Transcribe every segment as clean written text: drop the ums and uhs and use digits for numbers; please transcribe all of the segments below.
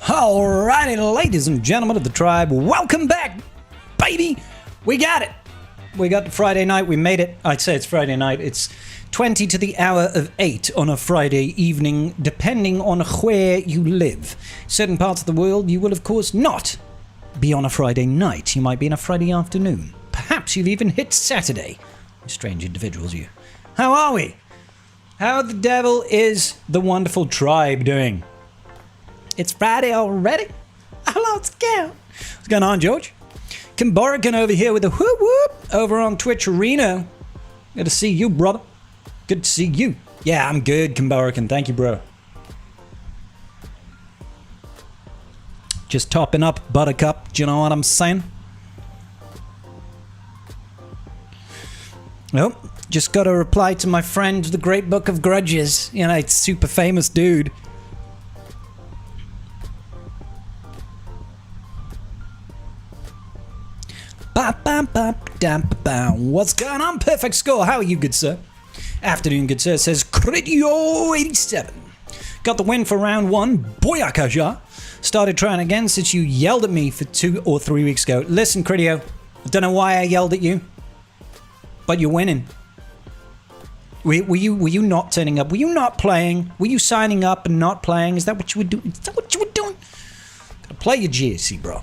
Alrighty, ladies and gentlemen of the tribe, welcome back, baby! We got it! We got the Friday night, we made it. I'd say it's Friday night. It's 20 to the hour of 8 on a Friday evening, depending on where you live. Certain parts of the world, you will of course not be on a Friday night. You might be in a Friday afternoon. Perhaps you've even hit Saturday. Strange individuals, you. How are we? How the devil is the wonderful tribe doing? It's Friday already? How long's count? What's going on, George? Kimborican over here with a whoop whoop over on Twitch Reno. Good to see you, brother. Good to see you. Yeah, I'm good, Kimborican. Thank you, bro. Just topping up Buttercup. Do you know what I'm saying? Nope. Just got to reply to my friend, The Great Book of Grudges. You know, it's super famous dude. What's going on, Perfect Score? How are you, good sir? Afternoon, good sir, says Critio87. Got the win for round 1. Boyakaja. Started trying again since you yelled at me for 2 or 3 weeks ago. Listen, Critio, I don't know why I yelled at you, but you're winning. Were you not turning up? Were you not playing? Were you signing up and not playing? Is that what you were doing? Is that what you were doing? Gotta play your GSC, bro.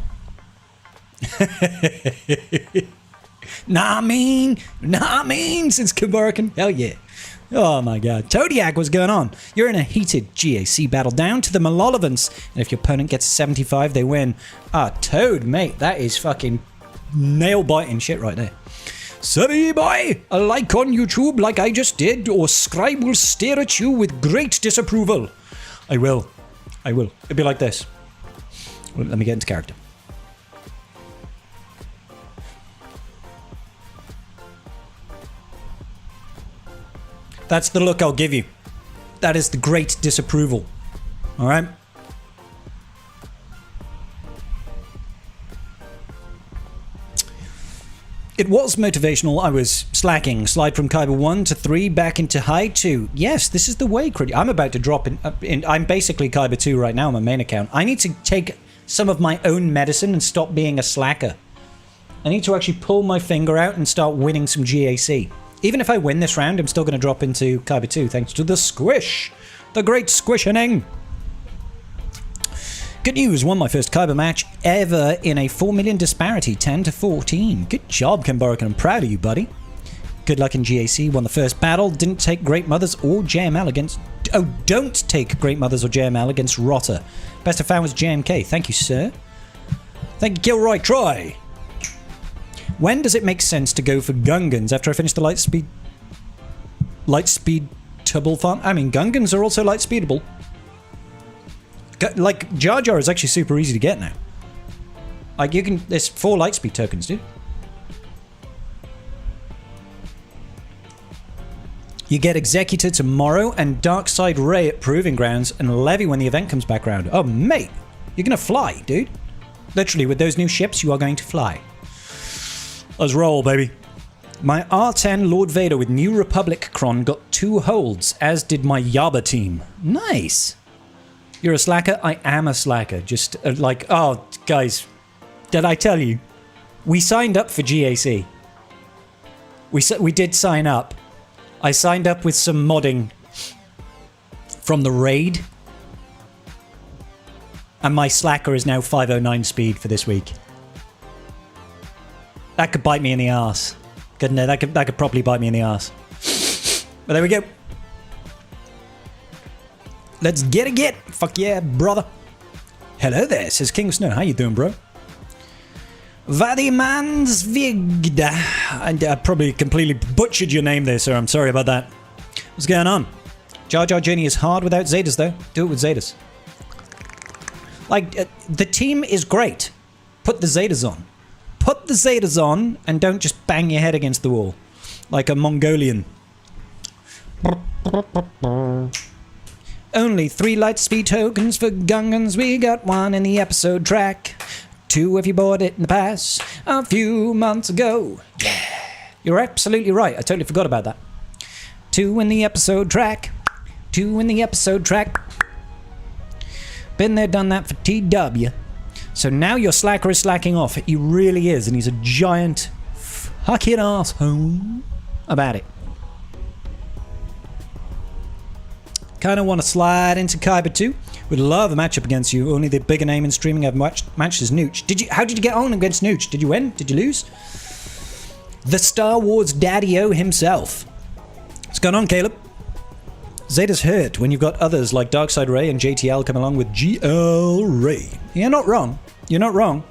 Nah, I mean, since Kabarakan. Hell yeah. Oh my god. Todiak, what's going on? You're in a heated GAC battle down to the Malolovans, and if your opponent gets 75, they win. Ah, Toad, mate, that is fucking nail-biting shit right there. Sorry, boy. A like on YouTube like I just did, or Scribe will stare at you with great disapproval. I will. It'll be like this. Let me get into character. That's the look I'll give you. That is the great disapproval. Alright? It was motivational. I was slacking. Slide from Kyber 1 to 3 back into high 2. Yes, this is the way. I'm about to drop in. I'm basically Kyber 2 right now on my main account. I need to take some of my own medicine and stop being a slacker. I need to actually pull my finger out and start winning some GAC. Even if I win this round, I'm still going to drop into Kyber 2 thanks to the squish. The great squishing. Good news, won my first Kyber match ever in a 4 million disparity, 10 to 14. Good job, Kimborican. I'm proud of you, buddy. Good luck in GAC. Won the first battle. Didn't take Great Mothers or JML against... Oh, don't take Great Mothers or JML against Rotter. Best I found was JMK. Thank you, sir. Thank you, Gilroy Troy. When does it make sense to go for Gungans after I finish the Lightspeed-table farm? I mean, Gungans are also Lightspeedable. Like, Jar Jar is actually super easy to get now. Like, you can... There's 4 Lightspeed tokens, dude. You get Executor tomorrow and Darkside Ray at Proving Grounds and Levy when the event comes back around. Oh, mate. You're gonna fly, dude. Literally, with those new ships, you are going to fly. Let's roll, baby. My R10 Lord Vader with New Republic Cron got 2 holds, as did my Yaba team. Nice. You're a slacker? I am a slacker. Just like, oh, guys, did I tell you? We signed up for GAC. We did sign up. I signed up with some modding from the raid. And my slacker is now 509 speed for this week. That could bite me in the arse. Couldn't it? That could probably bite me in the arse. But there we go. Let's get it. Fuck yeah, brother. Hello there, says King Snow. How you doing, bro? Vadimansvigda. I probably completely butchered your name there, sir. I'm sorry about that. What's going on? Jar Jar Journey is hard without Zetas, though. Do it with Zetas. Like, the team is great. Put the Zetas on. Put the Zetas on and don't just bang your head against the wall like a Mongolian. Only 3 Lightspeed tokens for Gungans. We got 1 in the episode track. 2 if you bought it in the past a few months ago. Yeah. You're absolutely right. I totally forgot about that. 2 in the episode track. 2 in the episode track. Been there, done that for TW. So now your slacker is slacking off. He really is, and he's a giant fucking asshole about it. Kind of want to slide into Kyber too. Would love a matchup against you. Only the bigger name in streaming I've matched is Nooch. How did you get on against Nooch? Did you win? Did you lose? The Star Wars Daddy-O himself. What's going on, Caleb? Zeta's hurt when you've got others like Darkside Ray and JTL come along with GL Ray. You're not wrong. You're not wrong.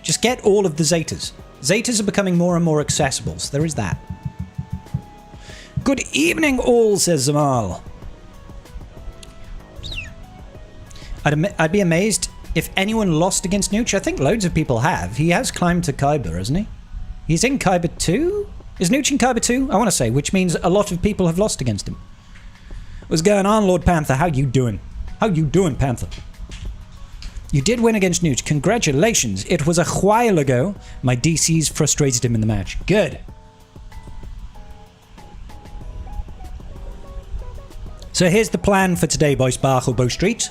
Just get all of the Zetas. Zetas are becoming more and more accessible, so there is that. Good evening all, says Zamal. I'd be amazed if anyone lost against Nooch. I think loads of people have. He has climbed to Kyber, hasn't he? He's in Kyber 2? Is Nooch in Kyber 2? I want to say, which means a lot of people have lost against him. What's going on, Lord Panther? How you doing? How you doing, Panther? You did win against Nooch. Congratulations. It was a while ago. My DCs frustrated him in the match. Good. So here's the plan for today, Boy Sparkle, Bow Street.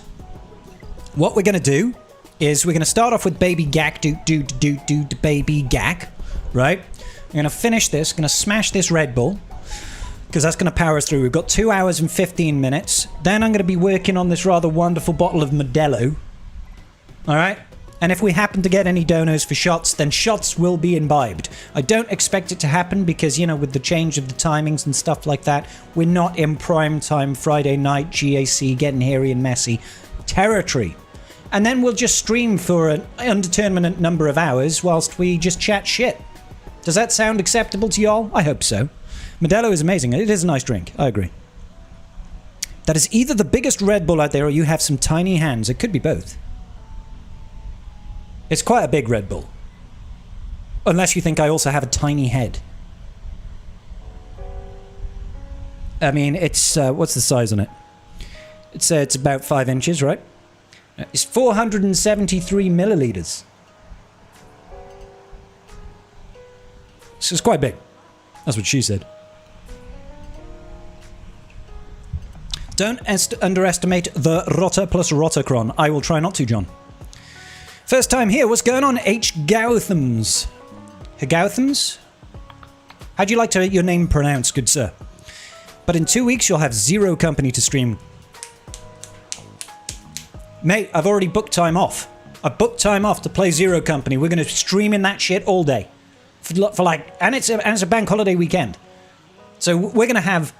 What we're going to do is we're going to start off with Baby Gak, Baby Gak, right? We're going to finish this, going to smash this Red Bull, because that's going to power us through. We've got 2 hours and 15 minutes. Then I'm going to be working on this rather wonderful bottle of Modelo. All right? And if we happen to get any donors for shots, then shots will be imbibed. I don't expect it to happen because, you know, with the change of the timings and stuff like that, we're not in prime time Friday night GAC getting hairy and messy territory. And then we'll just stream for an undeterminate number of hours whilst we just chat shit. Does that sound acceptable to y'all? I hope so. Modelo is amazing. It is a nice drink. I agree. That is either the biggest Red Bull out there or you have some tiny hands. It could be both. It's quite a big Red Bull. Unless you think I also have a tiny head. I mean, it's... what's the size on it? It's about 5 inches, right? It's 473 milliliters. So it's quite big. That's what she said. Don't underestimate the Rotter plus Rottercron. I will try not to, John. First time here. What's going on, H. Gauthams? Gauthams? How do you like to your name pronounced, good sir? But in 2 weeks, you'll have zero company to stream. Mate, I've already booked time off. I booked time off to play Zero Company. We're going to stream in that shit all day. For like, and it's a bank holiday weekend. So we're going to have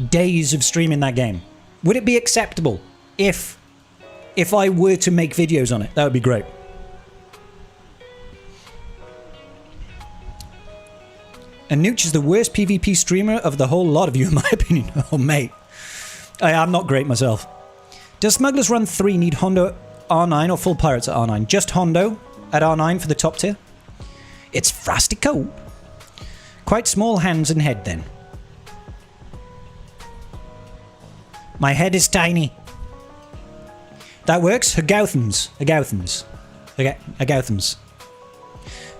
days of streaming that game. Would it be acceptable if I were to make videos on it? That would be great. And Nooch is the worst PvP streamer of the whole lot of you, in my opinion. Oh, mate. I'm not great myself. Does Smugglers Run 3 need Hondo R9 or full Pirates at R9? Just Hondo at R9 for the top tier. It's frosty cold. Quite small hands and head then. My head is tiny. That works. Hagauthams. Hagauthams. Hagauthams.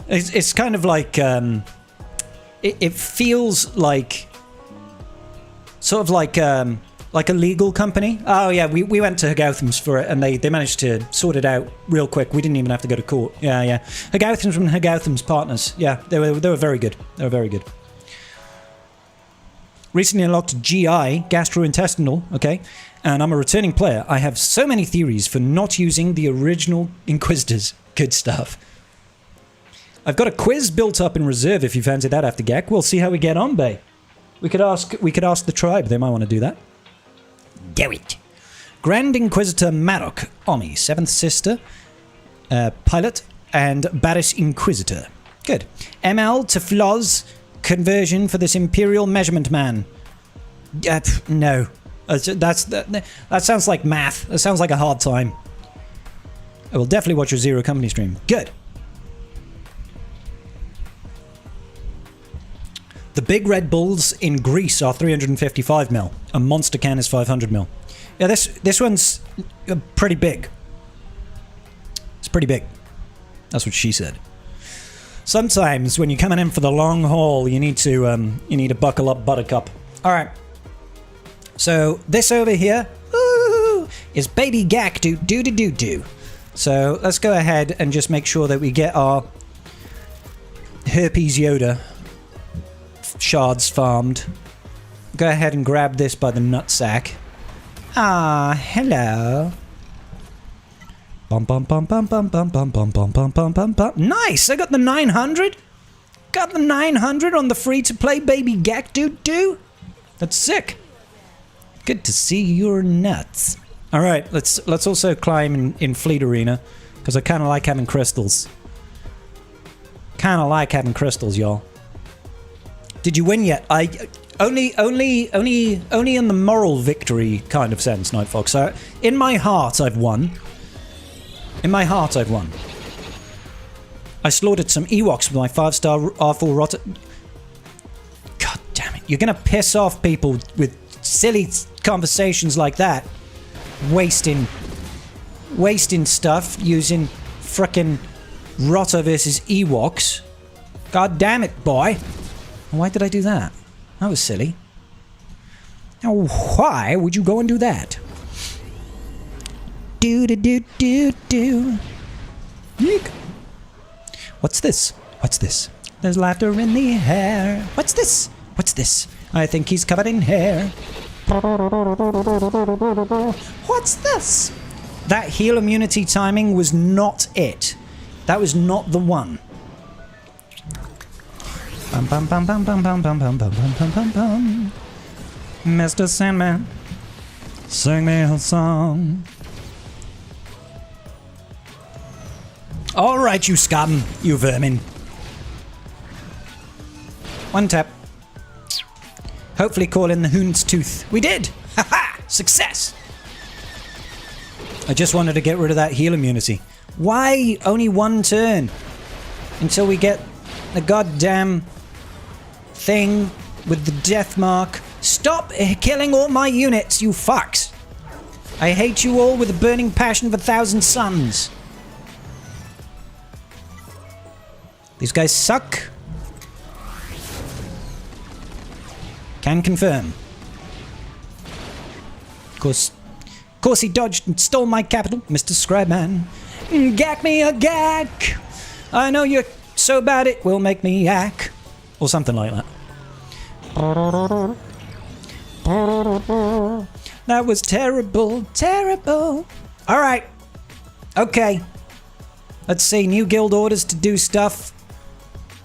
It's kind of like... It feels like... Sort of like a legal company. Oh yeah, we went to Hagauthams for it and they managed to sort it out real quick. We didn't even have to go to court. Yeah. Hagauthams from Hagauthams partners. Yeah, they were very good. They were very good. Recently unlocked GI, gastrointestinal, okay? And I'm a returning player. I have so many theories for not using the original Inquisitors. Good stuff. I've got a quiz built up in reserve if you fancy that after Gek. We'll see how we get on, bae. We could ask the tribe. They might want to do that. Do it. Grand Inquisitor Marok, Omi, 7th Sister, Pilot, and Barris Inquisitor. Good. ML to Floz, conversion for this Imperial Measurement Man. No. That sounds like math. That sounds like a hard time. I will definitely watch your Zero Company stream. Good. The big Red Bulls in Greece are 355 ml. A monster can is 500 ml. Yeah, this one's pretty big. It's pretty big. That's what she said. Sometimes when you're coming in for the long haul, you need to buckle up, Buttercup. All right. So this over here is Baby Gak do. So let's go ahead and just make sure that we get our Herpes Yoda shards farmed. Go ahead and grab this by the nutsack. Ah, hello. Bum bum bum bum bum bum bum bum bum bum bum bum bum. Nice! I got the 900. Got the 900 on the free-to-play Baby Gak do. That's sick. Good to see your nuts. All right, let's also climb in Fleet Arena because I kind of like having crystals. Kind of like having crystals, y'all. Did you win yet? Only in the moral victory kind of sense, Night Fox. So in my heart, I've won. In my heart, I've won. I slaughtered some Ewoks with my 5-star R4 rotter. God damn it! You're gonna piss off people with silly conversations like that. Wasting stuff using frickin' Rotter versus Ewoks. God damn it, boy! Why did I do that? That was silly. Now, why would you go and do that? Do. Yeek. What's this? What's this? There's laughter in the air. What's this? What's this? I think he's covered in hair. What's this? That heal immunity timing was not it. That was not the one. Bum bum bum bum bum bum bum bum bum bum bum bum. Mr. Sandman, sing me a song. All right, you scum, you vermin. One tap. Hopefully call in the Houndstooth. We did! Haha! Success! I just wanted to get rid of that heal immunity. Why only one turn? Until we get the goddamn thing with the death mark. Stop killing all my units, you fucks! I hate you all with a burning passion of 1,000 suns. These guys suck. Can confirm. Of course he dodged and stole my capital, Mr. Scribeman. Gak me a gak. I know you're so bad it will make me yak. Or something like that. That was terrible, terrible. Alright. Okay. Let's see, new guild orders to do stuff.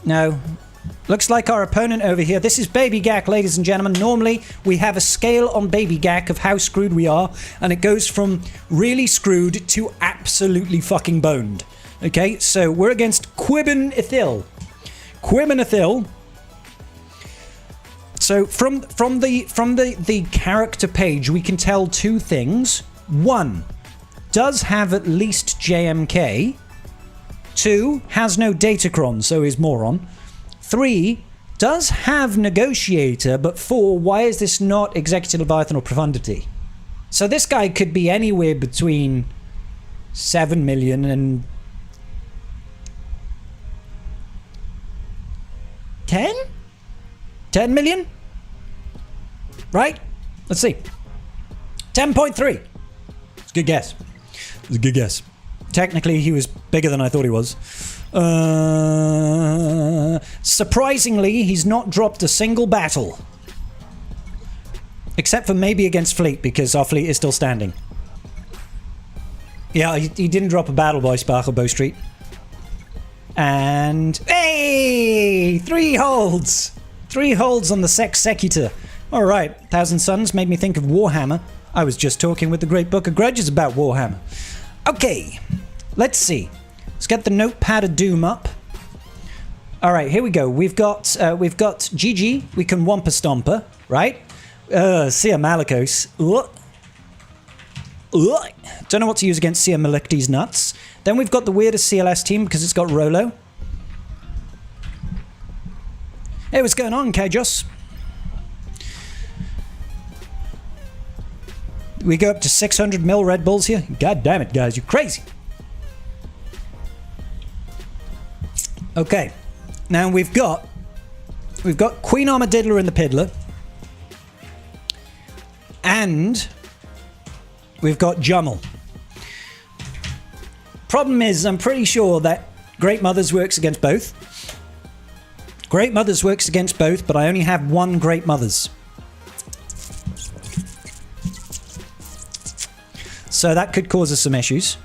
No. Looks like our opponent over here. This is Baby Gak, ladies and gentlemen. Normally, we have a scale on Baby Gak of how screwed we are, and it goes from really screwed to absolutely fucking boned. Okay, so we're against Quibben Ithil. Quibben Ithil. So from the character page, we can tell two things. One, does have at least JMK. 2, has no Datacron, so is moron. 3, does have Negotiator, but 4, why is this not Executive Leviathan or Profundity? So this guy could be anywhere between 7 million and 10? 10 million? Right? Let's see. 10.3. It's a good guess. It's a good guess. Technically, he was bigger than I thought he was. Surprisingly, he's not dropped a single battle. Except for maybe against Fleet, because our fleet is still standing. Yeah, he didn't drop a battle by Sparkle Bow Street. And... hey! 3 holds! 3 holds on the Secutor. Alright, 1,000 Suns made me think of Warhammer. I was just talking with the Great Book of Grudges about Warhammer. Okay, let's see. Let's get the Notepad of Doom up. All right, here we go. We've got GG. We can Wumpa Stomper, right? Sia Malikos. Don't know what to use against Sia Malikti's nuts. Then we've got the weirdest CLS team because it's got Rolo. Hey, what's going on, Kajos? We go up to 600 mil Red Bulls here? God damn it, guys, you're crazy. Okay, now we've got Queen Armadillo in the Piddler, and we've got Jummel. Problem is, I'm pretty sure that Great Mothers works against both. Great Mothers works against both, but I only have one Great Mothers. So that could cause us some issues.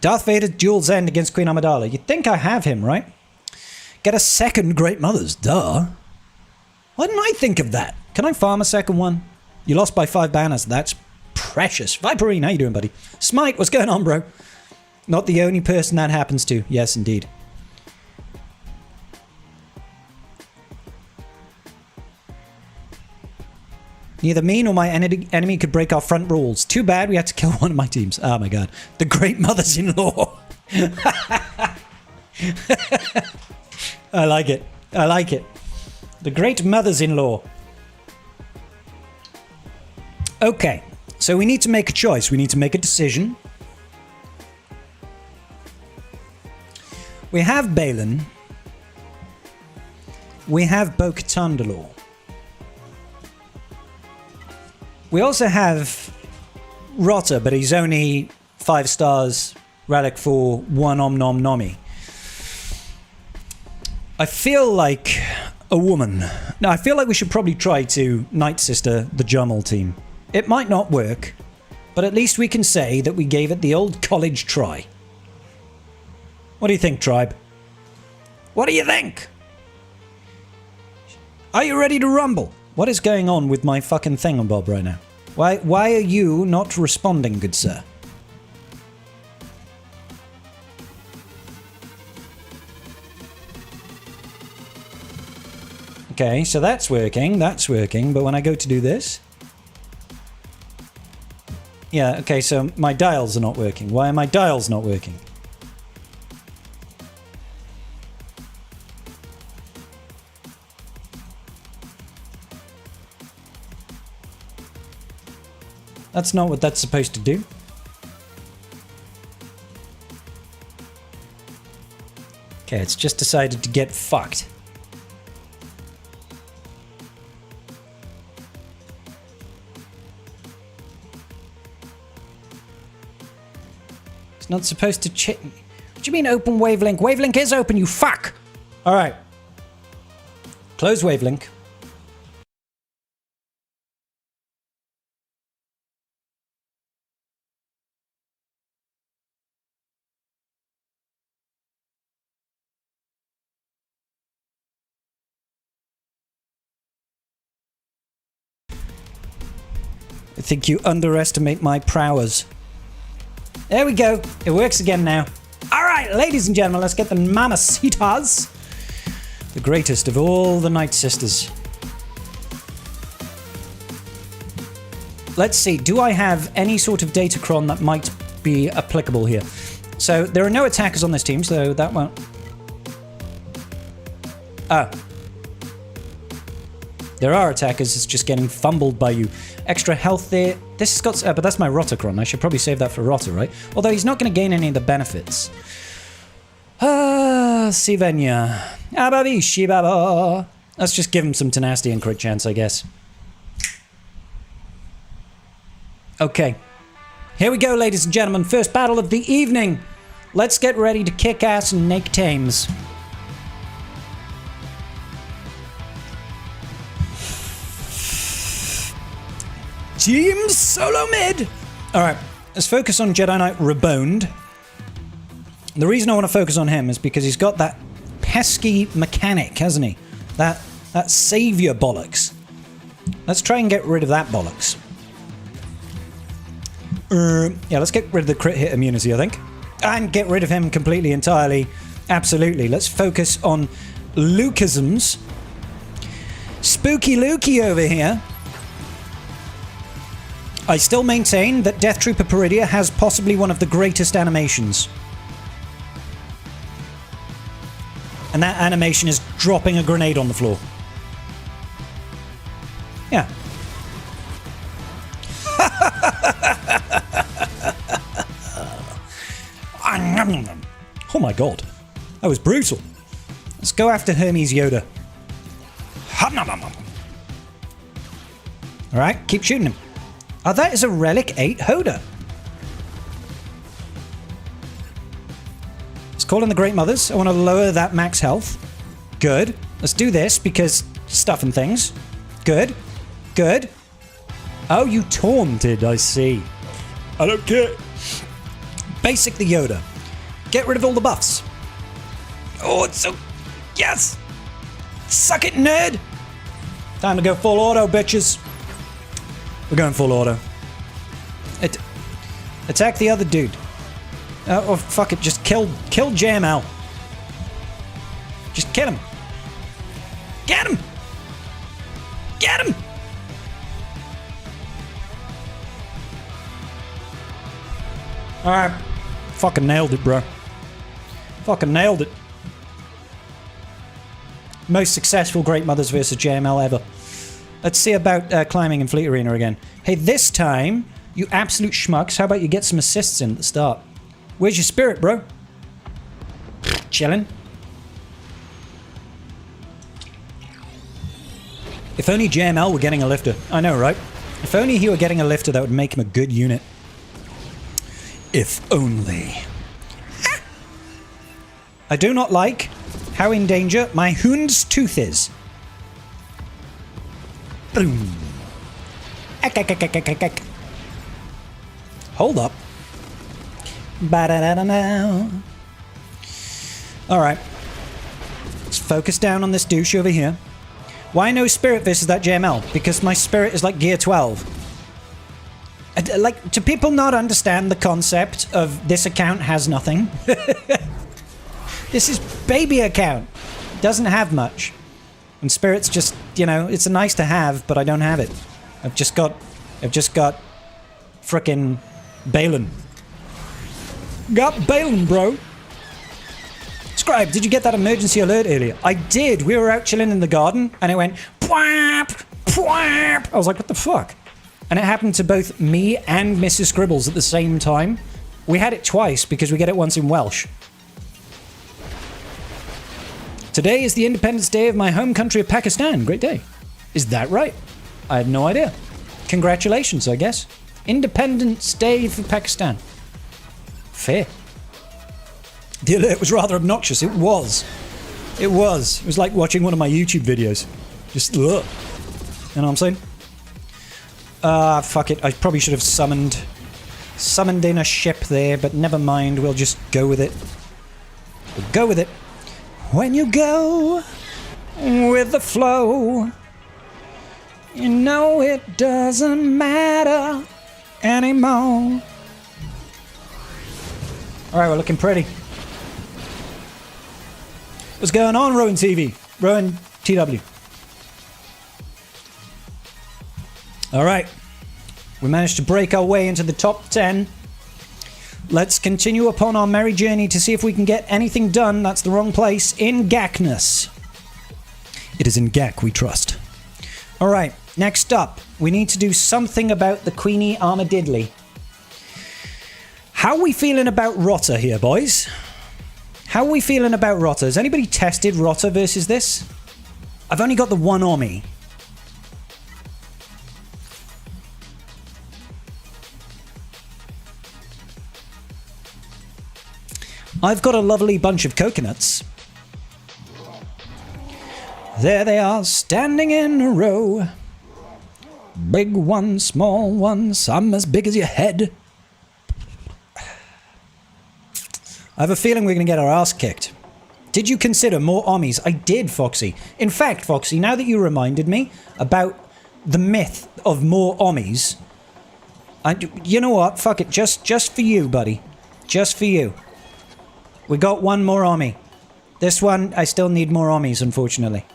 Darth Vader's duel's end against Queen Amidala. You'd think I have him, right? Get a second Great Mothers, duh. Why didn't I think of that? Can I farm a second one? You lost by 5 banners. That's precious. Viperine, how you doing, buddy? Smite, what's going on, bro? Not the only person that happens to. Yes, indeed. Neither me nor my enemy could break our front rules. Too bad we had to kill one of my teams. Oh my god. The Great Mothers-in-Law. I like it. I like it. The Great Mothers-in-Law. Okay. So we need to make a choice. We need to make a decision. We have Balin. We have Bo-Katan Mandalore. We also have Rotter, but he's only 5 stars, relic for 1 Om Nom Nomi. I feel like a woman. No, I feel like we should probably try to Night Sister the Jummel team. It might not work, but at least we can say that we gave it the old college try. What do you think, tribe? What do you think? Are you ready to rumble? What is going on with my fucking thingamabob right now? Why are you not responding, good sir? Okay, so that's working, but when I go to do this... Yeah, okay, so my dials are not working. Why are my dials not working? That's not what that's supposed to do. Okay, it's just decided to get fucked. It's not supposed to check. What do you mean open Wavelink? Wavelink is open, you fuck! Alright. Close Wavelink. I think you underestimate my prowess. There we go. It works again now. Alright, ladies and gentlemen, let's get the Mamacitas. The greatest of all the Night Sisters. Let's see, do I have any sort of datachron that might be applicable here? So, there are no attackers on this team, so that won't... Oh. There are attackers, it's just getting fumbled by you. Extra health there. This has got... but that's my Rotacron. I should probably save that for Rotter, right? Although he's not going to gain any of the benefits. Sivenya. Ababishi baba. Let's just give him some tenacity and crit chance, I guess. Okay. Here we go, ladies and gentlemen. First battle of the evening. Let's get ready to kick ass and make tames. Team Solo Mid! Alright, let's focus on Jedi Knight Reboned. The reason I want to focus on him is because he's got that pesky mechanic, hasn't he? That savior bollocks. Let's try and get rid of that bollocks. Yeah, let's get rid of the crit hit immunity, I think. And get rid of him completely, entirely. Absolutely. Let's focus on Lucasms. Spooky Lukey over here. I still maintain that Death Trooper Peridia has possibly one of the greatest animations. And that animation is dropping a grenade on the floor. Yeah. Oh my god. That was brutal. Let's go after Hermes Yoda. Alright, keep shooting him. Oh, that is a Relic 8 Hoda. Let's call in the Great Mothers. I want to lower that max health. Good. Let's do this because stuff and things. Good. Good. Oh, you taunted, I see. I don't care. Basic the Yoda. Get rid of all the buffs. Oh, it's so... Yes! Suck it, nerd! Time to go full auto, bitches. We're going full auto. Attack the other dude. Oh, fuck it. Just kill JML. Just kill him. Get him! Get him! Alright. Fucking nailed it, bro. Fucking nailed it. Most successful Great Mothers versus JML ever. Let's see about climbing in Fleet Arena again. Hey, this time, you absolute schmucks, how about you get some assists in at the start? Where's your spirit, bro? Chilling. If only JML were getting a lifter. I know, right? If only he were getting a lifter, that would make him a good unit. If only. I do not like how in danger my Hound's tooth is. Boom. Hold up. Ba-da-da-da-da. Alright. Let's focus down on this douche over here. Why no spirit versus that JML? Because my spirit is like gear 12. Like, do people not understand the concept of this account has nothing? This is baby account. Doesn't have much. And spirit's just, you know, it's a nice to have, but I don't have it. I've just got frickin' Balin. Got Balin, bro. Scribe, did you get that emergency alert earlier? I did. We were out chilling in the garden, and it went pwap, pwap. I was like, what the fuck? And it happened to both me and Mrs. Scribbles at the same time. We had it twice because we get it once in Welsh. Today is the Independence Day of my home country of Pakistan. Great day. Is that right? I had no idea. Congratulations, I guess. Independence Day for Pakistan. Fair. The alert was rather obnoxious. It was. It was. It was like watching one of my YouTube videos. Just, ugh. You know what I'm saying? Fuck it. I probably should have summoned in a ship there, but never mind. We'll just go with it. We'll go with it. When you go with the flow, you know it doesn't matter anymore. Alright, we're looking pretty. What's going on, Rowan TV? Rowan TW. Alright. We managed to break our way into the top 10. Let's continue upon our merry journey to see if we can get anything done. That's the wrong place. In Gakness. It is in Gak we trust. Alright, next up. We need to do something about the Queenie Armadilly. How are we feeling about Rotter here, boys? How are we feeling about Rotter? Has anybody tested Rotter versus this? I've only got the one Omni. I've got a lovely bunch of coconuts. There they are, standing in a row. Big one, small one, some as big as your head. I have a feeling we're going to get our ass kicked. Did you consider more Ommies? I did, Foxy. In fact, Foxy, now that you reminded me about the myth of more Ommies, you know what? Fuck it. Just for you, buddy. Just for you. We got one more Ommi. This one, I still need more Ommies, unfortunately.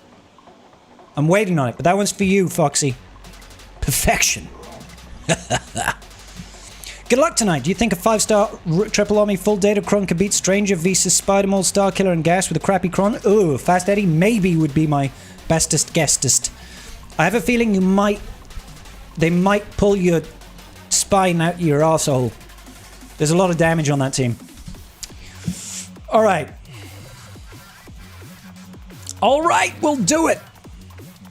I'm waiting on it, but that one's for you, Foxy. Perfection. Good luck tonight. Do you think a 5-star triple Omni full Datacron could beat Stranger vs Spider-Mole, Starkiller, and Gas with a crappy Cron? Ooh, Fast Eddie maybe would be my bestest guestest. I have a feeling they might pull your spine out your arsehole. There's a lot of damage on that team. Alright. All right, we'll do it.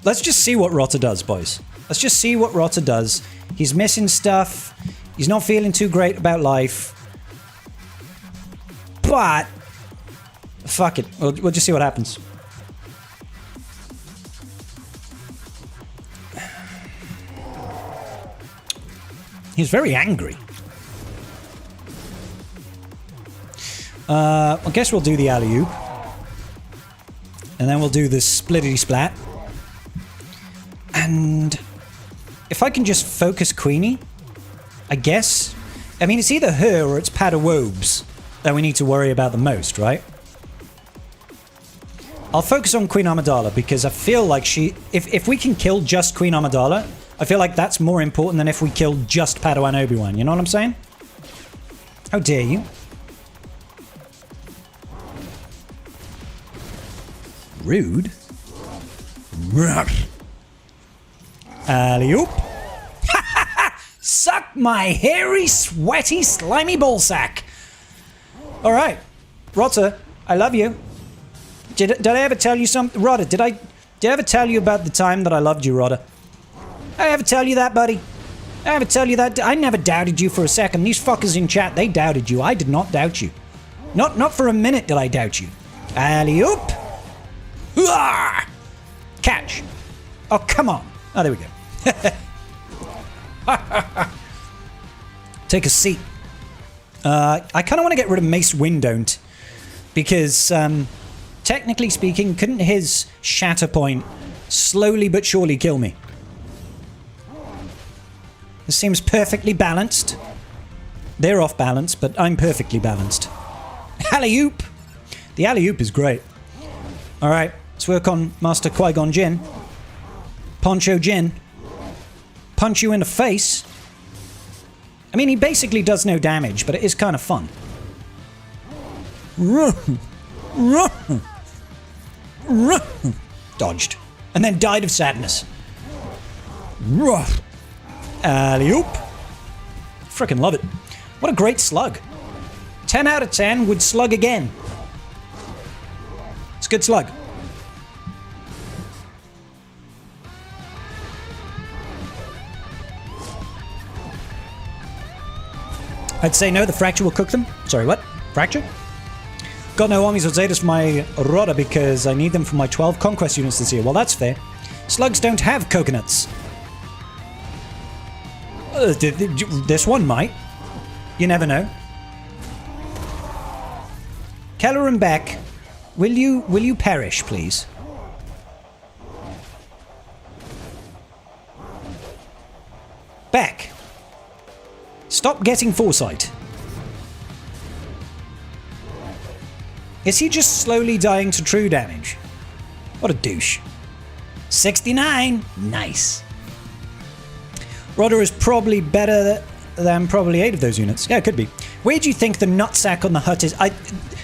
Let's just see what Rotter does, boys. Let's just see what Rotter does. He's missing stuff. He's not feeling too great about life. But fuck it. We'll just see what happens. He's very angry. I guess we'll do the alley-oop. And then we'll do the splittity-splat. And if I can just focus Queenie, I guess. I mean, it's either her or it's Padawobes that we need to worry about the most, right? I'll focus on Queen Amidala because I feel like if we can kill just Queen Amidala, I feel like that's more important than if we kill just Padawan Obi-Wan. You know what I'm saying? How dare you? Rude. Alley-oop. Suck my hairy, sweaty, slimy ballsack. All right. Rotter, I love you. Did I ever tell you something? Rotter, did I ever tell you about the time that I loved you, Rotter? I ever tell you that, buddy? I ever tell you that? I never doubted you for a second. These fuckers in chat, they doubted you. I did not doubt you. Not for a minute did I doubt you. Alley-oop. Catch. Oh, come on. Oh, there we go. Take a seat. I kind of want to get rid of Mace Winddon't. Because, technically speaking, couldn't his shatter point slowly but surely kill me? This seems perfectly balanced. They're off balance, but I'm perfectly balanced. Alley-oop! The alley-oop is great. Alright, let's work on Master Qui-Gon Jinn. Poncho Jinn. Punch you in the face. I mean, he basically does no damage, but it is kind of fun. Dodged. And then died of sadness. Alley-oop. Frickin' love it. What a great slug. 10 out of 10 would slug again. It's a good slug. I'd say no, the Fracture will cook them. Sorry, what? Fracture? Got no armies or Zetas for my Rotter because I need them for my 12 Conquest units this year. Well, that's fair. Slugs don't have coconuts. This one might. You never know. Keller and Beck, will you perish, please? Beck, stop getting foresight. Is he just slowly dying to true damage? What a douche. 69. Nice. Rotter is probably better than probably 8 of those units. Yeah, it could be. Where do you think the nutsack on the hut is?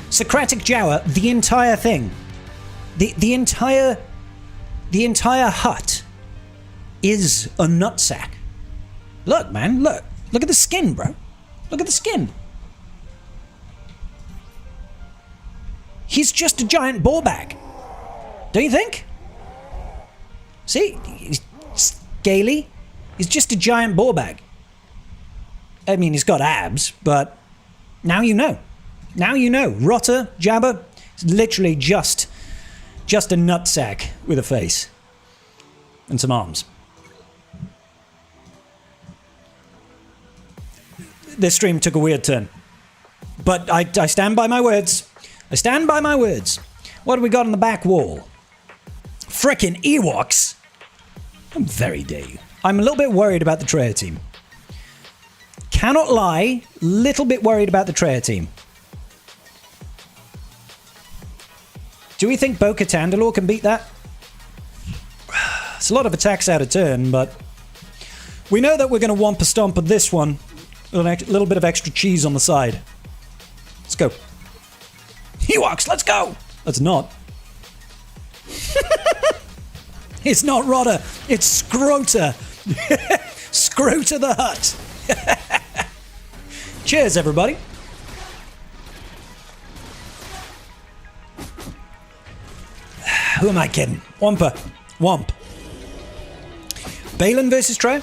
Socratic Jawa, the entire thing. The entire hut is a nutsack. Look, man, look. Look at the skin, bro. Look at the skin. He's just a giant ball bag. Don't you think? See? He's scaly. He's just a giant ball bag. I mean, he's got abs, but now you know. Now you know. Rotter, Jabba, is literally just a nutsack with a face. And some arms. This stream took a weird turn. But I stand by my words. I stand by my words. What do we got on the back wall? Frickin' Ewoks. How very dare you. I'm a little bit worried about the Traya team. Cannot lie, little bit worried about the Traya team. Do we think Bo-Katan Mandalore can beat that? It's a lot of attacks out of turn, but we know that we're going to wampa stomp at this one with a little bit of extra cheese on the side. Let's go. Ewoks, let's go! That's not. It's not Rotter, it's Scrota. Scrota the Hut. Cheers, everybody. Who am I kidding? Wampa. Womp. Balin versus Trey?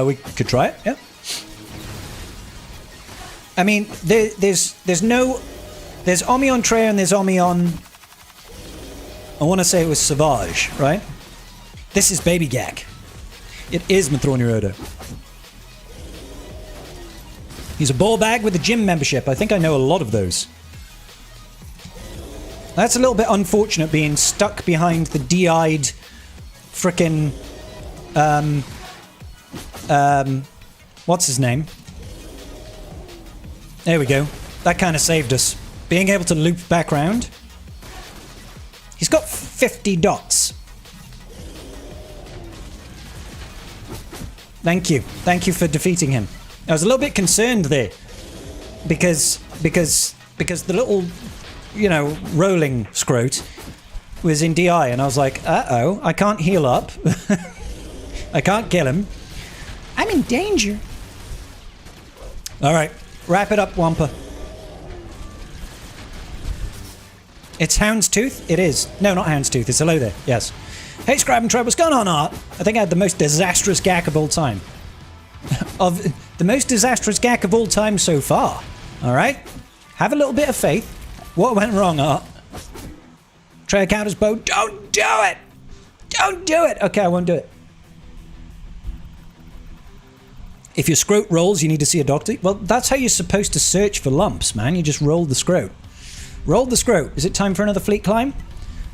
We could try it, yeah. I mean, there's Omi on Trey and there's Omi on... I want to say it was Savage, right? This is Baby Gak. It is Mithroni Roto. He's a ball bag with a gym membership. I think I know a lot of those. That's a little bit unfortunate being stuck behind the de-eyed frickin' what's his name? There we go. That kind of saved us. Being able to loop back round. He's got 50 dots. Thank you. Thank you for defeating him. I was a little bit concerned there. Because the little, you know, rolling scrote was in DI, and I was like, uh-oh, I can't heal up. I can't kill him. I'm in danger. Alright, wrap it up, Wampa. It's Houndstooth? It is. No, not Houndstooth, it's hello there, yes. Hey, Scribe and Tribe, what's going on, Art? I think I had the most disastrous gack of all time. The most disastrous gack of all time so far. Alright? Have a little bit of faith. What went wrong, Art? Try a counter's bow. Don't do it! Don't do it! Okay, I won't do it. If your scrote rolls, you need to see a doctor. Well, that's how you're supposed to search for lumps, man. You just roll the scrote. Roll the scrote. Is it time for another fleet climb?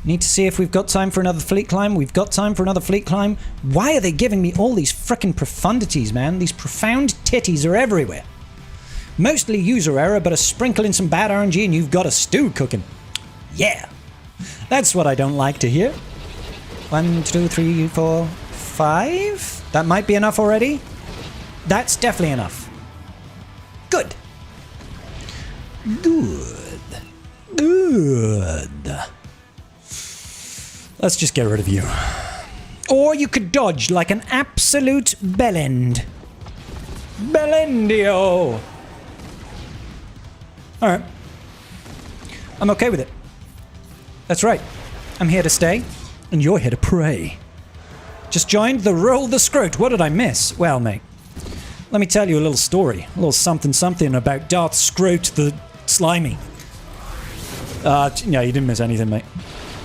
Need to see if we've got time for another fleet climb. We've got time for another fleet climb. Why are they giving me all these frickin' profundities, man? These profound titties are everywhere. Mostly user error, but a sprinkle in some bad RNG and you've got a stew cooking. Yeah. That's what I don't like to hear. 1, 2, 3, 4, 5. That might be enough already. That's definitely enough. Good. Good. Good. Let's just get rid of you. Or you could dodge like an absolute bellend. Bellendio. Alright. I'm okay with it. That's right. I'm here to stay, and you're here to pray. Just joined the Roll the Scrote. What did I miss? Well, mate, let me tell you a little story. A little something about Darth Scrote the Slimy. Yeah, you didn't miss anything, mate.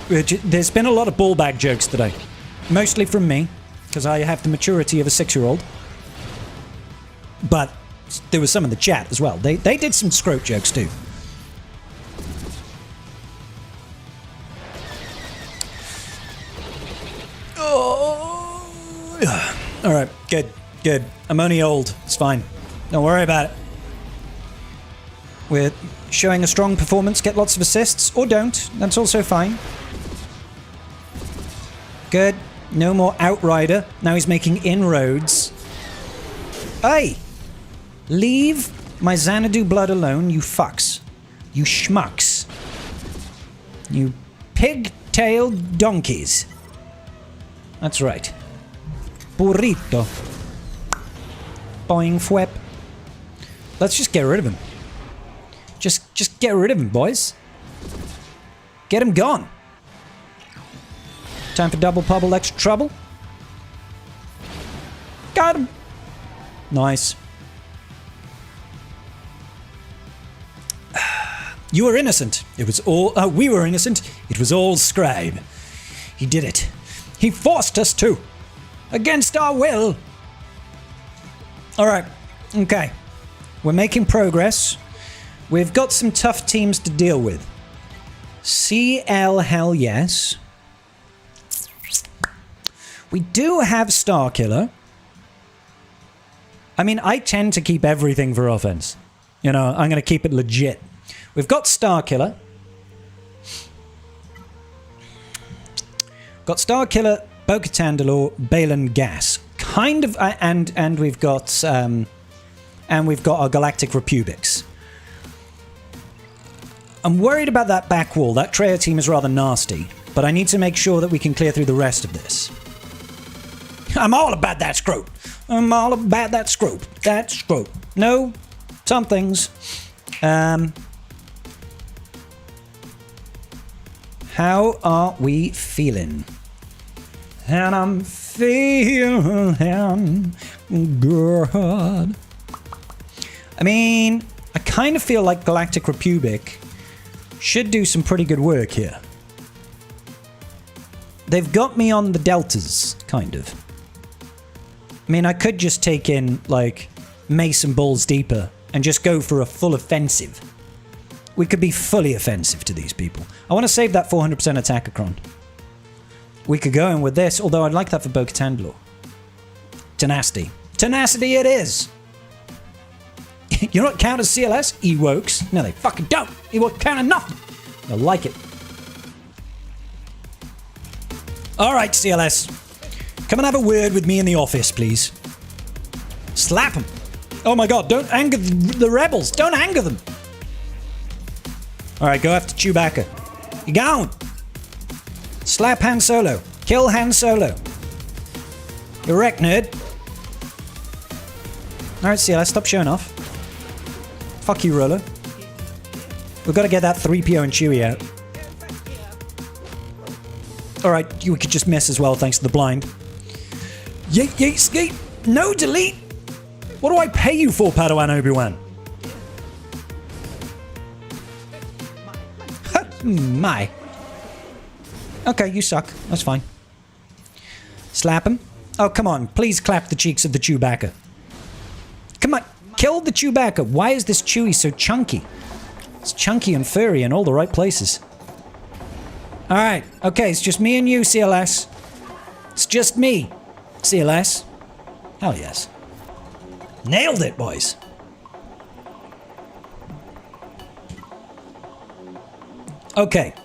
There's been a lot of ballbag jokes today. Mostly from me, because I have the maturity of a 6-year-old. But there was some in the chat as well. They did some scrote jokes too. Oh. Alright, good. I'm only old. It's fine. Don't worry about it. We're showing a strong performance, get lots of assists, or don't. That's also fine. Good. No more Outrider. Now he's making inroads. Hey! Leave my Xanadu blood alone, you fucks. You schmucks. You pig-tailed donkeys. That's right. Burrito. Boing fwep. Let's just get rid of him. Just get rid of him, boys. Get him gone. Time for double pubble, extra trouble. Got him. Nice. You were innocent. It was all... we were innocent. It was all Scribe. He did it. He forced us to. Against our will. Alright. Okay. We're making progress. We've got some tough teams to deal with. CL hell yes. We do have Starkiller. I mean, I tend to keep everything for offense. You know, I'm going to keep it legit. We've got Starkiller. Got Starkiller, Bo-Katan Dalor, Balin Gas. Kind of, and we've got our Galactic Republics. I'm worried about that back wall. That Traya team is rather nasty, but I need to make sure that we can clear through the rest of this. I'm all about that scrope. I'm all about that scrope. That scrope. No, some things. How are we feeling? And I'm feeling good. I mean, I kind of feel like Galactic Republic should do some pretty good work here. They've got me on the deltas, kind of. I mean, I could just take in, like, Mason balls deeper and just go for a full offensive. We could be fully offensive to these people. I want to save that 400% attackacron. We could go in with this, although I'd like that for Bo-Katan Lore. Tenacity. Tenacity it is! You don't count as CLS? Ewoks. No, they fucking don't. Ewok count nothing. I like it. Alright, CLS. Come and have a word with me in the office, please. Slap them. Oh my god, don't anger the rebels. Don't anger them. Alright, go after Chewbacca. You gone. Slap Han Solo. Kill Han Solo. You're wrecked, nerd. Alright, CLS, stop showing off. Fuck you, Rolo. We've got to get that 3PO and Chewie out. Alright, we could just miss as well thanks to the blind. Yeet, yeet, skeet. No delete. What do I pay you for, Padawan Obi-Wan? My. Okay, you suck. That's fine. Slap him. Oh, come on. Please clap the cheeks of the Chewbacca. Come on. Kill the Chewbacca. Why is this Chewie so chunky? It's chunky and furry in all the right places. Alright. Okay, it's just me and you, CLS. It's just me, CLS. Hell yes. Nailed it, boys. Okay.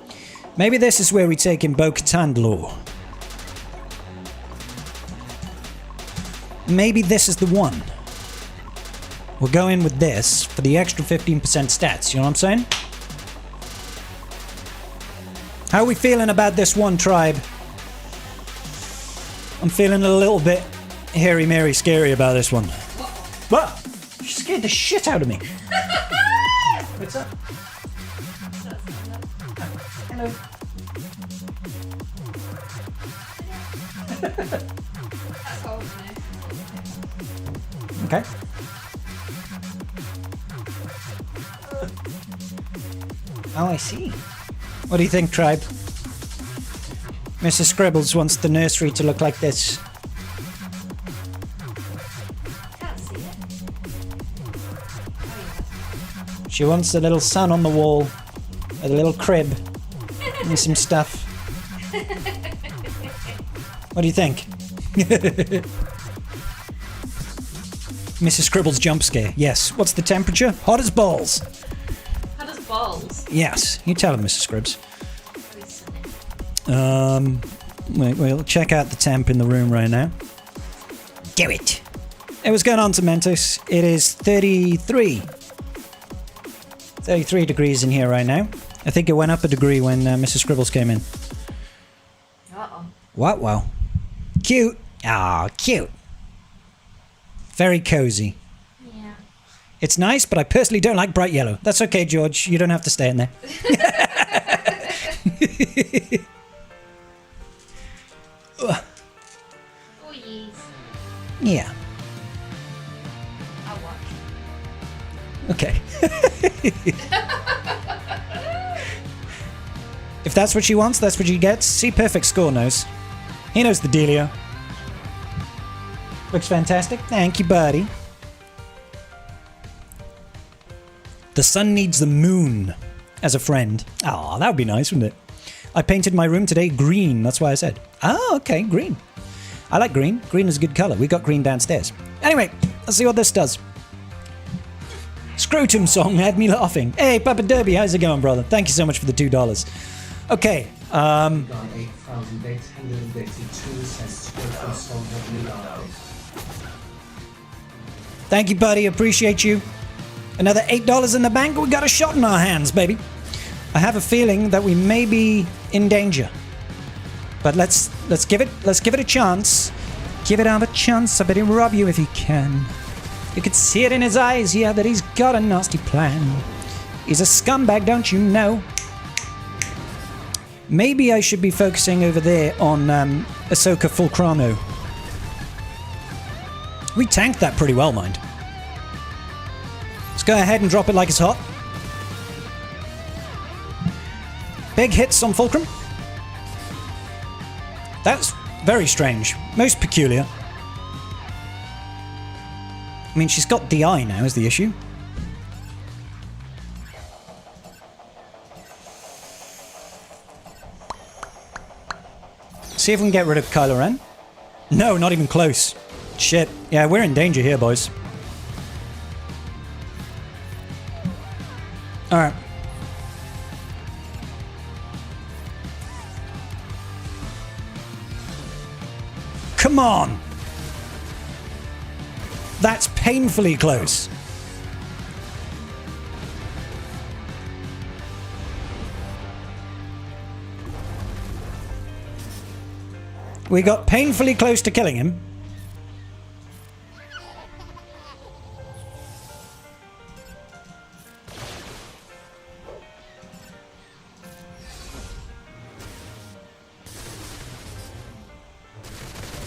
Maybe this is where we take in Bo-Katan Lore. Maybe this is the one. We'll go in with this for the extra 15% stats, you know what I'm saying? How are we feeling about this one tribe? I'm feeling a little bit hairy Mary scary about this one. What? You scared the shit out of me. What's up? Hello. Okay. Oh, I see. What do you think, tribe? Mrs. Scribbles wants the nursery to look like this. Can't see it. She wants a little sun on the wall, a little crib, and some stuff. What do you think? Mrs. Scribbles jump scare. Yes. What's the temperature? Hot as balls. Hot as balls. Yes. You tell him, Mrs. Scribs. Wait, we'll check out the temp in the room right now. Do it. Hey, what's going on, Cementos? It is 33 degrees in here right now. I think it went up a degree when Mrs. Scribbles came in. Uh-oh. What? Wow. Cute. Ah, cute. Very cozy. Yeah. It's nice, but I personally don't like bright yellow. That's okay, George. You don't have to stay in there. Oh, yes. Yeah. I'll watch. Okay. If that's what she wants, that's what she gets. See, perfect score knows. He knows the dealio. Looks fantastic. Thank you, buddy. The sun needs the moon as a friend. Oh, that would be nice, wouldn't it? I painted my room today green. That's why I said. Oh, okay, green. I like green. Green is a good color. We got green downstairs. Anyway, let's see what this does. Scrotum song had me laughing. Hey, Papa Derby, how's it going, brother? Thank you so much for the $2. Okay. 8,882 says Scrotum song had me laughing. Thank you, buddy. Appreciate you. Another $8 in the bank. We got a shot in our hands, baby. I have a feeling that we may be in danger. But let's give it a chance. Give it a chance. I bet he'll rob you if he can. You could see it in his eyes, yeah, that he's got a nasty plan. He's a scumbag, don't you know? Maybe I should be focusing over there on Ahsoka Fulcrano. We tanked that pretty well, mind. Let's go ahead and drop it like it's hot. Big hits on Fulcrum. That's very strange. Most peculiar. I mean, she's got DI now, is the issue. See if we can get rid of Kylo Ren. No, not even close. Shit. Yeah, we're in danger here, boys. Alright. Come on! That's painfully close. We got painfully close to killing him.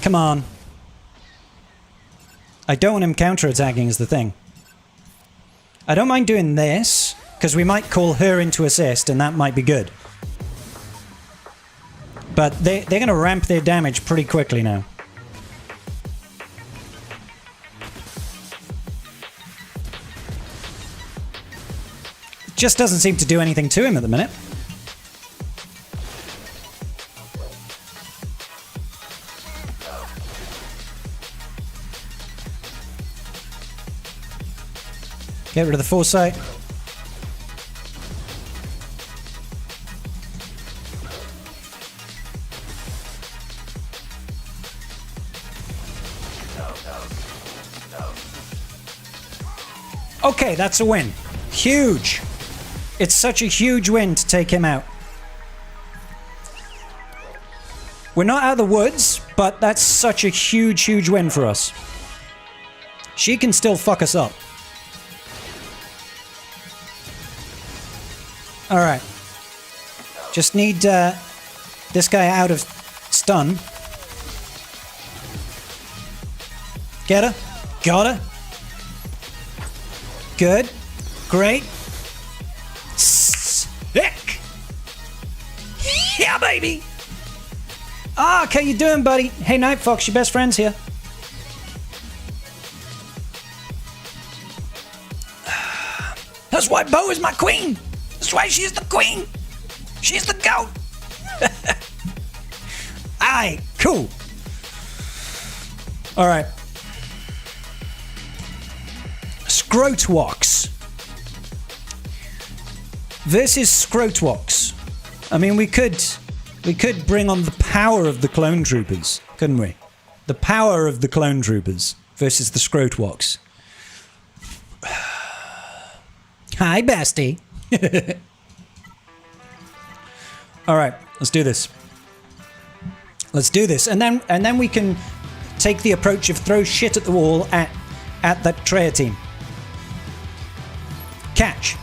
Come on. I don't want him counterattacking is the thing. I don't mind doing this, because we might call her into assist, and that might be good. But they're going to ramp their damage pretty quickly now. Just doesn't seem to do anything to him at the minute. Get rid of the foresight. Okay, that's a win. Huge. It's such a huge win to take him out. We're not out of the woods, but that's such a huge, huge win for us. She can still fuck us up. Alright. Just need this guy out of stun. Get her. Got her. Good. Great. Sick. Yeah, baby. Ah, how you doing, buddy? Hey, Night Fox, your best friend's here. That's why Bo is my queen. That's why she's the queen. She's the goat. Aye, cool. All right. Scrotwox versus Scrotwox. I mean, we could bring on the power of the clone troopers, couldn't we? The power of the clone troopers versus the Scrotwox. Hi, bestie. All right, let's do this. Let's do this, and then we can take the approach of throw shit at the wall at that Traya team. Catch.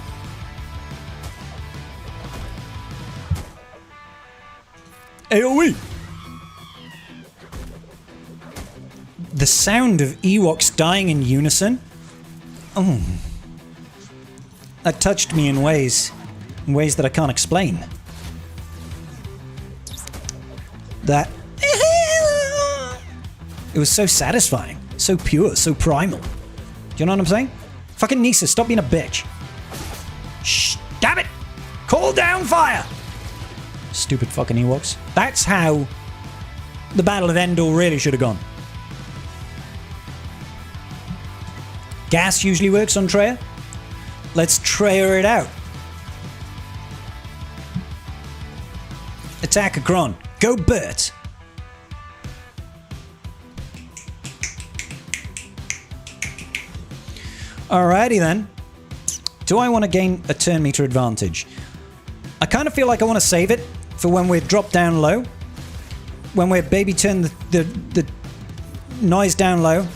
AoE. The sound of Ewoks dying in unison. Oh. That touched me in ways that I can't explain. That it was so satisfying, so pure, so primal. Do you know what I'm saying? Fucking Nisa, stop being a bitch. Shh, damn it! Call down fire! Stupid fucking Ewoks. That's how the Battle of Endor really should have gone. Gas usually works on Traya. Let's Traya it out. Attack a Kron. Go Bert. Alrighty then. Do I want to gain a turn meter advantage? I kind of feel like I want to save it for when we're dropped down low. When we're baby turn the noise down low.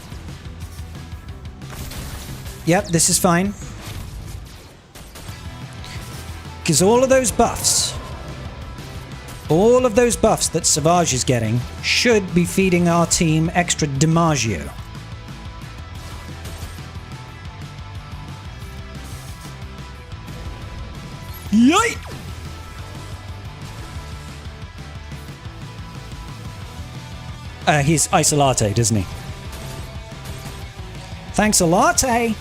Yep, this is fine. Because all of those buffs All of those buffs that Savage is getting should be feeding our team extra Dimaggio. Yay! He's Isolate, doesn't he? Thanks a latte.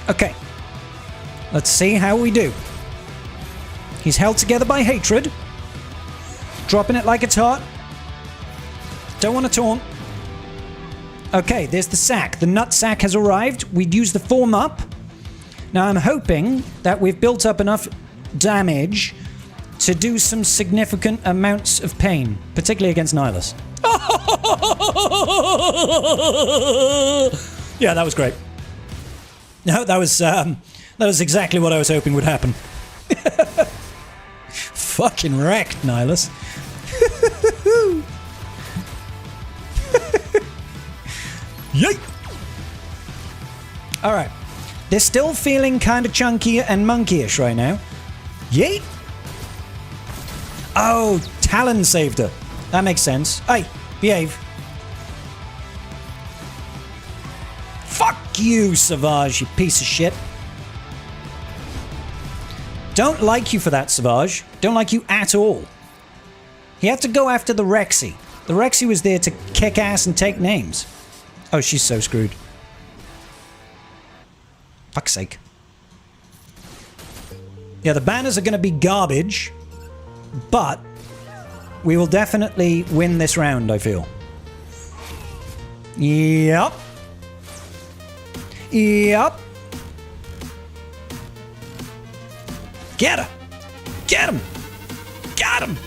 Okay. Let's see how we do. He's held together by hatred. Dropping it like it's hot. Don't want to taunt. Okay, there's the sack. The nut sack has arrived. We'd use the form up. Now I'm hoping that we've built up enough damage to do some significant amounts of pain, particularly against Nihilus. Yeah, that was great. No, that was exactly what I was hoping would happen. Fucking wrecked, Nihilus. Yay! Alright. They're still feeling kind of chunky and monkeyish right now. Yay! Oh, Talon saved her. That makes sense. Hey, behave. Fuck you, Savage, you piece of shit. Don't like you for that, Savage. Don't like you at all. He had to go after the Rexy. The Rexy was there to kick ass and take names. Oh, she's so screwed. Fuck's sake. Yeah, the banners are going to be garbage, but we will definitely win this round, I feel. Yep. Yep. Get her! Get him! Got him!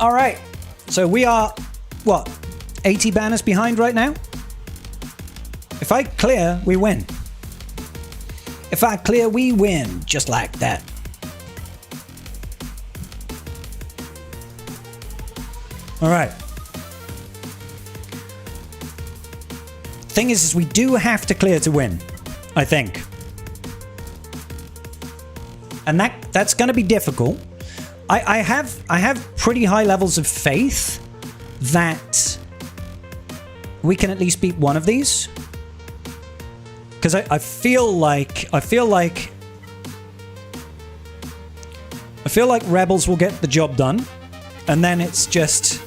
Alright, so we are, what, 80 banners behind right now? If I clear, we win. If I clear, we win, just like that. Alright. Thing is we do have to clear to win, I think. And that's going to be difficult. I have pretty high levels of faith that we can at least beat one of these. Because I feel like Rebels will get the job done, and then it's just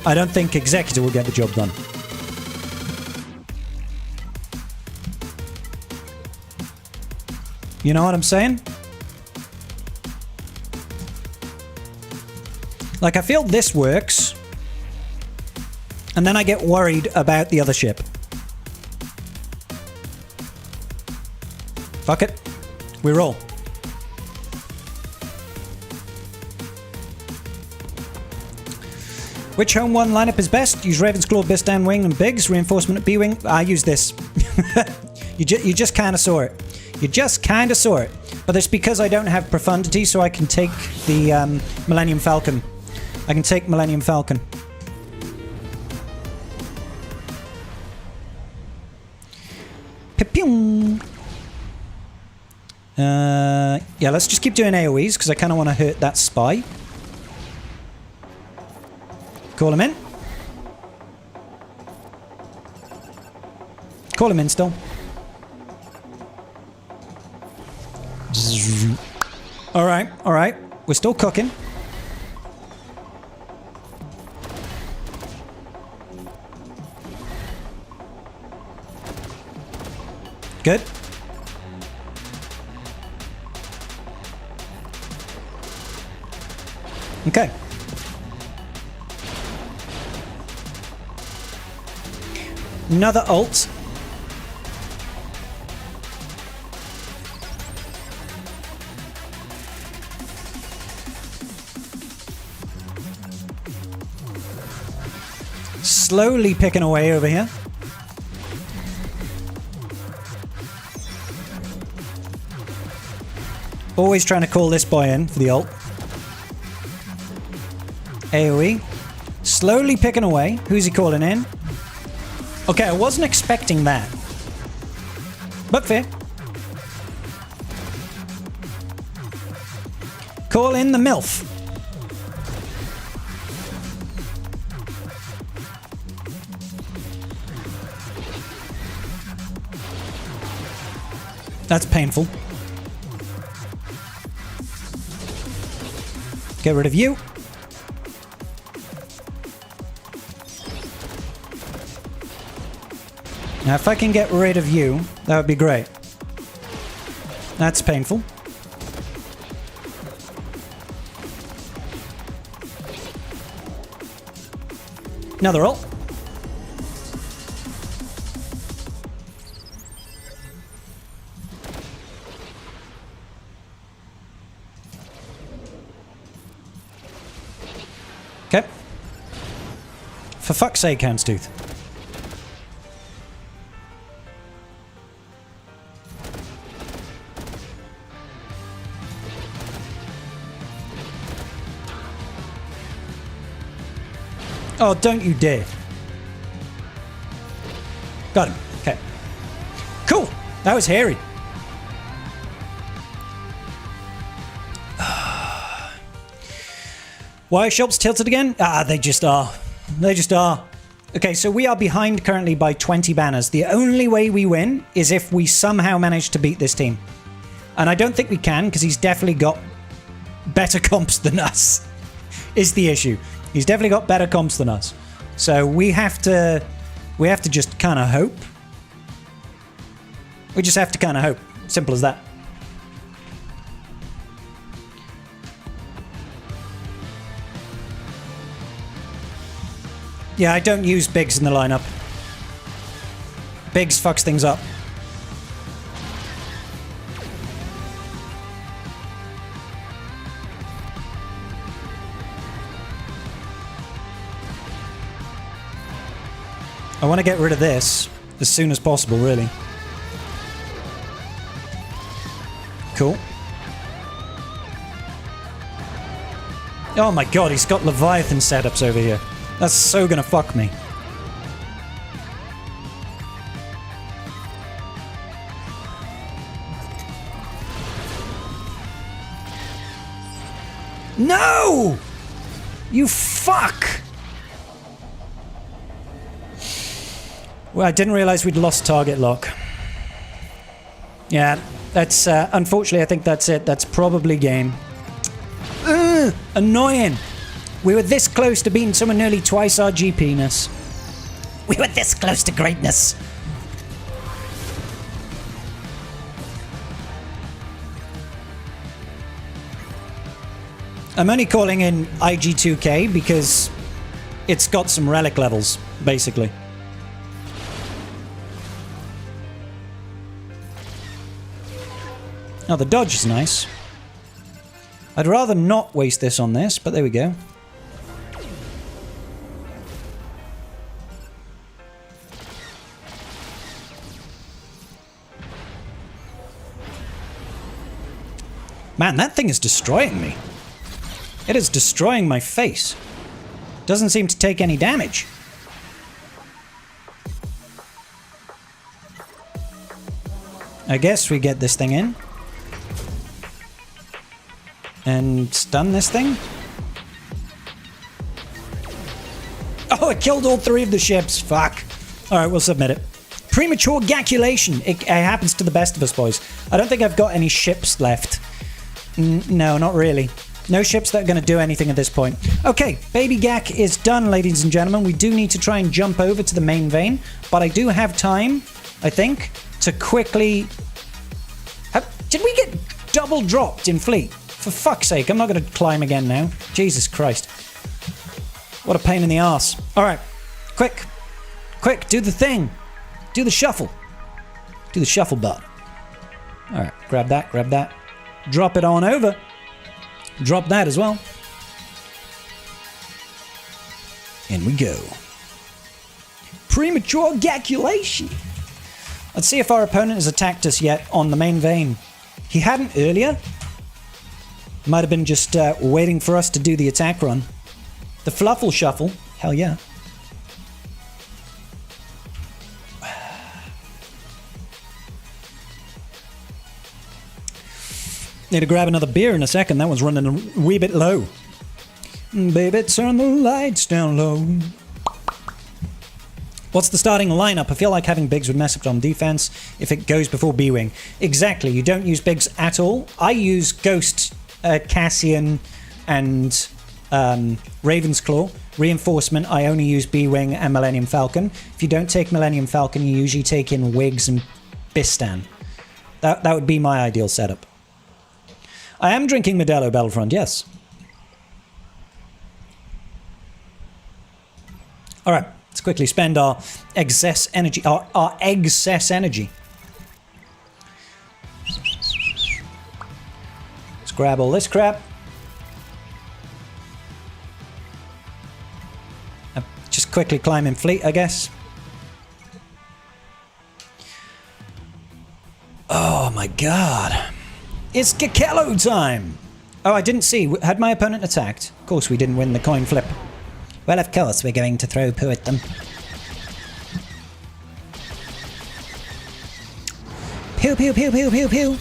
I don't think Executor will get the job done. You know what I'm saying? Like, I feel this works, and then I get worried about the other ship. Fuck it. We roll. Which home one lineup is best? Use Raven's Claw, Bistan Wing, and Biggs. Reinforcement at B-Wing. I use this. You just kind of saw it. You just kind of saw it. But it's because I don't have Profundity, so I can take the Millennium Falcon. I can take Millennium Falcon. Pew. Yeah, let's just keep doing AoEs, because I kind of want to hurt that spy. Call him in. Call him in still. Alright, alright. We're still cooking. Good. Okay. Another ult. Slowly picking away over here. Always trying to call this boy in for the ult. AoE. Slowly picking away. Who's he calling in? Okay, I wasn't expecting that. But fair. Call in the MILF. That's painful. Get rid of you. Now, if I can get rid of you, that would be great. That's painful. Another ult. Okay. For fuck's sake, Houndstooth. Oh, don't you dare. Got him. Okay. Cool. That was hairy. Why are shops tilted again? Ah, they just are. They just are. Okay, so we are behind currently by 20 banners. The only way we win is if we somehow manage to beat this team. And I don't think we can, because he's definitely got better comps than us, is the issue. He's definitely got better comps than us. So we have to just kind of hope. We just have to kind of hope. Simple as that. Yeah, I don't use Biggs in the lineup. Biggs fucks things up. I want to get rid of this as soon as possible, really. Cool. Oh my god, he's got Leviathan setups over here. That's so gonna fuck me. No! You fuck! Well, I didn't realize we'd lost target lock. Yeah, that's unfortunately, I think that's it. That's probably game. Ugh, annoying. We were this close to beating someone nearly twice our GP-ness. We were this close to greatness. I'm only calling in IG2K because it's got some relic levels, basically. Now the dodge is nice. I'd rather not waste this on this, but there we go. Man, that thing is destroying me. It is destroying my face. Doesn't seem to take any damage. I guess we get this thing in. And stun this thing. Oh, it killed all three of the ships. Fuck. Alright, we'll submit it. Premature gaculation. It happens to the best of us, boys. I don't think I've got any ships left. No, not really. No ships that are going to do anything at this point. Okay, Baby Gak is done, ladies and gentlemen. We do need to try and jump over to the main vein. But I do have time, I think, to quickly... Did we get double dropped in fleet? For fuck's sake, I'm not going to climb again now. Jesus Christ. What a pain in the arse. Alright, quick. Quick, do the thing. Do the shuffle. Do the shuffle butt. Alright, grab that, grab that. Drop it on over. Drop that as well. In we go. Premature gaculation. Let's see if our opponent has attacked us yet on the main vein. He hadn't earlier. Might have been just waiting for us to do the attack run. The Fluffle Shuffle Hell yeah. Need to grab another beer in a second. That one's running a wee bit low. Baby, turn the lights down low. What's the starting lineup? I feel like having Biggs would mess up on defense if it goes before B-Wing. Exactly, you don't use Biggs at all. I use Ghost, Cassian, and Ravensclaw. Reinforcement, I only use B-Wing and Millennium Falcon. If you don't take Millennium Falcon, you usually take in Wiggs and Bistan. That would be my ideal setup. I am drinking Modelo Battlefront, yes. All right, let's quickly spend our excess energy, our excess energy. Let's grab all this crap. Just quickly climb in fleet, I guess. Oh my god. It's Kakello time! Oh, I didn't see. Had my opponent attacked? Of course we didn't win the coin flip. Well, of course we're going to throw poo at them. Pew pew pew pew pew pew!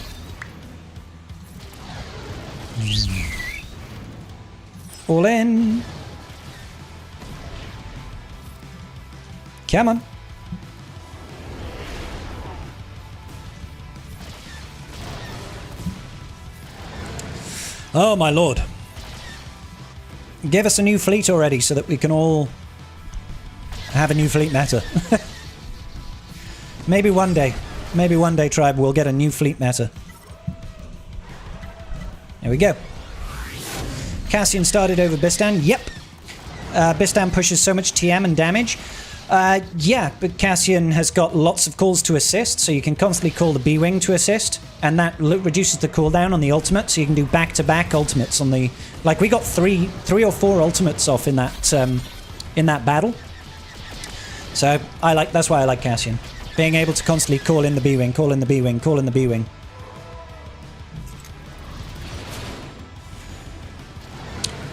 All in! Come on! Oh my lord. Give us a new fleet already so that we can all have a new fleet meta. Maybe one day, tribe, we'll get a new fleet meta. There we go. Cassian started over Bistan. Yep. Bistan pushes so much TM and damage. Yeah, but Cassian has got lots of calls to assist, so you can constantly call the B-Wing to assist, and that reduces the cooldown on the ultimate, so you can do back-to-back ultimates on the... Like, we got three or four ultimates off in that battle. So, that's why I like Cassian. Being able to constantly call in the B-Wing, call in the B-Wing, call in the B-Wing.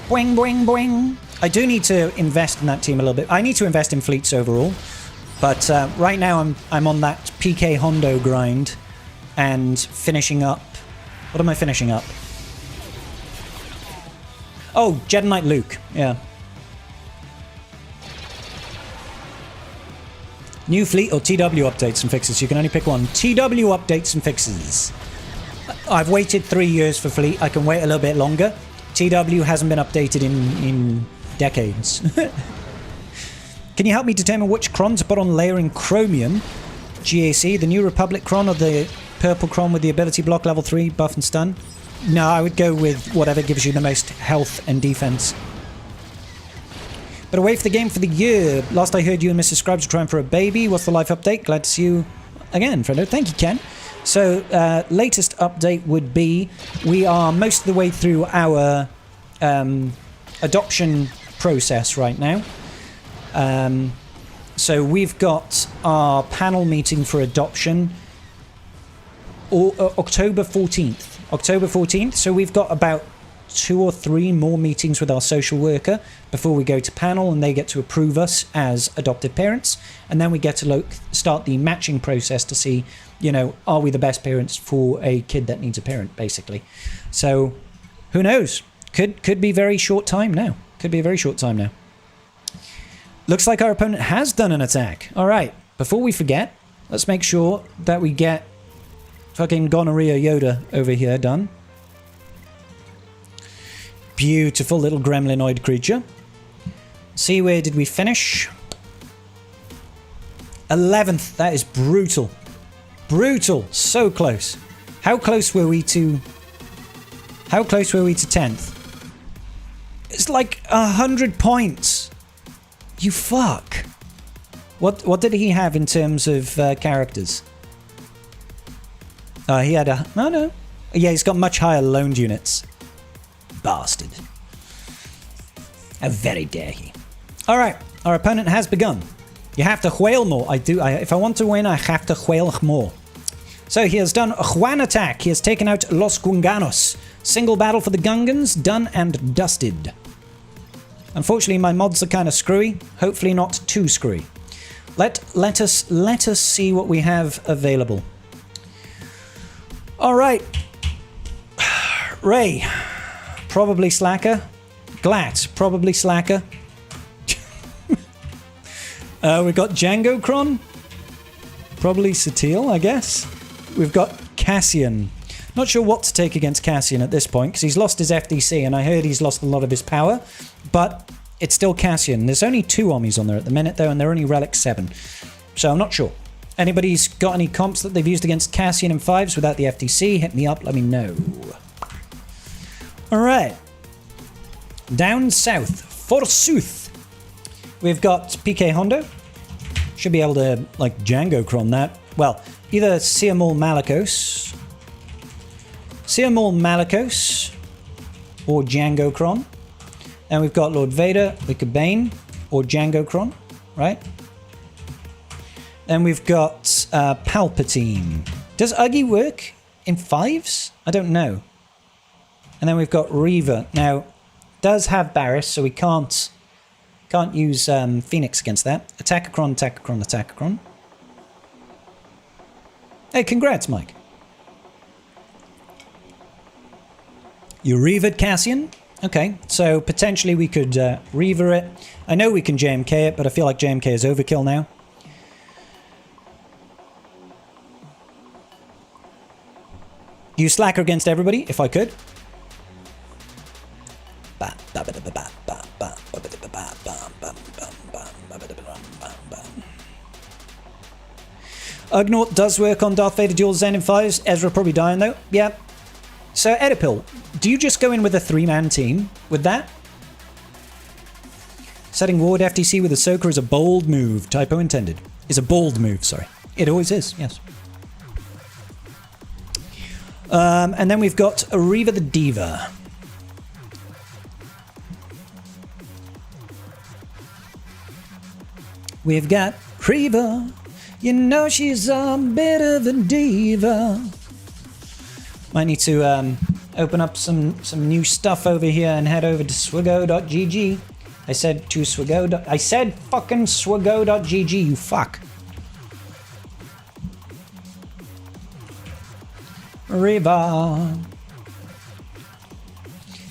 Boing, boing, boing. I do need to invest in that team a little bit. I need to invest in fleets overall, but right now I'm on that PK Hondo grind and finishing up. What am I finishing up? Oh, Jedi Knight Luke. Yeah. New fleet or TW updates and fixes. You can only pick one. TW updates and fixes. I've waited 3 years for fleet. I can wait a little bit longer. TW hasn't been updated in decades. Can you help me determine which Cron to put on layering chromium? GAC, the New Republic Cron or the purple Cron with the ability block level 3, buff and stun? No, I would go with whatever gives you the most health and defense. But away for the game for the year. Last I heard you and Mrs. Scribes are trying for a baby. What's the life update? Glad to see you again, Fredo. Thank you, Ken. So, latest update would be we are most of the way through our adoption process right now. So we've got our panel meeting for adoption October 14th. October 14th. So we've got about 2 or 3 more meetings with our social worker before we go to panel and they get to approve us as adoptive parents. And then we get to start the matching process to see, you know, are we the best parents for a kid that needs a parent, basically. So who knows? Could be very short time now. Could be a very short time now. Looks like our opponent has done an attack. All right. Before we forget, let's make sure that we get fucking gonorrhea Yoda over here done. Beautiful little gremlinoid creature. See, where did we finish? 11th. That is brutal. Brutal. So close. How close were we to 10th? It's like 100 points. You fuck. What did he have in terms of characters? He had a... Oh, no. Yeah, he's got much higher loaned units. Bastard. How very dare he. Alright, our opponent has begun. You have to whale more. If I want to win, I have to whale more. So he has done a Juan attack. He has taken out Los Gunganos. Single battle for the Gungans, done and dusted. Unfortunately, my mods are kind of screwy. Hopefully not too screwy. Let us see what we have available. All right. Ray, probably Slacker. Glat, probably Slacker. We've got Django Cron. Probably Satil, I guess. We've got Cassian. Not sure what to take against Cassian at this point, because he's lost his FDC, and I heard he's lost a lot of his power. But it's still Cassian. There's only 2 Omnis on there at the minute, though, and they're only Relic 7. So I'm not sure. Anybody's got any comps that they've used against Cassian in 5s without the FDC? Hit me up, let me know. Alright. Down south. Forsooth. We've got PK Hondo. Should be able to, like, Django Cron that. Well, either Siamol Malicos. Siamol Malicos. Or Django Cron. And we've got Lord Vader, Wicked Bane, or Django Cron, right? Then we've got Palpatine. Does Uggy work in 5s? I don't know. And then we've got Reva. Now, does have Barriss, so we can't use Phoenix against that. Attackacron, Attackacron, Attackacron. Hey, congrats, Mike. You Revered Cassian? Okay, so potentially we could Reaver it. I know we can JMK it, but I feel like JMK is overkill now. Use Slacker against everybody, if I could. Ugnaught does work on Darth Vader dual Zen in 5s. Ezra probably dying though. Yeah. So Oedipal, do you just go in with a 3-man team with that? Setting Ward FTC with Ahsoka is a bold move. Typo intended. Is a bold move, sorry. It always is, yes. And then we've got Reva the Diva. We've got Reva. You know she's a bit of a diva. Might need to open up some new stuff over here and head over to swiggo.gg. I said to swiggo. I said fucking swiggo.gg, you fuck. Reva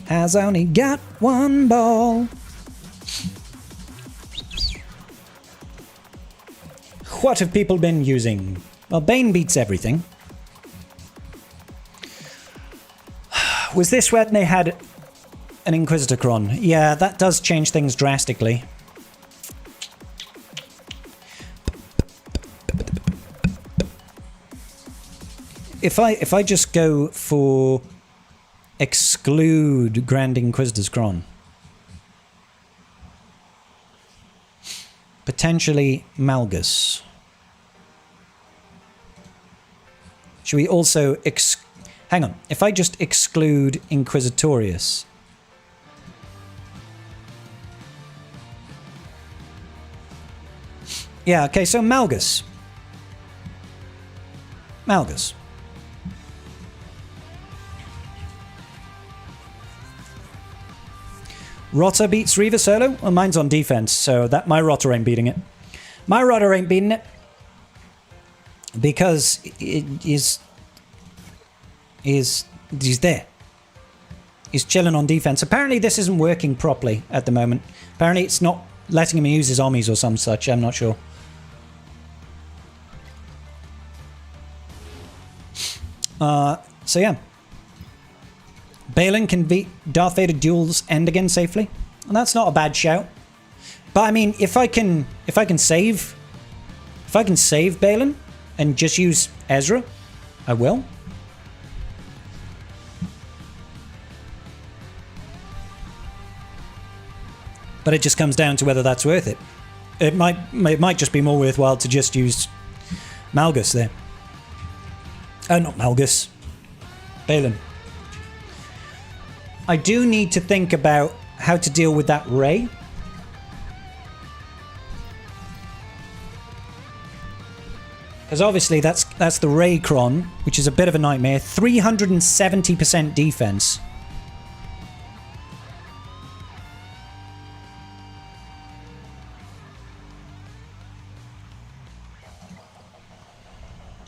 has only got 1 ball. What have people been using? Well, Bane beats everything. Was this when they had an Inquisitorcron? Yeah, that does change things drastically. If I just go for exclude Grand Inquisitor's Cron, potentially Malgus. Should we also hang on, if I just exclude Inquisitorius. Yeah, okay, so Malgus. Malgus. Rotter beats Reva solo? Well, mine's on defense, so that my Rotter ain't beating it. My Rotter ain't beating it. Because he's there. He's chilling on defense. Apparently this isn't working properly at the moment. Apparently it's not letting him use his Omnis or some such. I'm not sure. So yeah. Balin can beat Darth Vader duels end again safely. And that's not a bad shout. But I mean, if I can save Balin and just use Ezra, I will. But it just comes down to whether that's worth it. It might just be more worthwhile to just use Malgus there. Not Malgus. Balin. I do need to think about how to deal with that Rey. Because obviously that's the Rey Cron, which is a bit of a nightmare. 370% defense.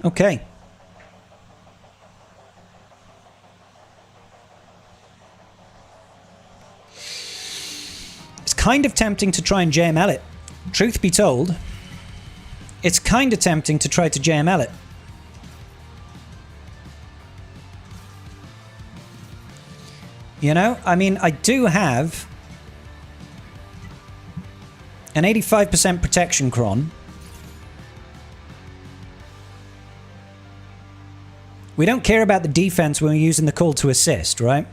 Okay. It's kind of tempting to try and JML it. Truth be told, it's kind of tempting to try to JML it. You know, I mean, I do have an 85% protection cron. We don't care about the defense when we're using the call to assist, right?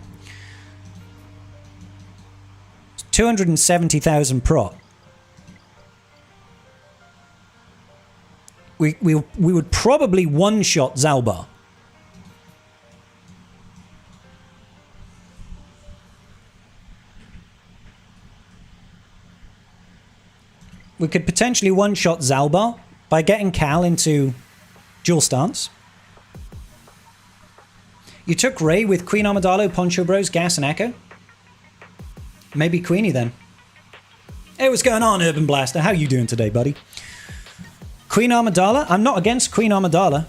270,000 prot. We would probably one-shot Zalbar. We could potentially one-shot Zalbar by getting Cal into dual stance. You took Ray with Queen Amidala, Poncho Bros, Gas, and Echo? Maybe Queenie then. Hey, what's going on, Urban Blaster? How you doing today, buddy? Queen Amidala? I'm not against Queen Amidala.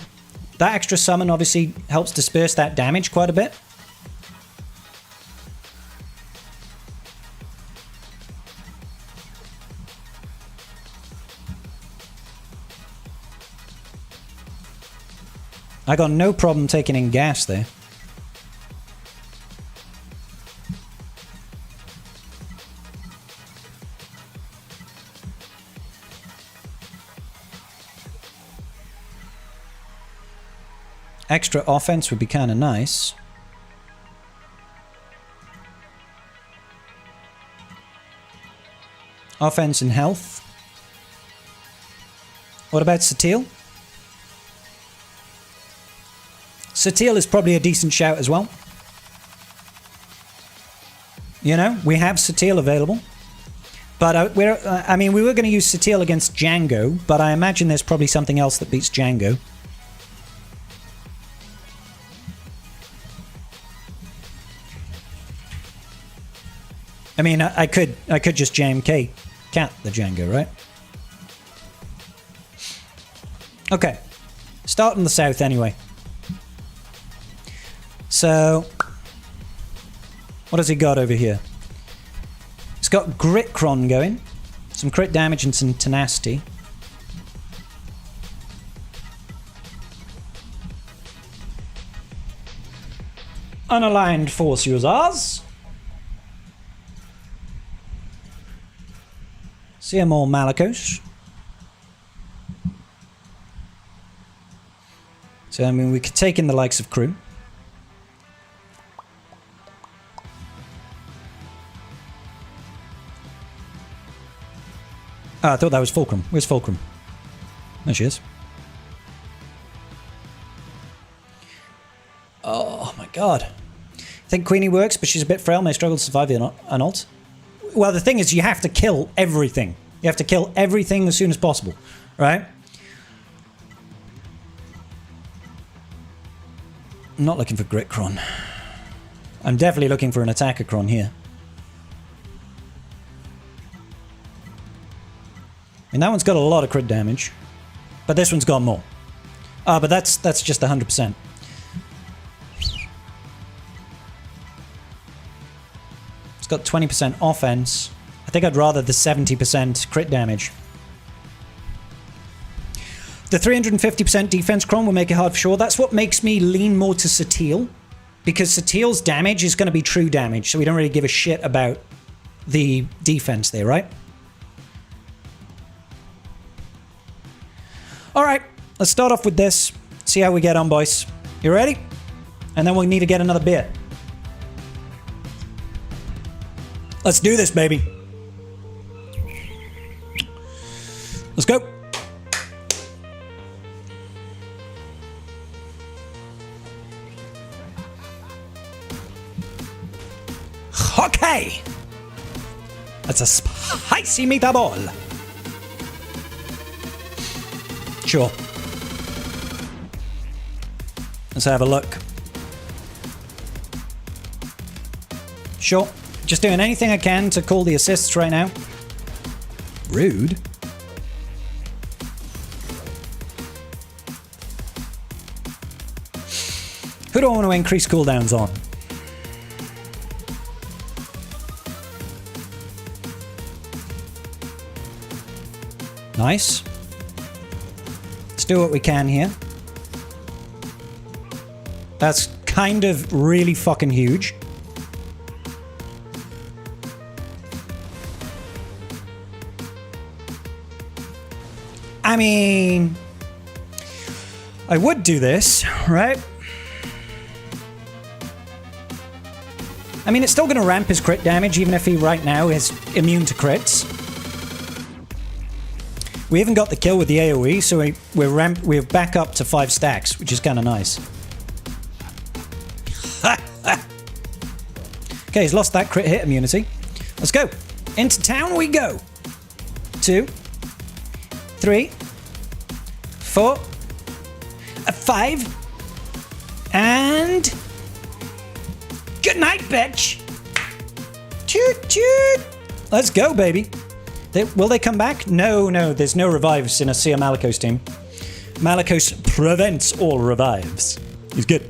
That extra summon obviously helps disperse that damage quite a bit. I got no problem taking in Gas there. Extra offense would be kind of nice. Offense and health. What about Satil? Satil is probably a decent shout as well. You know, we have Satil available. But we were going to use Satil against Django, but I imagine there's probably something else that beats Django. I mean, I could just JMK Cat the Django, right? Okay. Start in the south anyway. So, what has he got over here? He's got Gritcron going. Some crit damage and some tenacity. Unaligned force users. See more Malakos. So, I mean, we could take in the likes of Crew. Oh, I thought that was Fulcrum. Where's Fulcrum? There she is. Oh my god. I think Queenie works, but she's a bit frail, may struggle to survive an ult. Well, the thing is, you have to kill everything. You have to kill everything as soon as possible, right? I'm not looking for Gritcron. I'm definitely looking for an Attacker-Cron here. And that one's got a lot of crit damage, but this one's got more. But that's just 100%. It's got 20% offense. I think I'd rather the 70% crit damage. The 350% defense cron will make it hard for sure. That's what makes me lean more to Satil, because Satil's damage is going to be true damage, so we don't really give a shit about the defense there, right? Alright, let's start off with this. See how we get on, boys. You ready? And then we'll need to get another beer. Let's do this, baby. Let's go. Okay. That's a spicy meatball. Sure. Let's have a look. Sure. Just doing anything I can to call the assists right now. Rude. Who do I want to increase cooldowns on? Nice. Let's do what we can here. That's kind of really fucking huge. I mean, I would do this, right? I mean, it's still going to ramp his crit damage, even if he right now is immune to crits. We haven't got the kill with the AoE, so we're back up to 5 stacks, which is kind of nice. Okay, he's lost that crit hit immunity. Let's go. Into town we go. 2, 3, 4, 5, and good night, bitch. Toot toot. Let's go, baby. Will they come back? No, there's no revives in a Seer Malicos team. Malicos prevents all revives. He's good.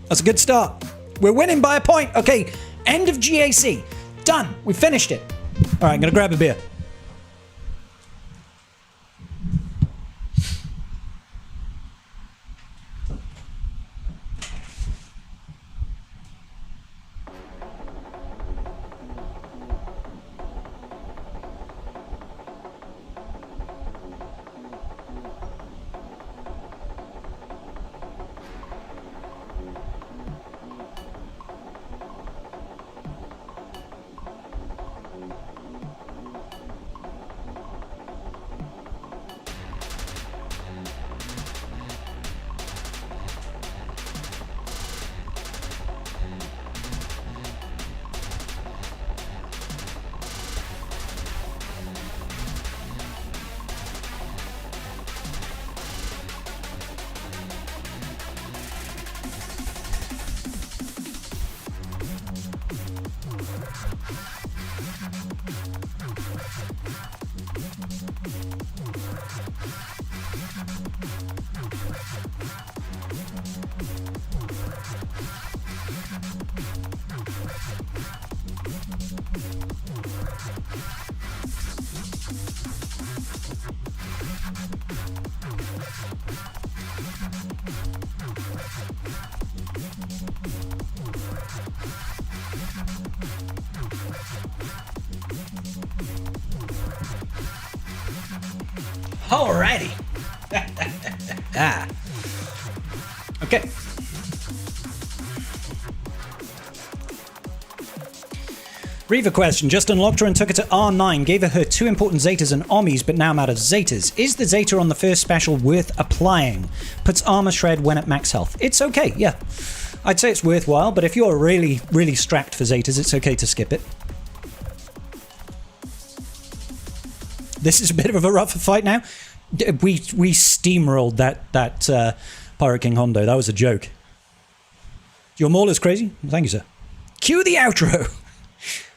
That's a good start. We're winning by a point. Okay, end of GAC. Done. We finished it. All right, I'm going to grab a beer. Alrighty. Okay. Reaver question. Just unlocked her and took her to R9. Gave her 2 important Zetas and Ommis, but now I'm out of Zetas. Is the Zeta on the first special worth applying? Puts armor shred when at max health. It's okay, yeah. I'd say it's worthwhile, but if you're really, really strapped for Zetas, it's okay to skip it. This is a bit of a rougher fight now. We steamrolled that Pirate King Hondo. That was a joke. Your maul is crazy? Thank you, sir. Cue the outro.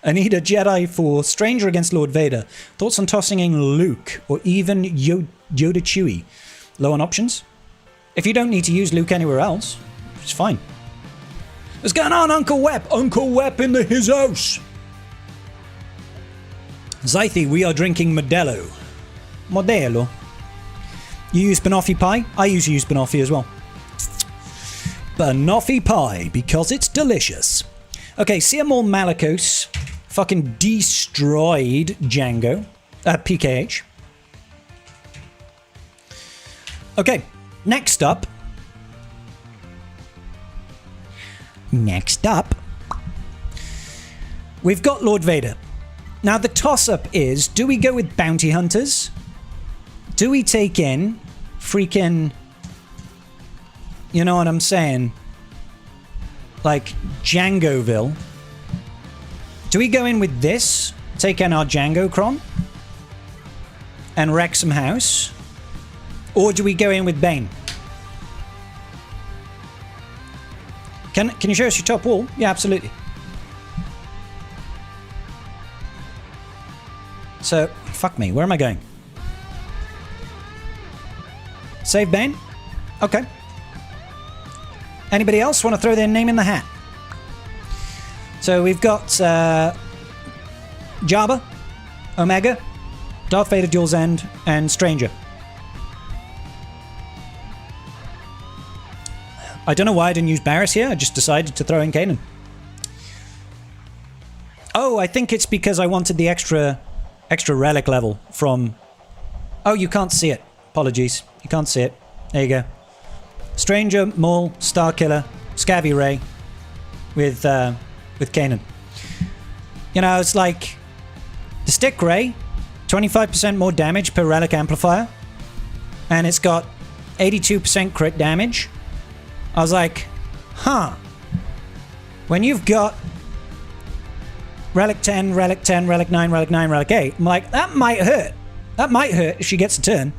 I need a Jedi for Stranger against Lord Vader. Thoughts on tossing in Luke or even Yoda Chewie? Low on options? If you don't need to use Luke anywhere else, it's fine. What's going on, Uncle Wep? Uncle Wep in his house. Zythi, we are drinking Modelo. Modelo. You use banoffee pie? I usually use banoffee as well. Banoffee pie, because it's delicious. Okay, Seer Maul Malicos fucking destroyed Django. PKH. Okay, next up. We've got Lord Vader. Now, the toss-up is, do we go with bounty hunters? Do we take in freaking... You know what I'm saying? Like, Djangoville? Do we go in with this? Take in our Django Cron? And Wrexham House? Or do we go in with Bane? Can you show us your top wall? Yeah, absolutely. So, fuck me, where am I going? Save Bane? Okay. Anybody else want to throw their name in the hat? So we've got Jabba, Omega, Darth Vader Duel's End, and Stranger. I don't know why I didn't use Barris here. I just decided to throw in Kanan. Oh, I think it's because I wanted the extra relic level from... Oh, you can't see it. Apologies. You can't see it. There you go. Stranger, Maul, Starkiller, Scavvy Ray with Kanan. You know, it's like the Stick Ray, 25% more damage per relic amplifier, and it's got 82% crit damage. I was like, huh. When you've got Relic 10, Relic 10, Relic 9, Relic 9, Relic 8, I'm like, that might hurt. That might hurt if she gets a turn.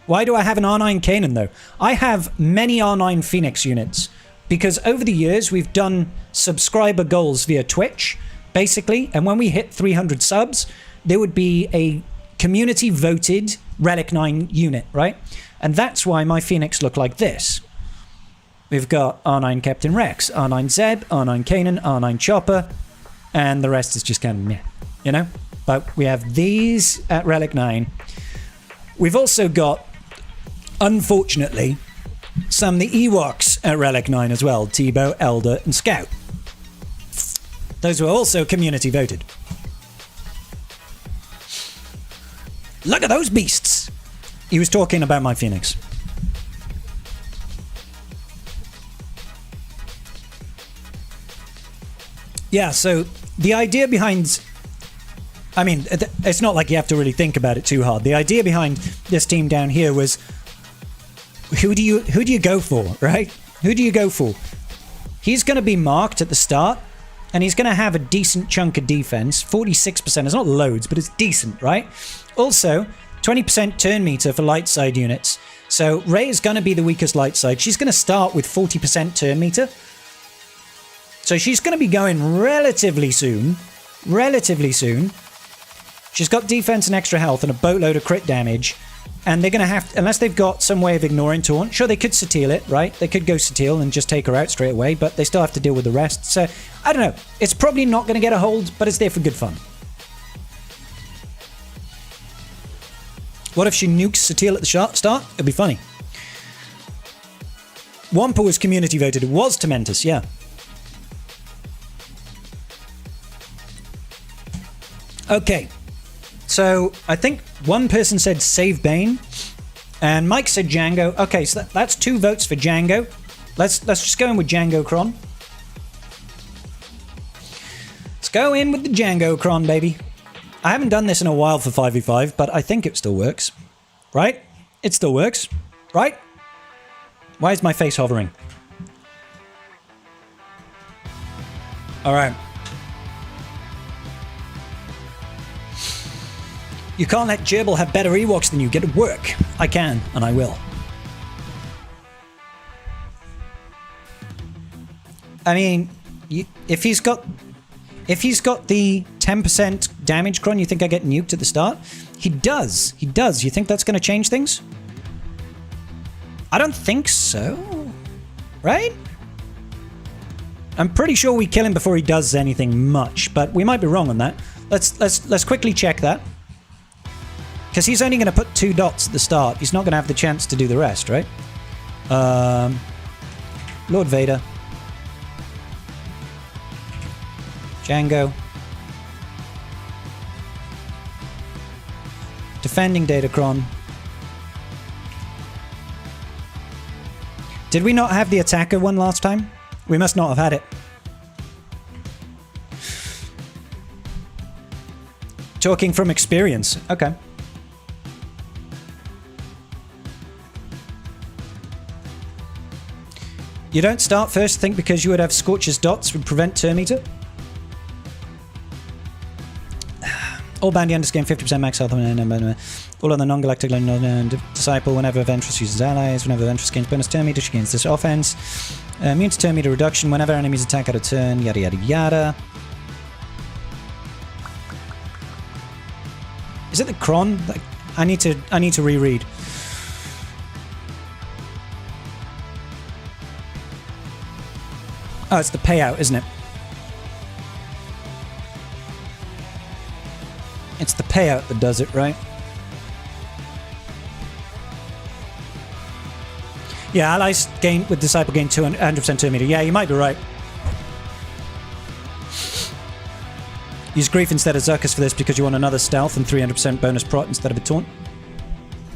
Why do I have an R9 Kanan, though? I have many R9 Phoenix units, because over the years, we've done subscriber goals via Twitch, basically, and when we hit 300 subs, there would be a community-voted Relic 9 unit, right? And that's why my Phoenix look like this. We've got R9 Captain Rex, R9 Zeb, R9 Kanan, R9 Chopper, and the rest is just kind of meh, you know? But we have these at Relic 9. We've also got, unfortunately, some of the Ewoks at Relic 9 as well. Teebo, Elder, and Scout. Those were also community voted. Look at those beasts! He was talking about my Phoenix. Yeah, so the idea behind... I mean, it's not like you have to really think about it too hard. The idea behind this team down here was, who do you go for, right? Who do you go for? He's going to be marked at the start, and he's going to have a decent chunk of defense. 46%. It's not loads, but it's decent, right? Also, 20% turn meter for light side units. So Rey is going to be the weakest light side. She's going to start with 40% turn meter. So she's going to be going relatively soon. Relatively soon. She's got defense and extra health and a boatload of crit damage. And they're going to have... Unless they've got some way of ignoring Taunt. Sure, they could Satele it, right? They could go Satele and just take her out straight away. But they still have to deal with the rest. So, I don't know. It's probably not going to get a hold, but it's there for good fun. What if she nukes Satele at the start? It'd be funny. Wampa was community voted. It was Tormentus, yeah. Okay. So, I think one person said save Bane, and Mike said Django. Okay, so that's 2 votes for Django. Let's just go in with Django Kron. Let's go in with the Django Kron, baby. I haven't done this in a while for 5v5, but I think it still works. Right? It still works. Right? Why is my face hovering? Alright. You can't let Gerbil have better Ewoks than you. Get to work. I can, and I will. I mean, if he's got the 10% damage Kron, you think I get nuked at the start? He does. He does. You think that's going to change things? I don't think so. Right? I'm pretty sure we kill him before he does anything much, but we might be wrong on that. Let's quickly check that. Because he's only going to put 2 dots at the start. He's not going to have the chance to do the rest, right? Lord Vader. Django. Defending Datacron. Did we not have the attacker one last time? We must not have had it. Talking from experience. Okay. You don't start first, think because you would have Scorcher's dots would prevent turn meter? All bounty hunters gain 50% max health. All other non-galactic disciple whenever Ventress uses allies. Whenever Ventress gains bonus turn meter, she gains this offense. Immune to turn meter reduction whenever enemies attack out of turn. Yada yada yada. Is it the Kron? I need to reread. Oh, it's the payout, isn't it? It's the payout that does it, right? Yeah, allies gain with Disciple gain 100% 2 meter. Yeah, you might be right. Use Grief instead of Zerkus for this because you want another stealth and 300% bonus prot instead of a taunt.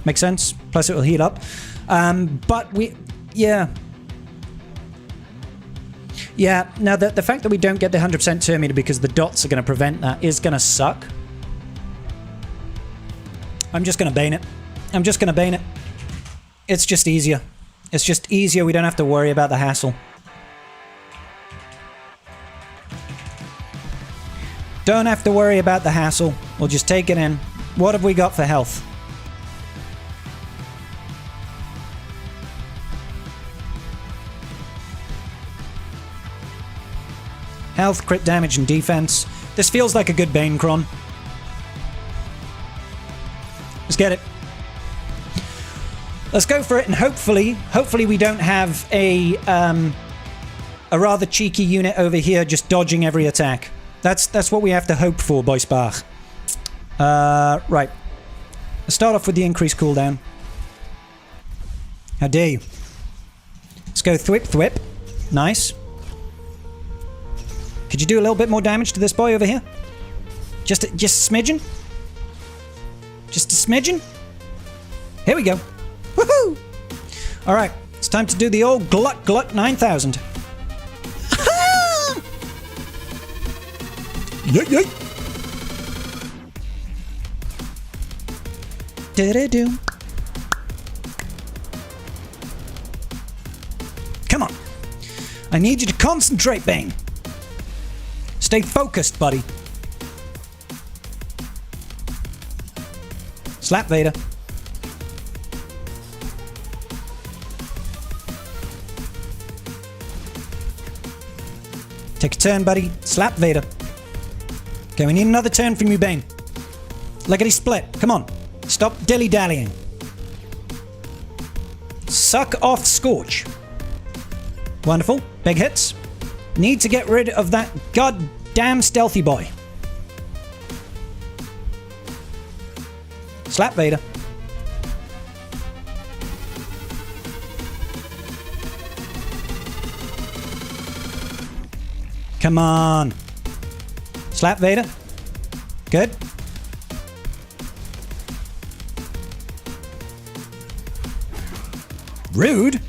Makes sense. Plus it will heal up. But we... Yeah. Yeah, now the fact that we don't get the 100% turn meter because the dots are going to prevent that is going to suck. I'm just going to bane it. I'm just going to bane it. It's just easier. It's just easier. We don't have to worry about the hassle. Don't have to worry about the hassle. We'll just take it in. What have we got for health? Health, crit damage, and defense. This feels like a good Bane Cron. Let's get it. Let's go for it, and hopefully we don't have a rather cheeky unit over here just dodging every attack. That's what we have to hope for, Boisbach. Right. Let's start off with the increased cooldown. How dare you? Let's go thwip thwip. Nice. Could you do a little bit more damage to this boy over here? Just a smidgen? Just a smidgen? Here we go. Woohoo! Alright, it's time to do the old Gluck Gluck 9000. Yay, yay! Do-do-do. Come on. I need you to concentrate, Bane. Stay focused, buddy. Slap Vader. Take a turn, buddy. Slap Vader. Okay, we need another turn from you, Bane. Leggedy split. Come on. Stop dilly-dallying. Suck off Scorch. Wonderful. Big hits. Need to get rid of that goddamn stealthy boy. Slap Vader. Come on. Slap Vader. Good. Rude.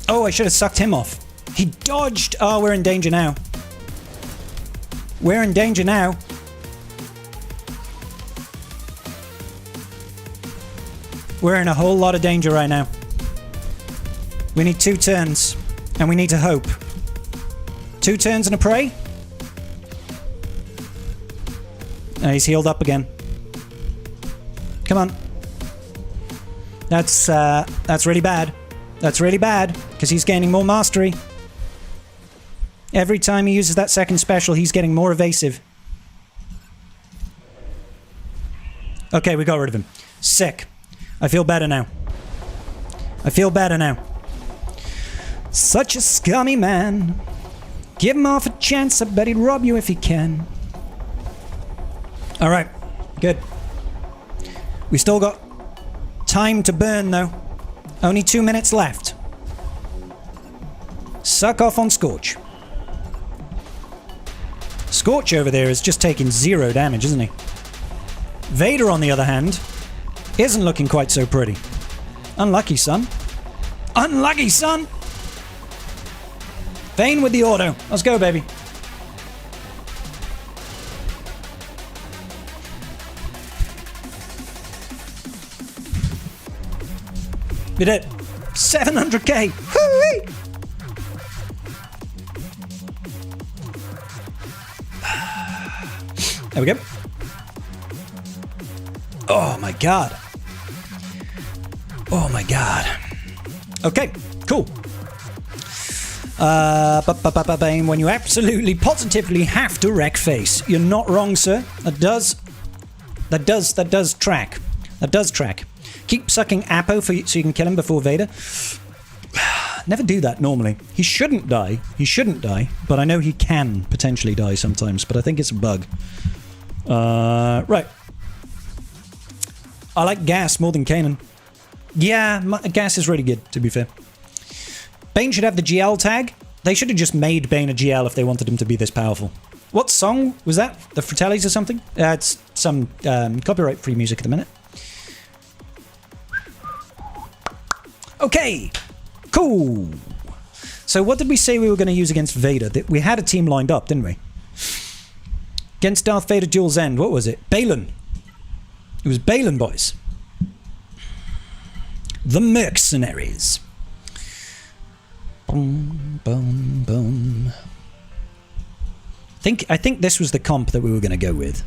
Oh, I should have sucked him off. He dodged. Oh, we're in danger now. We're in danger now. We're in a whole lot of danger right now. We need 2 turns. And we need to hope. 2 turns and a prey. He's healed up again. Come on. That's really bad. That's really bad, because he's gaining more mastery. Every time he uses that second special, he's getting more evasive. Okay, we got rid of him. Sick. I feel better now. I feel better now. Such a scummy man. Give him half a chance, I bet he'd rob you if he can. Alright, good. We still got time to burn, though. Only 2 minutes left. Suck off on Scorch. Scorch over there is just taking 0 damage, isn't he? Vader, on the other hand, isn't looking quite so pretty. Unlucky, son. Unlucky, son! Vayne with the auto. Let's go, baby. We did it. 700k. Hoo-wee! There we go. Oh my god. Oh my god. Okay, cool. Bane, when you absolutely positively have to wreck face. You're not wrong, sir. That does track. That does track. Keep sucking Apo so you can kill him before Vader. Never do that normally. He shouldn't die. He shouldn't die. But I know he can potentially die sometimes. But I think it's a bug. Right. I like gas more than Kanan. Yeah, gas is really good, to be fair. Bane should have the GL tag. They should have just made Bane a GL if they wanted him to be this powerful. What song was that? The Fratellis or something? It's some copyright-free music at the minute. Okay, cool. So what did we say we were going to use against Vader? We had a team lined up, didn't we? Against Darth Vader Duel's End, what was it? Balin. It was Balin, boys. The Mercenaries. Boom, boom, boom. I think this was the comp that we were going to go with.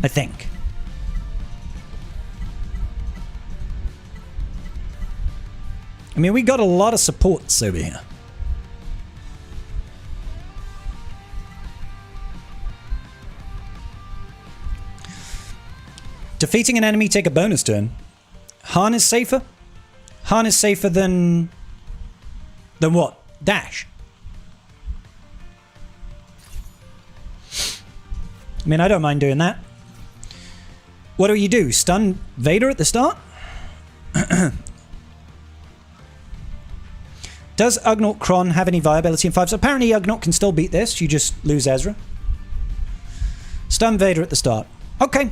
I think. I mean, we got a lot of supports over here. Defeating an enemy, take a bonus turn. Han is safer? Han is safer than what? Dash. I mean, I don't mind doing that. What do you do? Stun Vader at the start? Does Ugnaught Kron have any viability in 5? So apparently Ugnaught can still beat this. You just lose Ezra. Stun Vader at the start. Okay.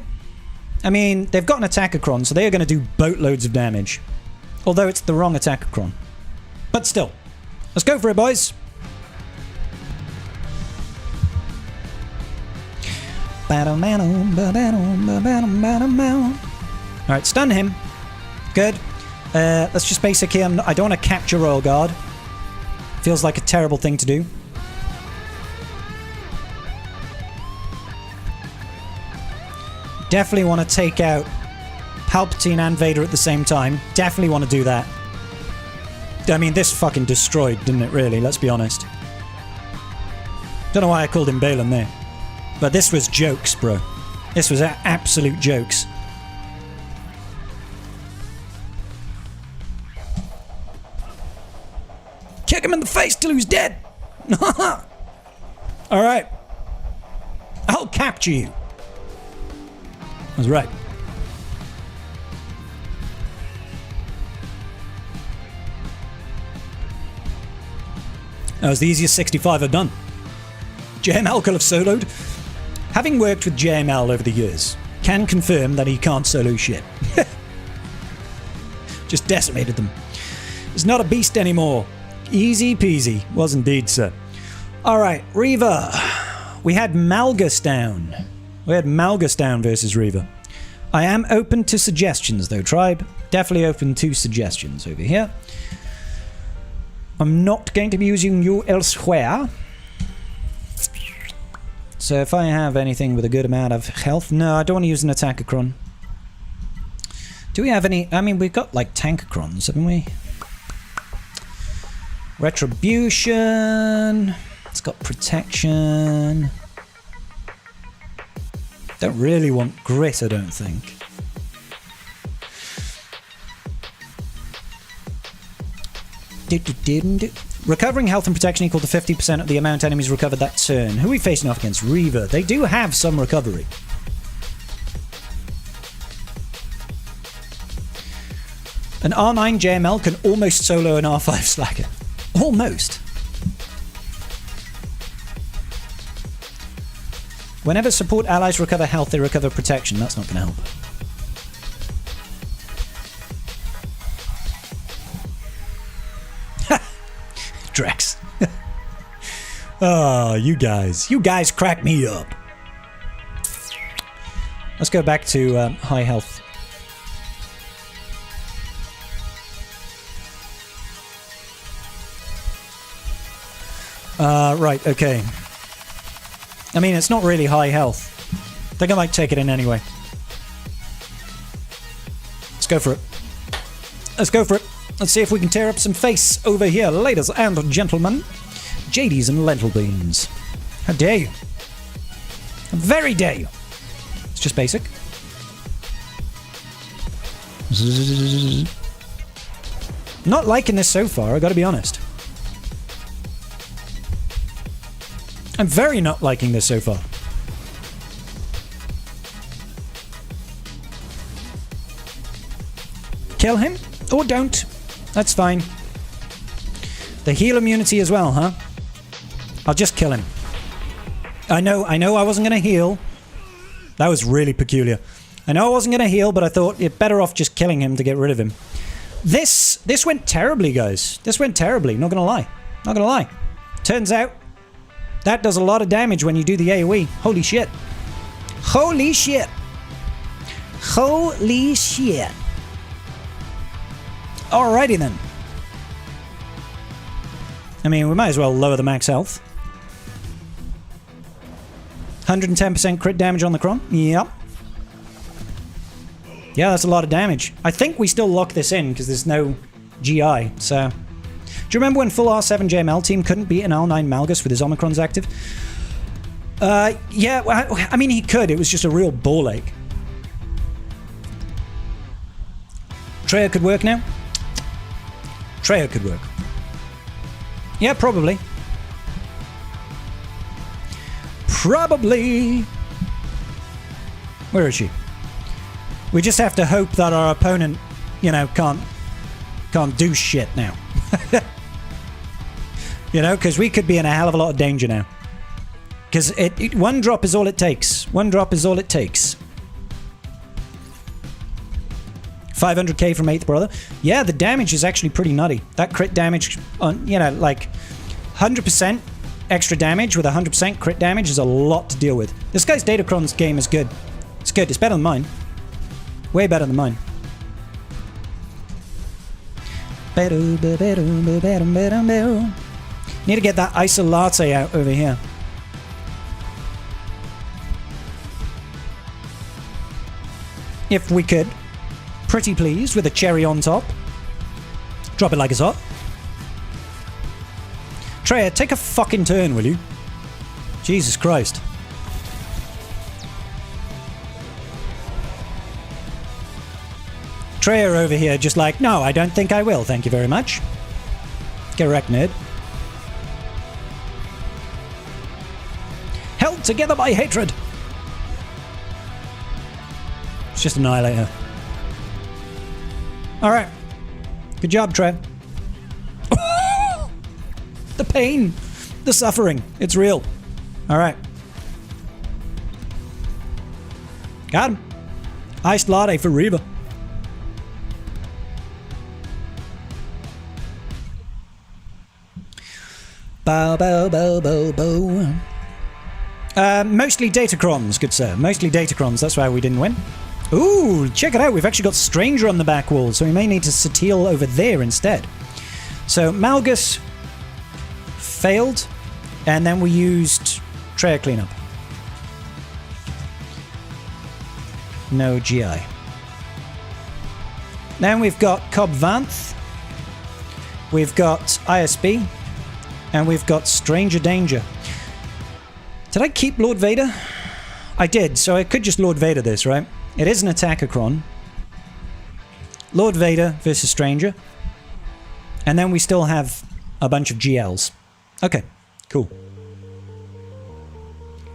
I mean, they've got an Attacker-Kron, so they are going to do boatloads of damage. Although it's the wrong Attacker-Kron. But still. Let's go for it, boys. Alright, stun him. Good. Let's just basic him. I don't want to capture Royal Guard. Feels like a terrible thing to do. Definitely want to take out Palpatine and Vader at the same time. Definitely want to do that. I mean, this fucking destroyed, didn't it, really? Let's be honest. Don't know why I called him Balin there. But this was jokes, bro. This was absolute jokes. Kick him in the face till he's dead. Alright. I'll capture you. I was right. That was the easiest 65 I've done. JML could have soloed. Having worked with JML over the years, can confirm that he can't solo shit. Just decimated them. He's not a beast anymore. Easy peasy. Was indeed, sir. Alright, Reva. We had Malgus down. We had Malgus down versus Reva. I am open to suggestions though, tribe. Definitely open to suggestions over here. I'm not going to be using you elsewhere. So if I have anything with a good amount of health... No, I don't want to use an Attacker-Kron. Do we have any... I mean, we've got like Tanker-Krons, haven't we? Retribution... It's got protection... Don't really want grit, I don't think. Recovering health and protection equal to 50% of the amount enemies recovered that turn. Who are we facing off against? Reva. They do have some recovery. An R9 JML can almost solo an R5 Slacker. Almost. Whenever support allies recover health, they recover protection. That's not going to help. Drex. Oh, you guys crack me up. Let's go back to high health. Right, okay. I mean, it's not really high health. I think I might take it in anyway. Let's go for it. Let's go for it. Let's see if we can tear up some face over here, ladies and gentlemen. JDs and lentil beans. How dare you? How very dare you? It's just basic. Not liking this so far, I gotta be honest. I'm very not liking this so far. Kill him? Or don't. That's fine. The heal immunity as well, huh? I'll just kill him. I know I wasn't going to heal. That was really peculiar. I know I wasn't going to heal, but I thought you're better off just killing him to get rid of him. This went terribly, guys. This went terribly, not going to lie. Not going to lie. Turns out, that does a lot of damage when you do the AoE. Holy shit. Holy shit. Holy shit. Alrighty then. I mean, we might as well lower the max health. 110% crit damage on the Kron. Yep. Yeah, that's a lot of damage. I think we still lock this in because there's no GI, so... Do you remember when full R7 JML team couldn't beat an R9 Malgus with his Omicrons active? Yeah, I mean, he could. It was just a real ball ache. Treya could work now? Treya could work. Yeah, probably. Probably. Where is she? We just have to hope that our opponent, you know, can't do shit now. You know, because we could be in a hell of a lot of danger now. Because one drop is all it takes. One drop is all it takes. 500k from 8th Brother. Yeah, the damage is actually pretty nutty. That crit damage, on, you know, like 100% extra damage with 100% crit damage is a lot to deal with. This guy's Datacron's game is good. It's good. It's better than mine. Way better than mine. Need to get that Iso Latte out over here. If we could. Pretty pleased with a cherry on top. Drop it like it's hot. Treya, take a fucking turn, will you? Jesus Christ. Treya over here just like, no, I don't think I will, thank you very much. Get wrecked, nerd. Held together by hatred. Let's just annihilate her. Alright. Good job, Treya. The pain. The suffering. It's real. Alright. Got him. Iced latte for Reva. Bow, bow, bow, bow, bow. Mostly Datacrons, good sir. Mostly Datacrons. That's why we didn't win. Ooh, check it out. We've actually got Stranger on the back wall, so we may need to Satil over there instead. So Malgus failed, and then we used Treya Cleanup. No GI. Then we've got Cobb Vanth. We've got ISB. And we've got Stranger Danger. Did I keep Lord Vader? I did, so I could just Lord Vader this, right? It is an Attackacron. Lord Vader versus Stranger. And then we still have a bunch of GLs. Okay, cool.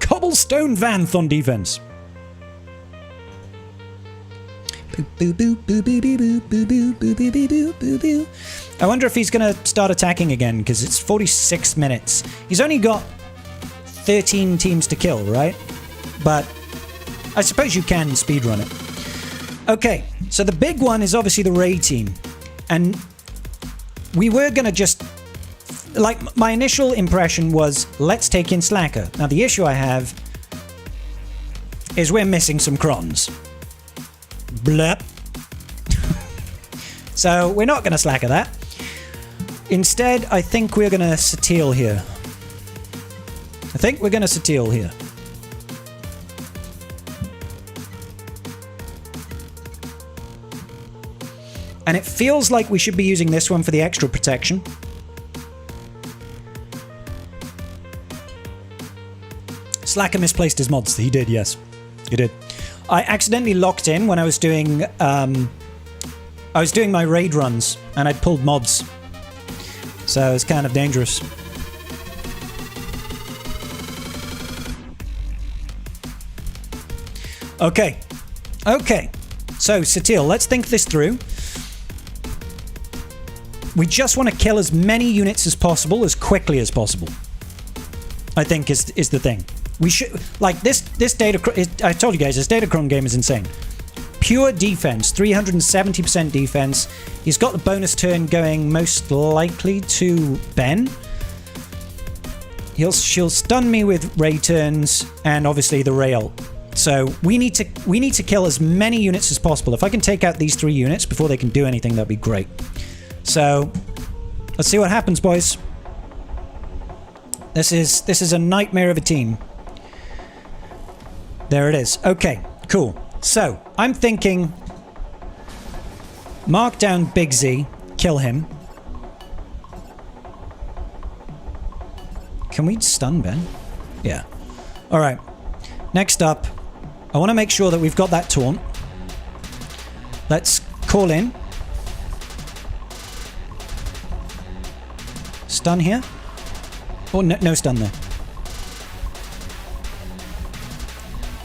Cobblestone Vanth on defense. I wonder if he's going to start attacking again, because it's 46 minutes. He's only got 13 teams to kill, right? But I suppose you can speedrun it. Okay, so the big one is obviously the Rey team. And we were going to just... Like, my initial impression was, let's take in Slacker. Now, the issue I have is we're missing some Crons. Blah. So we're not going to Slacker that. Instead, I think we're going to Satil here. And it feels like we should be using this one for the extra protection. Slacker misplaced his mods. He did, yes. He did. I accidentally locked in when I was doing I was doing my raid runs, and I'd pulled mods. So it's kind of dangerous. Okay. Okay. So, Satil, let's think this through. We just want to kill as many units as possible, as quickly as possible. I think is the thing. We should... Like, this Datacron... I told you guys, this Datacron game is insane. Pure defense. 370% defense. He's got the bonus turn going most likely to Ben. She'll stun me with ray turns, and obviously the rail. So we need to kill as many units as possible. If I can take out these 3 units before they can do anything, that'd be great. So let's see what happens, boys. This is a nightmare of a team. There it is. Okay, cool. So I'm thinking mark down Big Z, kill him. Can we stun Ben? Yeah. All right. Next up, I want to make sure that we've got that taunt. Let's call in. Stun here. Oh, no stun there.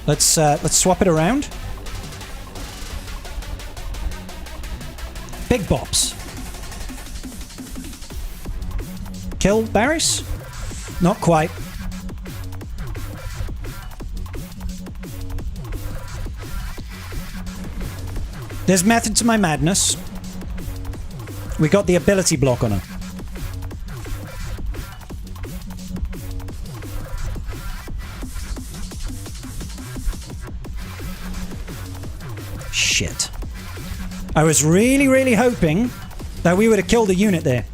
Let's swap it around. Big bops. Kill Barris? Not quite. There's method to my madness. We got the ability block on her. Shit. I was really hoping that we would have killed a unit there.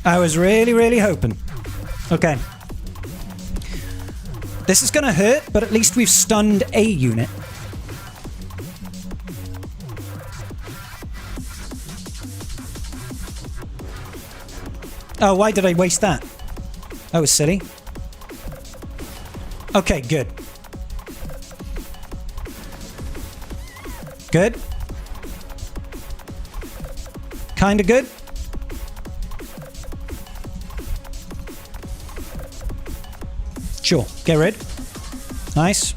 I was really hoping. Okay. This is gonna hurt, but at least we've stunned a unit. Oh, why did I waste that? That was silly. Okay, good. Good. Kinda good. Sure, get rid. Nice.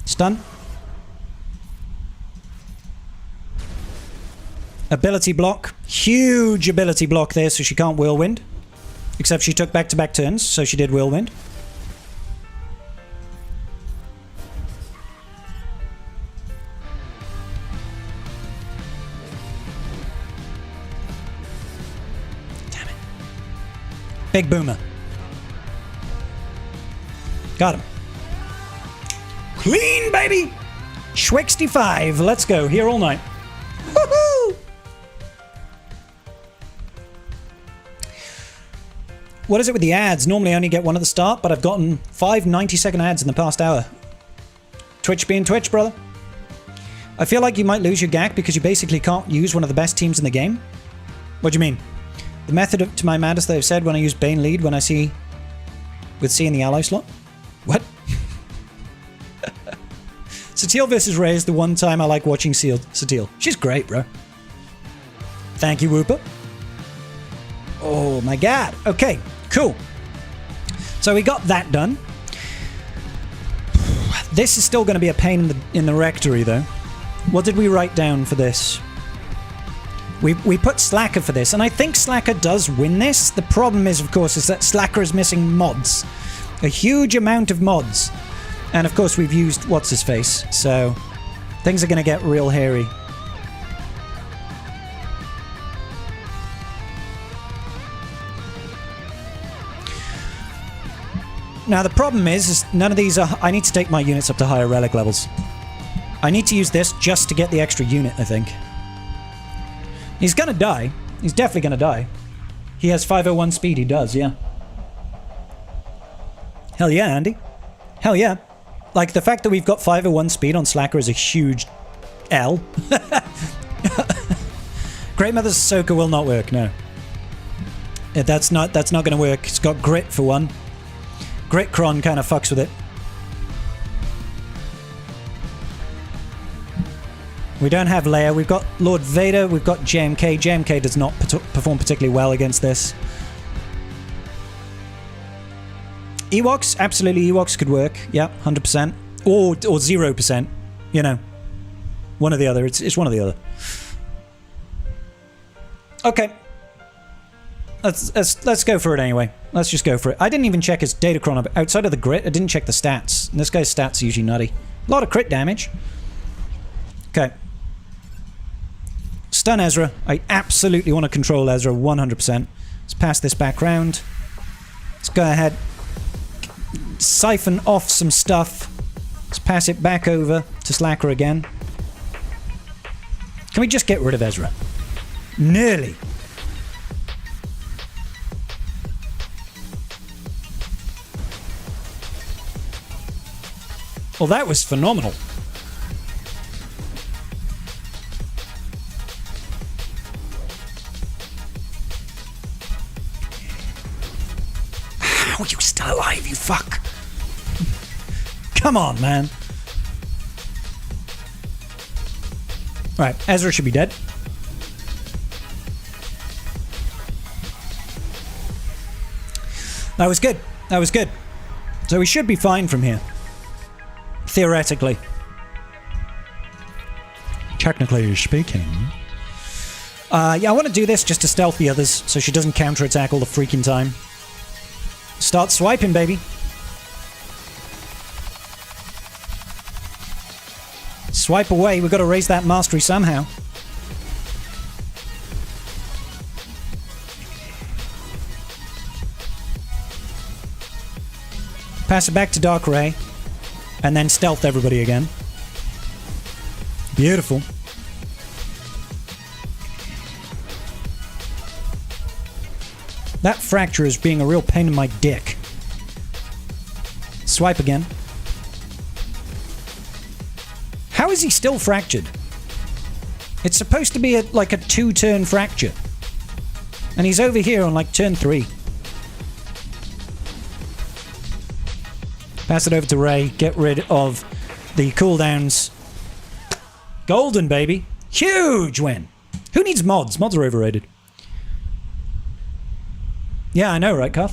Stun. Ability block. Huge ability block there, so she can't whirlwind. Except she took back-to-back turns, so she did whirlwind. Damn it. Big boomer. Got him. Clean, baby! Schwexty5. Let's go. Here all night. Woohoo! What is it with the ads? Normally I only get one at the start, but I've gotten 5 90-second ads in the past hour. Twitch being Twitch, brother. I feel like you might lose your GAC because you basically can't use one of the best teams in the game. What do you mean? The method to my madness that I've said when I use Bane lead when I see... with C in the ally slot? What? Satil versus Ray is the one time I like watching Satil. She's great, bro. Thank you, Whooper. Oh my god. Okay, cool. So we got that done. This is still going to be a pain in the rectory, though. What did we write down for this? We put Slacker for this, and I think Slacker does win this. The problem is, of course, is that Slacker is missing mods. A huge amount of mods. And of course we've used what's-his-face, so things are going to get real hairy. Now the problem is none of these are... I need to take my units up to higher relic levels. I need to use this just to get the extra unit, I think. He's gonna die. He's definitely gonna die. He has 501 speed, he does, yeah. Hell yeah, Andy. Hell yeah. Like, the fact that we've got 501 speed on Slacker is a huge L. Great Mother's Ahsoka will not work, no. That's not gonna work. It's got grit for one. Grit Cron kind of fucks with it. We don't have Leia. We've got Lord Vader. We've got JMK. JMK does not perform particularly well against this. Ewoks? Absolutely, Ewoks could work. Yeah, 100%. Or 0%. You know. One or the other. It's one or the other. Okay. Let's go for it anyway. Let's just go for it. I didn't even check his Datacron. Outside of the grit, I didn't check the stats. And this guy's stats are usually nutty. A lot of crit damage. Okay. Stun Ezra. I absolutely want to control Ezra 100%. Let's pass this back round. Let's go ahead. Siphon off some stuff. Let's pass it back over to Slacker again. Can we just get rid of Ezra? Nearly. Well, that was phenomenal. How are you still alive, you fuck? Come on, man. Right, Ezra should be dead. That was good. That was good. So we should be fine from here. Theoretically. Technically speaking. Yeah, I want to do this just to stealth the others so she doesn't counterattack all the freaking time. Start swiping, baby. Swipe away. We've got to raise that mastery somehow. Pass it back to Dark Ray. And then stealth everybody again. Beautiful. That fracture is being a real pain in my dick. Swipe again. How is he still fractured? It's supposed to be like a 2-turn fracture. And he's over here on like turn 3. Pass it over to Ray. Get rid of the cooldowns. Golden, baby. Huge win. Who needs mods? Mods are overrated. Yeah, I know, right, Carl?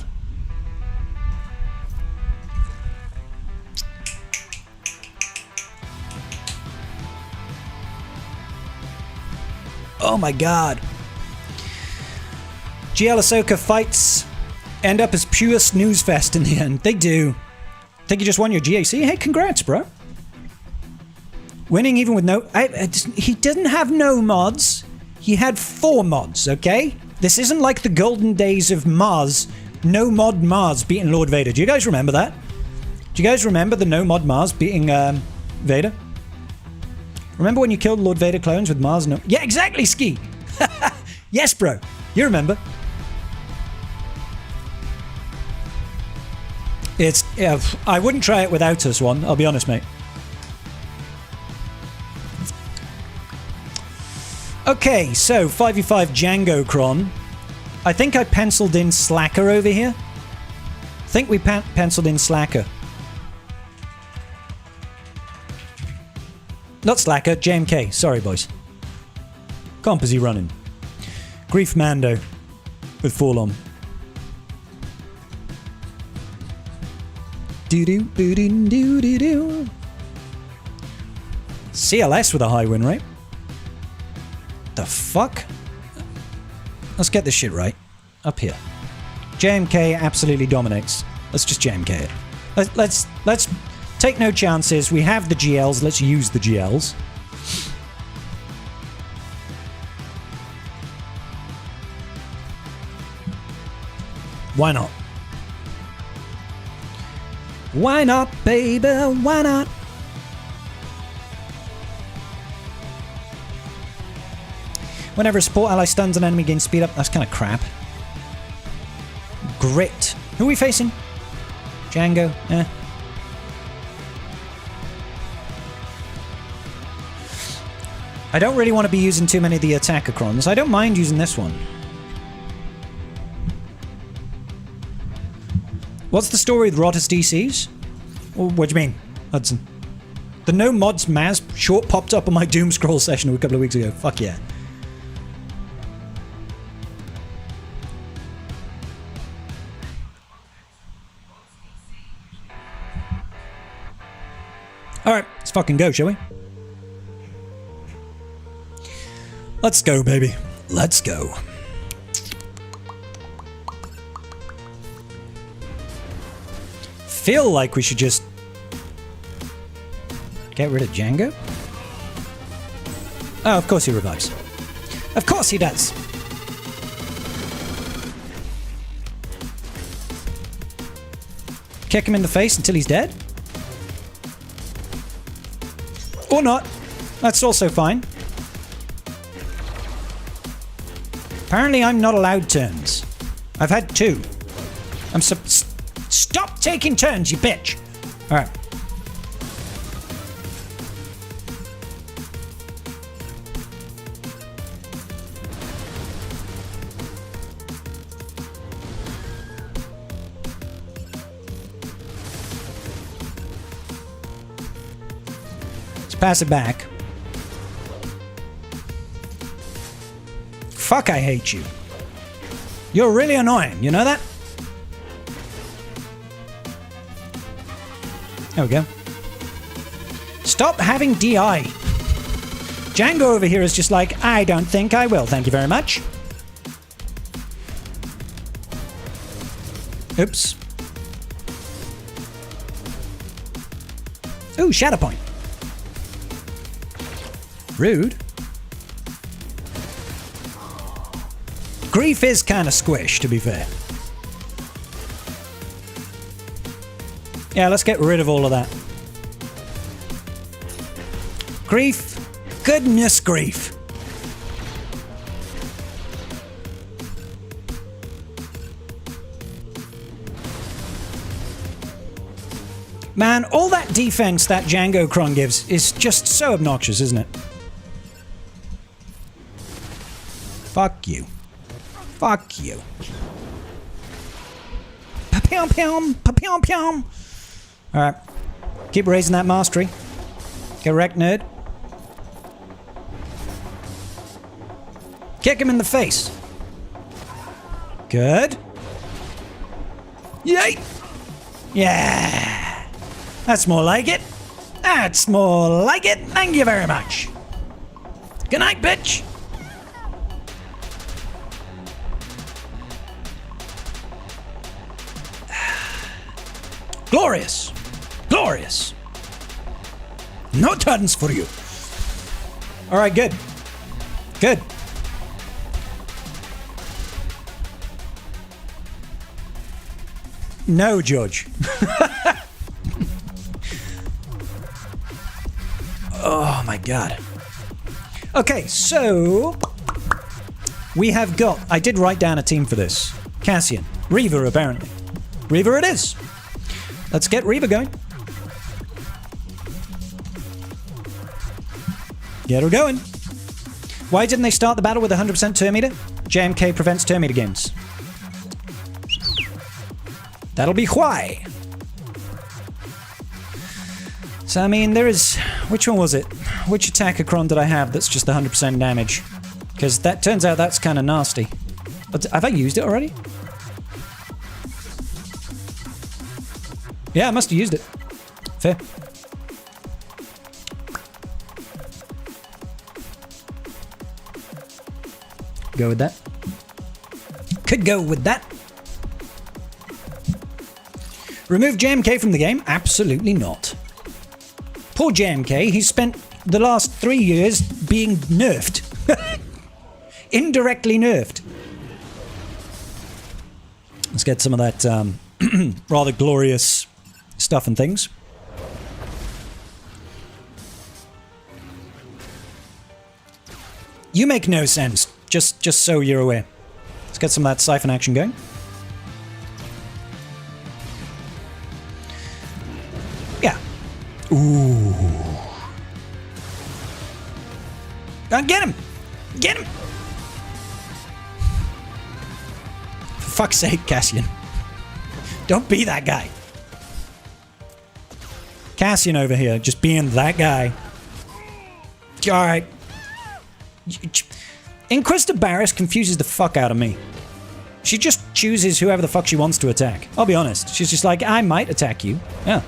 Oh my god. GL Ahsoka fights end up as pure snooze fest in the end. They do. Think you just won your GAC? Hey, congrats, bro. Winning even with no... he didn't have no mods. He had 4 mods, okay? This isn't like the golden days of Mars. No mod Mars beating Lord Vader. Do you guys remember that? Do you guys remember the no mod Mars beating Vader? Remember when you killed Lord Vader clones with Mars? No. Yeah, exactly, Ski. Yes, bro. You remember. It's... Yeah, I wouldn't try it without us one. I'll be honest, mate. Okay, so 5v5 Django Cron. I think I penciled in Slacker over here. I think we penciled in Slacker. Not Slacker, JMK. Sorry, boys. Comp is he running? Grief Mando with Forlom. Do-do-do-do-do-do-do. CLS with a high win rate. The fuck? Let's get this shit right. Up here. JMK absolutely dominates. Let's just JMK it. Let's take no chances. We have the GLs. Let's use the GLs. Why not? Why not, baby? Why not? Whenever a support ally stuns an enemy, gains speed up. That's kind of crap. Grit. Who are we facing? Django. Eh. I don't really want to be using too many of the attacker crons. I don't mind using this one. What's the story with Rotus DCs? What do you mean, Hudson? The no mods Maz short popped up on my Doom Scroll session a couple of weeks ago. Fuck yeah. Alright, let's fucking go, shall we? Let's go, baby. Let's go. Feel like we should just get rid of Django? Oh, of course he revives. Of course he does. Kick him in the face until he's dead? Or not. That's also fine. Apparently I'm not allowed turns. I've had 2. Stop taking turns, you bitch! Alright. Let's pass it back. Fuck, I hate you. You're really annoying, you know that? There we go. Stop having DI. Django over here is just like, I don't think I will, thank you very much. Oops. Ooh, Shatterpoint. Rude. Grief is kind of squish, to be fair. Yeah, let's get rid of all of that. Grief. Goodness grief. Man, all that defense that Django Kron gives is just so obnoxious, isn't it? Fuck you. Fuck you. Pa-pum-pum, pa-pum-pum. Alright. Keep raising that mastery. Get wrecked, nerd. Kick him in the face. Good. Yay! Yeah! That's more like it. That's more like it. Thank you very much. Good night, bitch. Glorious. Glorious. No turns for you. All right, good. Good. No, George. Oh my god. Okay, so we have got, I did write down a team for this. Cassian. Reaver, apparently. Reaver it is. Let's get Reaver going. Get her going. Why didn't they start the battle with 100% turn meter? JMK prevents turn meter games. That'll be why. So, I mean, there is... Which one was it? Which attacker Kron did I have that's just 100% damage? Because that turns out that's kind of nasty. But have I used it already? Yeah, I must have used it. Fair. Go with that. Could go with that. Remove JMK from the game? Absolutely not. Poor JMK, he's spent the last 3 years being nerfed. Indirectly nerfed. Let's get some of that rather glorious stuff and things. You make no sense, just so you're aware. Let's get some of that siphon action going. Yeah. Ooh. Get him! Get him! For fuck's sake, Cassian. Don't be that guy. Cassian over here, just being that guy. Alright. Inquisitor Barris confuses the fuck out of me. She just chooses whoever the fuck she wants to attack. I'll be honest. She's just like, I might attack you. Yeah.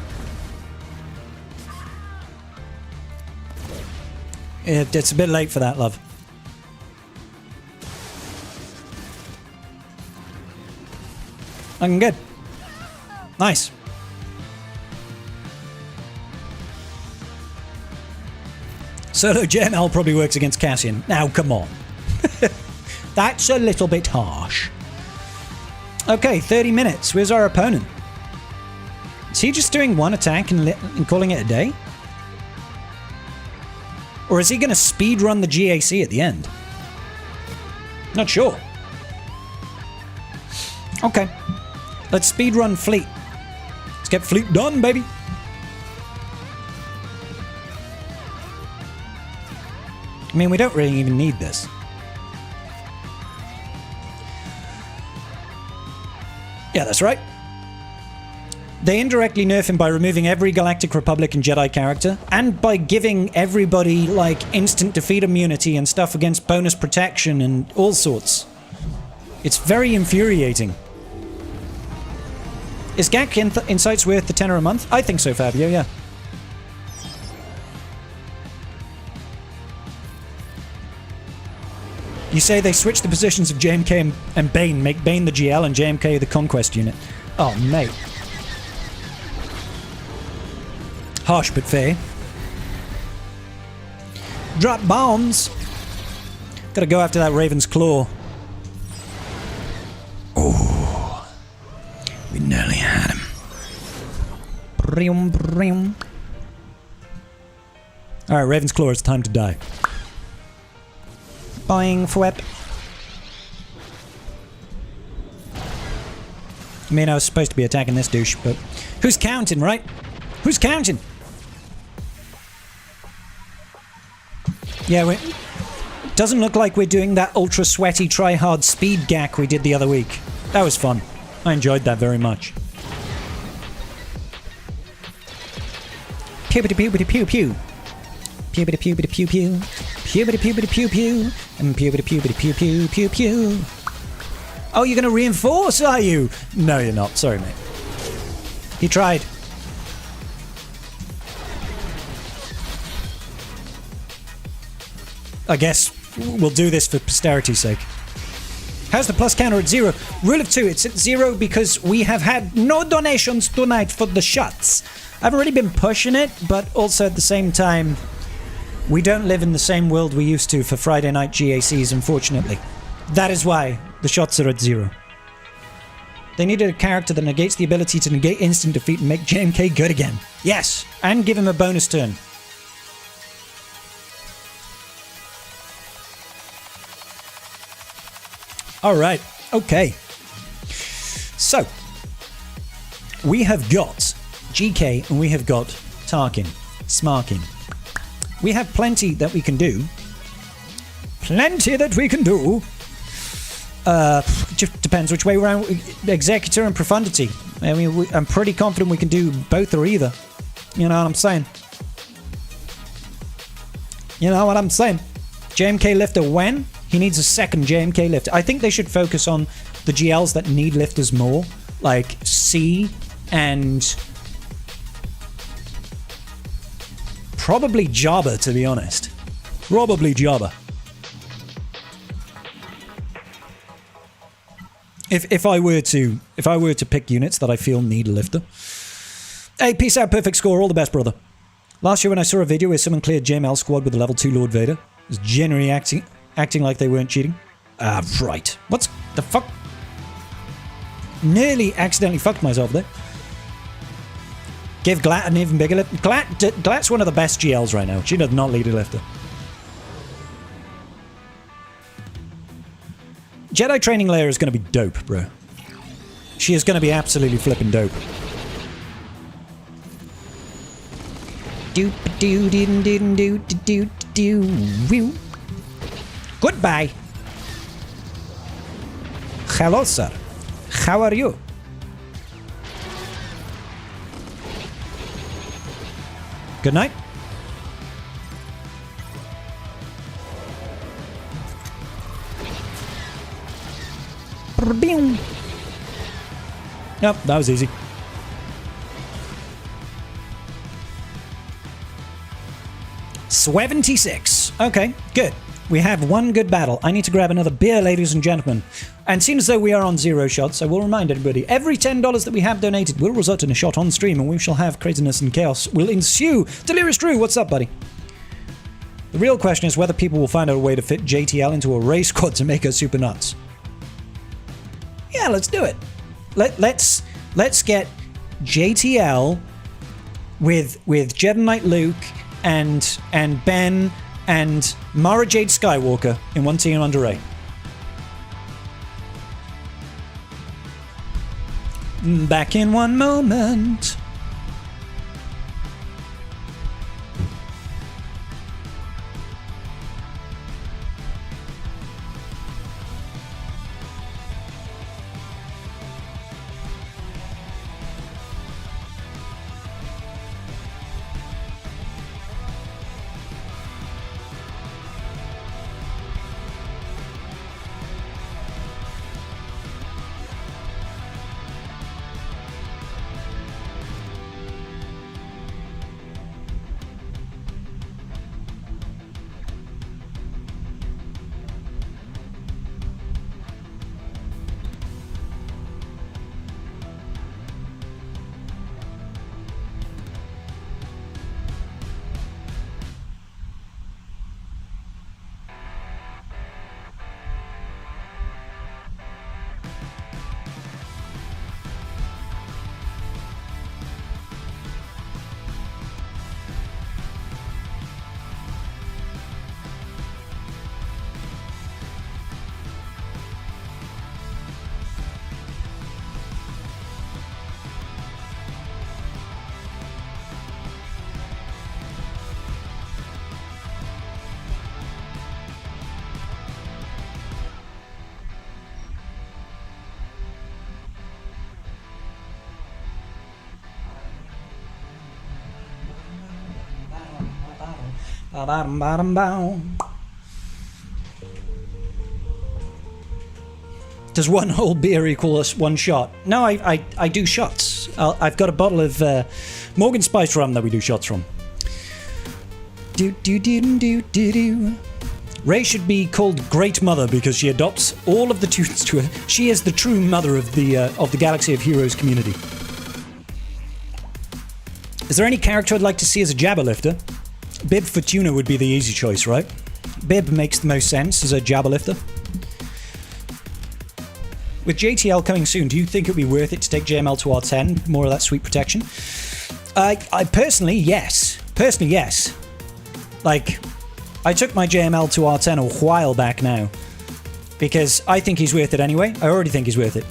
It's a bit late for that, love. Looking good. Nice. Solo JML probably works against Cassian. Now, come on. That's a little bit harsh. Okay, 30 minutes. Where's our opponent? Is he just doing one attack and calling it a day? Or is he going to speed run the GAC at the end? Not sure. Okay. Let's speed run Fleet. Let's get Fleet done, baby. I mean, we don't really even need this. Yeah, that's right. They indirectly nerf him by removing every Galactic Republic and Jedi character, and by giving everybody, like, instant defeat immunity and stuff against bonus protection and all sorts. It's very infuriating. Is GAC Insights worth the $10 a month? I think so, Fabio, yeah. You say they switch the positions of JMK and Bane, make Bane the GL and JMK the Conquest unit. Oh, mate. Harsh but fair. Drop bombs. Gotta go after that Raven's Claw. Oh. We nearly had him. Alright, Raven's Claw, it's time to die. Boing, Fwep. I mean, I was supposed to be attacking this douche, but... Who's counting, right? Who's counting? Yeah, doesn't look like we're doing that ultra sweaty try-hard speed gack we did the other week. That was fun. I enjoyed that very much. Pew-bitty-pew-bitty-pew-pew. Pew-bitty-pew-bitty-pew-pew. Pew-bitty-pew-bitty-pew-pew. And pew-bitty-pew-bitty-pew-pew-pew-pew. Oh, you're gonna reinforce, are you? No, you're not. Sorry, mate. He tried. I guess we'll do this for posterity's sake. How's the plus counter at 0? Rule of 2, it's at 0 because we have had no donations tonight for the shots. I haven't really been pushing it, but also at the same time, we don't live in the same world we used to for Friday night GACs, unfortunately. That is why the shots are at 0. They needed a character that negates the ability to negate instant defeat and make JMK good again. Yes, and give him a bonus turn. Alright, okay. So, we have got GK and we have got Tarkin, Smarkin. We have plenty that we can do. Plenty that we can do. Just depends which way around. Executor and Profundity. I mean, I'm pretty confident we can do both or either. You know what I'm saying? You know what I'm saying? JMK lifter when? He needs a second JMK lifter. I think they should focus on the GLs that need lifters more. Like C and... probably Jabba, to be honest. Probably Jabba. If I were to pick units that I feel need a lifter. Hey, peace out, perfect score. All the best, brother. Last year when I saw a video where someone cleared JML squad with a level 2 Lord Vader, was generally acting like they weren't cheating. Right. What's the fuck? Nearly accidentally fucked myself there. Give Glat an even bigger lift. Glat's one of the best GLs right now. She does not lead a lifter. Jedi Training Layer is going to be dope, bro. She is going to be absolutely flipping dope. Goodbye. Hello, sir. How are you? Good night. Nope, that was easy. $76. Okay, good. We have one good battle. I need to grab another beer, ladies and gentlemen. And seeing as though we are on 0 shots, I will remind everybody, every $10 that we have donated will result in a shot on stream, and we shall have craziness and chaos will ensue. Delirious Drew, what's up, buddy? The real question is whether people will find out a way to fit JTL into a race squad to make us super nuts. Yeah, let's do it. Let's get JTL with Jedi Knight Luke and Ben and Mara Jade Skywalker in one team under Rey. Back in one moment. Does one whole beer equal us one shot? No, I do shots. I've got a bottle of Morgan Spice rum that we do shots from. Rey should be called Great Mother because she adopts all of the tunes to her. She is the true mother of the Galaxy of Heroes community. Is there any character I'd like to see as a Jabba lifter? Bib Fortuna would be the easy choice, right? Bib makes the most sense as a Jabba lifter. With JTL coming soon, do you think it would be worth it to take JML to R10? More of that sweet protection? I personally, yes. Personally, yes. Like, I took my JML to R10 a while back now. Because I think he's worth it anyway. I already think he's worth it.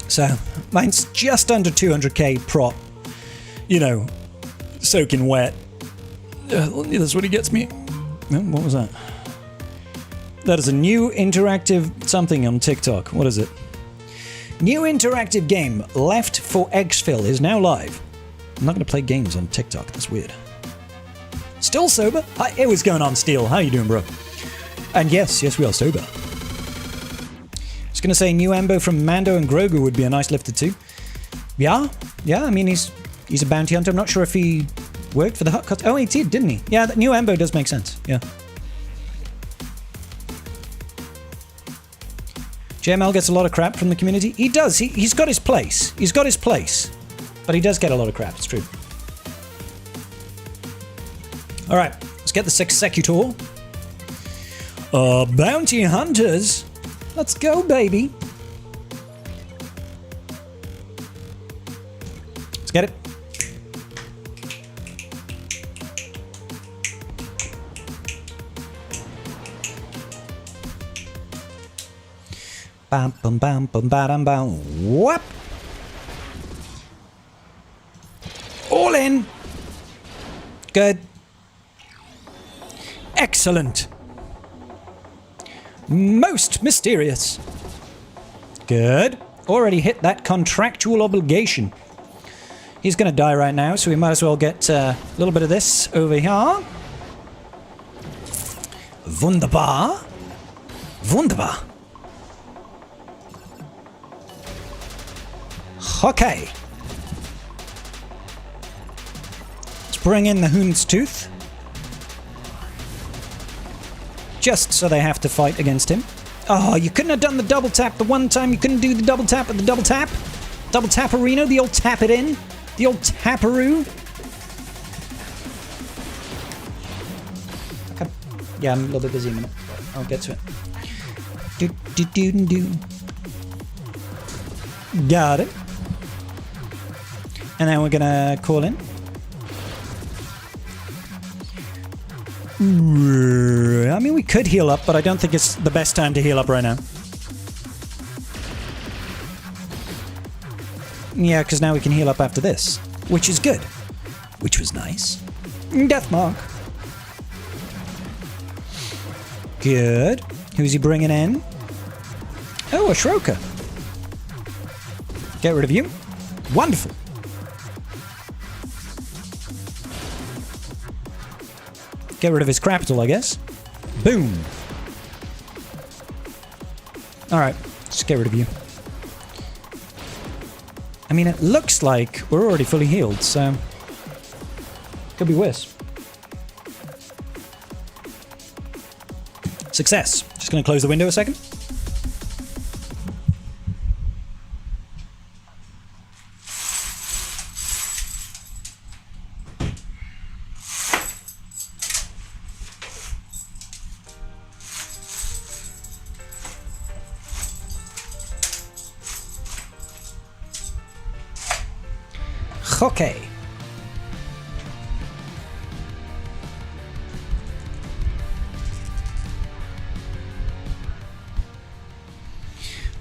So, mine's just under 200k prop. You know, soaking wet. That's what he gets me. What was that? That is a new interactive something on TikTok. What is it? New interactive game, Left 4 Exfil, is now live. I'm not going to play games on TikTok. That's weird. Still sober? Hi, hey, what's going on, Steel? How you doing, bro? And yes, we are sober. I was going to say new Ambo from Mando and Grogu would be a nice lifter too. Yeah. I mean, he's a bounty hunter. I'm not sure if he worked for the Hut Cut. Oh, he did, didn't he? Yeah, that new Ambo does make sense. Yeah. JML gets a lot of crap from the community. He does. He's got his place. He's got his place. But he does get a lot of crap. It's true. All right. Let's get the Secutor. Bounty hunters. Let's go, baby. Let's get it. Bam, bam, bam, bam, bam, bam. Whoop! All in. Good. Excellent. Most mysterious. Good. Already hit that contractual obligation. He's going to die right now, so we might as well get a little bit of this over here. Wunderbar. Wunderbar. Okay. Let's bring in the Hound's Tooth. Just so they have to fight against him. Oh, you couldn't have done the double tap the one time. You couldn't do the double tap at the double tap. Double taparino, the old tap it in. The old taparoo. Okay. Yeah, I'm a little bit busy in a minute. I'll get to it. Do. Got it. And then we're gonna call in. I mean, we could heal up, but I don't think it's the best time to heal up right now. Yeah, because now we can heal up after this, which is good. Which was nice. Deathmark. Good. Who's he bringing in? Oh, a Shroker. Get rid of you. Wonderful. Get rid of his capital, I guess. Boom. Alright, just get rid of you. I mean, it looks like we're already fully healed, so... Could be worse. Success. Just gonna close the window a second. Okay.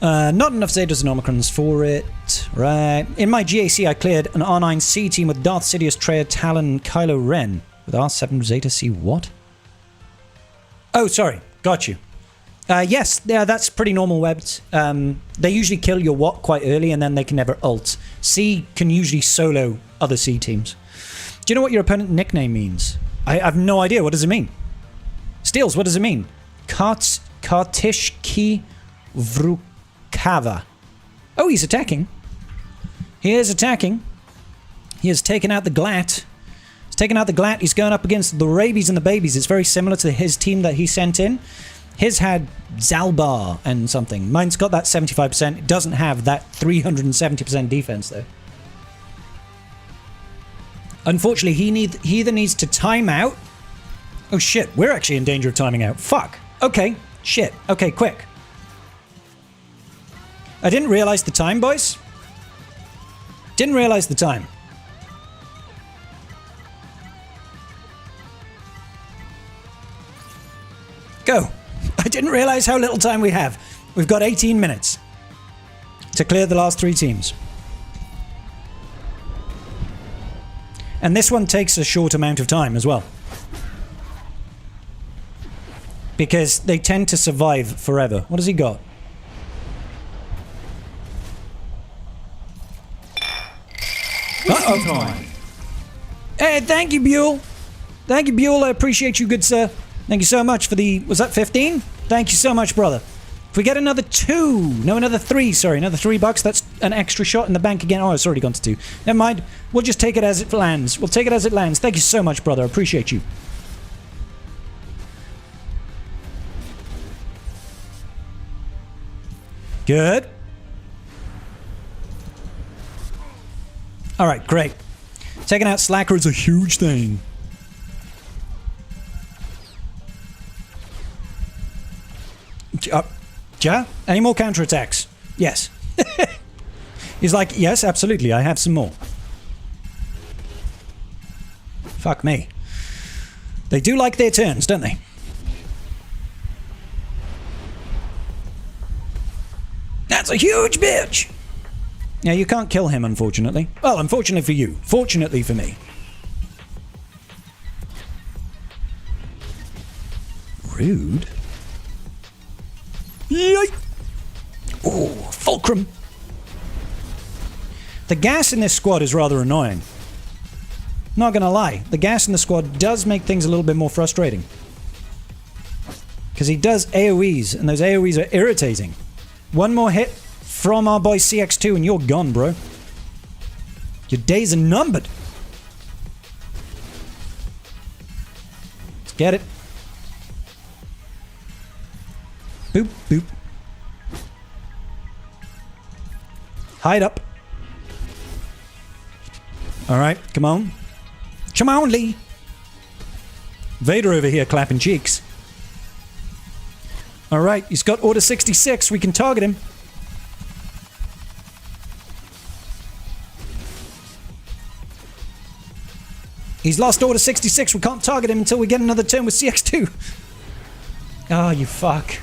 Not enough Zetas and Omicrons for it. Right. In my GAC, I cleared an R9 C team with Darth Sidious, Traya, Talon, and Kylo Ren. With R7 Zeta C what? Oh, sorry. Got you. Yes, yeah, that's pretty normal webbed. They usually kill your Wat quite early and then they can never ult. C can usually solo other C teams. Do you know what your opponent nickname means? I have no idea. What does it mean? Steels, what does it mean? Kartishki Vrukava. Oh, he's attacking. He is attacking. He has taken out the Glat. He's taken out the Glat. He's going up against the Rabies and the Babies. It's very similar to his team that he sent in. His had Zalbar and something. Mine's got that 75%. It doesn't have that 370% defense, though. Unfortunately, he either needs to time out... Oh, shit. We're actually in danger of timing out. Fuck. Okay. Shit. Okay, quick. I didn't realize the time, boys. Didn't realize the time. Go. I didn't realize how little time we have. We've got 18 minutes to clear the last 3 teams. And this one takes a short amount of time as well. Because they tend to survive forever. What has he got? Uh-oh. Hey, thank you, Buell. Thank you, Buell. I appreciate you, good sir. Thank you so much for the... Was that 15? Thank you so much, brother. If we get another 2... No, another 3, sorry. Another $3. That's an extra shot in the bank again. Oh, it's already gone to 2. Never mind. We'll just take it as it lands. We'll take it as it lands. Thank you so much, brother. I appreciate you. Good. Alright, great. Taking out Slacker is a huge thing. Ja? Any more counterattacks? Yes. He's like, yes, absolutely, I have some more. Fuck me. They do like their turns, don't they? That's a huge bitch! Yeah, you can't kill him, unfortunately. Well, unfortunately for you. Fortunately for me. Rude. Yikes! Oh, Fulcrum. The gas in this squad is rather annoying. Not gonna lie, the gas in the squad does make things a little bit more frustrating. Because he does AoEs, and those AoEs are irritating. One more hit from our boy CX2 and you're gone, bro. Your days are numbered. Let's get it. Boop, boop. Hide up. Alright, come on. Come on, Lee. Vader over here clapping cheeks. Alright, he's got Order 66. We can target him. He's lost Order 66. We can't target him until we get another turn with CX2. Oh, you fuck.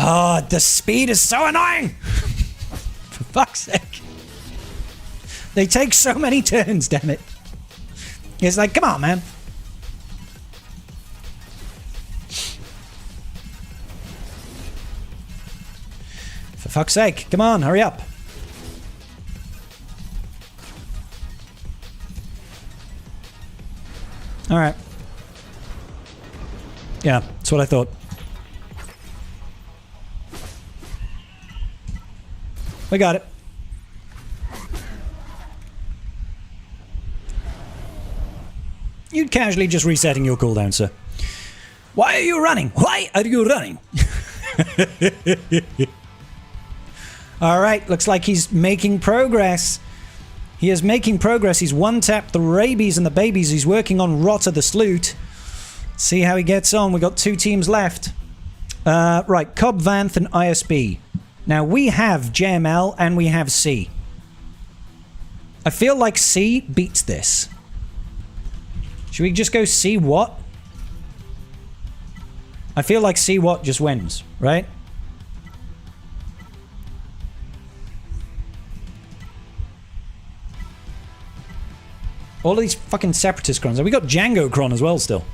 Oh, the speed is so annoying! For fuck's sake. They take so many turns, damn it. It's like, come on, man. For fuck's sake, come on, hurry up. Alright. Yeah, that's what I thought. We got it. You're casually just resetting your cooldown, sir. Why are you running? Why are you running? Alright, looks like he's making progress. He is making progress. He's one-tapped the rabies and the babies. He's working on Rotter the Sloot. See how he gets on. We've got 2 teams left. Right, Cobb Vanth and ISB. Now, we have JML and we have C. I feel like C beats this. Should we just go C what? I feel like C what just wins, right? All of these fucking separatist crons. We got Django Cron as well still.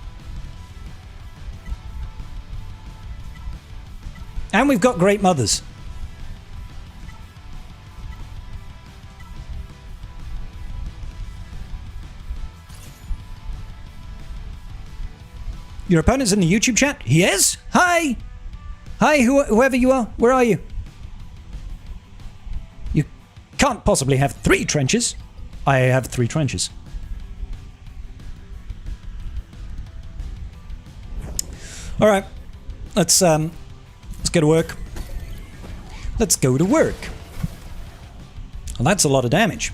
And we've got Great Mothers. Your opponent's in the YouTube chat? He is? Hi! Hi, whoever you are. Where are you? You can't possibly have 3 trenches. I have 3 trenches. Alright. Let's go to work. Let's go to work. Well, that's a lot of damage.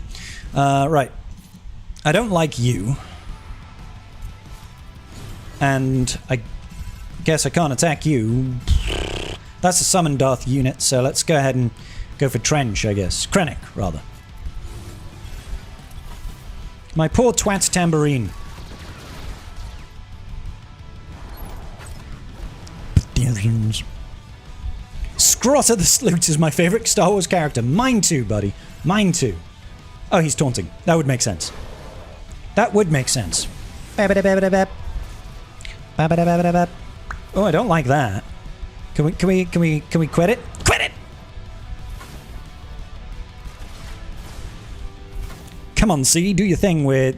Right. I don't like you. And I guess I can't attack you. That's a summon Darth unit, so let's go ahead and go for Trench, I guess. Krennic, rather. My poor twat's tambourine. Scrotter the Sloot is my favorite Star Wars character. Mine too, buddy. Mine too. Oh, he's taunting. That would make sense. That would make sense. Oh, I don't like that. Can we quit it? Quit it! Come on, C, do your thing where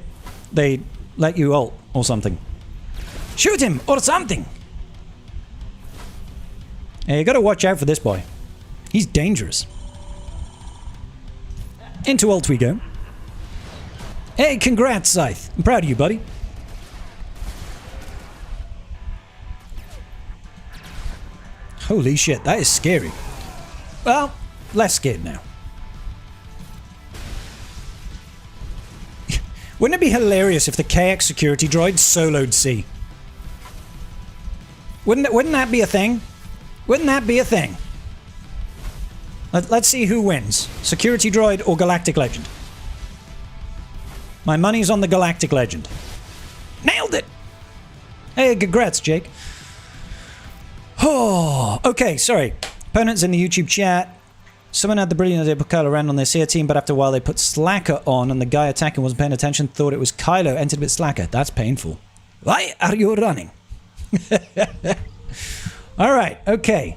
they let you ult or something. Shoot him or something! Hey, you gotta watch out for this boy. He's dangerous. Into ult we go. Hey, congrats, Scythe. I'm proud of you, buddy. Holy shit, that is scary. Well, less scared now. Wouldn't it be hilarious if the KX security droid soloed C? Wouldn't that be a thing? Wouldn't that be a thing? Let's see who wins. Security droid or Galactic Legend? My money's on the Galactic Legend. Nailed it! Hey, congrats, Jake. Oh, okay, sorry. Opponents in the YouTube chat. Someone had the brilliant idea to put Kylo Ren on their Seer team, but after a while they put Slacker on and the guy attacking wasn't paying attention, thought it was Kylo, entered a bit Slacker. That's painful. Why are you running? Alright, okay.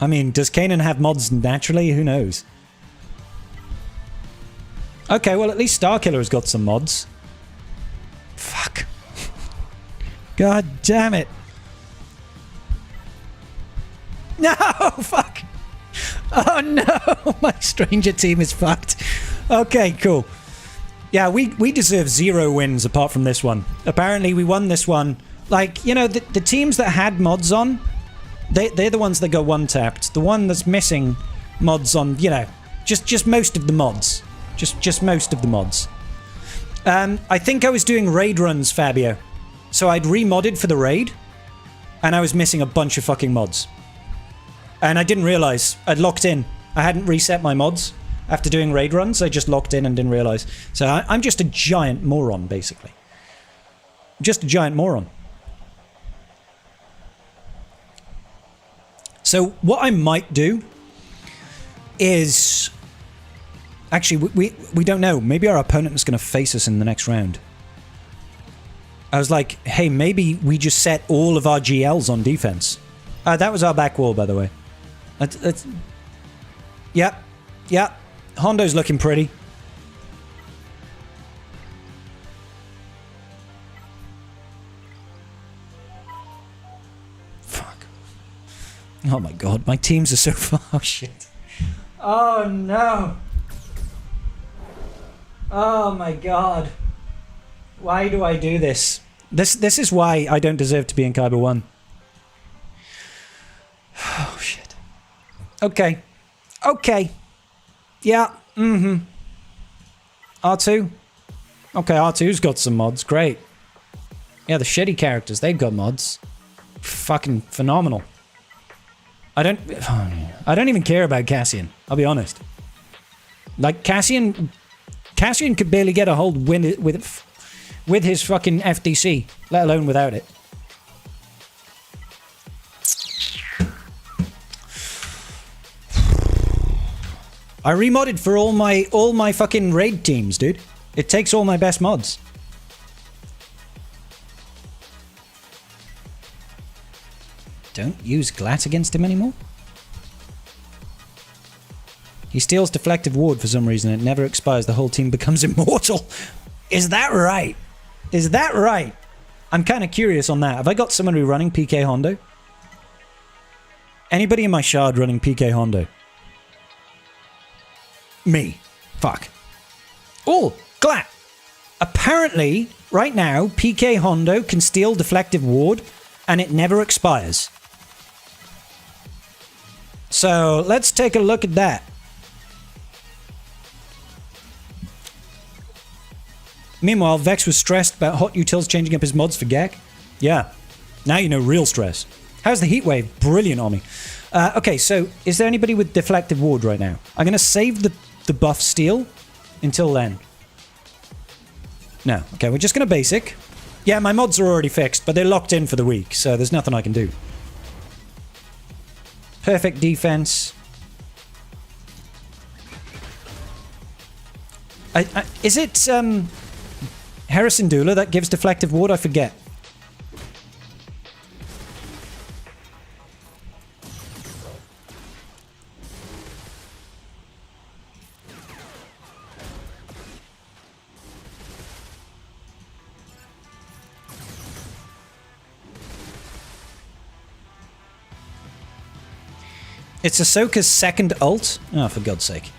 I mean, does Kanan have mods naturally? Who knows? Okay, well, at least Starkiller has got some mods. Fuck. God damn it. No, fuck. Oh no, my Stranger team is fucked. Okay, cool. Yeah, we deserve 0 wins apart from this one. Apparently we won this one. Like, you know, the teams that had mods on, they're the ones that got one-tapped. The one that's missing mods on, you know, just most of the mods. Just most of the mods. I think I was doing raid runs, Fabio. So I'd remodded for the raid, and I was missing a bunch of fucking mods. And I didn't realize. I'd locked in. I hadn't reset my mods after doing raid runs. I just locked in and didn't realize. So I'm just a giant moron, basically. Just a giant moron. So what I might do is... Actually, we don't know. Maybe our opponent is going to face us in the next round. I was like, hey, maybe we just set all of our GLs on defense. That was our back wall, by the way. That's... Yep. Yep. Hondo's looking pretty. Fuck. Oh my god, my teams are so far. Oh shit. Oh no. Oh my god. Why do I do this? This is why I don't deserve to be in Kaiba 1. Oh shit. Okay. Okay. Yeah. Mm-hmm. R2? Okay, R2's got some mods. Great. Yeah, the shitty characters, they've got mods. Fucking phenomenal. I don't even care about Cassian, I'll be honest. Like, Cassian could barely get a hold with his fucking FDC, let alone without it. I remodded for all my fucking raid teams, dude. It takes all my best mods. Don't use Glatt against him anymore? He steals Deflective Ward for some reason. It never expires. The whole team becomes immortal. Is that right? Is that right? I'm kind of curious on that. Have I got someone who's running PK Hondo? Anybody in my shard running PK Hondo? Me. Fuck. Oh, Glatt. Apparently, right now, PK Hondo can steal Deflective Ward, and it never expires. So, let's take a look at that. Meanwhile, Vex was stressed about Hot Utils changing up his mods for Gek. Yeah. Now you know real stress. How's the heat wave? Brilliant on me. Okay, so, is there anybody with Deflective Ward right now? I'm going to save the buff steal until then. No. Okay, we're just going to basic. Yeah, my mods are already fixed, but they're locked in for the week, so there's nothing I can do. Perfect defense. Is it Harrison Dula that gives Deflective Ward? I forget. It's Ahsoka's second ult? Oh, for God's sake.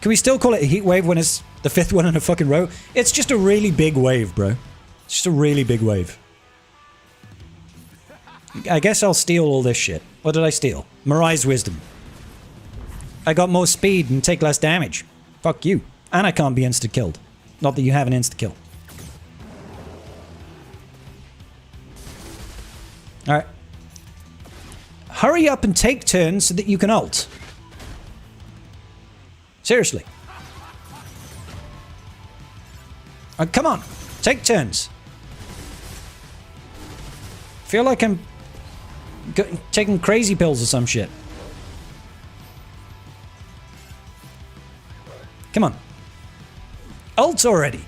Can we still call it a heat wave when it's the 5th one in a fucking row? It's just a really big wave, bro. It's just a really big wave. I guess I'll steal all this shit. What did I steal? Mirai's Wisdom. I got more speed and take less damage. Fuck you. And I can't be insta-killed. Not that you have an insta-kill. Alright. Hurry up and take turns so that you can ult. Seriously. Come on. Take turns. Feel like I'm taking crazy pills or some shit. Come on. Ult already.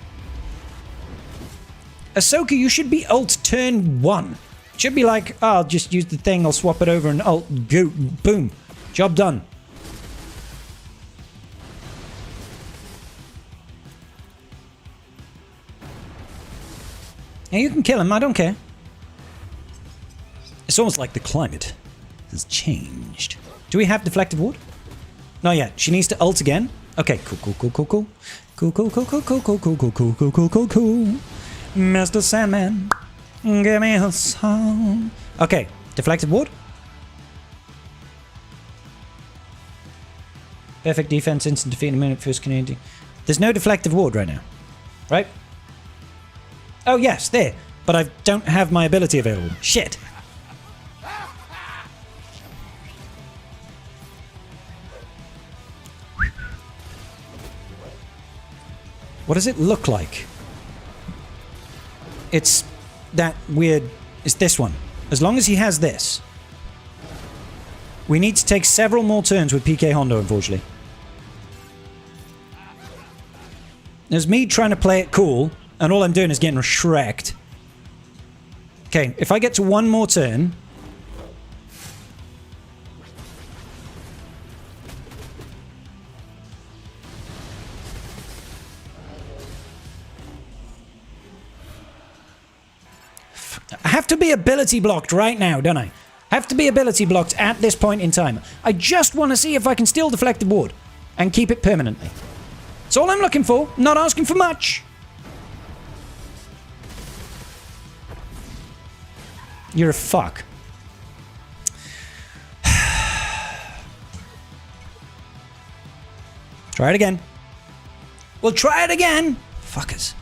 Ahsoka, you should be ult turn 1. Should be like, oh, I'll just use the thing, I'll swap it over and ult, go, boom. Job done. Yeah, you can kill him, I don't care. It's almost like the climate has changed. Do we have deflective ward? Not yet. She needs to ult again. Okay, cool. Cool. Mr. Sandman, give me a song. Okay, deflective ward. Perfect defense, instant defeat in a minute, first community. There's no deflective ward right now, right? Oh yes, there. But I don't have my ability available. Shit. What does it look like? It's that weird... It's this one. As long as he has this. We need to take several more turns with PK Hondo, unfortunately. There's me trying to play it cool, and all I'm doing is getting shreked. Okay, if I get to one more turn... I have to be ability blocked right now, don't I? Have to be ability blocked at this point in time. I just want to see if I can steal deflective ward and keep it permanently. That's all I'm looking for. Not asking for much. You're a fuck. Try it again. We'll try it again. Fuckers.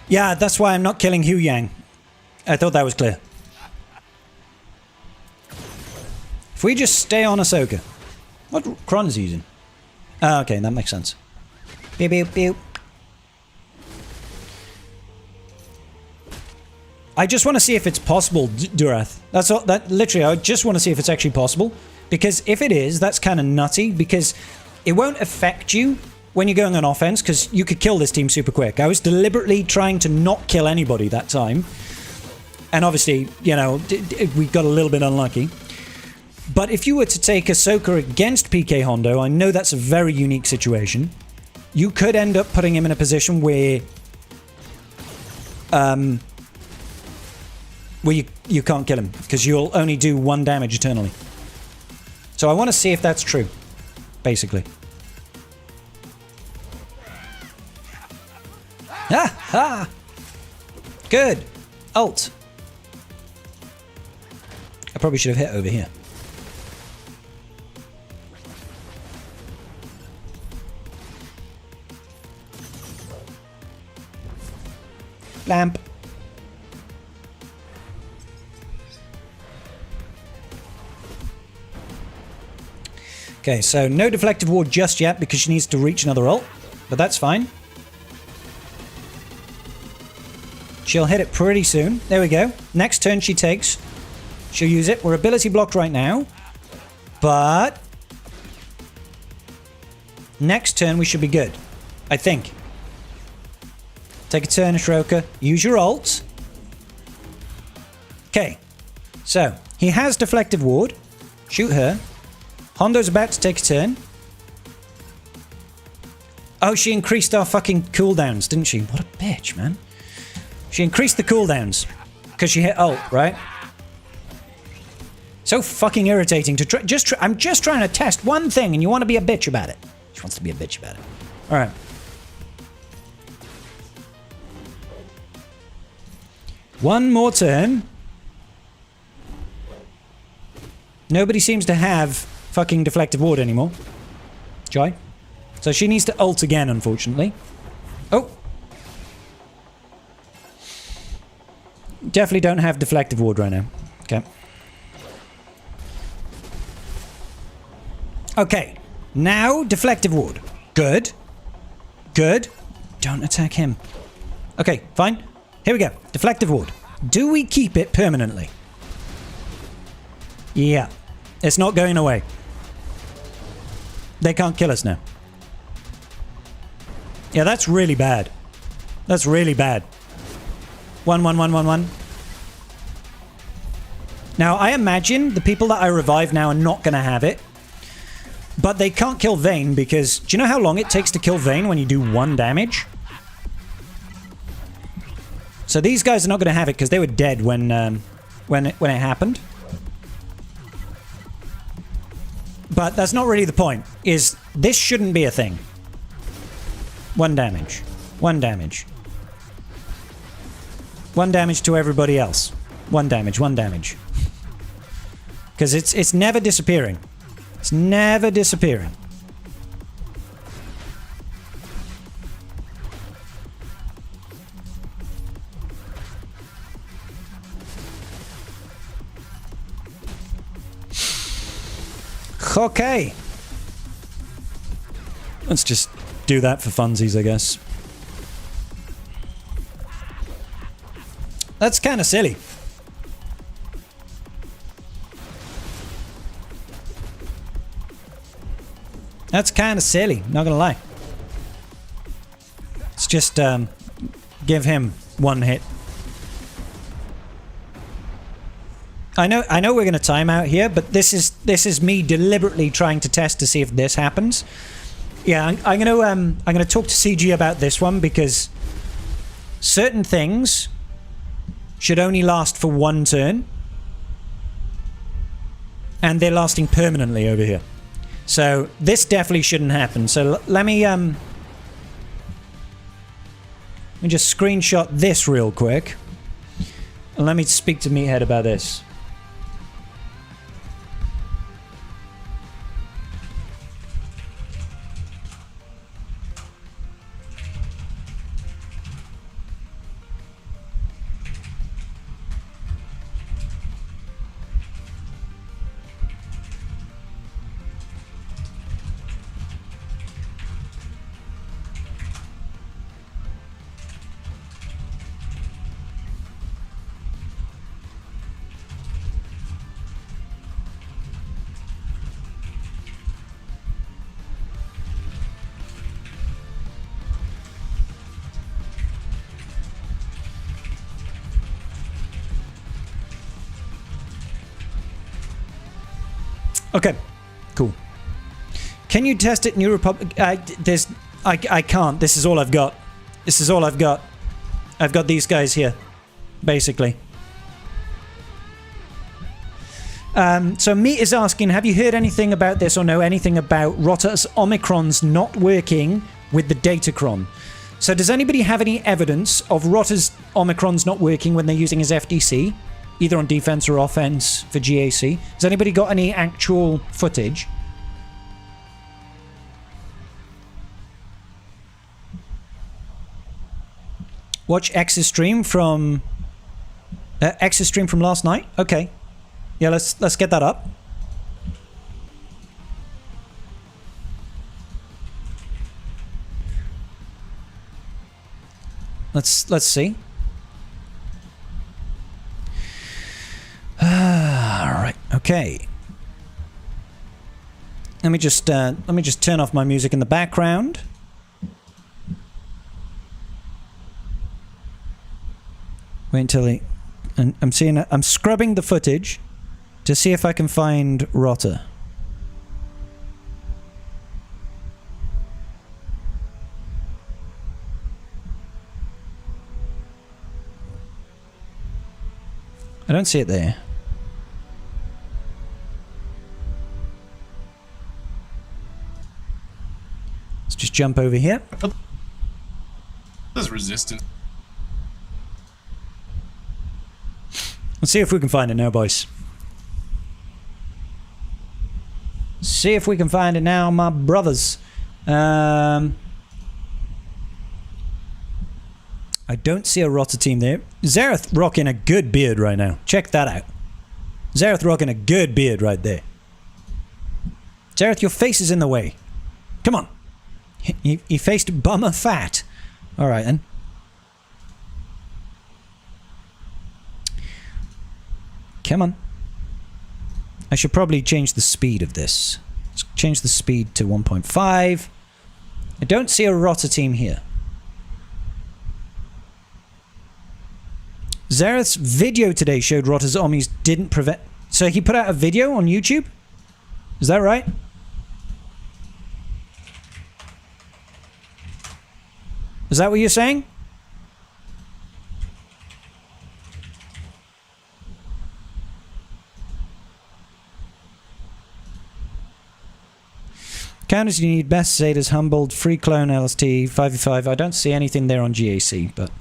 Yeah, that's why I'm not killing Hu Yang. I thought that was clear. If we just stay on Ahsoka. What Kron is he using? Ah, okay, that makes sense. Beep, beep, beep. I just want to see if it's possible, Durath. That's all. That literally, I just want to see if it's actually possible. Because if it is, that's kind of nutty. Because it won't affect you when you're going on offense, because you could kill this team super quick. I was deliberately trying to not kill anybody that time. And obviously, you know, we got a little bit unlucky. But if you were to take Ahsoka against PK Hondo, I know that's a very unique situation. You could end up putting him in a position where... where you can't kill him, because you'll only do 1 damage eternally. So I want to see if that's true, basically. Ah! Ha! Good! Ult! I probably should have hit over here. Lamp. Okay, so no deflective ward just yet because she needs to reach another ult, but that's fine. She'll hit it pretty soon. There we go. Next turn she takes, she'll use it. We're ability blocked right now, but next turn we should be good, I think. Take a turn, Ashoka. Use your ult. Okay, so he has deflective ward. Shoot her. Hondo's about to take a turn. Oh, she increased our fucking cooldowns, didn't she? What a bitch, man. She increased the cooldowns because she hit ult, right? So fucking irritating to try. I'm just trying to test one thing and you want to be a bitch about it. She wants to be a bitch about it. All right. One more turn. Nobody seems to have fucking deflective ward anymore. Joy. So she needs to ult again, unfortunately. Oh. Definitely don't have deflective ward right now. Okay. Okay. Now, deflective ward. Good. Good. Don't attack him. Okay, fine. Here we go. Deflective ward. Do we keep it permanently? Yeah. It's not going away. They can't kill us now. Yeah, that's really bad. That's really bad. 1. Now, I imagine the people that I revive now are not going to have it. But they can't kill Vayne because... Do you know how long it takes to kill Vayne when you do 1 damage? So these guys are not going to have it because they were dead when it happened. But that's not really the point. This shouldn't be a thing. 1 damage. 1 damage. 1 damage to everybody else. 1 damage. 1 damage. Because it's never disappearing. It's never disappearing. Okay. Let's just do that for funsies, I guess. That's kind of silly. That's kind of silly, not gonna lie. Let's just give him 1 hit. I know we're gonna time out here, but this is me deliberately trying to test to see if this happens. Yeah, I'm gonna talk to CG about this one because certain things should only last for 1 turn, and they're lasting permanently over here. So this definitely shouldn't happen. So let me just screenshot this real quick, and let me speak to Meathead about this. Okay, cool. Can you test it, New Republic? I can't. This is all I've got. This is all I've got. I've got these guys here, basically. So Meat is asking, have you heard anything about this or know anything about Rotta's Omicrons not working with the Datacron? So does anybody have any evidence of Rotta's Omicrons not working when they're using his FDC? Either on defense or offense for GAC. Has anybody got any actual footage? Watch X's stream from last night. Okay, yeah, let's get that up. Let's see. Alright, okay. Let me just turn off my music in the background. Wait until I'm scrubbing the footage to see if I can find Rotta. I don't see it there. Let's just jump over here. There's resistance. Let's see if we can find it now, boys. See if we can find it now, my brothers. I don't see a Rotta team there. Xerath rocking a good beard right now. Check that out. Xerath rocking a good beard right there. Xerath, your face is in the way. Come on. He faced bummer fat. Alright then. Come on. I should probably change the speed of this. Let's change the speed to 1.5. I don't see a Rotta team here. Zareth's video today showed Rotter's Omnis didn't prevent... So he put out a video on YouTube? Is that right? Is that what you're saying? Counters you need: Best, Zetas, Humboldt, Free Clone, LST, 5v5. I don't see anything there on GAC, but...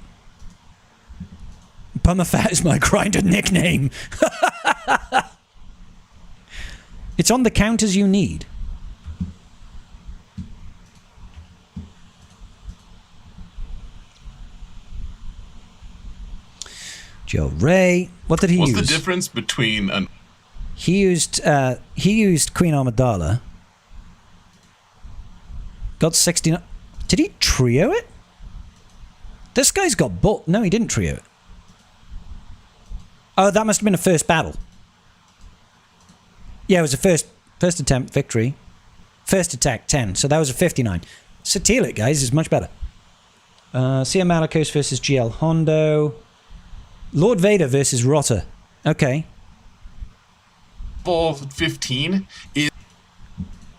Bummerfat is my grinder nickname. It's on the counters you need. Joe Ray. What did he use? What's the difference between an... He used Queen Amidala. Got 69. Did he trio it? This guy's got bull. No, he didn't trio it. Oh, that must have been a first battle. Yeah, it was a first attempt victory. First attack, 10. So that was a 59. Satila, guys, is much better. CM Malikos versus GL Hondo. Lord Vader versus Rotter. Okay. Level 15 is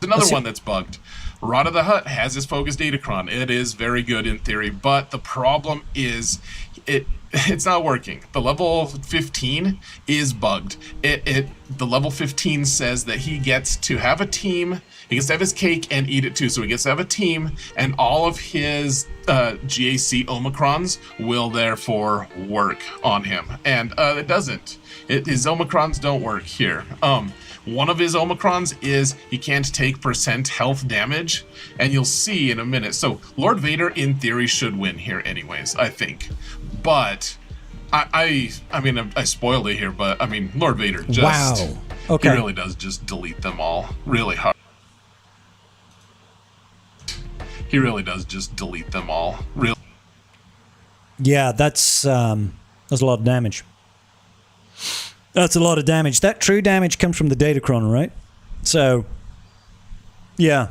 another one that's bugged. Rod of the Hutt has his Focus Datacron. It is very good in theory, but the problem is it's not working. The level 15 is bugged. The level 15 says that he gets to have a team. He gets to have his cake and eat it too. So he gets to have a team, and all of his GAC Omicrons will therefore work on him. And it doesn't. His Omicrons don't work here. One of his Omicrons is he can't take % health damage, and you'll see in a minute. So Lord Vader, in theory, should win here anyways, I think. But I mean, I spoiled it here, but I mean, Lord Vader just... Wow. Okay. He really does just delete them all really hard. He really does just delete them all. Really. Yeah, that's a lot of damage. That's a lot of damage. That true damage comes from the Datacron, right? So, yeah.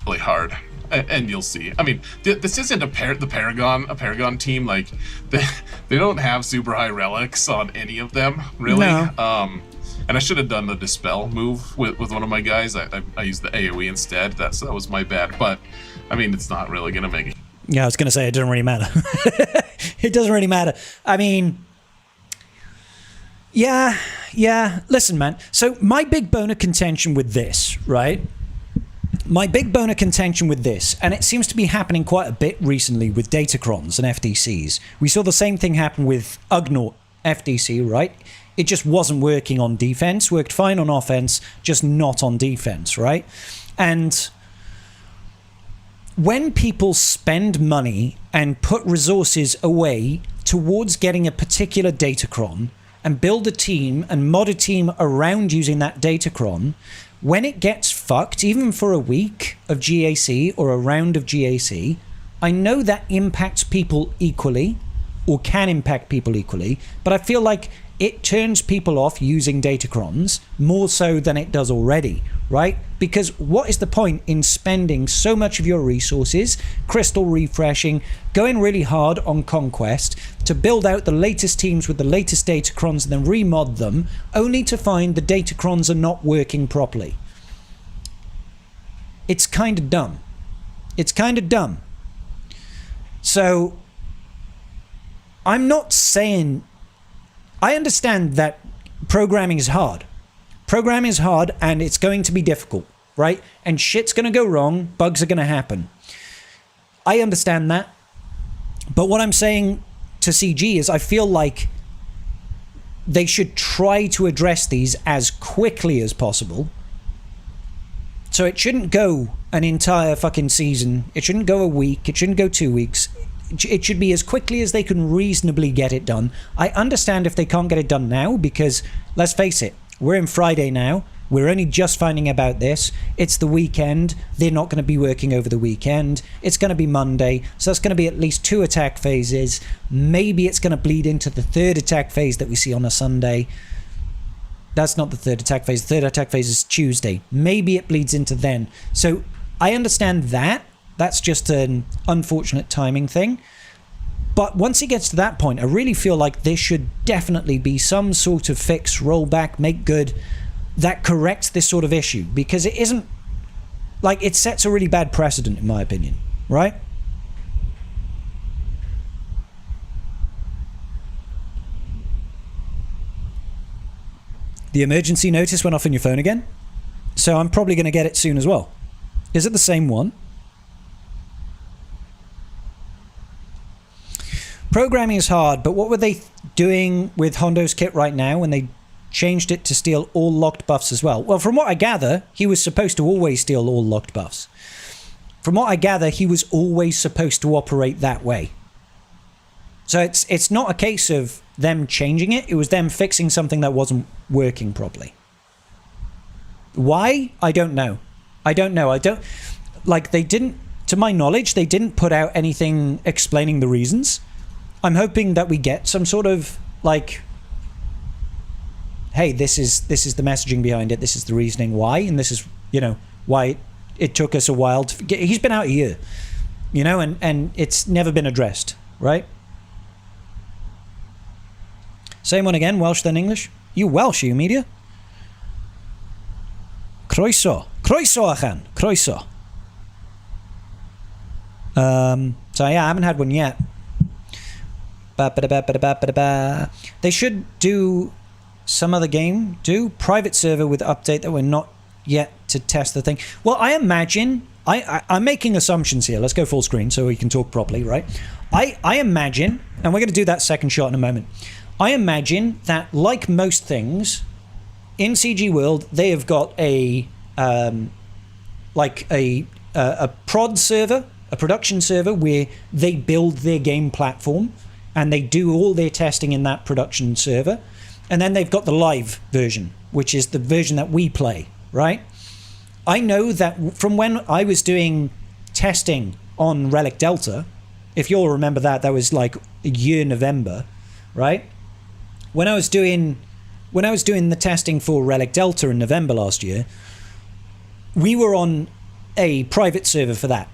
Really hard. And you'll see. I mean, this isn't the Paragon team. Like, they don't have super high relics on any of them, really. No. And I should have done the Dispel move with one of my guys. I used the AoE instead. That was my bad. But, I mean, it's not really going to make it. Yeah, I was going to say it doesn't really matter. It doesn't really matter. I mean... Yeah. Listen, man. So my big bone of contention with this, right? My big bone of contention with this, and it seems to be happening quite a bit recently with Datacrons and FDCs. We saw the same thing happen with Ugnaught FDC, right? It just wasn't working on defense. Worked fine on offense, just not on defense, right? And when people spend money and put resources away towards getting a particular Datacron, and build a team and mod a team around using that Datacron, when it gets fucked, even for a week of GAC or a round of GAC, I know that impacts people equally, or can impact people equally, but I feel like it turns people off using Datacrons more so than it does already, right? Because what is the point in spending so much of your resources, crystal refreshing, going really hard on Conquest, to build out the latest teams with the latest Datacrons and then remod them, only to find the Datacrons are not working properly? It's kind of dumb. It's kind of dumb. So, I'm not saying... I understand that programming is hard. Programming is hard and it's going to be difficult, right? And shit's going to go wrong, bugs are going to happen. I understand that. But what I'm saying to CG is I feel like they should try to address these as quickly as possible. So it shouldn't go an entire fucking season. It shouldn't go a week. It shouldn't go 2 weeks. It should be as quickly as they can reasonably get it done. I understand if they can't get it done now because, let's face it, we're in Friday now. We're only just finding about this. It's the weekend. They're not going to be working over the weekend. It's going to be Monday. So it's going to be at least 2 attack phases. Maybe it's going to bleed into the 3rd attack phase that we see on a Sunday. That's not the 3rd attack phase. The 3rd attack phase is Tuesday. Maybe it bleeds into then. So I understand that. That's just an unfortunate timing thing. But once it gets to that point, I really feel like there should definitely be some sort of fix, rollback, make good that corrects this sort of issue, because it isn't like, it sets a really bad precedent in my opinion, right? The emergency notice went off on your phone again, so I'm probably going to get it soon as well. Is it the same one? Programming is hard, but what were they doing with Hondo's kit right now when they changed it to steal all locked buffs as well? Well, from what I gather, he was supposed to always steal all locked buffs. From what I gather, he was always supposed to operate that way. So it's not a case of them changing it, it was them fixing something that wasn't working properly. Why? I don't know. I don't, like, they didn't, to my knowledge, they didn't put out anything explaining the reasons. I'm hoping that we get some sort of, like, hey, this is the messaging behind it, this is the reasoning why, and this is, you know, why it took us a while to get. He's been out a year, you know, and it's never been addressed, right? Same one again, Welsh then English. You Welsh, you media? Croeso. Croeso achan. Croeso. So yeah, I haven't had one yet. They should do some other game. Do private server with update that we're not yet to test the thing. Well, I imagine, I'm making assumptions here. Let's go full screen so we can talk properly, right? I imagine, and we're going to do that second shot in a moment. I imagine that, like most things in CG World, they have got a prod server, a production server where they build their game platform and they do all their testing in that production server. And then they've got the live version, which is the version that we play, right? I know that from when I was doing testing on Relic Delta, if you'll remember that was like a year November, right? When I was doing the testing for Relic Delta in November last year, we were on a private server for that.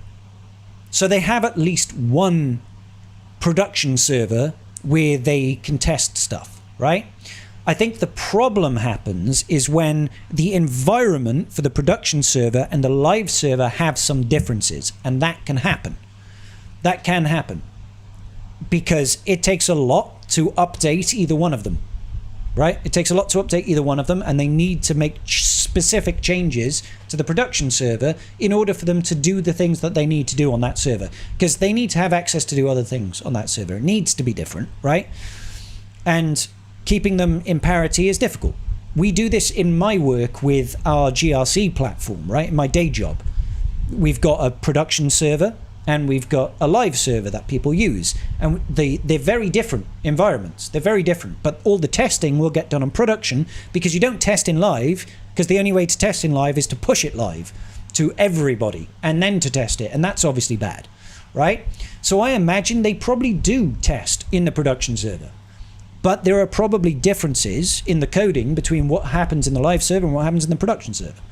So they have at least one production server where they can test stuff, right? I think the problem happens is when the environment for the production server and the live server have some differences, and that can happen. That can happen. Because it takes a lot to update either one of them, right? It takes a lot to update either one of them, and they need to make specific changes to the production server in order for them to do the things that they need to do on that server, because they need to have access to do other things on that server. It needs to be different, right? And keeping them in parity is difficult. We do this in my work with our GRC platform, right? In my day job, we've got a production server and we've got a live server that people use, and they're very different environments. They're very different, but all the testing will get done on production, because you don't test in live, because the only way to test in live is to push it live to everybody and then to test it, and that's obviously bad, right? So I imagine they probably do test in the production server, but there are probably differences in the coding between what happens in the live server and what happens in the production server.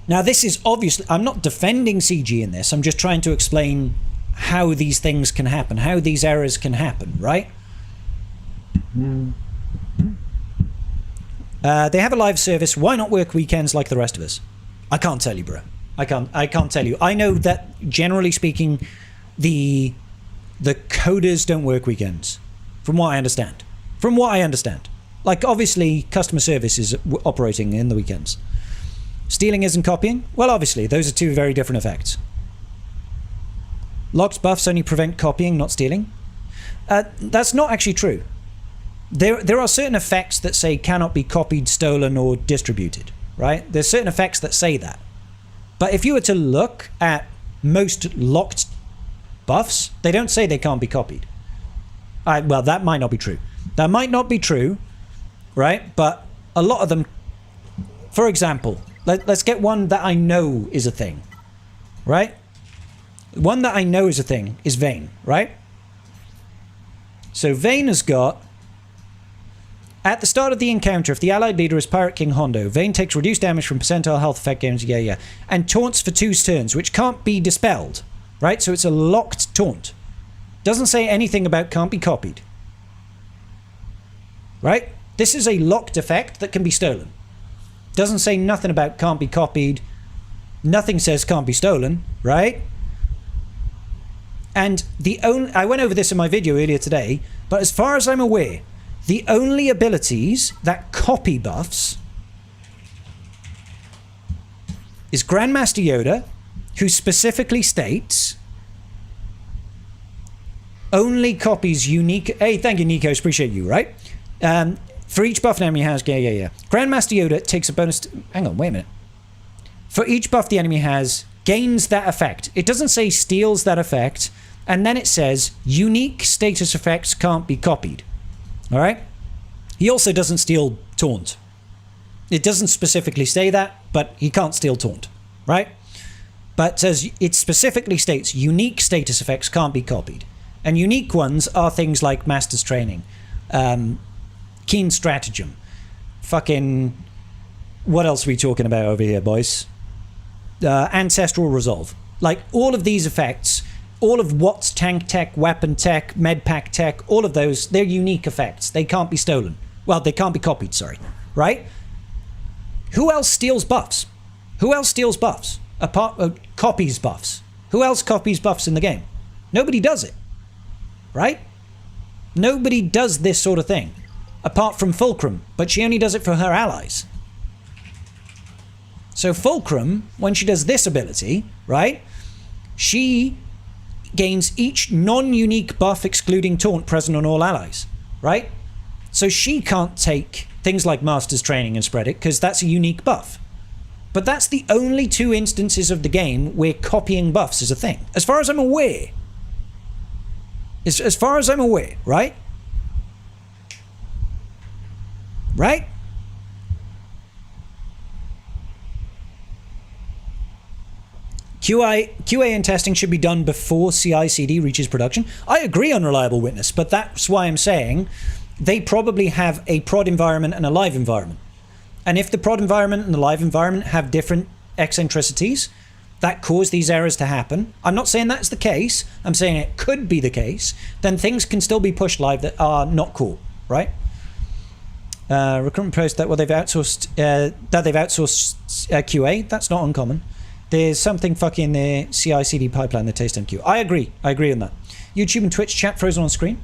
Now, this is obviously, I'm not defending CG in this, I'm just trying to explain how these things can happen, how these errors can happen, right? They have a live service, why not work weekends like the rest of us? I can't tell you, bro. I can't tell you. I know that, generally speaking, the coders don't work weekends, from what I understand. From what I understand. Like, obviously, customer service is operating in the weekends. Stealing isn't copying? Well, obviously, those are two very different effects. Locked buffs only prevent copying, not stealing. That's not actually true. There are certain effects that say cannot be copied, stolen, or distributed, right? There's certain effects that say that. But if you were to look at most locked buffs, they don't say they can't be copied. Well, that might not be true. That might not be true, right? But a lot of them, for example, let's get one that I know is a thing, right? One that I know is a thing is Vayne, right? So Vayne has got, at the start of the encounter, if the allied leader is Pirate King Hondo, Vayne takes reduced damage from percentile health effect games, and taunts for 2 turns, which can't be dispelled, right? So it's a locked taunt. Doesn't say anything about can't be copied. Right? This is a locked effect that can be stolen. Doesn't say nothing about can't be copied. Nothing says can't be stolen, right? And I went over this in my video earlier today, but as far as I'm aware, the only abilities that copy buffs is Grandmaster Yoda, who specifically states only copies unique. Hey, thank you, Nikos. Appreciate you, right? For each buff an enemy has, yeah. Grandmaster Yoda takes a bonus. Hang on, wait a minute. For each buff the enemy has, gains that effect. It doesn't say steals that effect, and then it says unique status effects can't be copied. All right? He also doesn't steal taunt. It doesn't specifically say that, but he can't steal taunt, right? But it specifically states unique status effects can't be copied. And unique ones are things like Master's Training, Keen Stratagem, fucking... What else are we talking about over here, boys? Ancestral Resolve. Like, all of these effects, all of Watt's tank tech, weapon tech, med pack tech, all of those, they're unique effects. They can't be stolen. Well, they can't be copied, sorry. Right? Who else steals buffs? Who else steals buffs? Copies buffs. Who else copies buffs in the game? Nobody does it. Right? Nobody does this sort of thing. Apart from Fulcrum, but she only does it for her allies. So Fulcrum, when she does this ability, right, she gains each non-unique buff excluding taunt present on all allies, right? So she can't take things like Master's Training and spread it because that's a unique buff. But that's the only two instances of the game where copying buffs is a thing. As far as I'm aware. As far as I'm aware, right? Right? QA and testing should be done before CI/CD reaches production. I agree on Reliable Witness, but that's why I'm saying they probably have a prod environment and a live environment. And if the prod environment and the live environment have different eccentricities that cause these errors to happen, I'm not saying that's the case, I'm saying it could be the case, then things can still be pushed live that are not cool, right? Recruitment post that they've outsourced QA, that's not uncommon. There's something fucking in the CI/CD pipeline that tastes MQ. I agree on that. YouTube and Twitch chat frozen on screen.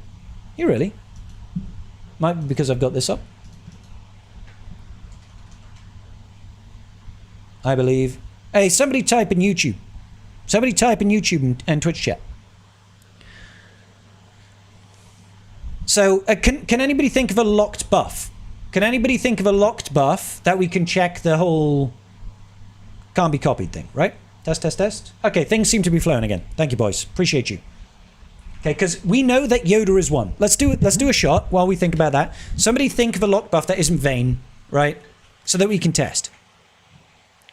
You really? Might be because I've got this up. I believe. Hey, somebody type in YouTube. Somebody type in YouTube and Twitch chat. So, can anybody think of a locked buff? Can anybody think of a locked buff that we can check the whole can't be copied thing, right? Test. Okay, things seem to be flowing again. Thank you, boys. Appreciate you. Okay, because we know that Yoda is one. Let's do a shot while we think about that. Somebody think of a locked buff that isn't Vayne, right? So that we can test.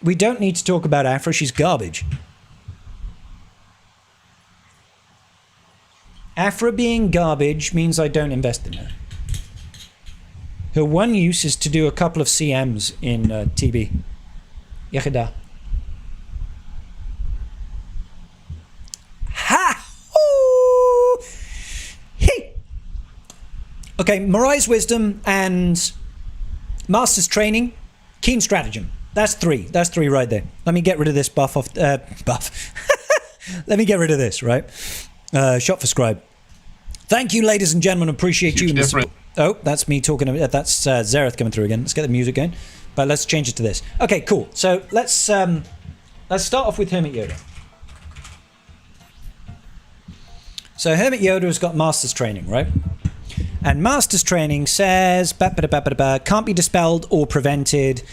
We don't need to talk about Afra. She's garbage. Afra being garbage means I don't invest in her. Her one use is to do a couple of CMs in TB. Yachida. Ha! Ooh! Hey! Okay, Mirai's Wisdom and Master's Training, Keen Stratagem. That's three. That's three right there. Let me get rid of this buff off... buff. Let me get rid of this, right? Shot for scribe. Thank you, ladies and gentlemen. Appreciate you. Oh, that's me talking. That's Zareth coming through again. Let's get the music going. But let's change it to this. Okay, cool. So let's start off with Hermit Yoda. So Hermit Yoda has got Master's Training, right? And Master's Training says can't be dispelled or prevented.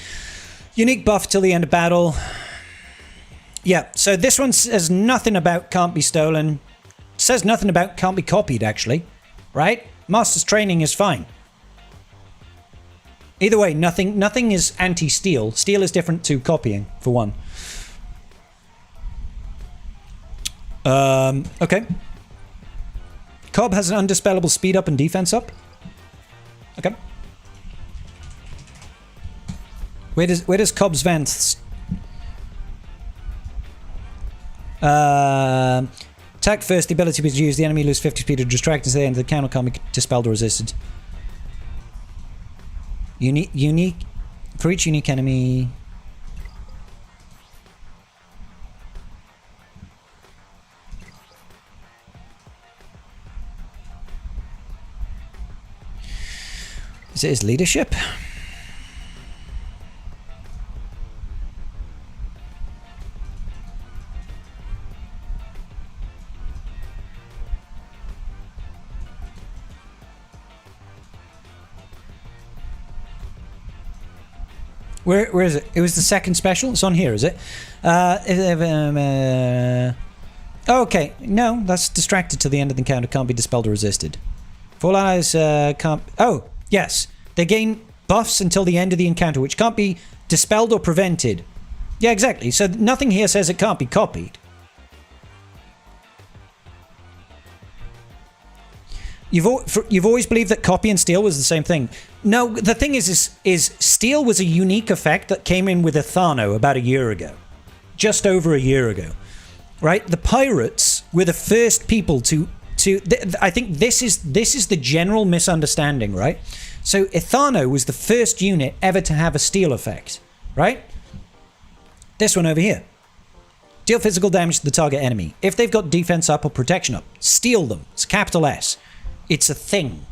Unique buff till the end of battle. Yeah, so this one says nothing about can't be stolen. Says nothing about can't be copied, actually. Right? Master's Training is fine. Either way, nothing is anti-steal. Steal is different to copying, for one. Okay. Cobb has an undispellable speed up and defense up. Okay. Where does Cobb's vents? Attack first, the ability was used, the enemy lose 50 speed or distract until the end of the counter can't be dispelled or resisted. Unique. For each unique enemy... Is it his leadership? Where is it? It was the second special? It's on here, is it? Okay. No, that's distracted till the end of the encounter. Can't be dispelled or resisted. Fall allies can't... Oh, yes. They gain buffs until the end of the encounter, which can't be dispelled or prevented. Yeah, exactly. So nothing here says it can't be copied. You've always believed that copy and steal was the same thing. No, the thing is steal was a unique effect that came in with Ethano about a year ago. Just over a year ago. Right? The pirates were the first people to I think this is the general misunderstanding, right? So Ethano was the first unit ever to have a steal effect, right? This one over here. Deal physical damage to the target enemy. If they've got defense up or protection up, steal them. It's capital S. It's a thing,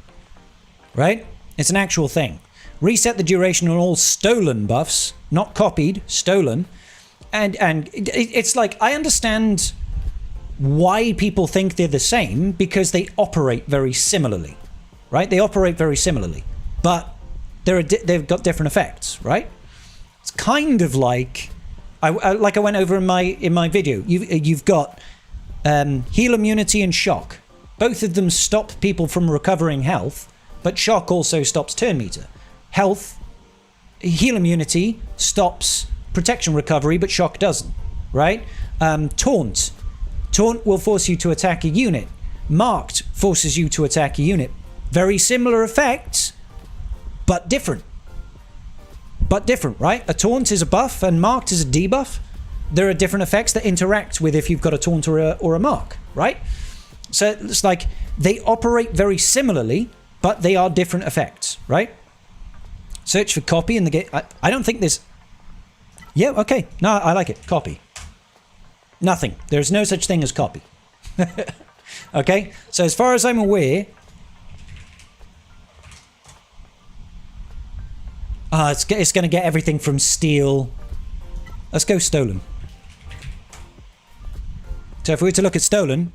right? It's an actual thing. Reset the duration on all stolen buffs, not copied, stolen. And it's like, I understand why people think they're the same, because they operate very similarly, right? They operate very similarly, but they've got different effects, right? It's kind of like I went over in my video. You've got heal immunity and shock. Both of them stop people from recovering health, but shock also stops turn meter. Heal immunity stops protection recovery, but shock doesn't, right? Taunt will force you to attack a unit. Marked forces you to attack a unit. Very similar effects, but different. Right? A taunt is a buff and marked is a debuff. There are different effects that interact with if you've got a taunt or a mark, right? So it's like they operate very similarly, but they are different effects, right? Search for copy in the game. I don't think there's... Yeah, okay. No, I like it. Copy. Nothing. There's no such thing as copy. Okay? So as far as I'm aware... it's going to get everything from steal. Let's go stolen. So if we were to look at stolen,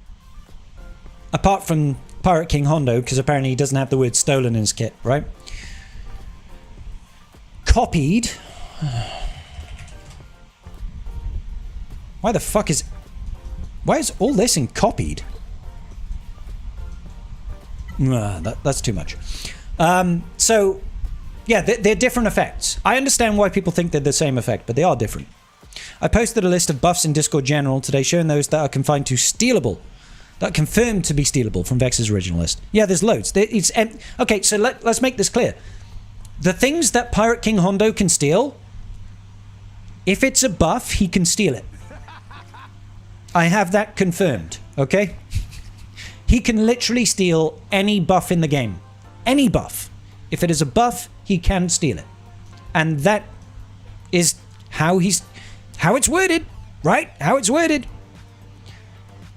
apart from Pirate King Hondo, because apparently he doesn't have the word stolen in his kit, right? Copied. Why the fuck is... Why is all this in copied? That's too much. So, yeah, they're different effects. I understand why people think they're the same effect, but they are different. I posted a list of buffs in Discord General today showing those that are confined to stealable. That are confirmed to be stealable from Vex's original list. Yeah, there's loads. Okay, so let's make this clear. The things that Pirate King Hondo can steal, if it's a buff, he can steal it. I have that confirmed, okay? He can literally steal any buff in the game. Any buff. If it is a buff, he can steal it. And that is how it's worded, right? How it's worded.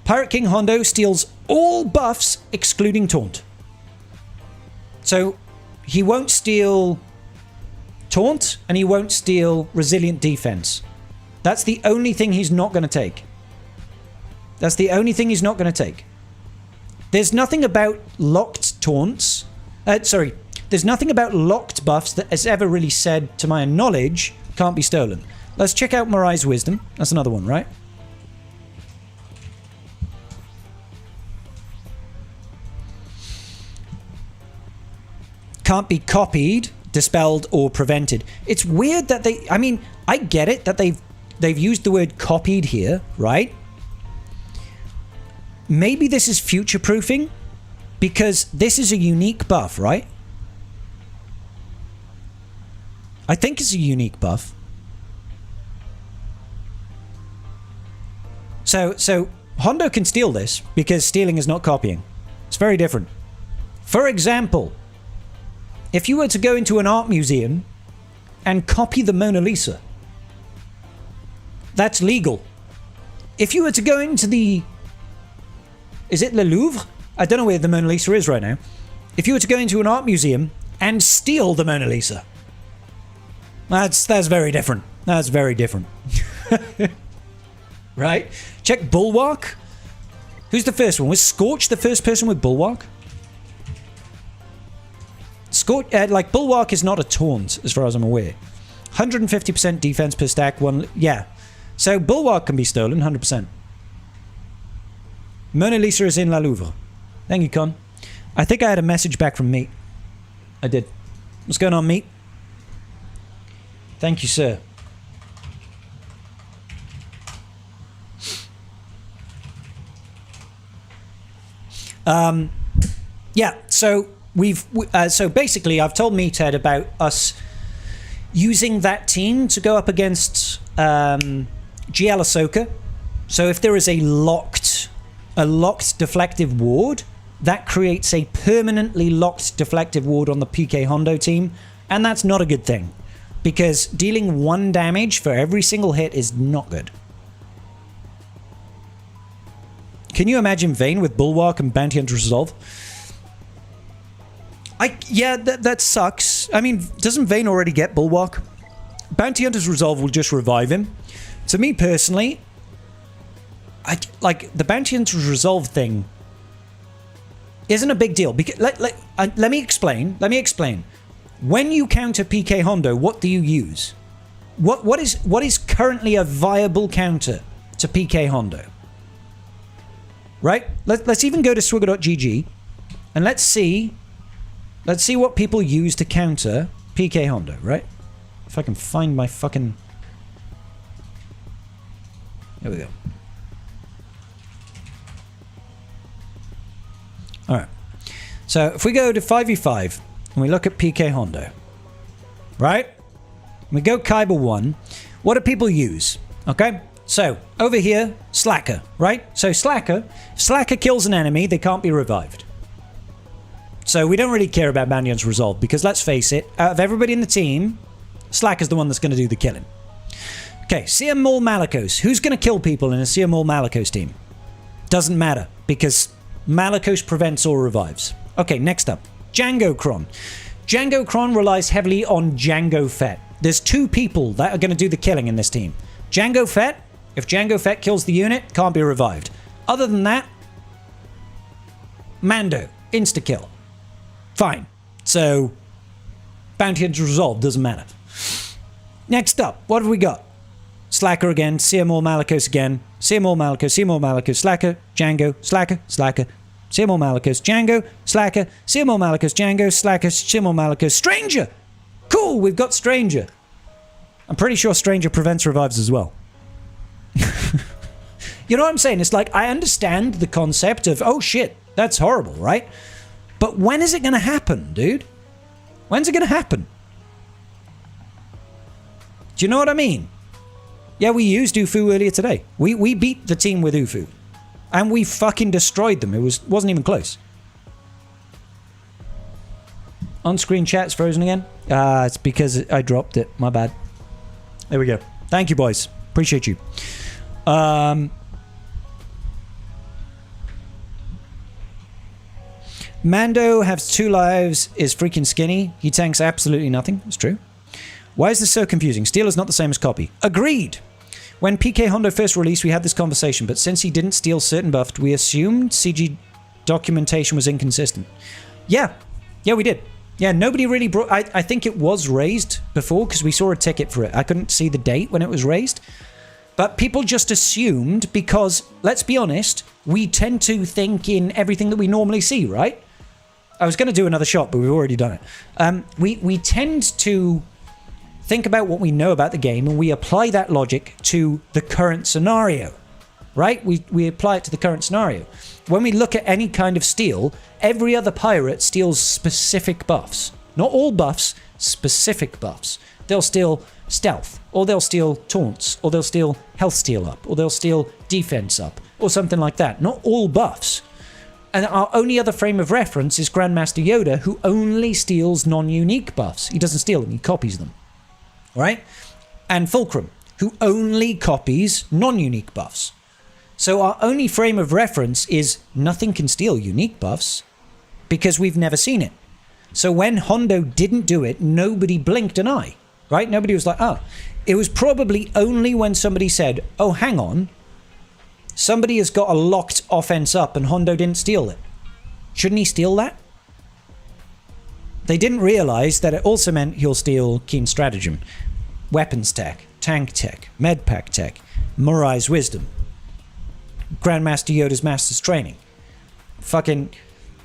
Pirate King Hondo steals all buffs excluding taunt. So he won't steal taunt and he won't steal resilient defense. That's the only thing he's not going to take. That's the only thing he's not going to take. There's nothing about locked taunts. There's nothing about locked buffs that has ever really said, to my knowledge, can't be stolen. Let's check out Marai's Wisdom. That's another one, right? Can't be copied, dispelled, or prevented. It's weird that they... I mean, I get it that they've used the word copied here, right? Maybe this is future-proofing, because this is a unique buff, right? I think it's a unique buff. So Hondo can steal this because stealing is not copying. It's very different. For example, if you were to go into an art museum and copy the Mona Lisa, that's legal. If you were to go into the... Is it Le Louvre? I don't know where the Mona Lisa is right now. If you were to go into an art museum and steal the Mona Lisa, that's very different. That's very different. Right? Check Bulwark. Who's the first one? Was Scorch the first person with Bulwark? Scorch, like, Bulwark is not a taunt, as far as I'm aware. 150% defense per stack, one... Yeah. So Bulwark can be stolen, 100%. Mona Lisa is in La Louvre. Thank you, Con. I think I had a message back from Meat. I did. What's going on, Meat? Thank you, sir. Yeah, so so basically I've told Meathead about us using that team to go up against GL Ahsoka. So if there is a locked deflective ward, that creates a permanently locked deflective ward on the PK Hondo team, and that's not a good thing, because dealing 1 damage for every single hit is not good. Can you imagine Vayne with Bulwark and Bounty Hunter's Resolve? Yeah, that sucks. I mean, doesn't Vayne already get Bulwark? Bounty Hunter's Resolve will just revive him. To me personally, like the Bounty Hunter's Resolve thing isn't a big deal. Because let me explain. Let me explain. When you counter PK Hondo, what do you use? What is currently a viable counter to PK Hondo? Right? Let's even go to Swigger.gg and let's see what people use to counter PK Hondo, right? If I can find my fucking... There we go. Alright. So if we go to 5v5 and we look at PK Hondo, right? We go Kyber 1. What do people use? Okay? So, over here, Slacker, right? So if Slacker kills an enemy, they can't be revived. So we don't really care about Bounty Hunter's Resolve, because let's face it, out of everybody in the team, Slacker's the one that's going to do the killing. Okay, Seer Maul Malicos. Who's going to kill people in a Seer Maul Malicos team? Doesn't matter, because Malicos prevents all revives. Okay, next up, Django Kron. Django Kron relies heavily on Django Fett. There's 2 people that are going to do the killing in this team. Django Fett. If Django Fett kills the unit, can't be revived. Other than that, Mando, insta-kill. Fine. So, Bounty Hunter's Resolve doesn't matter. Next up, what have we got? Slacker again, Seer Maul Malicos again, Seer Maul Malicos, Seer Maul Malicos, Slacker, Django, Slacker, Slacker, Seer Maul Malicos, Django, Slacker, Seer Maul Malicos, Django, Slacker, Seer Maul Malicos, Stranger! Cool, we've got Stranger. I'm pretty sure Stranger prevents revives as well. You know what I'm saying? It's like, I understand the concept of, oh shit, that's horrible, right? But when is it going to happen, dude? When's it going to happen? Do you know what I mean? Yeah, we used Ufu earlier today. We beat the team with Ufu. And we fucking destroyed them. It wasn't even close. On-screen chat's frozen again? It's because I dropped it. My bad. There we go. Thank you, boys. Appreciate you. Mando has 2 lives, is freaking skinny. He tanks absolutely nothing. It's true. Why is this so confusing? Steal is not the same as copy. Agreed! When PK Hondo first released, we had this conversation, but since he didn't steal certain buffs, we assumed CG documentation was inconsistent. Yeah, we did. Yeah, nobody really brought... I think it was raised before, because we saw a ticket for it. I couldn't see the date when it was raised. But people just assumed, because, let's be honest, we tend to think in everything that we normally see, right? I was going to do another shot, but we've already done it. We tend to think about what we know about the game, and we apply that logic to the current scenario, right? We apply it to the current scenario. When we look at any kind of steal, every other pirate steals specific buffs. Not all buffs, specific buffs. They'll steal stealth, or they'll steal taunts, or they'll steal health steal up, or they'll steal defense up. or something like that. Not all buffs. And our only other frame of reference is Grandmaster Yoda, who only steals non-unique buffs. He doesn't steal them, he copies them. Right? And Fulcrum, who only copies non-unique buffs. So our only frame of reference is nothing can steal unique buffs because we've never seen it. So when Hondo didn't do it, nobody blinked an eye. Right? Nobody was like, oh. It was probably only when somebody said, oh, hang on. Somebody has got a locked offense up and Hondo didn't steal it. Shouldn't he steal that? They didn't realize that it also meant he'll steal Keen Stratagem, Weapons Tech, Tank Tech, Medpack Tech, Murai's Wisdom, Grandmaster Yoda's Master's Training, fucking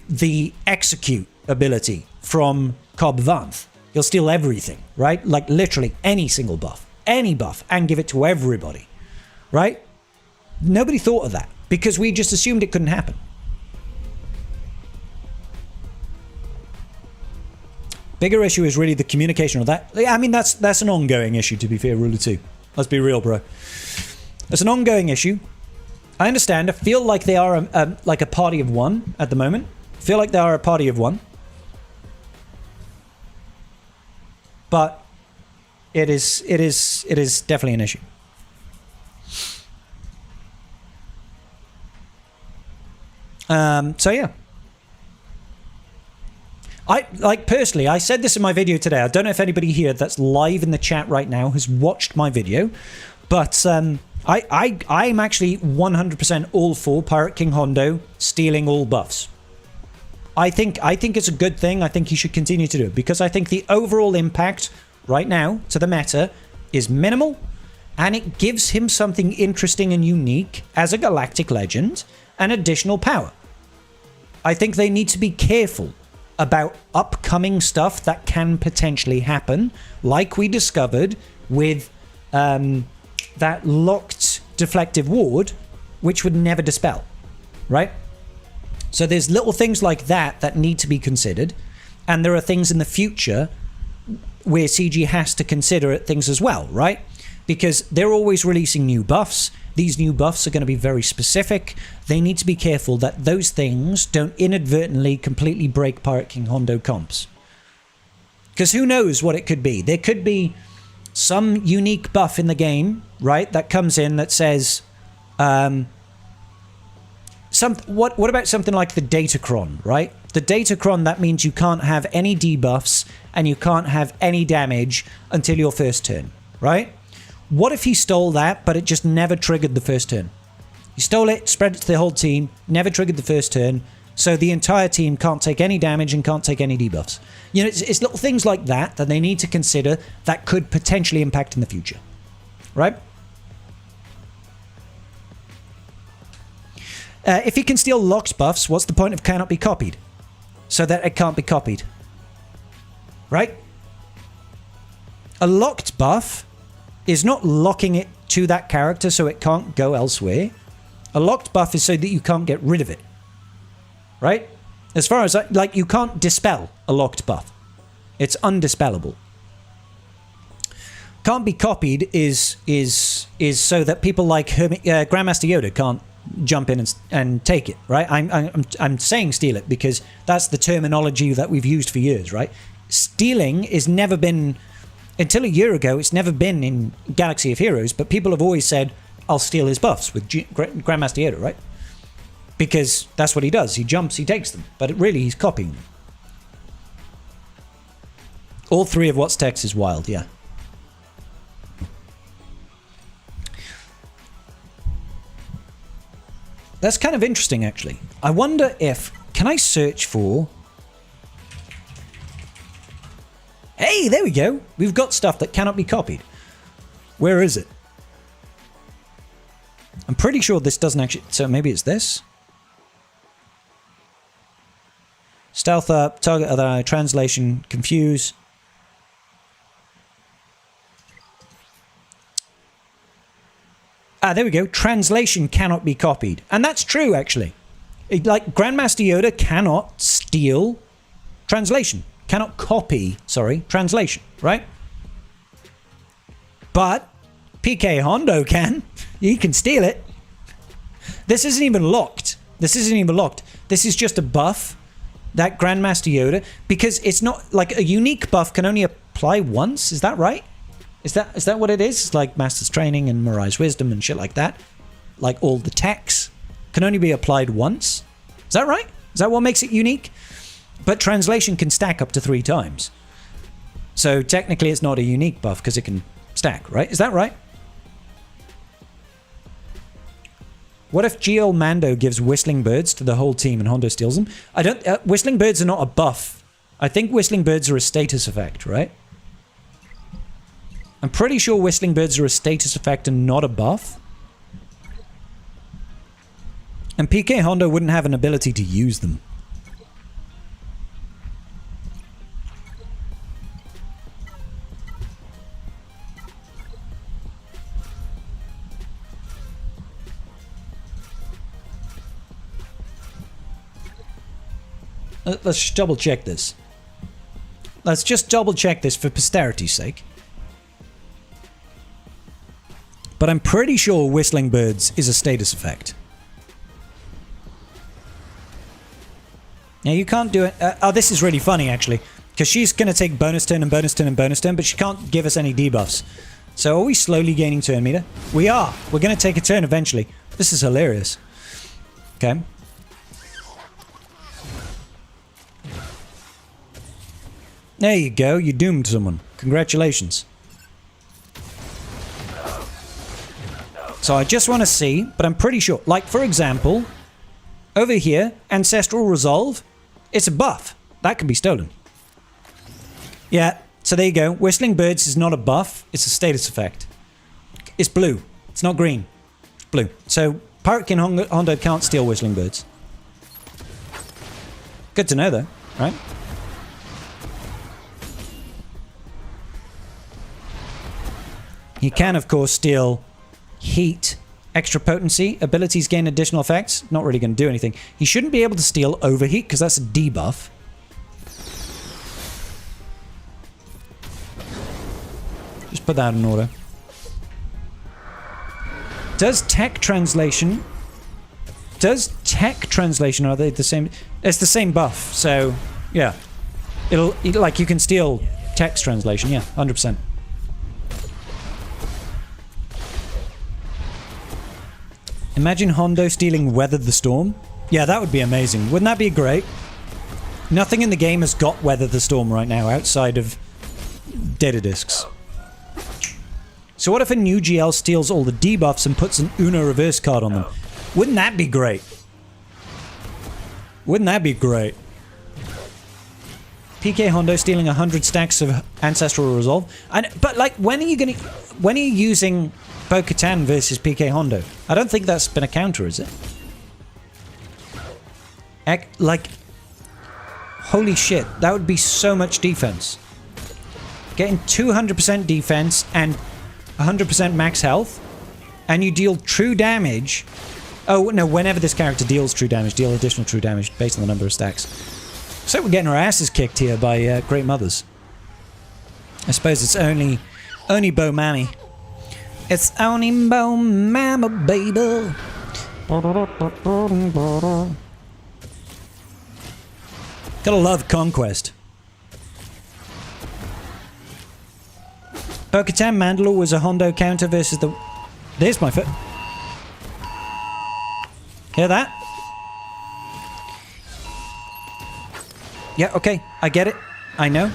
the Execute ability from Cobb Vanth. He'll steal everything, right? Like literally any single buff, and give it to everybody, right? Nobody thought of that because we just assumed it couldn't happen. Bigger issue is really the communication of that. I mean, that's an ongoing issue, to be fair, Ruler 2. Let's be real, bro. It's an ongoing issue. I understand. I feel like they are like a party of one at the moment. I feel like they are a party of one. But it is definitely an issue. So yeah. Personally, I said this in my video today. I don't know if anybody here that's live in the chat right now has watched my video, but I'm actually 100% all for Pirate King Hondo stealing all buffs. I think it's a good thing. I think he should continue to do it because I think the overall impact right now to the meta is minimal, and it gives him something interesting and unique as a galactic legend and additional power. I think they need to be careful about upcoming stuff that can potentially happen, like we discovered with that locked deflective ward, which would never dispel, right? So there's little things like that that need to be considered, and there are things in the future where CG has to consider things as well, right? Because they're always releasing new buffs. These new buffs are going to be very specific. They need to be careful that those things don't inadvertently completely break Pirate King Hondo comps. Because who knows what it could be? There could be some unique buff in the game, right, that comes in that says, what about something like the Datacron, right? The Datacron, that means you can't have any debuffs and you can't have any damage until your first turn, right? What if he stole that, but it just never triggered the first turn? He stole it, spread it to the whole team, never triggered the first turn, so the entire team can't take any damage and can't take any debuffs. You know, it's little things like that that they need to consider that could potentially impact in the future, right? If he can steal locked buffs, what's the point of cannot be copied? So that it can't be copied, right? A locked buff is not locking it to that character so it can't go elsewhere. A locked buff is so that you can't get rid of it, right? As far as, like, you can't dispel a locked buff. It's undispellable. Can't be copied is so that people like Grandmaster Yoda can't jump in and take it, right? I'm saying steal it because that's the terminology that we've used for years, right? Stealing is never been... Until a year ago, it's never been in Galaxy of Heroes, but people have always said, I'll steal his buffs with Grandmaster Yoda, right? Because that's what he does. He jumps, he takes them. But really, he's copying them. All three of what's text is wild, yeah. That's kind of interesting, actually. I wonder if... Can I search for... Hey, there we go. We've got stuff that cannot be copied. Where is it? I'm pretty sure this doesn't actually... So maybe it's this? Stealth up, target other eye, translation, confuse. Ah, there we go. Translation cannot be copied. And that's true, actually. Like, Grandmaster Yoda cannot steal translation. Cannot copy, translation, right? But PK Hondo can. He can steal it. This isn't even locked. This isn't even locked. This is just a buff, that Grandmaster Yoda, because it's not like a unique buff can only apply once. Is that right? Is that what it is? It's like Master's Training and Mirai's Wisdom and shit like that. Like all the techs can only be applied once. Is that right? Is that what makes it unique? But translation can stack up to 3 times. So technically it's not a unique buff because it can stack, right? Is that right? What if GL Mando gives Whistling Birds to the whole team and Hondo steals them? I don't... Whistling Birds are not a buff. I think Whistling Birds are a status effect, right? I'm pretty sure Whistling Birds are a status effect and not a buff. And PK Hondo wouldn't have an ability to use them. Let's just double check this. Let's just double check this for posterity's sake. But I'm pretty sure Whistling Birds is a status effect. Now you can't do it. Oh, this is really funny actually, because she's going to take bonus turn and bonus turn and bonus turn, but she can't give us any debuffs. So are we slowly gaining turn meter? We are. We're going to take a turn eventually. This is hilarious. Okay. There you go. You doomed someone. Congratulations. So I just want to see, but I'm pretty sure. Like, for example, over here, Ancestral Resolve, it's a buff. That can be stolen. Yeah, so there you go. Whistling Birds is not a buff. It's a status effect. It's blue. It's not green. It's blue. So Pirate King Hondo can't steal Whistling Birds. Good to know, though, right? He can, of course, steal Heat, extra potency, abilities gain additional effects. Not really going to do anything. He shouldn't be able to steal Overheat because that's a debuff. Just put that in order. Does tech translation... are they the same? It's the same buff, so yeah. It'll like you can steal text translation, yeah, 100%. Imagine Hondo stealing Weather the Storm. Yeah, that would be amazing. Wouldn't that be great? Nothing in the game has got Weather the Storm right now outside of data discs. So what if a new GL steals all the debuffs and puts an Uno reverse card on them? Wouldn't that be great? Wouldn't that be great? PK Hondo stealing 100 stacks of Ancestral Resolve. But like, when are you using Bo-Katan versus PK Hondo? I don't think that's been a counter, is it? Like, holy shit, that would be so much defense. Getting 200% defense and 100% max health, and you deal true damage. Oh, no, whenever this character deals true damage, deal additional true damage based on the number of stacks. So we're getting our asses kicked here by Great Mothers. I suppose it's only Bo Mammy. It's only Bo Mama, baby. Gotta love Conquest. Bo-Katan Mandalore was a Hondo counter versus the... There's my foot. Hear that? Yeah, okay. I get it. I know.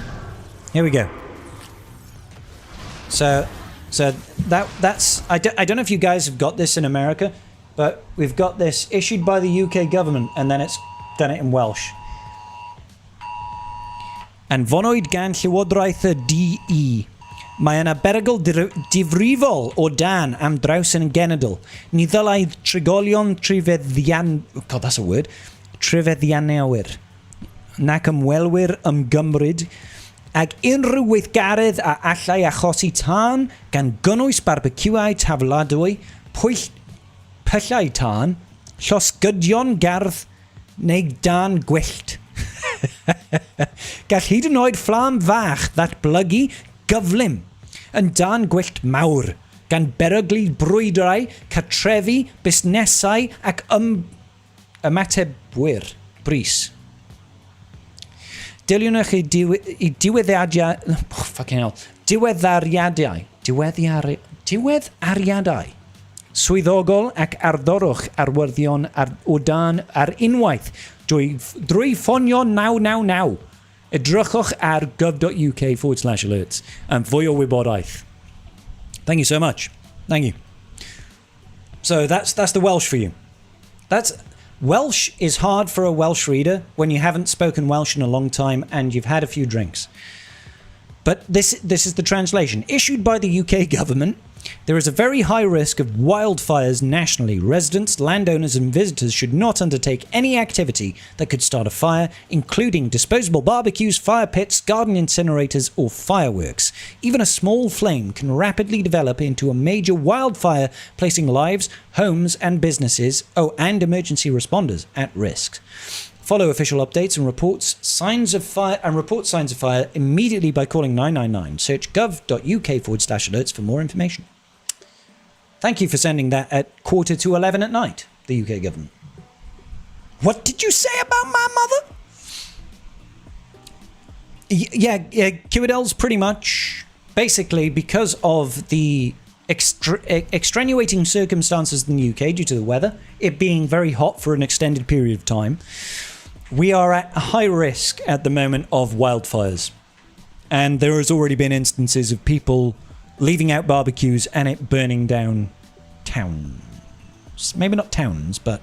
Here we go. So that's... I don't know if you guys have got this in America, but we've got this issued by the UK government, and then it's done it in Welsh. And fonoid gan Llywodraeth y DE. Mae yna berygl difrifol o dan am draws yn genedl. Ni ddylai trigolion trifeddian... God, that's a word. Trifeddianwyr. Nac ymwelwyr ymgymryd. Ag unrhyw weithgaredd a allai achosi tân gan gynnwys barbecuau tafladwy, pyllau tân, llosgydion gardd neu dan gwyllt. Gall hyd yn oed fflam fach ddatblygu gyflym yn dan gwyllt mawr gan beryglu brwydrau, cartrefi, busnesau ac ymatebwyr brys. Diliwnwch i diweddariadau swyddogol ac arddorwch arwyddion o dan ar unwaith drwy ffonio 999. Edrychwch ar gov.uk/alerts am fwy o wybodaeth. Thank you so much. Thank you. So that's the Welsh for you. Welsh is hard for a Welsh reader when you haven't spoken Welsh in a long time and you've had a few drinks. But this is the translation. Issued by the UK government, there is a very high risk of wildfires nationally. Residents, landowners and visitors should not undertake any activity that could start a fire, including disposable barbecues, fire pits, garden incinerators or fireworks. Even a small flame can rapidly develop into a major wildfire, placing lives, homes and businesses, and emergency responders at risk. Follow official updates and report signs of fire immediately by calling 999. Search gov.uk/alerts for more information. Thank you for sending that at 11:15 at night, the UK government. What did you say about my mother? Yeah, QADL's pretty much, basically, because of the extenuating circumstances in the UK due to the weather, it being very hot for an extended period of time, we are at a high risk at the moment of wildfires. And there has already been instances of people leaving out barbecues and it burning down towns. Maybe not towns, but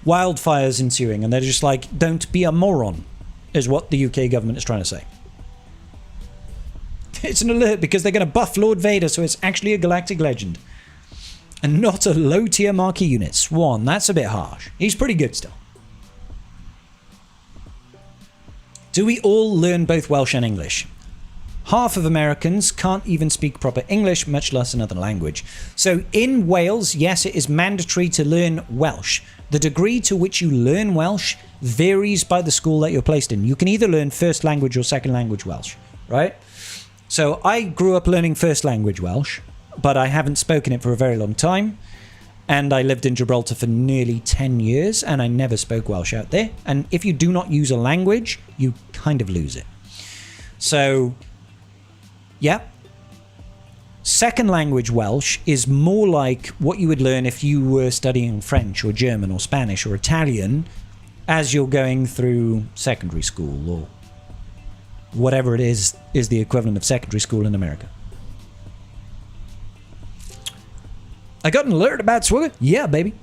wildfires ensuing. And they're just like, don't be a moron, is what the UK government is trying to say. It's an alert because they're going to buff Lord Vader, so it's actually a galactic legend. And not a low-tier marquee unit. Swan, that's a bit harsh. He's pretty good still. Do we all learn both Welsh and English? Half of Americans can't even speak proper English, much less another language. So in Wales, yes, it is mandatory to learn Welsh. The degree to which you learn Welsh varies by the school that you're placed in. You can either learn first language or second language Welsh, right? So I grew up learning first language Welsh, but I haven't spoken it for a very long time. And I lived in Gibraltar for nearly 10 years, and I never spoke Welsh out there. And if you do not use a language, you kind of lose it. So, yeah. Second language Welsh is more like what you would learn if you were studying French or German or Spanish or Italian as you're going through secondary school or whatever it is the equivalent of secondary school in America. I got an alert about Swigger? Yeah, baby.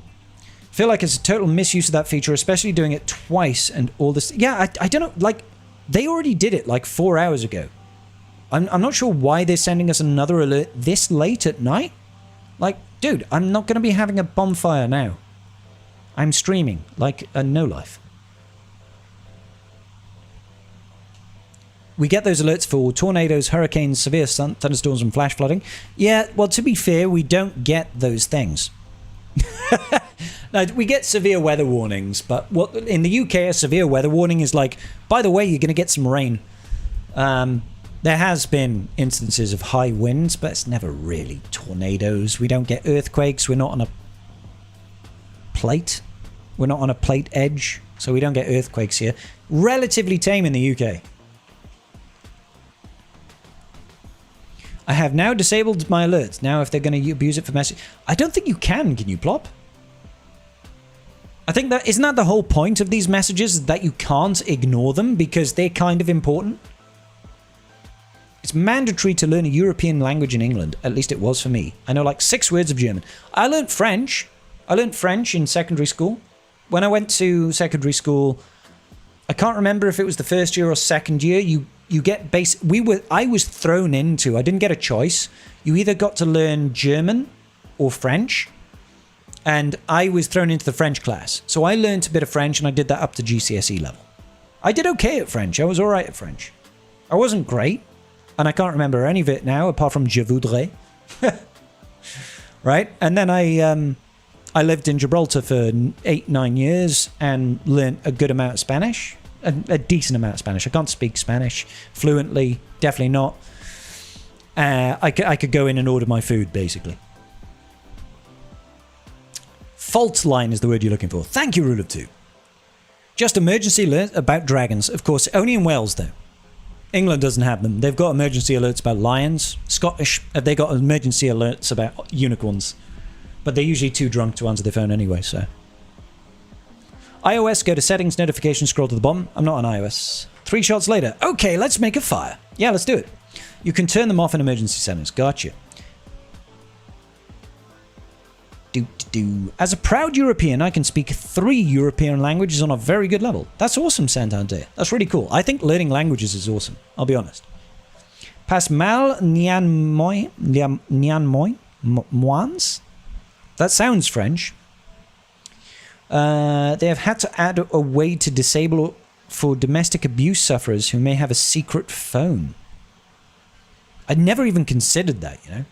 Feel like it's a total misuse of that feature, especially doing it twice and all this. Yeah, I don't know. Like, they already did it like 4 hours ago. I'm not sure why they're sending us another alert this late at night. Like, dude, I'm not going to be having a bonfire now. I'm streaming like a no-life. We get those alerts for tornadoes, hurricanes, severe thunderstorms and flash flooding. Yeah, well, to be fair, we don't get those things. No, we get severe weather warnings, but what in the UK, a severe weather warning is like, by the way, you're going to get some rain. There has been instances of high winds, but it's never really tornadoes. We don't get earthquakes. We're not on a plate. We're not on a plate edge, so we don't get earthquakes here. Relatively tame in the UK. I have now disabled my alerts. Now if they're going to abuse it for message... I don't think you can you, Plop? I think that... Isn't that the whole point of these messages? That you can't ignore them because they're kind of important? It's mandatory to learn a European language in England. At least it was for me. I know like 6 words of German. I learned French. I learned French in secondary school. When I went to secondary school, I can't remember if it was the first year or second year, you get I was thrown into, I didn't get a choice. You either got to learn German or French, and I was thrown into the French class. So I learned a bit of French and I did that up to GCSE level. I did okay at French. I was all right at French. I wasn't great, and I can't remember any of it now apart from Je voudrais. Right? And then I lived in Gibraltar for 8-9 years and learned a good amount of Spanish. A decent amount of Spanish. I can't speak Spanish fluently. Definitely not. I could go in and order my food, basically. Fault line is the word you're looking for. Thank you, Rule of Two. Just emergency alert about dragons. Of course, only in Wales, though. England doesn't have them. They've got emergency alerts about lions. Scottish, they got emergency alerts about unicorns. But they're usually too drunk to answer their phone anyway, so. iOS, go to settings, notifications, scroll to the bottom. I'm not on iOS. 3 shots later. Okay, let's make a fire. Yeah, let's do it. You can turn them off in emergency settings. Gotcha. As a proud European, I can speak 3 European languages on a very good level. That's awesome, Santander. That's really cool. I think learning languages is awesome. I'll be honest. Pas mal Nianmoy? Moines? That sounds French. They have had to add a way to disable for domestic abuse sufferers who may have a secret phone. I'd never even considered that, you know?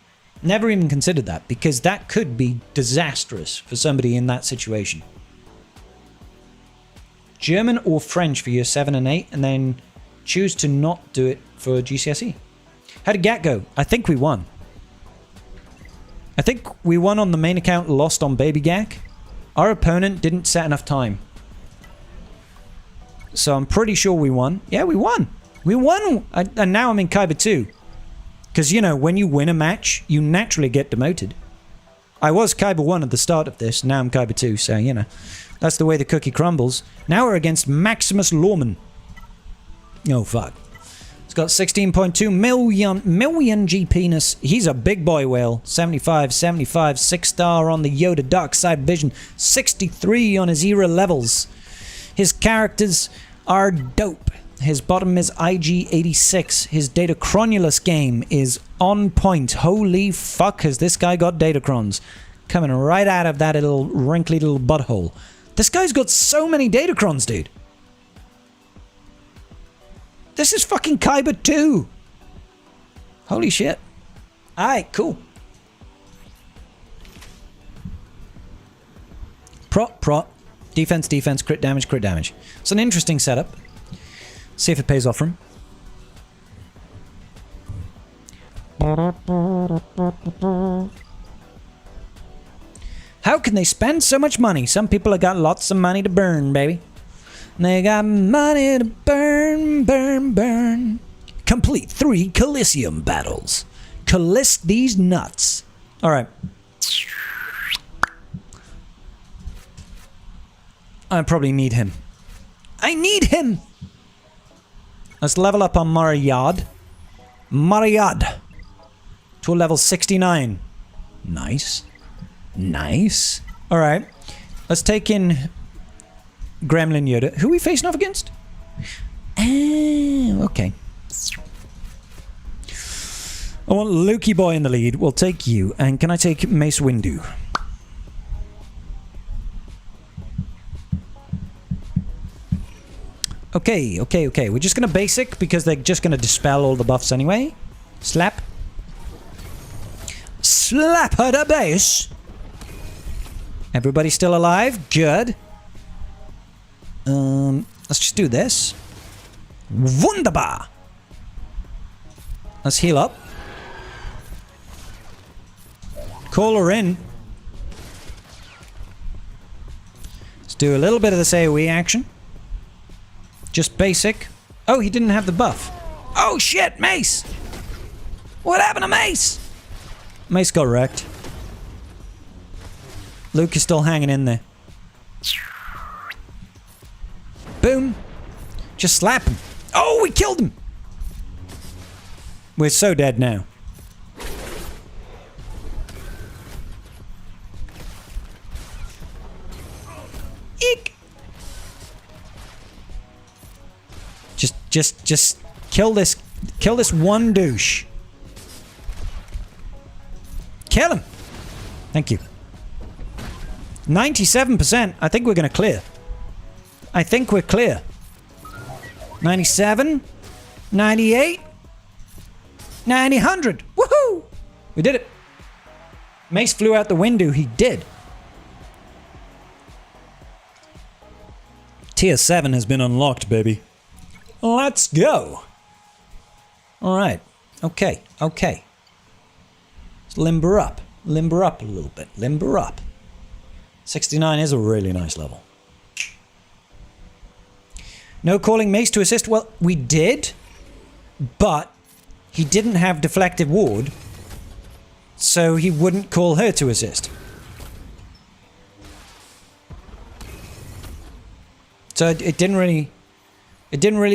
Never even considered that, because that could be disastrous for somebody in that situation. German or French for year 7 and 8, and then choose to not do it for GCSE. How did GAT go? I think we won. I think we won on the main account, lost on Baby Gak. Our opponent didn't set enough time. So I'm pretty sure we won. Yeah, we won. We won! And now I'm in Kaiba 2. Because, you know, when you win a match, you naturally get demoted. I was Kaiba 1 at the start of this, now I'm Kaiba 2, so, you know. That's the way the cookie crumbles. Now we're against Maximus Lawman. Oh, fuck. He's got 16.2 million G penis. He's a big boy whale. 75, 6-star on the Yoda Dark Side Vision. 63 on his era levels. His characters are dope. His bottom is IG86. His Datacronulus game is on point. Holy fuck, has this guy got Datacrons. Coming right out of that little wrinkly little butthole. This guy's got so many Datacrons, dude. This is fucking Kaiba 2. Holy shit. Alright, cool. Prot. Defense, crit damage. It's an interesting setup. See if it pays off for him. How can they spend so much money? Some people have got lots of money to burn, baby. They got money to burn. Complete 3 Coliseum battles. Calist these nuts. Alright. I probably need him. I need him! Let's level up on Mariad. To a level 69. Nice. Alright. Let's take in Gremlin Yoda. Who are we facing off against? Okay. I want Lukey Boy in the lead. We'll take you. And can I take Mace Windu? Okay. We're just gonna basic because they're just gonna dispel all the buffs anyway. Slap her to base. Everybody still alive? Good. Let's just do this. Wunderbar. Let's heal up. Call her in. Let's do a little bit of this AoE action. Just basic. Oh, he didn't have the buff. Oh shit, Mace! What happened to Mace? Mace got wrecked. Luke is still hanging in there. Boom. Just slap him. Oh, we killed him! We're so dead now. Eek! Just kill this one douche. Kill him. Thank you. 97%. I think we're gonna clear. I think we're clear. 97, 98, 90, 100. Woohoo! We did it. Mace flew out the window. He did. Tier 7 has been unlocked, baby. Let's go. All right. Okay. Let's limber up. Limber up a little bit. Limber up. 69 is a really nice level. No calling Mace to assist. Well, we did, but he didn't have deflective ward, so he wouldn't call her to assist. So it didn't really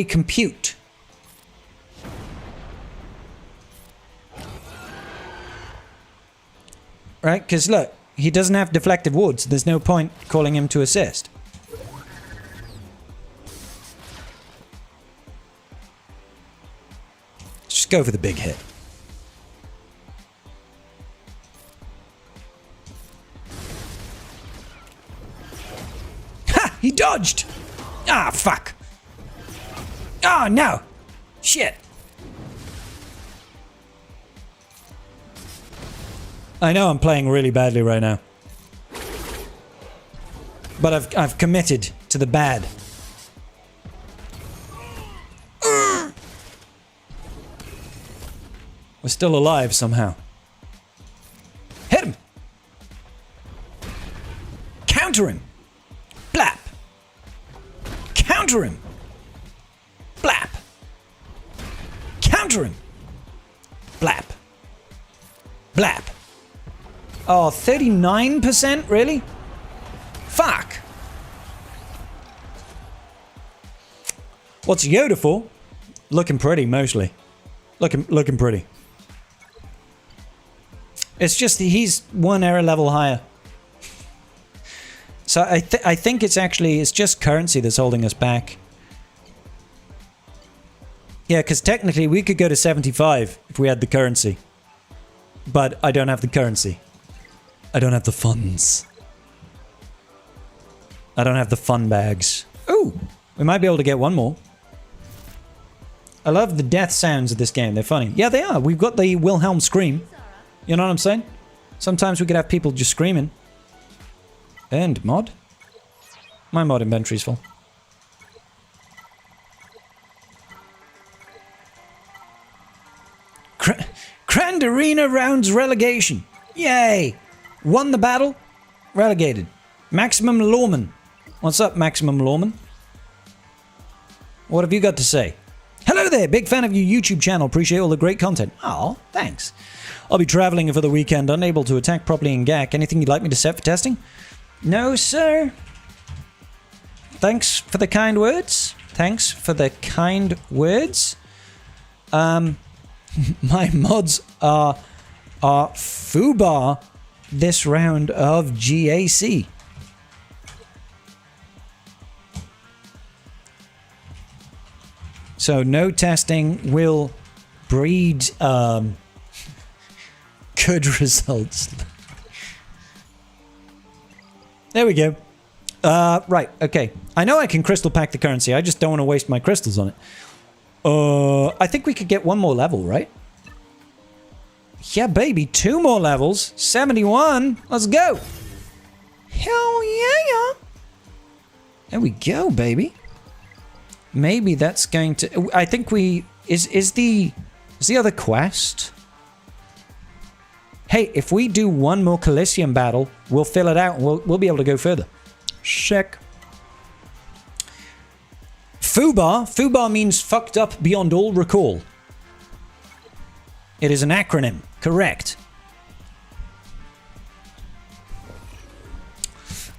compute. Right? Because look, he doesn't have deflective ward, so there's no point calling him to assist. Just go for the big hit. Ha! He dodged! Ah, fuck! Oh, no! Shit! I know I'm playing really badly right now. But I've committed to the bad. We're still alive somehow. Hit him! Counter him! Blap! Counter him! Blap! Counter him! Blap! Blap! Oh, 39%? Really? Fuck! What's Yoda for? Looking pretty, mostly. Looking pretty. It's just he's one error level higher. So I think it's just currency that's holding us back. Yeah, because technically we could go to 75 if we had the currency. But I don't have the currency. I don't have the funds. I don't have the fun bags. Ooh, we might be able to get one more. I love the death sounds of this game. They're funny. Yeah, they are. We've got the Wilhelm scream. You know what I'm saying? Sometimes we could have people just screaming. And mod? My mod inventory's full. Grand Arena rounds relegation. Yay! Won the battle. Relegated. Maximum Lawman. What's up, Maximum Lawman? What have you got to say? Hello there, big fan of your YouTube channel. Appreciate all the great content. Oh, thanks. I'll be traveling for the weekend, unable to attack properly in GAC. Anything you'd like me to set for testing? No, sir. Thanks for the kind words. Thanks for the kind words. My mods are FUBAR this round of GAC. So no testing will breed good results. There we go. Right, okay. I know I can crystal pack the currency. I just don't want to waste my crystals on it. I think we could get one more level, right? Yeah, baby. 2 more levels. 71. Let's go. Hell yeah. There we go, baby. Maybe that's going to... I think we... Is the other quest? Hey, if we do one more Coliseum battle, we'll fill it out and we'll be able to go further. Check. FUBAR. FUBAR means fucked up beyond all recall. It is an acronym. Correct.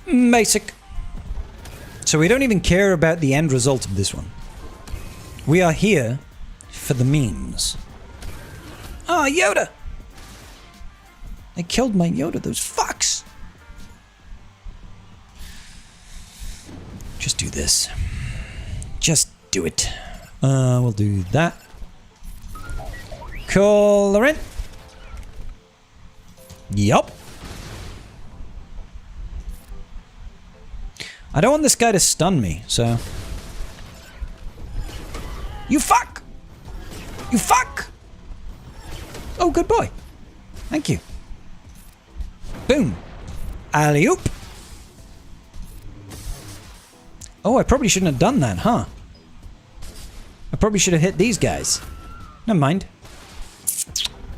Basic. So we don't even care about the end result of this one. We are here for the memes. Ah, Yoda! They killed my Yoda, those fucks! Just do this. Just do it. We'll do that. Call her in. Yup. I don't want this guy to stun me, so... You fuck! You fuck! Oh, good boy. Thank you. Boom. Alley-oop. Oh, I probably shouldn't have done that, huh? I probably should have hit these guys. Never mind.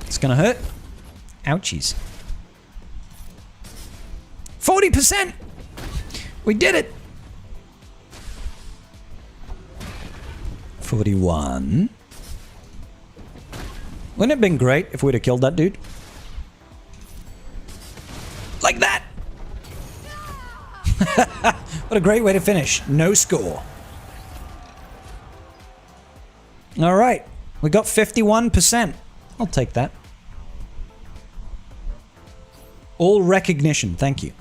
It's gonna hurt. Ouchies. 40 40%! We did it! 41. Wouldn't it have been great if we'd have killed that dude? Like that! What a great way to finish. No score. Alright. We got 51%. I'll take that. All recognition. Thank you.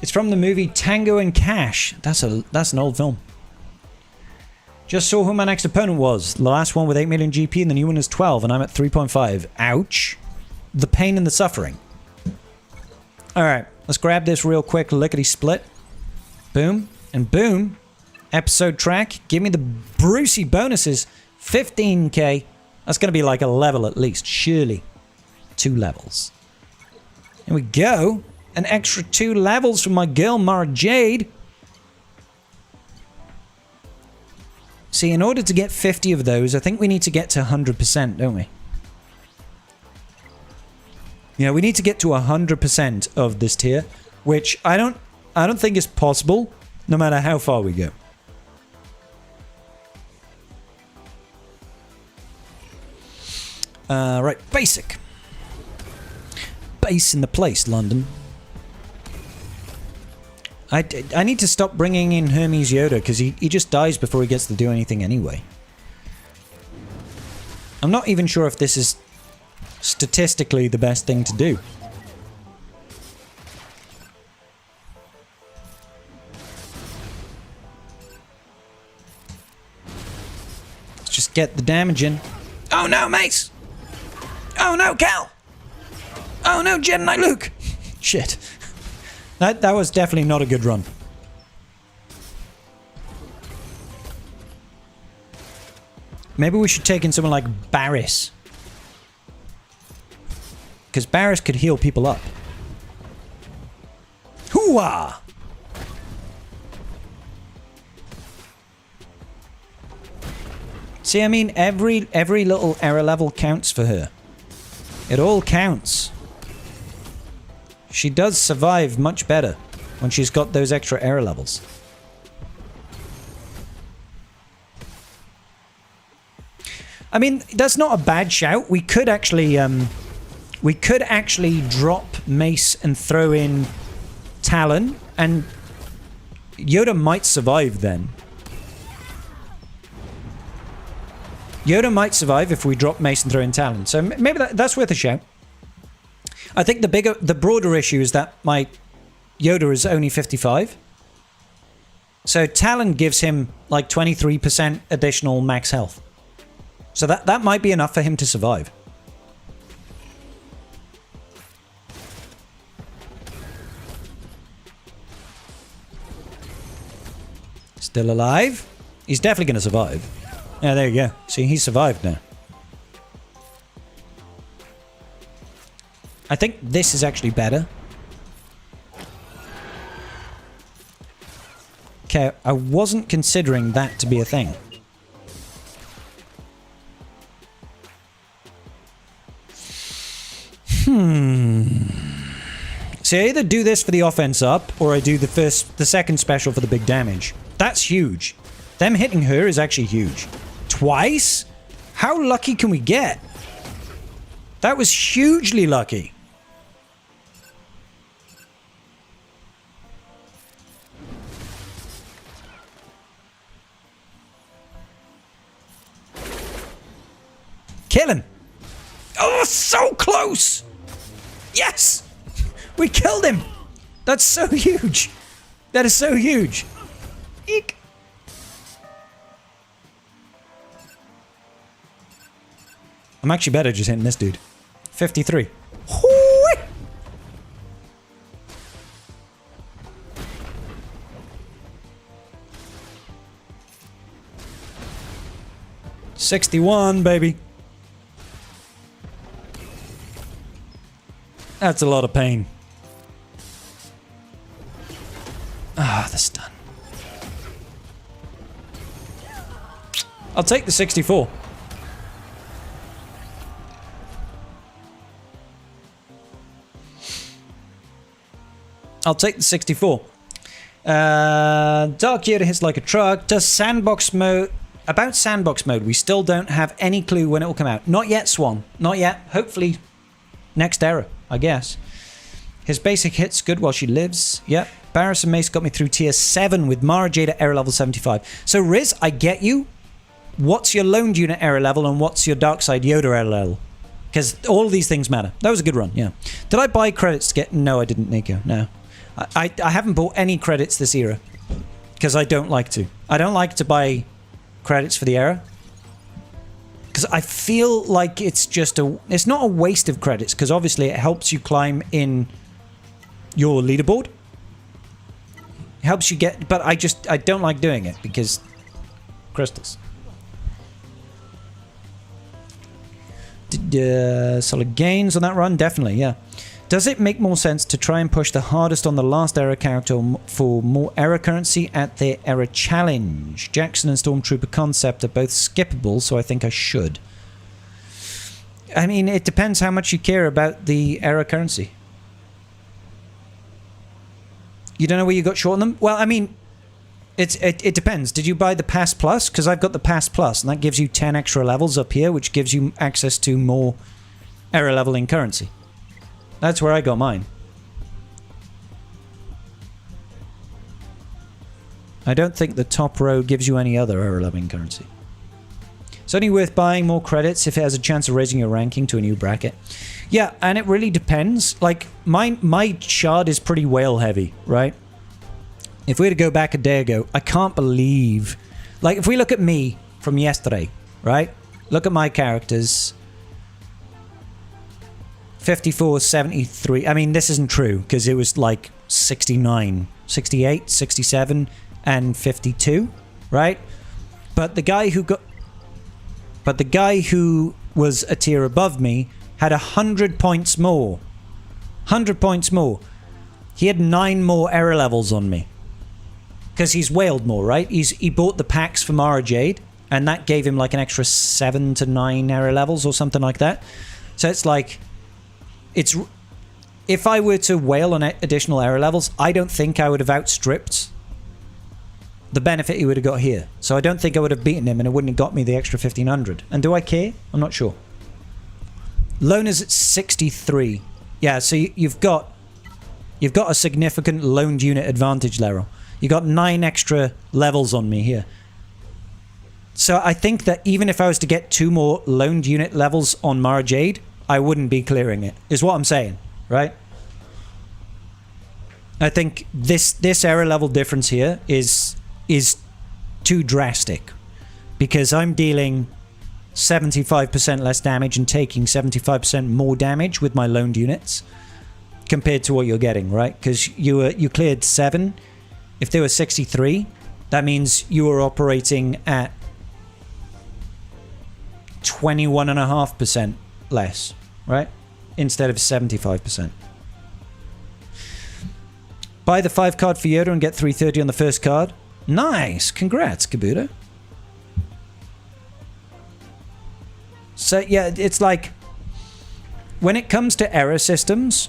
It's from the movie Tango and Cash. That's an old film. Just saw who my next opponent was. The last one with 8 million GP and the new one is 12 and I'm at 3.5. Ouch. The pain and the suffering. Alright, let's grab this real quick lickety-split. Boom. And boom. Episode track. Give me the Brucey bonuses. 15k. That's going to be like a level at least. Surely. 2 levels. Here we go. An extra 2 levels from my girl Mara Jade. See, in order to get 50 of those, I think we need to get to 100%, don't we? Yeah, we need to get to 100% of this tier, which I don't think is possible, no matter how far we go. Right, basic. Base in the place, London. I need to stop bringing in Hermes Yoda, because he just dies before he gets to do anything anyway. I'm not even sure if this is statistically the best thing to do. Let's just get the damage in. Oh no, Mace! Oh no, Cal! Oh no, Jedi Knight Luke! Shit. That was definitely not a good run. Maybe we should take in someone like Barris. Because Barris could heal people up. Hooah! See, I mean, every little error level counts for her. It all counts. She does survive much better when she's got those extra error levels. I mean, that's not a bad shout. We could actually drop Mace and throw in Talon, and Yoda might survive then. Yoda might survive if we drop Mace and throw in Talon. So maybe that's worth a shout. I think the broader issue is that my Yoda is only 55. So Talon gives him like 23% additional max health. So that might be enough for him to survive. Still alive? He's definitely going to survive. Yeah, there you go. See, he survived now. I think this is actually better. Okay, I wasn't considering that to be a thing. So I either do this for the offense up, or I do the second special for the big damage. That's huge. Them hitting her is actually huge. Twice? How lucky can we get? That was hugely lucky. Kill him. Oh, so close. Yes. We killed him. That's so huge. That is so huge. Eek. I'm actually better just hitting this dude. 53. Hoo-wee! 61, baby. That's a lot of pain. Ah, the stun. I'll take the 64. I'll take the 64. Dark Yoda hits like a truck. Does sandbox mode... About sandbox mode, we still don't have any clue when it will come out. Not yet, Swan. Not yet. Hopefully next era, I guess. His basic hit's good while she lives. Yep. Barris and Mace got me through tier 7 with Mara Jade at error level 75. So, Riz, I get you. What's your lone unit error level and what's your dark side Yoda error level? Because all of these things matter. That was a good run, yeah. Did I buy credits to get... No, I didn't, Nico. No. I haven't bought any credits this era. Because I don't like to. I don't like to buy credits for the era. Because I feel like it's just a... It's not a waste of credits, because obviously it helps you climb in your leaderboard. It helps you get... But I don't like doing it, because... Crystals. Solid gains on that run? Definitely, yeah. Does it make more sense to try and push the hardest on the last era character for more era currency at their era challenge? Jackson and Stormtrooper concept are both skippable, so I think I should. I mean, it depends how much you care about the era currency. You don't know where you got short on them? Well, I mean, it depends. Did you buy the Pass Plus? Because I've got the Pass Plus, and that gives you 10 extra levels up here, which gives you access to more era leveling currency. That's where I got mine. I don't think the top row gives you any other era leveling currency. It's only worth buying more credits if it has a chance of raising your ranking to a new bracket. Yeah, and it really depends. Like, my shard is pretty whale heavy, right? If we were to go back a day ago, I can't believe... Like, if we look at me from yesterday, right? Look at my characters... 54, 73. I mean, this isn't true, because it was like 69, 68, 67, and 52, right? But the guy who was a tier above me had 100 points more. 100 points more. He had 9 more error levels on me. Because he's whaled more, right? He bought the packs for Mara Jade, and that gave him like an extra 7 to 9 error levels or something like that. So it's like... If I were to whale on additional error levels, I don't think I would have outstripped the benefit he would have got here. So I don't think I would have beaten him, and it wouldn't have got me the extra 1500. And do I care? I'm not sure. Loner's at 63. Yeah, so you've got a significant loaned unit advantage, Lero. You got 9 extra levels on me here. So I think that even if I was to get 2 more loaned unit levels on Mara Jade, I wouldn't be clearing it, is what I'm saying, right? I think this error level difference here is too drastic, because I'm dealing 75% less damage and taking 75% more damage with my loaned units compared to what you're getting, right? Because you cleared 7. If they were 63, that means you were operating at 21.5% less, right? Instead of 75%. Buy the 5 card for Yoda and get 330 on the first card. Nice! Congrats, Kabuto. So, yeah, it's like... When it comes to error systems,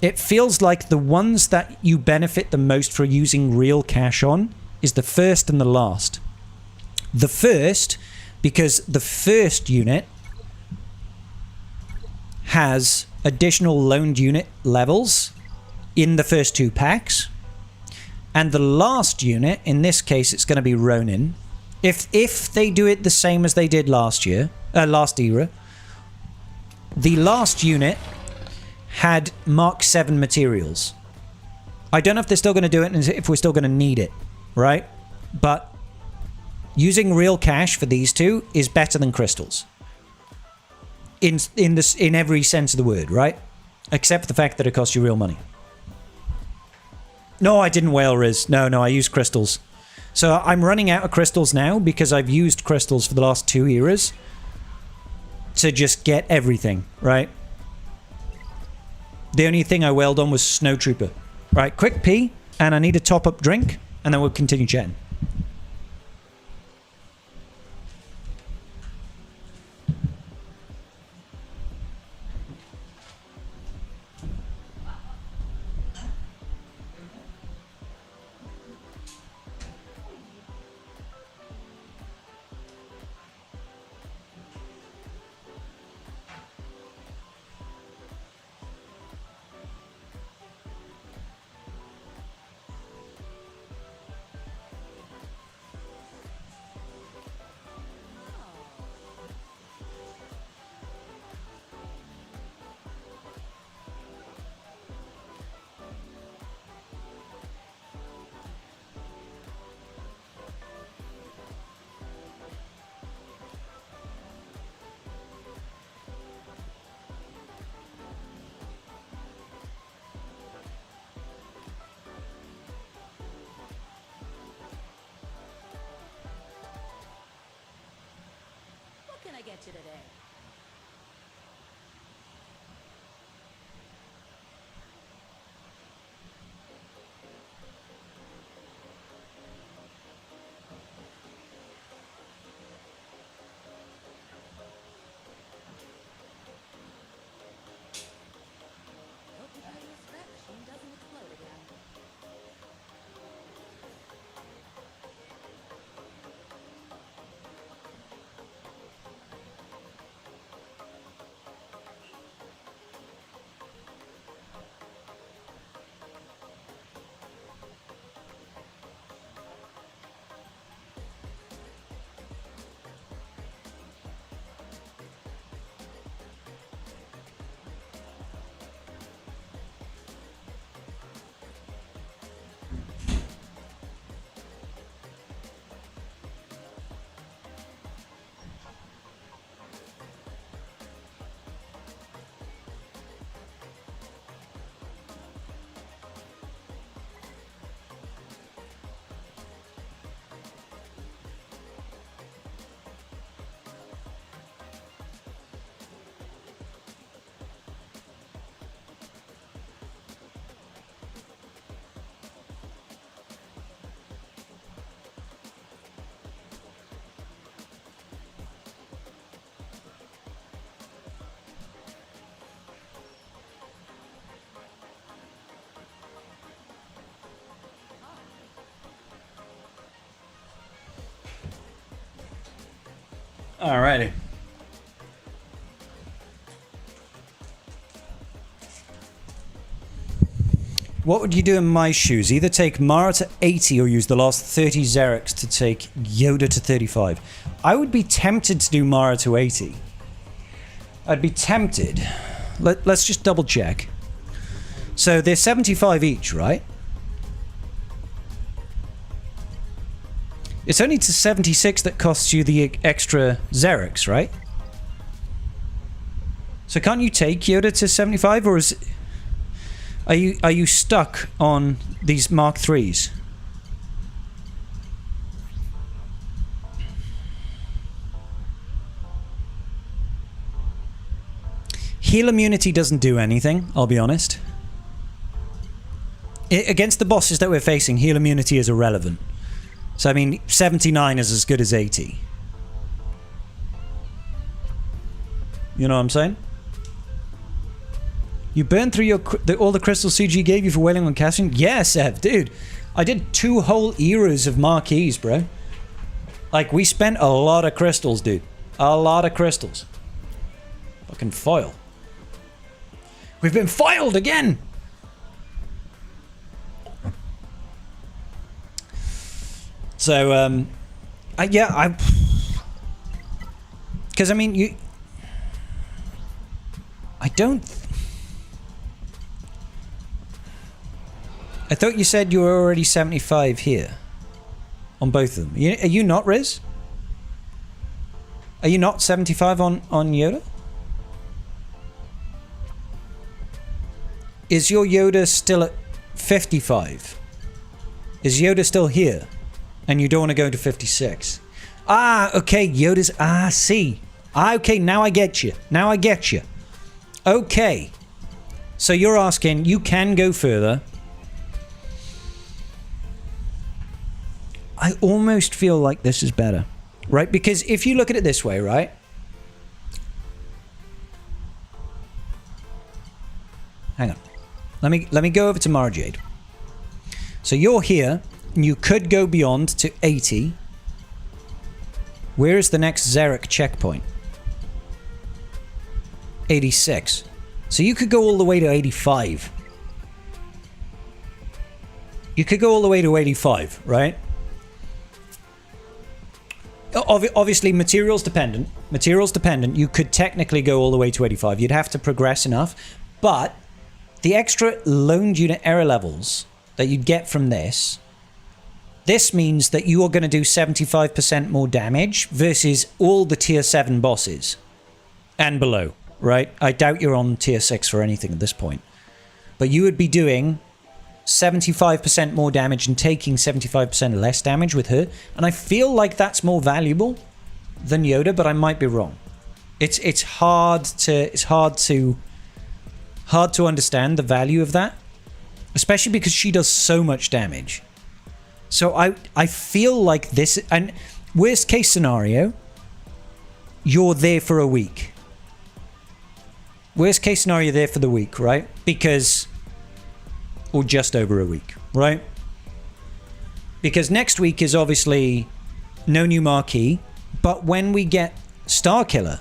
it feels like the ones that you benefit the most for using real cash on is the first and the last. The first, because the first unit has additional loaned unit levels in the first 2 packs, and the last unit, in this case it's going to be Ronin, if they do it the same as they did last era, the last unit had Mark 7 materials. I don't know if they're still going to do it and if we're still going to need it, right? But using real cash for these 2 is better than crystals. In every sense of the word, right? Except for the fact that it costs you real money. No, I didn't whale Riz. No, I used crystals. So I'm running out of crystals now because I've used crystals for the last 2 eras to just get everything, right? The only thing I whaled on was Snowtrooper. Right, quick pee, and I need a top-up drink, and then we'll continue chatting. to today. Hope the tiny scratch machine doesn't explode again. Alrighty. What would you do in my shoes? Either take Mara to 80 or use the last 30 Xerix to take Yoda to 35. I would be tempted to do Mara to 80. I'd be tempted. Let's just double check. So they're 75 each, right? It's only to 76 that costs you the extra Xerix, right? So can't you take Yoda to 75, or is are you stuck on these Mark IIIs? Heal immunity doesn't do anything, I'll be honest. Against the bosses that we're facing, heal immunity is irrelevant. So, I mean, 79 is as good as 80. You know what I'm saying? You burned through all the crystal CG gave you for wailing on casting? Yes, Ev, dude. I did 2 whole eras of marquees, bro. Like, we spent a lot of crystals, dude. A lot of crystals. Fucking foil. We've been foiled again! So, yeah, because, I mean, I thought you said you were already 75 here. On both of them. Are you not, Riz? Are you not 75 on Yoda? Is your Yoda still at 55? Is Yoda still here? And you don't want to go to 56? Ah, okay, Yoda's... Ah, see. Ah, okay, now I get you. Now I get you. Okay. So you're asking, you can go further. I almost feel like this is better. Right? Because if you look at it this way, right? Hang on. Let me go over to Mara Jade. So you're here. You could go beyond to 80. Where is the next Xeric checkpoint? 86. So you could go all the way to 85. You could go all the way to 85, right? Obviously, materials dependent. Materials dependent. You could technically go all the way to 85. You'd have to progress enough. But the extra loaned unit error levels that you'd get from this... This means that you are going to do 75% more damage versus all the tier 7 bosses and below, right? I doubt you're on tier 6 for anything at this point. But you would be doing 75% more damage and taking 75% less damage with her. And I feel like that's more valuable than Yoda, but I might be wrong. It's hard to understand the value of that, especially because she does so much damage. So I feel like this, and worst case scenario, you're there for a week. Worst case scenario, you're there for the week, right? Because, or just over a week, right? Because next week is obviously no new marquee, but when we get Starkiller,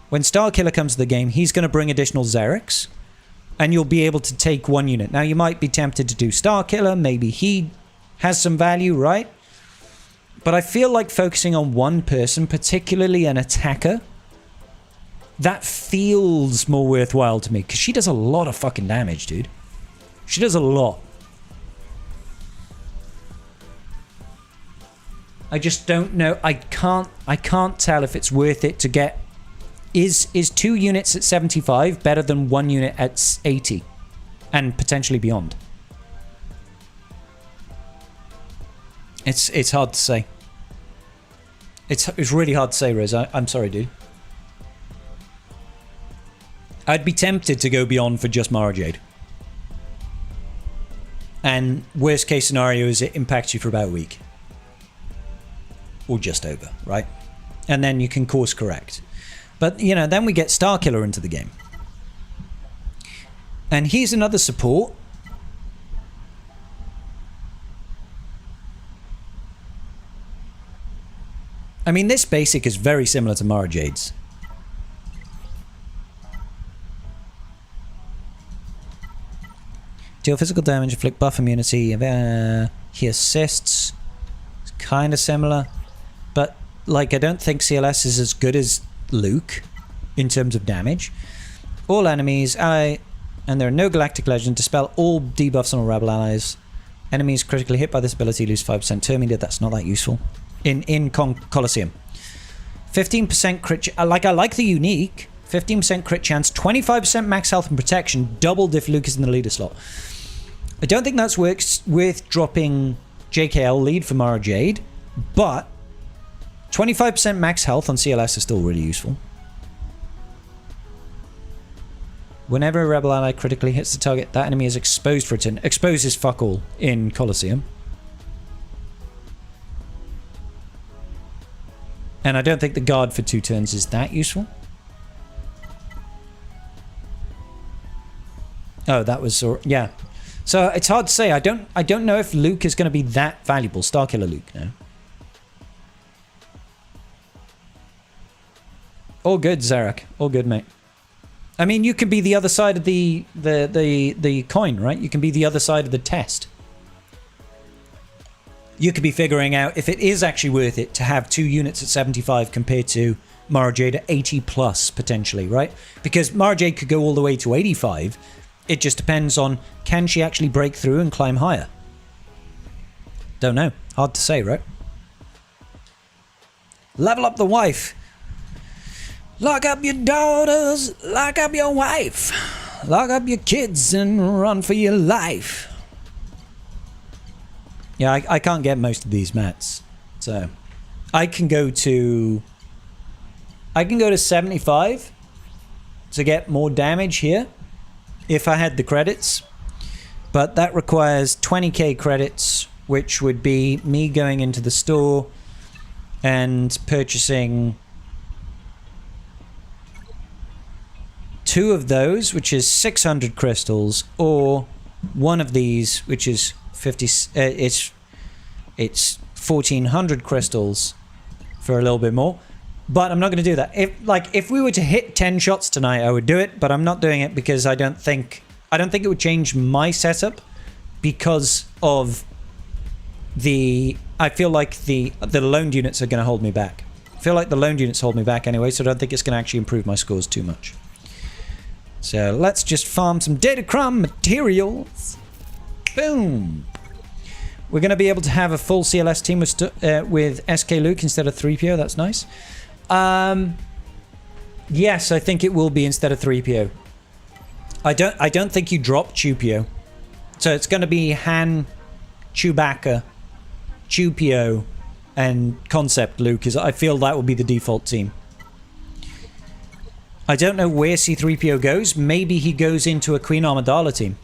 when Starkiller comes to the game, he's going to bring additional Xerix, and you'll be able to take one unit. Now, you might be tempted to do Starkiller, maybe he has some value, right? But I feel like focusing on one person, particularly an attacker, that feels more worthwhile to me, because she does a lot of fucking damage, dude. She does a lot. I just don't know. I can't tell if it's worth it to get... Is 2 units at 75 better than 1 unit at 80? And potentially beyond? It's hard to say. It's really hard to say, Riz. I'm sorry, dude. I'd be tempted to go beyond for just Mara Jade. And worst case scenario is it impacts you for about a week. Or just over, right? And then you can course correct. But, you know, then we get Starkiller into the game. And he's another support. I mean, this basic is very similar to Mara Jade's. Deal physical damage, inflict buff immunity. He assists. It's kind of similar. But, like, I don't think CLS is as good as Luke in terms of damage. All enemies, and there are no galactic legends. Dispel all debuffs on all rebel allies. Enemies critically hit by this ability lose 5% turn meter. That's not that useful. In Colosseum. 15% crit... I like the unique. 15% crit chance. 25% max health and protection. Doubled if Luke is in the leader slot. I don't think that's worth dropping JKL lead for Mara Jade. But 25% max health on CLS is still really useful. Whenever a rebel ally critically hits the target, that enemy is exposed for a turn. Exposed is fuck all in Colosseum. And I don't think the guard for 2 turns is that useful. Oh, that was... yeah. So it's hard to say. I don't know if Luke is going to be that valuable. Starkiller Luke now. All good, Zarek. All good, mate. I mean, you can be the other side of the coin, right? You can be the other side of the test. You could be figuring out if it is actually worth it to have 2 units at 75 compared to Mara Jade at 80 plus, potentially, right? Because Mara Jade could go all the way to 85. It just depends on, can she actually break through and climb higher? Don't know. Hard to say, right? Level up the wife. Lock up your daughters, lock up your wife, lock up your kids and run for your life. Yeah, I can't get most of these mats, so I can go to 75 to get more damage here if I had the credits, but that requires 20k credits, which would be me going into the store and purchasing 2 of those, which is 600 crystals, or 1 of these, which is 50. It's 1400 crystals for a little bit more. But I'm not going to do that. If we were to hit 10 shots tonight, I would do it, but I'm not doing it because I don't think it would change my setup because of I feel like the loaned units are going to hold me back. I feel like the loaned units hold me back anyway, so I don't think it's going to actually improve my scores too much. So let's just farm some Datacron materials. Boom. We're going to be able to have a full CLS team with SK Luke instead of 3PO. That's nice. Yes, I think it will be instead of 3PO. I don't think you drop Chewpio. So it's going to be Han, Chewbacca, Chewpio, and Concept Luke. I feel that will be the default team. I don't know where C-3PO goes. Maybe he goes into a Queen Amidala team.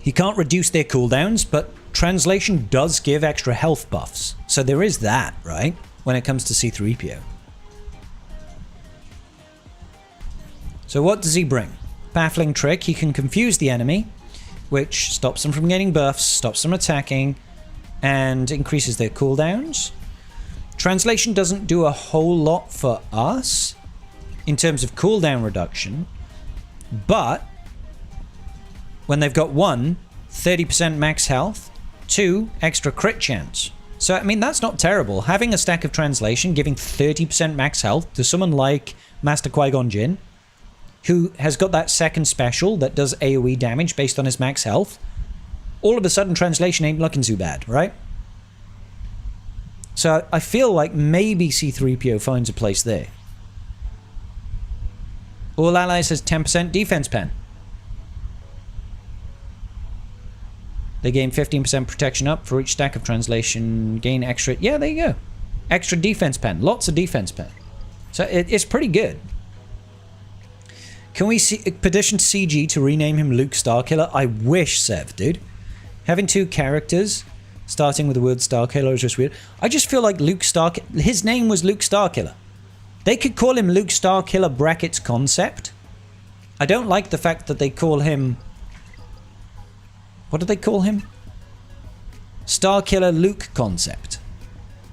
He can't reduce their cooldowns, but translation does give extra health buffs. So there is that, right? When it comes to C-3PO. So what does he bring? Baffling trick. He can confuse the enemy, which stops them from getting buffs, stops them attacking, and increases their cooldowns. Translation doesn't do a whole lot for us in terms of cooldown reduction, but when they've got 1, 30% max health, 2, extra crit chance. So, I mean, that's not terrible. Having a stack of translation giving 30% max health to someone like Master Qui-Gon Jinn, who has got that second special that does AoE damage based on his max health, all of a sudden translation ain't looking too bad, right? So I feel like maybe C-3PO finds a place there. All allies has 10% defense pen. They gain 15% protection up for each stack of translation. Gain extra... Yeah, there you go. Extra defense pen. Lots of defense pen. So it's pretty good. Can we petition CG to rename him Luke Starkiller? I wish, Sev, dude. Having 2 characters, starting with the word Starkiller is just weird. I just feel like Luke Starkiller... His name was Luke Starkiller. They could call him Luke Starkiller brackets concept. I don't like the fact that they call him... What do they call him? Starkiller Luke concept.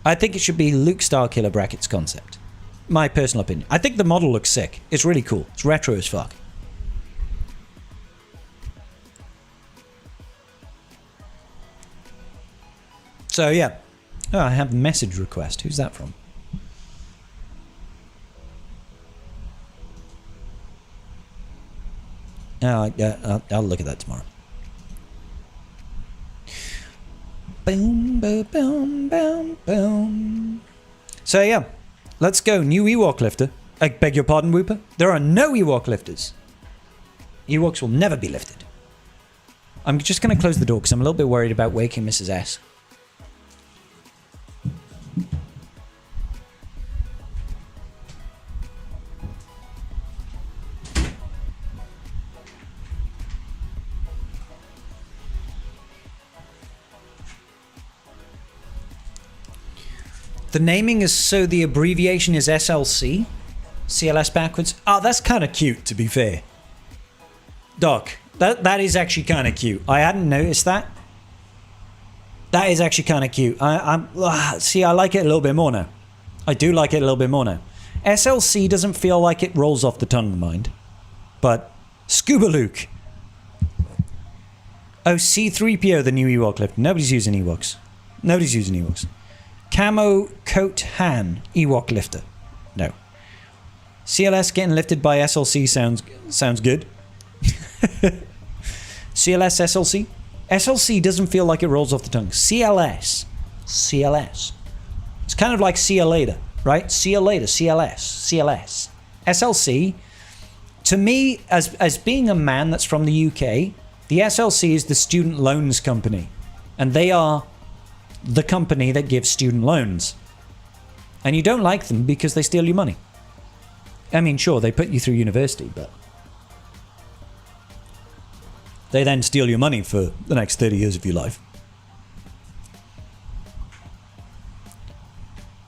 I think it should be Luke Starkiller brackets concept. My personal opinion. I think the model looks sick. It's really cool. It's retro as fuck. So yeah. Oh, I have a message request. Who's that from? Oh, yeah, I'll look at that tomorrow. Boom, boom, boom, boom, boom. So yeah. Let's go. New Ewok lifter. I beg your pardon, Wooper. There are no Ewok lifters. Ewoks will never be lifted. I'm just going to close the door because I'm a little bit worried about waking Mrs. S. The naming is so the abbreviation is SLC? CLS backwards? Oh, that's kind of cute, to be fair. Doc, that is actually kind of cute. I hadn't noticed that. That is actually kind of cute. See, I like it a little bit more now. I do like it a little bit more now. SLC doesn't feel like it rolls off the tongue, mind. But Scuba Luke. Oh, C-3PO, the new Ewok lifter. Nobody's using Ewoks. Nobody's using Ewoks. Camo Coat Han, Ewok lifter. No. CLS getting lifted by SLC sounds good. CLS SLC? SLC doesn't feel like it rolls off the tongue. CLS. CLS. It's kind of like see you later, right? See you later. CLS. CLS. SLC, to me, as being a man that's from the UK, the SLC is the Student Loans Company. And they are the company that gives student loans. And you don't like them because they steal your money. I mean, sure, they put you through university, but they then steal your money for the next 30 years of your life.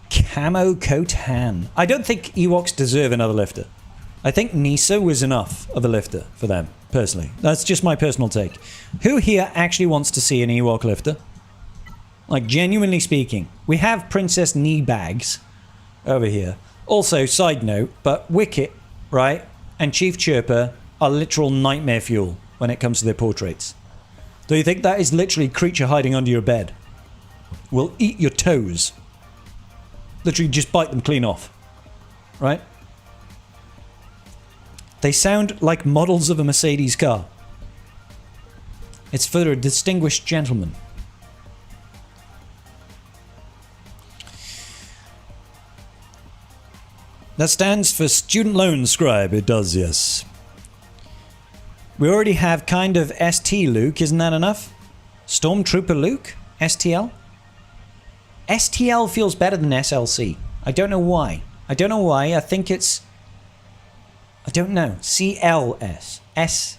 Camo Coat Han. I don't think Ewoks deserve another lifter. I think Nisa was enough of a lifter for them, personally. That's just my personal take. Who here actually wants to see an Ewok lifter? Like, genuinely speaking, we have Princess Kneebags over here. Also, side note, but Wicket, right, and Chief Chirper are literal nightmare fuel when it comes to their portraits. Do you think that is literally creature hiding under your bed? Will eat your toes. Literally just bite them clean off. Right? They sound like models of a Mercedes car. It's for a distinguished gentleman. That stands for Student Loan Scribe. It does, yes. We already have kind of ST Luke, isn't that enough? Stormtrooper Luke? STL? STL feels better than SLC. I don't know why. I don't know why. I think it's... I don't know. CLS. SLC.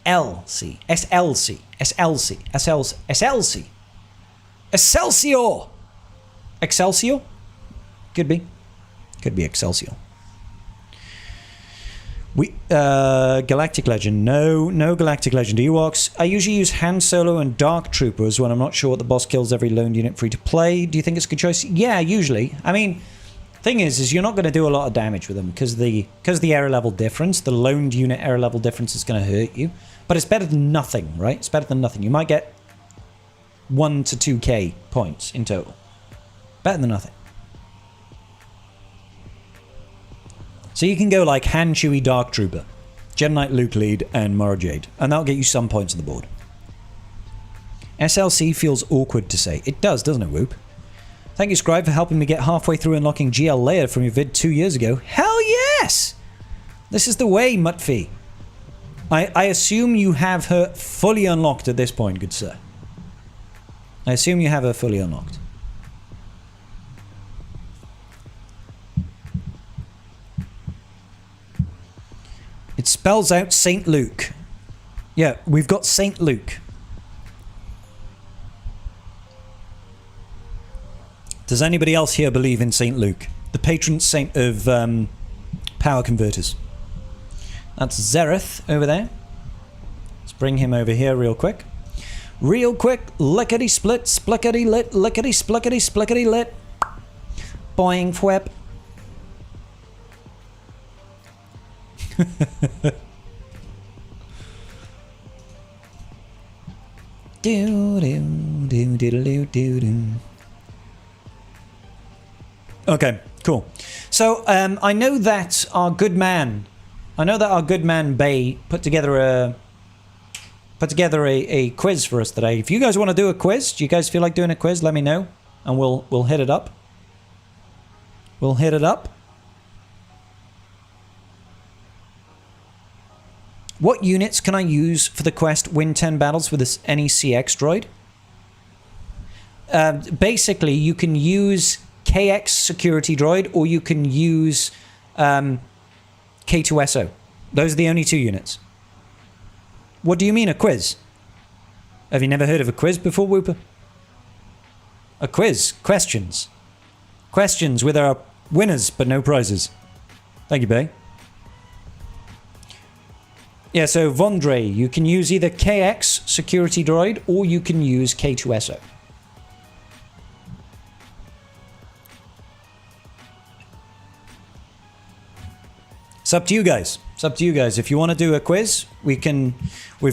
SLC. SLC. SLC. SLC. Excelsior! Excelsior? Could be. Could be Excelsior. Galactic Legend. No Galactic Legend. Ewoks. I usually use Han Solo and Dark Troopers when I'm not sure what the boss kills every lone unit free to play. Do you think it's a good choice? Yeah, usually. I mean, thing is you're not going to do a lot of damage with them because the error level difference, the lone unit error level difference is going to hurt you. But it's better than nothing, right? It's better than nothing. You might get 1 to 2k points in total. Better than nothing. So you can go like Han, Chewie, Dark Trooper, Jedi Knight, Luke lead, and Mara Jade. And that'll get you some points on the board. SLC feels awkward to say. It does, doesn't it, Whoop? Thank you, Scribe, for helping me get halfway through unlocking GL Leia from your vid 2 years ago. Hell yes! This is the way, Mutfi. I assume you have her fully unlocked at this point, good sir. I assume you have her fully unlocked. It spells out St. Luke. Yeah, we've got St. Luke. Does anybody else here believe in St. Luke? The patron saint of power converters. That's Zereth over there. Let's bring him over here real quick. Real quick, lickety split, splickety lit, lickety splickety splickety lit. Boing fwep. Okay, cool. So I know that our good man Bay put together a quiz for us today. If you guys want to do a quiz, do you guys feel like doing a quiz? Let me know, and we'll hit it up. We'll hit it up. What units can I use for the quest win 10 battles with this NECX droid? Basically, you can use KX security droid or you can use K2SO. Those are the only 2 units. What do you mean a quiz? Have you never heard of a quiz before, Whooper? A quiz. Questions. Questions with our winners but no prizes. Thank you, Bay. Yeah, so Vondre, you can use either KX security droid or you can use K2SO. It's up to you guys. It's up to you guys. If you want to do a quiz, we've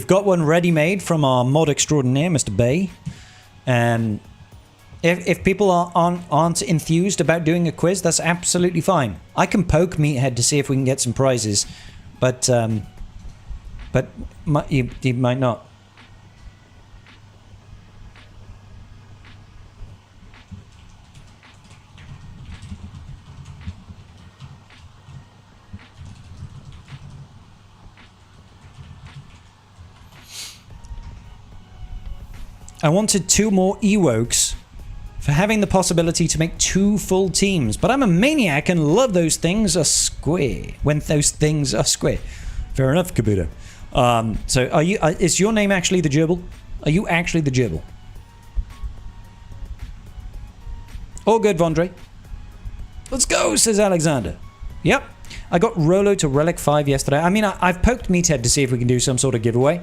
got one ready-made from our mod extraordinaire, Mr. Bay. And if people aren't enthused about doing a quiz, that's absolutely fine. I can poke Meathead to see if we can get some prizes, but you might not. I wanted 2 more Ewoks for having the possibility to make 2 full teams, but I'm a maniac and love those things are square. When those things are square. Fair enough, Kabuto. So are you? Is your name actually the Gerbil? Are you actually the Gerbil? All good, Vondre. Let's go, says Alexander. Yep. I got Rolo to Relic 5 yesterday. I mean, I've poked Meathead to see if we can do some sort of giveaway.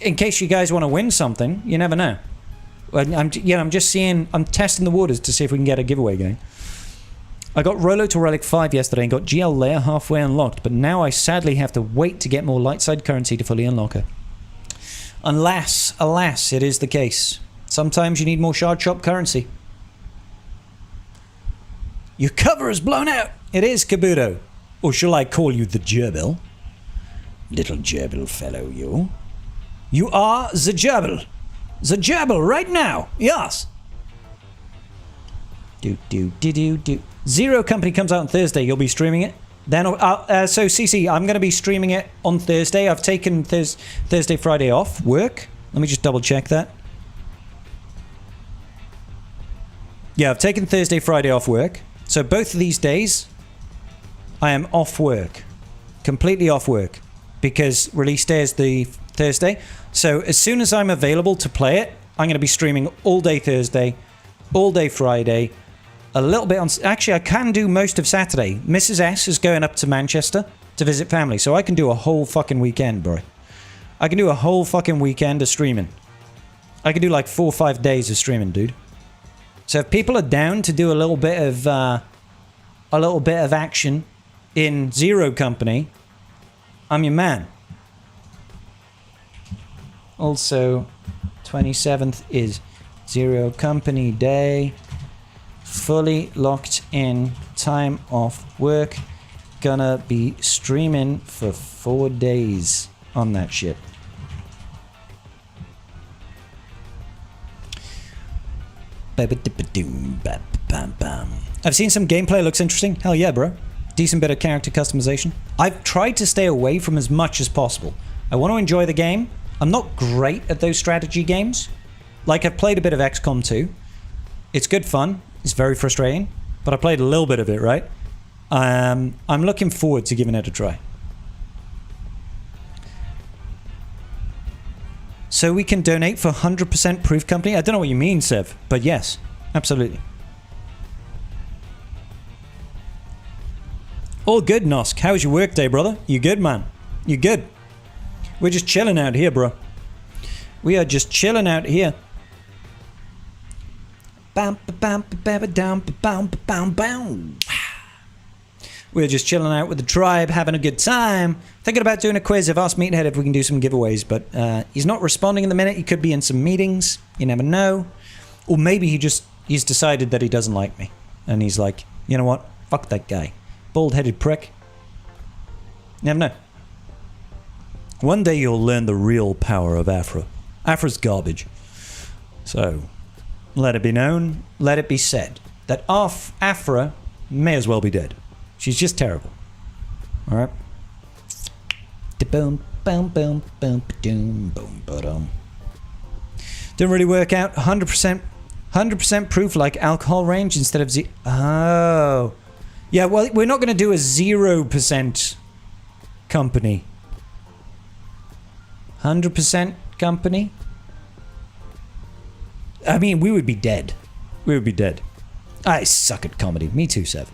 In case you guys want to win something, you never know. I'm just seeing, I'm testing the waters to see if we can get a giveaway going. I got Rolo to Relic 5 yesterday and got GL Leia halfway unlocked, but now I sadly have to wait to get more light side currency to fully unlock her. Alas, it is the case. Sometimes you need more shard shop currency. Your cover is blown out! It is, Kabuto. Or shall I call you the Gerbil? Little Gerbil fellow, you. You are the Gerbil. The Gerbil right now, yes. Do. Zero Company comes out on Thursday. You'll be streaming it. Then, so CC, I'm going to be streaming it on Thursday. I've taken Thursday, Friday off work. Let me just double check that. Yeah, I've taken Thursday, Friday off work. So both of these days, I am off work. Completely off work. Because release day is the Thursday. So as soon as I'm available to play it, I'm going to be streaming all day Thursday, all day Friday, a little bit on... Actually, I can do most of Saturday. Mrs. S is going up to Manchester to visit family. So I can do a whole fucking weekend, bro. I can do a whole fucking weekend of streaming. I can do like 4 or 5 days of streaming, dude. So if people are down to do a little bit of action in Zero Company, I'm your man. Also, 27th is Zero Company Day. Fully locked in. Time off work. Gonna be streaming for 4 days on that shit. I've seen some gameplay, looks interesting. Hell yeah, bro. Decent bit of character customization. I've tried to stay away from as much as possible. I want to enjoy the game. I'm not great at those strategy games. Like, I've played a bit of XCOM 2. It's good fun. It's very frustrating. But I played a little bit of it, right? I'm looking forward to giving it a try. So we can donate for 100% Proof Company? I don't know what you mean, Sev, but yes, absolutely. All good, Nosk. How was your work day, brother? You good, man? You good? We're just chilling out here, bro. We are just chilling out here. We're just chilling out with the tribe, having a good time. Thinking about doing a quiz. I've asked Meathead if we can do some giveaways, but he's not responding in the minute. He could be in some meetings. You never know. Or maybe he's decided that he doesn't like me. And he's like, you know what? Fuck that guy. Bald-headed prick. Never know. One day you'll learn the real power of Afra. Afra's garbage. So, let it be known, let it be said, that Afra may as well be dead. She's just terrible. Alright? Boom, boom, boom, boom, boom, boom, boom. Didn't really work out. 100% proof like alcohol range instead of Oh. Yeah, well, we're not going to do a 0% company. 100% company? I mean, we would be dead. We would be dead. I suck at comedy. Me too, Sev.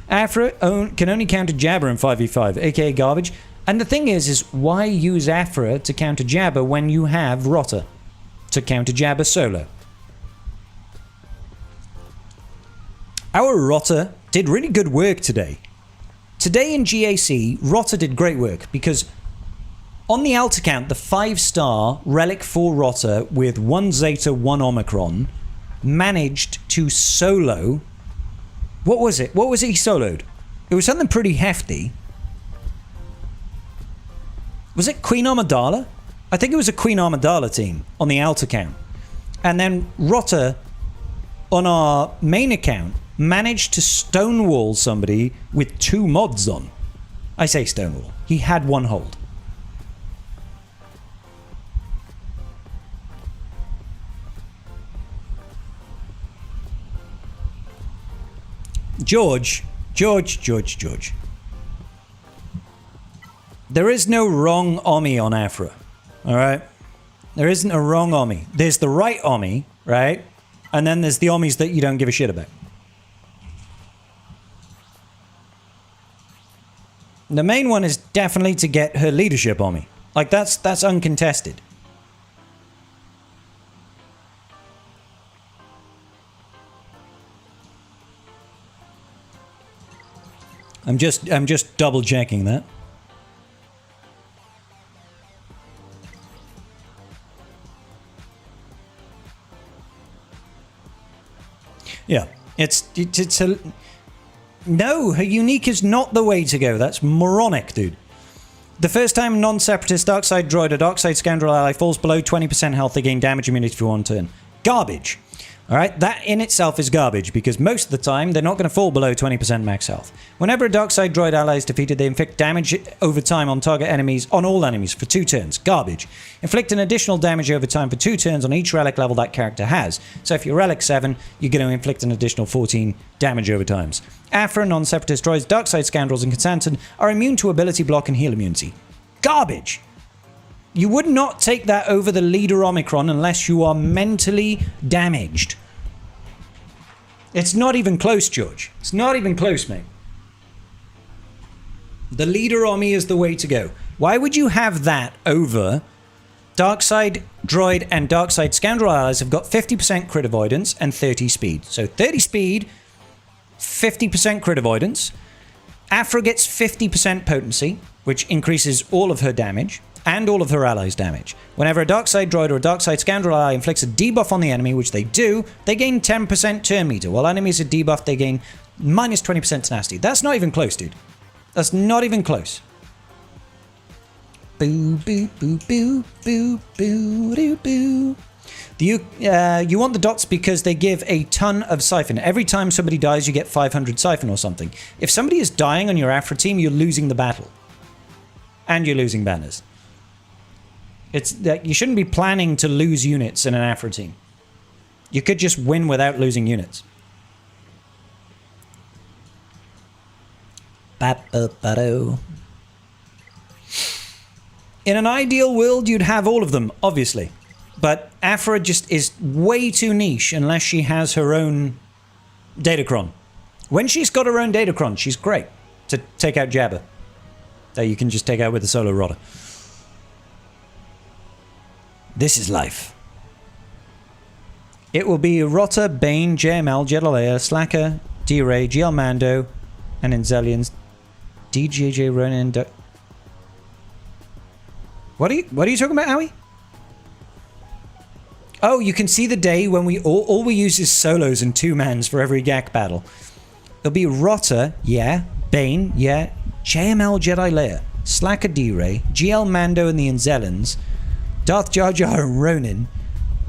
Afra can only counter Jabber in 5v5, aka garbage. And the thing is why use Afra to counter Jabber when you have Rotter to counter Jabber solo? Our Rotter did really good work today. Today in GAC, Rotter did great work because on the alt account, the 5-star Relic 4 Rotter with 1 Zeta, 1 Omicron managed to solo... What was it? What was it he soloed? It was something pretty hefty. Was it Queen Amidala? I think it was a Queen Amidala team on the alt account. And then Rotter, on our main account, managed to stonewall somebody with 2 mods on. I say stonewall. He had 1 hold. George. There is no wrong Omi on Afra. Alright? There isn't a wrong Omi. There's the right Omi, right? And then there's the Omis that you don't give a shit about. The main one is definitely to get her leadership Omi. Like, that's uncontested. I'm just double checking that. Yeah, it's a... No, her unique is not the way to go. That's moronic, dude. The first time non-separatist Darkside droid or Darkside scoundrel ally falls below 20% health, they gain damage immunity for 1 turn. Garbage. All right, that in itself is garbage because most of the time they're not going to fall below 20% max health. Whenever a Darkside droid ally is defeated, they inflict damage over time on target enemies, on all enemies, for 2 turns. Garbage. Inflict an additional damage over time for 2 turns on each relic level that character has. So if you're relic 7, you're going to inflict an additional 14 damage over times. Aphra, non-separatist droids, Darkside scoundrels, and Kasantan are immune to ability block and heal immunity. Garbage. You would not take that over the leader Omicron unless you are mentally damaged. It's not even close, George. It's not even close, mate. The leader Omi is the way to go. Why would you have that over Darkside droid and Darkside scoundrel allies have got 50% crit avoidance and 30 speed. So 30 speed, 50% crit avoidance. Aphra gets 50% potency, which increases all of her damage and all of her allies' damage. Whenever a Darkside droid or a Darkside scoundrel ally inflicts a debuff on the enemy, which they do, they gain 10% turn meter. While enemies are debuffed, they gain minus 20% tenacity. That's not even close, dude. That's not even close. Boo, boo, boo, boo, boo, boo, doo, boo. You want the dots because they give a ton of siphon. Every time somebody dies, you get 500 siphon or something. If somebody is dying on your Aphra team, you're losing the battle. And you're losing banners. It's that you shouldn't be planning to lose units in an Aphra team. You could just win without losing units. Ba-ba-ba-do. In an ideal world, you'd have all of them, obviously. But Aphra just is way too niche unless she has her own Datacron. When she's got her own Datacron, she's great to take out Jabba. That you can just take out with the Solo Rodder. This is life. It will be Rota, Bane, JML, Jedi Leia, Slacker, D-Ray, GL Mando, and Inzelians, DJJ Ronin. What are you talking about, Howie? Oh, you can see the day when we all we use is solos and 2-mans for every GAC battle. It'll be Rota, yeah, Bane, yeah, JML Jedi Leia, Slacker D-Ray, GL Mando and the Inzelans, Darth Jar Jar and Ronin,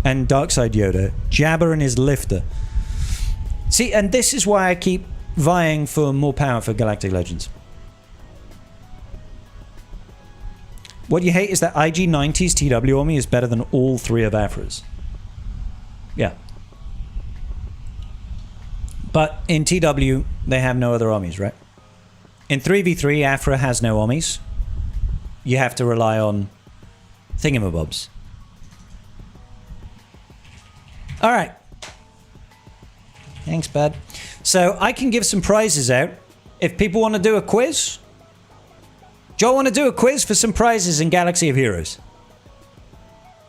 and Darkside Yoda, Jabba and his lifter. See, and this is why I keep vying for more power for Galactic Legends. What you hate is that IG90's TW Army is better than all 3 of Aphra's. Yeah. But in TW, they have no other armies, right? In 3v3, Aphra has no armies. You have to rely on thingamabobs. Alright. Thanks, bud. So I can give some prizes out. If people want to do a quiz. Do you want to do a quiz for some prizes in Galaxy of Heroes?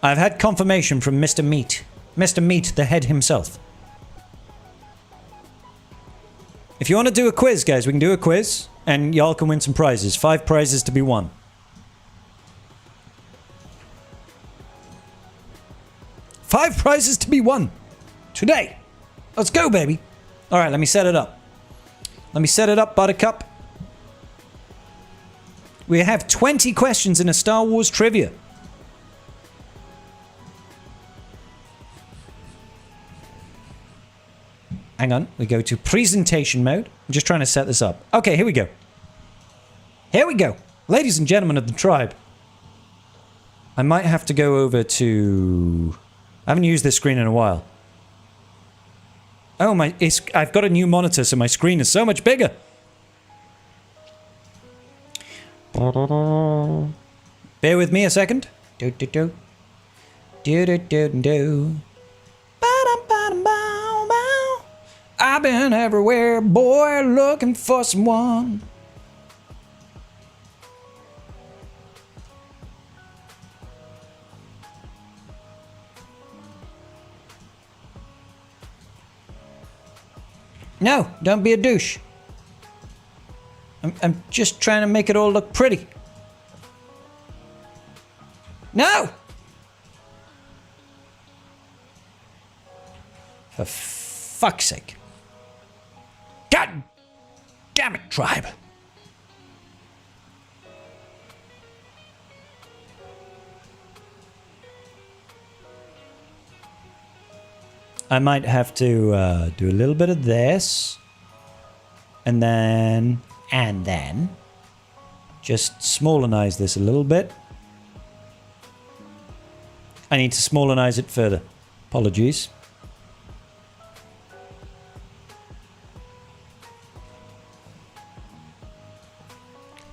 I've had confirmation from Mr. Meat. Mr. Meat, the head himself. If you want to do a quiz, guys, we can do a quiz. And y'all can win some prizes. 5 prizes to be won. Five prizes to be won. Today. Let's go, baby. Alright, let me set it up. Let me set it up, Buttercup. We have 20 questions in a Star Wars trivia. Hang on, we go to presentation mode. I'm just trying to set this up. Okay, here we go. Here we go. Ladies and gentlemen of the tribe. I might have to go over to... I haven't used this screen in a while. Oh, I've got a new monitor, so my screen is so much bigger. Bear with me a second. Do do do. Do do do do. I've been everywhere, boy, looking for someone. No, don't be a douche. I'm just trying to make it all look pretty. No! For fuck's sake. God damn it, tribe. I might have to do a little bit of this. And then just smallenize this a little bit. I need to smallenize it further. Apologies.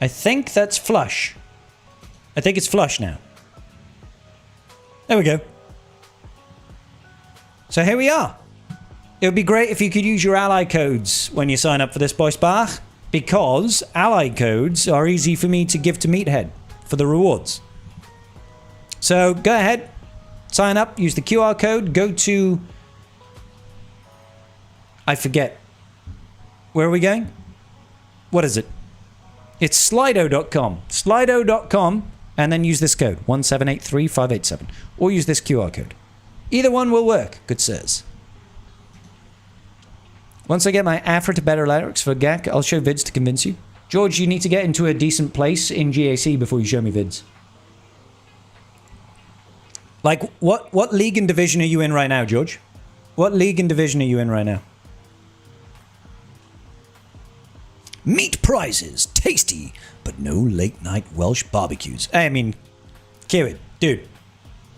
I think that's flush. I think it's flush now. There we go. So here we are. It would be great if you could use your ally codes when you sign up for this, Boys Bach, because ally codes are easy for me to give to Meathead for the rewards. So go ahead, sign up, use the QR code, go to... I forget. Where are we going? What is it? It's Slido.com. Slido.com, and then use this code, 1783587, or use this QR code. Either one will work, good sirs. Once I get my Afro to better lyrics for GAC, I'll show vids to convince you. George, you need to get into a decent place in GAC before you show me vids. Like, what league and division are you in right now, George? What league and division are you in right now? Meat prizes, tasty, but no late night Welsh barbecues. I mean, Kieran, dude,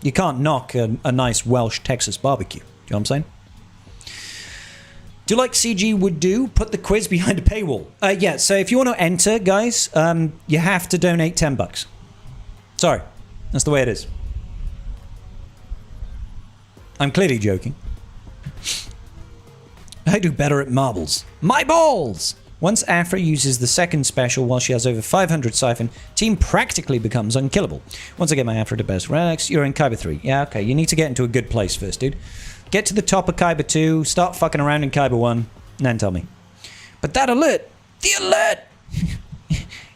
you can't knock a nice Welsh Texas barbecue. Do you know what I'm saying? Do you like CG would do? Put the quiz behind a paywall. Yeah, so if you want to enter, guys, you have to donate $10. Sorry, that's the way it is. I'm clearly joking. I do better at marbles. My balls! Once Afra uses the second special while she has over 500 siphon, team practically becomes unkillable. Once I get my Afra to best relics, you're in Kyber 3. Yeah, okay, you need to get into a good place first, dude. Get to the top of Kyber 2, start fucking around in Kyber 1, and then tell me. But that alert! The alert!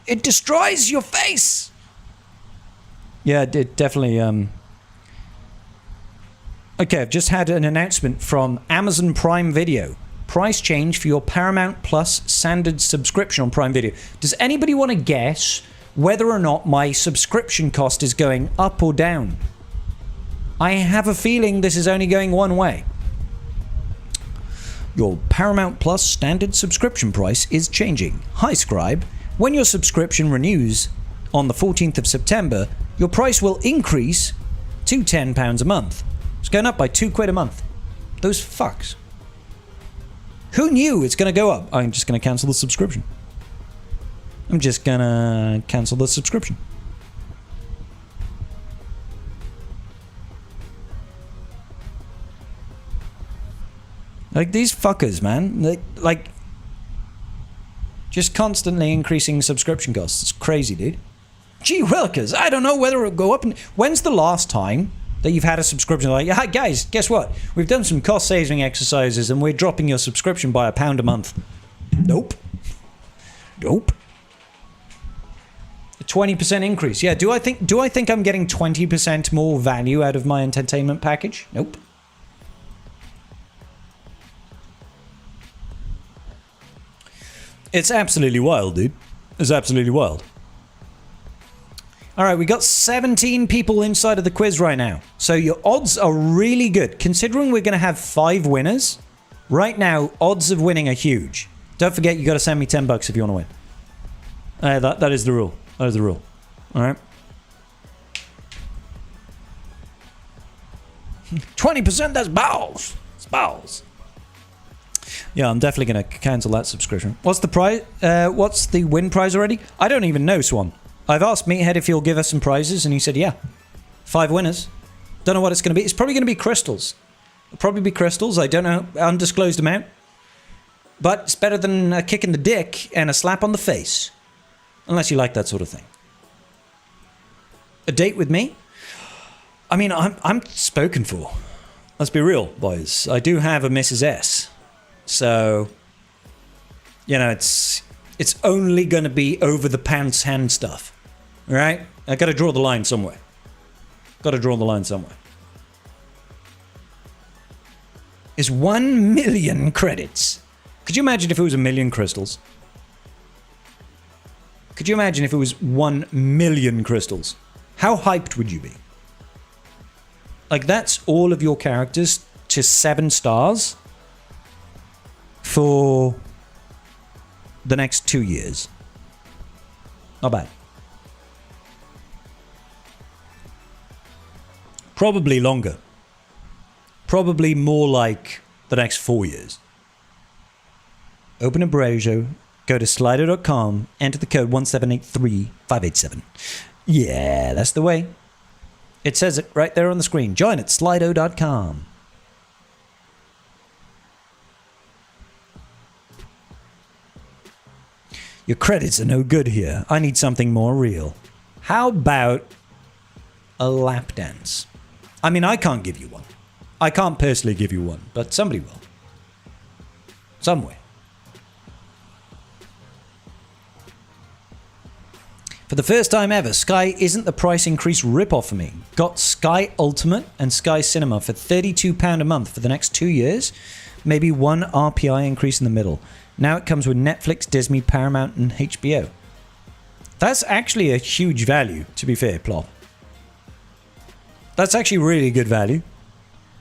It destroys your face! Yeah, it definitely, Okay, I've just had an announcement from Amazon Prime Video. Price change for your Paramount Plus standard subscription on Prime Video. Does anybody want to guess whether or not my subscription cost is going up or down? I have a feeling this is only going one way. Your Paramount Plus standard subscription price is changing. Hi, Scribe. When your subscription renews on the 14th of September, your price will increase to £10 a month. It's going up by £2 a month. Those fucks. Who knew it's going to go up? I'm just going to cancel the subscription. I'm just going to cancel the subscription. Like, these fuckers, man. Like, just constantly increasing subscription costs. It's crazy, dude. Gee willikers, I don't know whether it'll go up. When's the last time that you've had a subscription like, hi guys, guess what? We've done some cost saving exercises and we're dropping your subscription by £1 a month. Nope. Nope. A 20% increase. Yeah, do I think I'm getting 20% more value out of my entertainment package? Nope. It's absolutely wild, dude. It's absolutely wild. All right, we got 17 people inside of the quiz right now. So your odds are really good. Considering we're going to have 5 winners, right now, odds of winning are huge. Don't forget, you got to send me $10 if you want to win. That is the rule. That is the rule. All right. 20%, that's balls. It's balls. Yeah, I'm definitely going to cancel that subscription. What's the prize? What's the win prize already? I don't even know, Swan. I've asked Meathead if he'll give us some prizes, and he said, yeah. 5 winners. Don't know what it's going to be. It's probably going to be crystals. It'll probably be crystals. I don't know. Undisclosed amount. But it's better than a kick in the dick and a slap on the face. Unless you like that sort of thing. A date with me? I mean, I'm spoken for. Let's be real, boys. I do have a Mrs. S. So, you know, it's only going to be over the pants hand stuff. All right? I got to draw the line somewhere. Got to draw the line somewhere. Is 1 million credits. Could you imagine if it was 1 million crystals? Could you imagine if it was 1 million crystals? How hyped would you be? Like, that's all of your characters to 7 stars for the next 2 years. Not bad. Probably longer. Probably more like the next 4 years. Open a browser, go to slido.com, enter the code 1783587. Yeah, that's the way. It says it right there on the screen. Join at slido.com. Your credits are no good here. I need something more real. How about a lap dance? I mean, I can't give you one. I can't personally give you one, but somebody will. Somewhere. For the first time ever, Sky isn't the price increase ripoff for me. Got Sky Ultimate and Sky Cinema for £32 a month for the next 2 years. Maybe one RPI increase in the middle. Now it comes with Netflix, Disney, Paramount and HBO. That's actually a huge value, to be fair, Plop. That's actually really good value.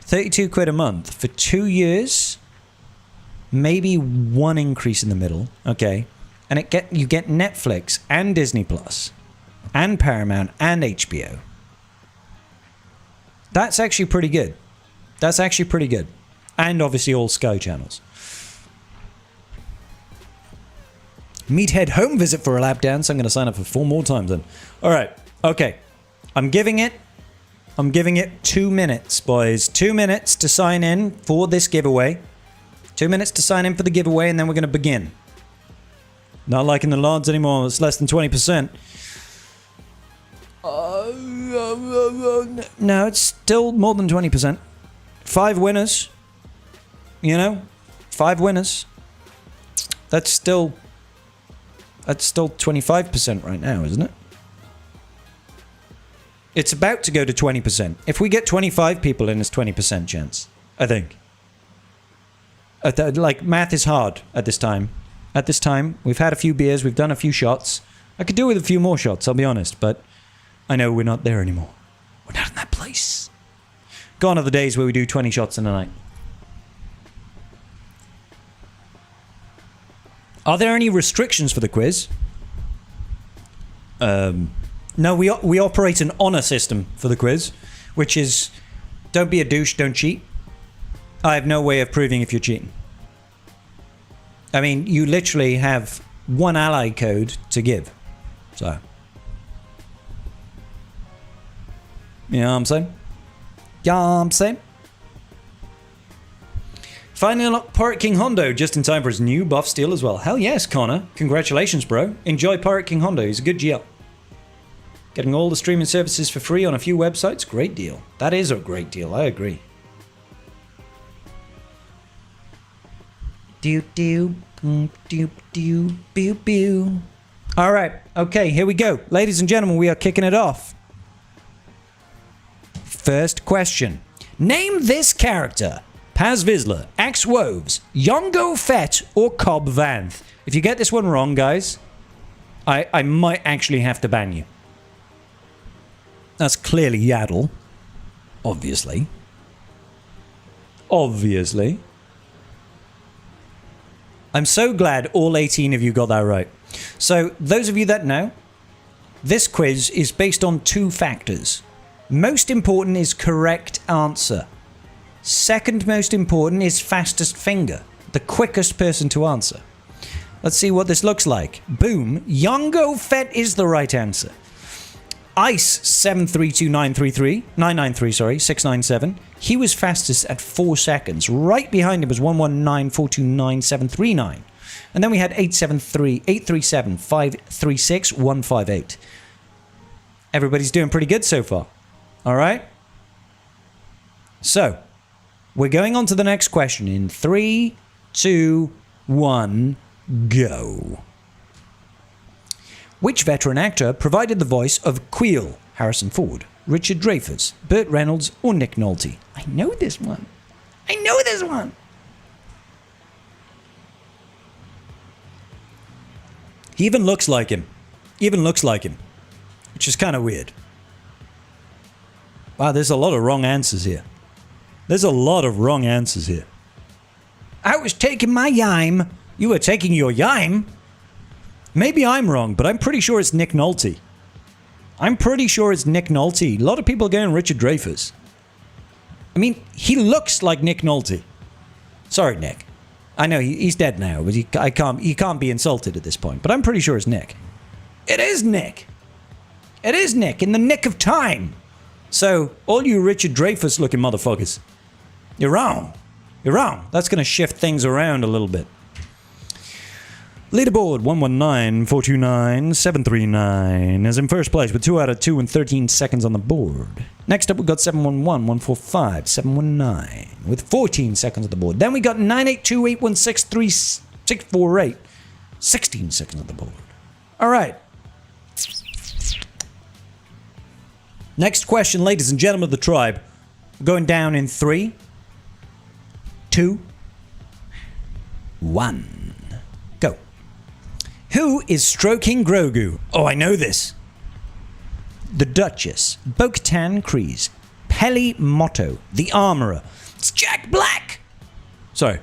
32 quid a month for 2 years. Maybe one increase in the middle. Okay. And you get Netflix and Disney Plus and Paramount and HBO. That's actually pretty good. That's actually pretty good. And obviously all Sky channels. Meathead home visit for a lap dance. I'm going to sign up for 4 more times then. All right. Okay. I'm giving it 2 minutes, boys. 2 minutes to sign in for this giveaway. 2 minutes to sign in for the giveaway, and then we're going to begin. Not liking the odds anymore. It's less than 20%. No, it's still more than 20%. 5 winners. You know? 5 winners. That's still 25% right now, isn't it? It's about to go to 20%. If we get 25 people in, it's 20% chance. I think. Like, math is hard at this time. At this time, we've had a few beers, we've done a few shots. I could do with a few more shots, I'll be honest, but I know we're not there anymore. We're not in that place. Gone are the days where we do 20 shots in a night. Are there any restrictions for the quiz? No, we operate an honor system for the quiz, which is don't be a douche, don't cheat. I have no way of proving if you're cheating. I mean, you literally have one ally code to give. So. You know what I'm saying? Yeah, I'm saying. Finally unlocked Pirate King Hondo just in time for his new buff steal as well. Hell yes, Connor. Congratulations, bro. Enjoy Pirate King Hondo. He's a good GL. Getting all the streaming services for free on a few websites. Great deal. That is a great deal. I agree. All right. Okay, here we go. Ladies and gentlemen, we are kicking it off. First question. Name this character. Paz Vizsla, Axe Woves, Yongo Fett, or Cobb Vanth. If you get this one wrong, guys, I might actually have to ban you. That's clearly Yaddle. Obviously. Obviously. I'm so glad all 18 of you got that right. So, those of you that know, this quiz is based on 2 factors. Most important is correct answer. Second most important is fastest finger, the quickest person to answer. Let's see what this looks like. Boom, Yongo Fett is the right answer. Ice 732933697. He was fastest at 4 seconds. Right behind him was 119429739. And then we had 837536158. Everybody's doing pretty good so far. All right? So, we're going on to the next question in 3, 2, 1, go. Which veteran actor provided the voice of Queel? Harrison Ford, Richard Dreyfuss, Burt Reynolds, or Nick Nolte? I know this one. I know this one. He even looks like him. Which is kind of weird. Wow, there's a lot of wrong answers here. There's a lot of wrong answers here. I was taking my yime. You were taking your yime? Maybe I'm wrong, but I'm pretty sure it's Nick Nolte. I'm pretty sure it's Nick Nolte. A lot of people are going Richard Dreyfuss. I mean, he looks like Nick Nolte. Sorry, Nick. I know he's dead now, but he can't be insulted at this point. But I'm pretty sure it's Nick. It is Nick. It is Nick in the nick of time. So, all you Richard Dreyfuss looking motherfuckers, you're wrong. You're wrong. That's going to shift things around a little bit. Leaderboard 119-429-739 is in first place with 2 out of 2 and 13 seconds on the board. Next up, we got 711-145-719 with 14 seconds on the board. Then we got 982-816-3648, 16 seconds on the board. All right. Next question, ladies and gentlemen of the tribe. Going down in 3, 2, 1. Go. Who is stroking Grogu? Oh, I know this. The Duchess, Bo-Katan Kryze, Peli Motto, the Armorer. It's Jack Black. Sorry.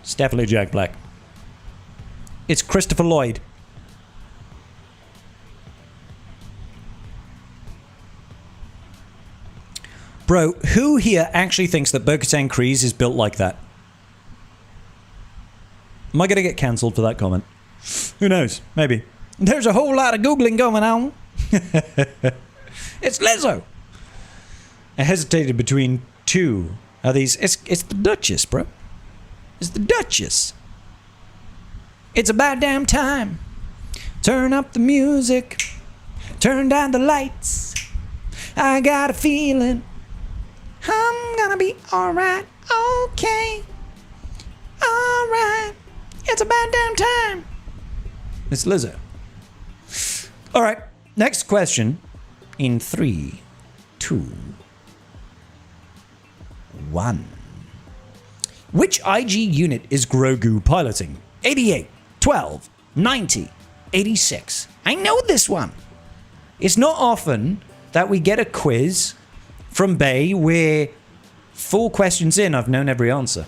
It's definitely Jack Black. It's Christopher Lloyd. Bro, who here actually thinks that Bo-Katan Kryze is built like that? Am I going to get cancelled for that comment? Who knows? Maybe. There's a whole lot of Googling going on. It's Lizzo. I hesitated between two of these. It's the Duchess, bro. It's the Duchess. It's about damn time. Turn up the music. Turn down the lights. I got a feeling I'm gonna be alright. Okay. Alright. It's about damn time. It's Lizzo. Alright. Next question. In 3, 2, 1. Which IG unit is Grogu piloting? 88, 12, 90, 86. I know this one. It's not often that we get a quiz from Bay where 4 questions in I've known every answer.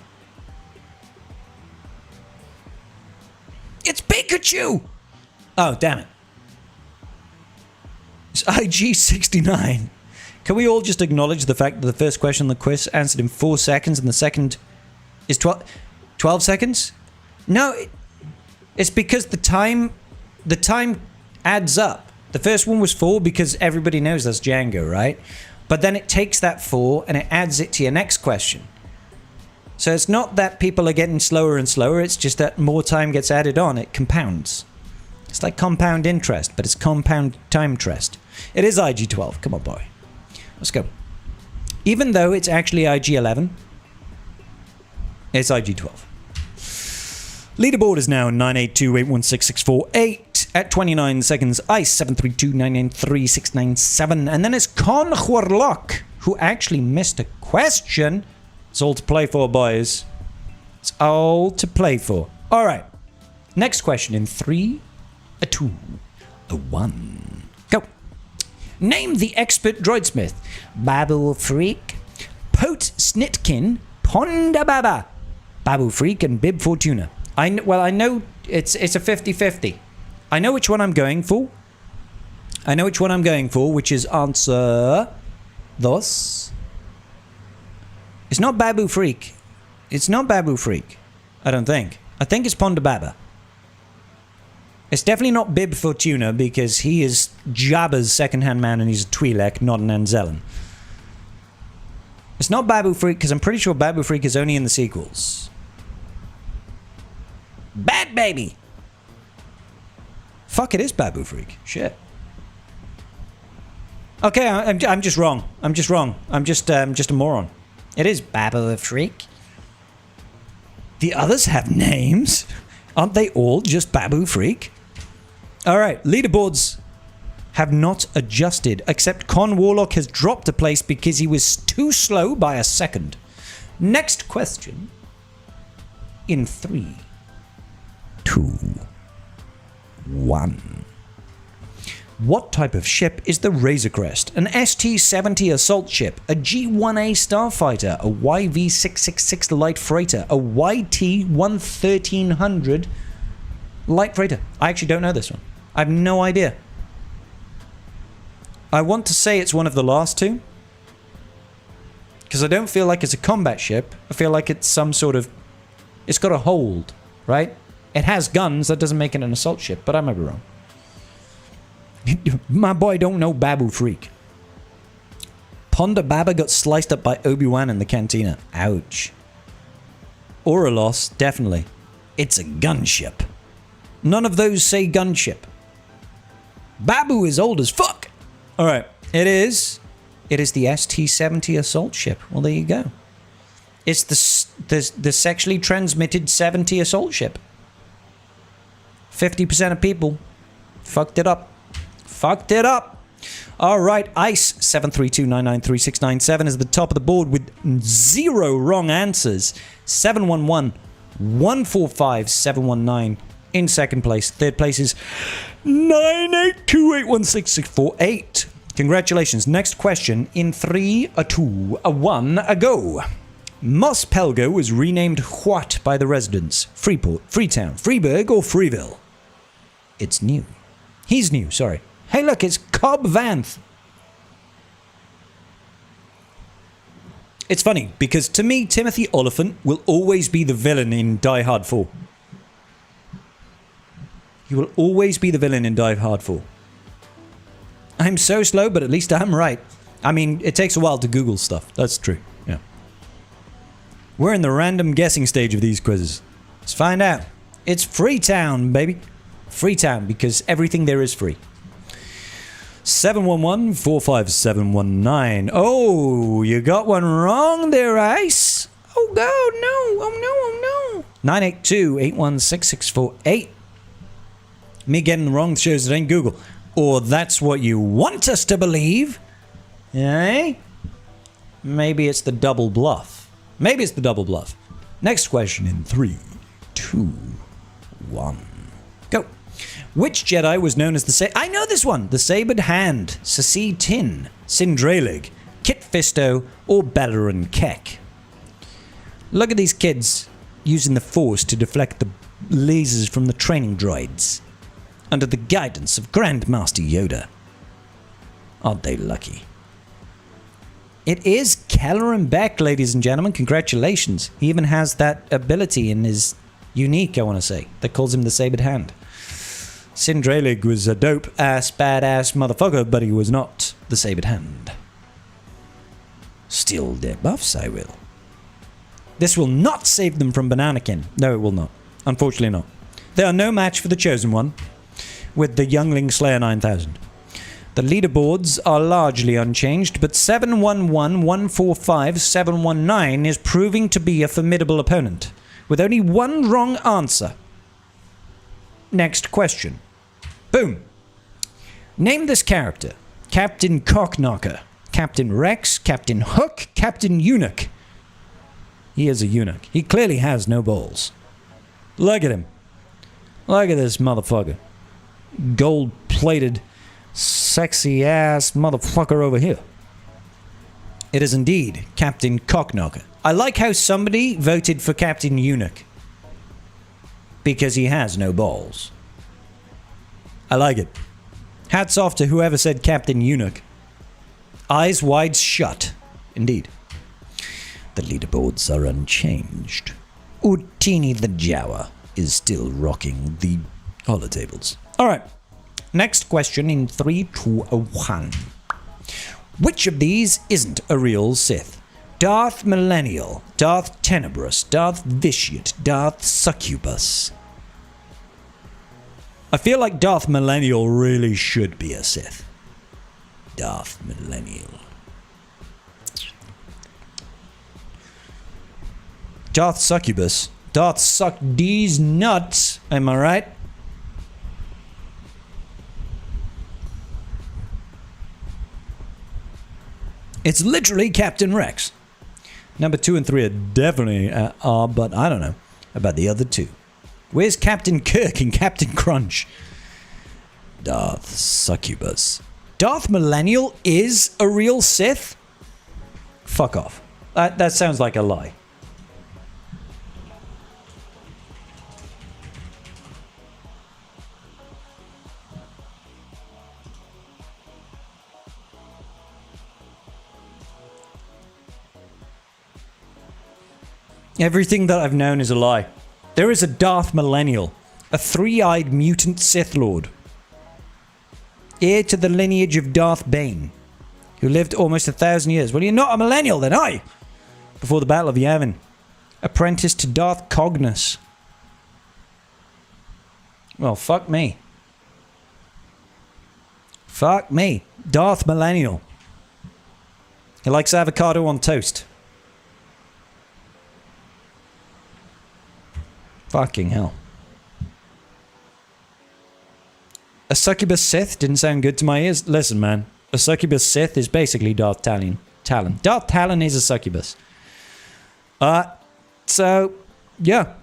It's Pikachu! Oh, damn it. It's IG69. Can we all just acknowledge the fact that the first question on the quiz answered in 4 seconds and the second is 12 seconds? No, it's because the time adds up. The first one was 4 because everybody knows that's Django, right? But then it takes that 4 and it adds it to your next question. So it's not that people are getting slower and slower, it's just that more time gets added on, it compounds. It's like compound interest, but it's compound time trust. It is IG12, come on boy. Let's go. Even though it's actually IG11, it's IG12. Leaderboard is now 982-816-648. At 29 seconds, Ice 732-993-697. And then it's Con Huarlock, who actually missed a question. It's all to play for, boys. It's all to play for. All right. Next question in 3, a 2, a 1. Go. Name the expert droidsmith. Babu Freak, Pote Snitkin, Ponda Baba, Babu Freak, and Bib Fortuna. I know it's a 50-50. I know which one I'm going for. Which is answer thus. It's not Babu Freak. I don't think. I think it's Ponda Baba. It's definitely not Bib Fortuna because he is Jabba's second-hand man and he's a Twi'lek, not an Anzellan. It's not Babu Freak because I'm pretty sure Babu Freak is only in the sequels. Bad baby! Fuck, it is Babu Freak. Shit. Okay, I'm just wrong. I'm just a moron. It is Babu Freak. The others have names. Aren't they all just Babu Freak? Alright, leaderboards have not adjusted, except Con Warlock has dropped a place because he was too slow by a second. Next question. In 3, 2, 1. What type of ship is the Razor Crest? An ST-70 assault ship, a G-1A starfighter, a YV-666 light freighter, a YT-1300 light freighter. I actually don't know this one. I have no idea. I want to say it's one of the last two, because I don't feel like it's a combat ship. I feel like it's some sort of... It's got a hold, right? It has guns. That doesn't make it an assault ship, but I might be wrong. My boy don't know Babu Freak. Ponda Baba got sliced up by Obi-Wan in the cantina. Ouch. Oralos, definitely. It's a gunship. None of those say gunship. Babu is old as fuck. Alright, it is the ST-70 assault ship. Well, there you go. It's the sexually transmitted 70 assault ship. 50% of people fucked it up. Fucked it up. All right, Ice 732993697 is at the top of the board with 0 wrong answers. 711145719 in second place. Third place is 982816648. Congratulations. Next question in 3, a 2, a 1, a go. Mos Pelgo was renamed what by the residents? Freeport, Freetown, Freeburg, or Freeville? It's new. He's new, sorry. Hey, look, it's Cobb Vanth. It's funny, because to me, Timothy Olyphant will always be the villain in Die Hard 4. He will always be the villain in Die Hard 4. I'm so slow, but at least I'm right. I mean, it takes a while to Google stuff. That's true, yeah. We're in the random guessing stage of these quizzes. Let's find out. It's Freetown, baby. Freetown, because everything there is free. 711-45719. Oh, you got one wrong there, Ice. Oh, God, no. Oh, no, oh, no. 982-816-648. Me getting the wrong shows it ain't Google. Or that's what you want us to believe. Eh? Maybe it's the double bluff. Maybe it's the double bluff. Next question in 3, 2, 1. Go. Which Jedi was known as the I know this one! The Sabered Hand, Sasi Tin, Sindralig, Kit Fisto, or Balaran Kek? Look at these kids using the Force to deflect the lasers from the training droids under the guidance of Grandmaster Yoda. Aren't they lucky? It is Kelleran Beck, ladies and gentlemen. Congratulations. He even has that ability in his unique, I want to say, that calls him the Sabered Hand. Sindralig was a dope-ass, badass motherfucker, but he was not the Sabered Hand. Steal their buffs, I will. This will not save them from Bananakin. No, it will not. Unfortunately not. They are no match for the Chosen One with the Youngling Slayer 9000. The leaderboards are largely unchanged, but 711-145-719 is proving to be a formidable opponent, with only one wrong answer. Next question. Boom. Name this character. Captain Cockknocker, Captain Rex, Captain Hook, Captain Eunuch. He is a eunuch. He clearly has no balls. Look at him. Look at this motherfucker. Gold-plated, sexy-ass motherfucker over here. It is indeed Captain Cockknocker. I like how somebody voted for Captain Eunuch. Because he has no balls. I like it. Hats off to whoever said Captain Eunuch. Eyes wide shut. Indeed. The leaderboards are unchanged. Utini the Jawa is still rocking the holotables. Alright. Next question in 3, 2, 1. Which of these isn't a real Sith? Darth Millennial, Darth Tenebrous, Darth Vitiate, Darth Succubus. I feel like Darth Millennial really should be a Sith. Darth Millennial. Darth Succubus. Darth Suck D's nuts. Am I right? It's literally Captain Rex. Number 2 and 3 are definitely are, but I don't know about the other two. Where's Captain Kirk and Captain Crunch? Darth Succubus. Darth Millennial is a real Sith? Fuck off. That sounds like a lie. Everything that I've known is a lie. There is a Darth Millennial, a three-eyed mutant Sith Lord, heir to the lineage of Darth Bane, who lived almost 1,000 years. Well, you're not a millennial then, are you? Before the Battle of Yavin. Apprenticed to Darth Cognos. Well, fuck me. Fuck me. Darth Millennial. He likes avocado on toast. Fucking hell. A succubus Sith didn't sound good to my ears. Listen, man. A succubus Sith is basically Darth Talon. Darth Talon is a succubus. So, yeah.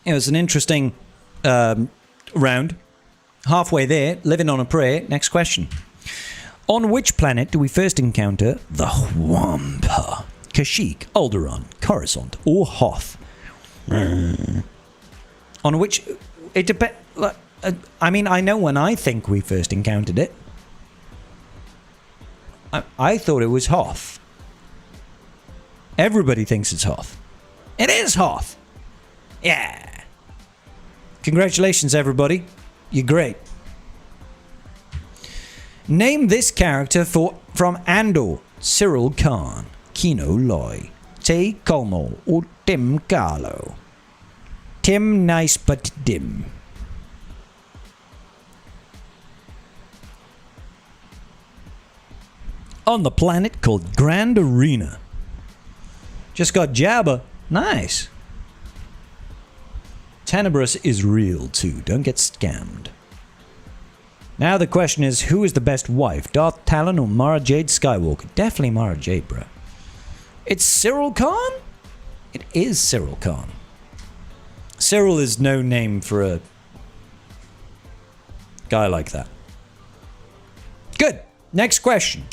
It was an interesting round. Halfway there, living on a prayer. Next question. On which planet do we first encounter the Wampa? Kashyyyk, Alderaan, Coruscant, or Hoth? On which... It depends... I mean, I know when I think we first encountered it. I thought it was Hoth. Everybody thinks it's Hoth. It is Hoth! Yeah! Congratulations, everybody. You're great. Name this character from Andor. Cyril Khan, Kino Loy, Tay Como, or Tim Carlo. Tim nice but dim. On the planet called Grand Arena. Just got Jabba. Nice. Tenebris is real too. Don't get scammed. Now the question is, who is the best wife? Darth Talon or Mara Jade Skywalker? Definitely Mara Jade, bro. It's Cyril Khan? It is Cyril Khan. Cyril is no name for a guy like that. Good. Next question.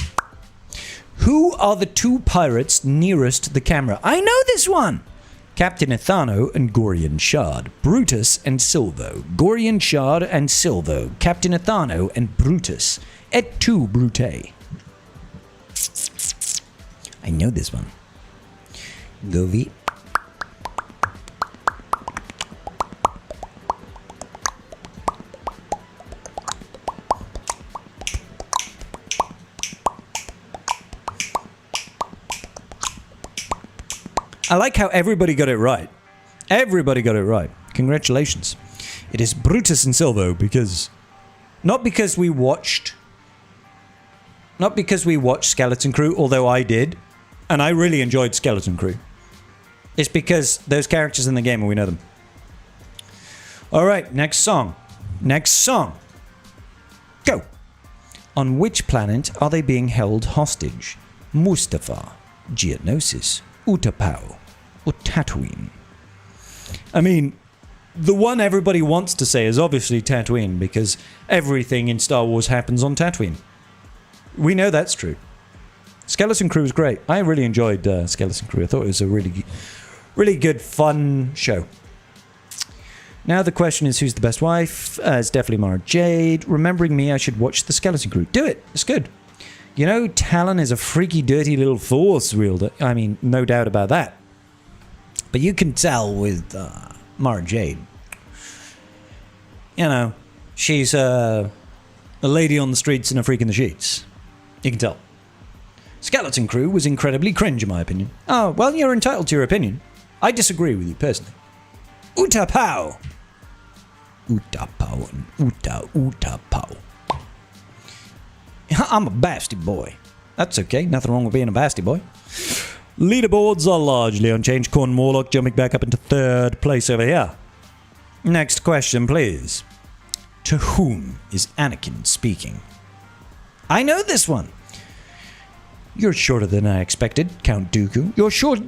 Who are the two pirates nearest the camera? I know this one! Captain Ethano and Gorian Shard. Brutus and Silvo. Gorian Shard and Silvo. Captain Ethano and Brutus. Et tu, Brute. I know this one. Govi. I like how everybody got it right. Everybody got it right. Congratulations. It is Brutus and Silvo because... Not because we watched Skeleton Crew, although I did. And I really enjoyed Skeleton Crew. It's because those characters in the game and we know them. Alright, next song. Next song. Go. On which planet are they being held hostage? Mustafar, Geonosis, Utapau, or Tatooine? I mean, the one everybody wants to say is obviously Tatooine, because everything in Star Wars happens on Tatooine. We know that's true. Skeleton Crew is great. I really enjoyed Skeleton Crew. I thought it was a really, really good, fun show. Now the question is, who's the best wife? It's definitely Mara Jade. Remembering me, I should watch the Skeleton Crew. Do it. It's good. You know, Talon is a freaky, dirty little force wielder. I mean, no doubt about that. But you can tell with Mara Jade. You know, she's a lady on the streets and a freak in the sheets. You can tell. Skeleton Crew was incredibly cringe, in my opinion. Oh, well, you're entitled to your opinion. I disagree with you, personally. Utapau! Utapau and Utapau. I'm a basti boy. That's okay. Nothing wrong with being a basti boy. Leaderboards are largely unchanged. Corn Morlock jumping back up into third place over here. Next question, please. To whom is Anakin speaking? I know this one. You're shorter than I expected, Count Dooku. You're short...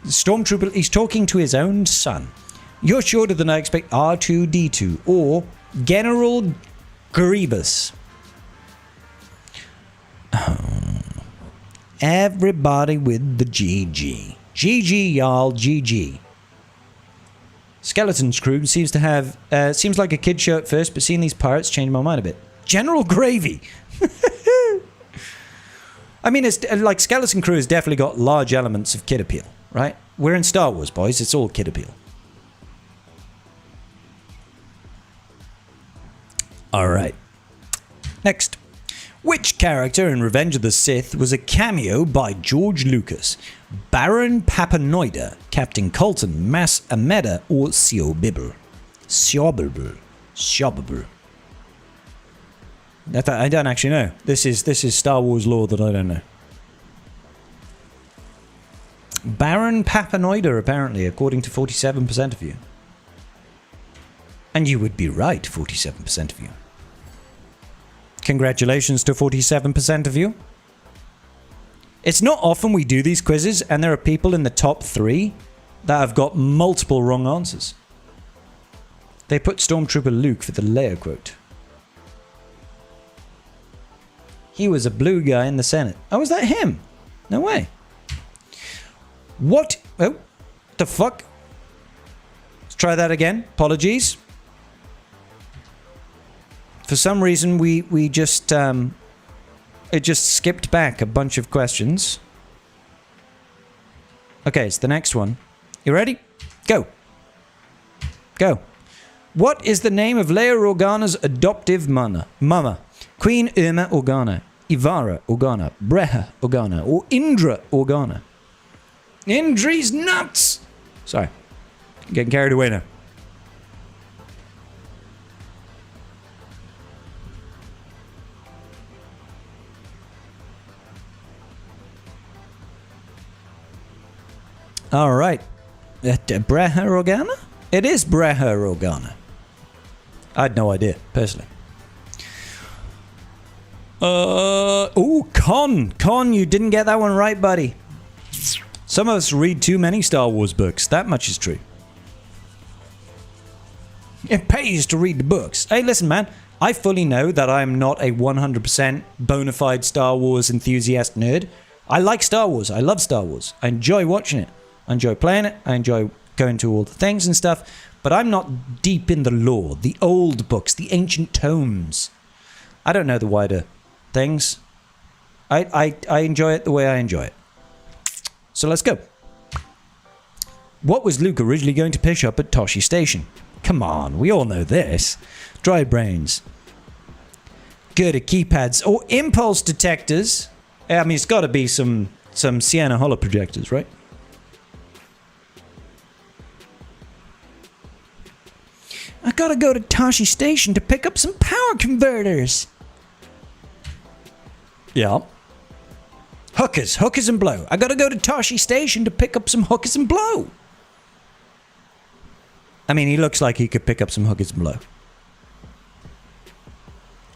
Stormtrooper, he's talking to his own son. You're shorter than I expect, R2-D2. Or General Grievous. Everybody with the GG. GG, y'all, GG. Skeleton's crew seems to have, seems like a kid show at first, but seeing these pirates changed my mind a bit. General Gravy. I mean, it's like Skeleton Crew has definitely got large elements of kid appeal, right? We're in Star Wars, boys. It's all kid appeal. All right. Next. Which character in Revenge of the Sith was a cameo by George Lucas? Baron Papanoida, Captain Colton, Mas Ameda, or Siobibble? Siobibble. Siobibble. I don't actually know. This is Star Wars lore that I don't know. Baron Papanoida, apparently, according to 47% of you. And you would be right, 47% of you. Congratulations to 47% of you. It's not often we do these quizzes and there are people in the top 3 that have got multiple wrong answers. They put Stormtrooper Luke for the Leia quote. He was a blue guy in the Senate. Oh, was that him? No way. What? Oh, the fuck? Let's try that again. Apologies. For some reason, we just, it just skipped back a bunch of questions. Okay, it's the next one. You ready? Go. Go. What is the name of Leia Organa's adoptive mama? Queen Irma Organa, Ivara Organa, Breha Organa, or Indra Organa? Indri's nuts! Sorry. Getting carried away now. All right. Breha Organa? It is Breha Organa. I had no idea, personally. Oh, Con, you didn't get that one right, buddy. Some of us read too many Star Wars books. That much is true. It pays to read the books. Hey, listen, man. I fully know that I'm not a 100% bona fide Star Wars enthusiast nerd. I like Star Wars. I love Star Wars. I enjoy watching it. I enjoy playing it. I enjoy going to all the things and stuff. But I'm not deep in the lore, the old books, the ancient tomes. I don't know the wider things. I enjoy it the way I enjoy it. So let's go. What was Luke originally going to pick up at Tosche Station? Come on, we all know this. Dry brains. Good at keypads or impulse detectors. I mean, it's got to be some Sienna holo projectors, right? I gotta go to Tosche Station to pick up some power converters. Yeah. Hookers and blow. I gotta go to Tosche Station to pick up some hookers and blow. I mean, he looks like he could pick up some hookers and blow.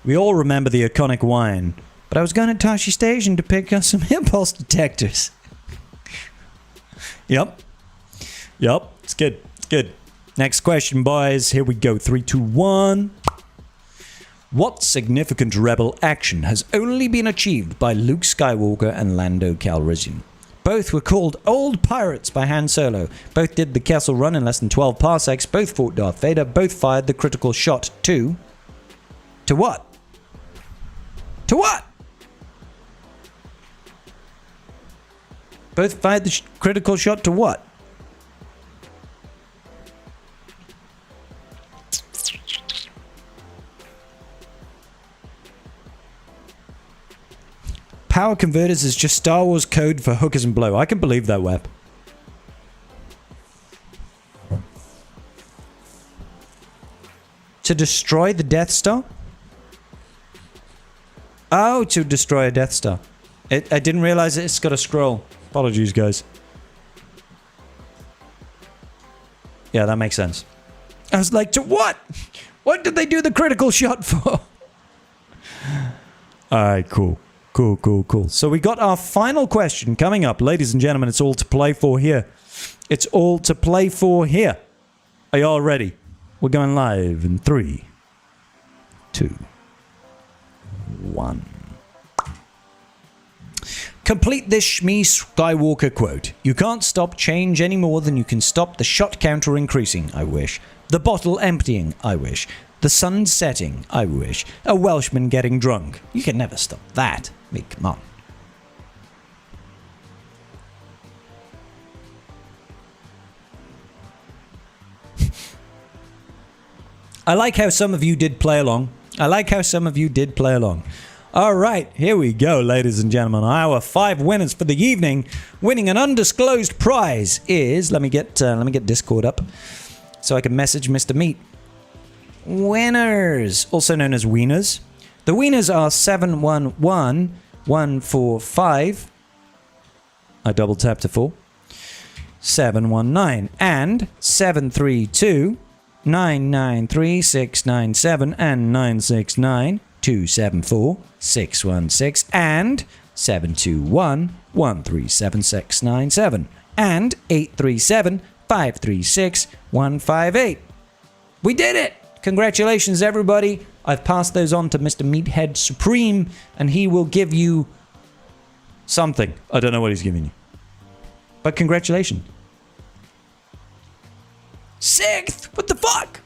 We all remember the iconic wine, but I was going to Tosche Station to pick up some impulse detectors. Yep. It's good. It's good. Next question, boys. Here we go. 3, 2, 1. What significant rebel action has only been achieved by Luke Skywalker and Lando Calrissian? Both were called Old Pirates by Han Solo. Both did the Kessel Run in less than 12 parsecs. Both fought Darth Vader. Both fired the critical shot to... To what? To what? Both fired the critical shot to what? Power converters is just Star Wars code for hookers and blow. I can believe that, Web. To destroy the Death Star? Oh, to destroy a Death Star. I didn't realize it's got a scroll. Apologies, guys. Yeah, that makes sense. I was like, to what? What did they do the critical shot for? Alright, cool. Cool. So we got our final question coming up. Ladies and gentlemen, it's all to play for here. It's all to play for here. Are you all ready? We're going live in 3, 2, Complete this Shmi Skywalker quote. You can't stop change any more than you can stop the shot counter increasing, I wish. The bottle emptying, I wish. The sun setting, I wish. A Welshman getting drunk. You can never stop that. I mean, come on. I like how some of you did play along. All right, here we go, ladies and gentlemen. Our 5 winners for the evening. Winning an undisclosed prize is... Let me get Discord up so I can message Mr. Meat. Winners, also known as Wieners. The Wieners are 711145. I double tap to 4. 719 and 732 993-697 and 969-274-616 and 721-137-697 and 837-536-158. We did it! Congratulations, everybody. I've passed those on to Mr. Meathead Supreme, and he will give you something. I don't know what he's giving you. But congratulations. 6th! What the fuck?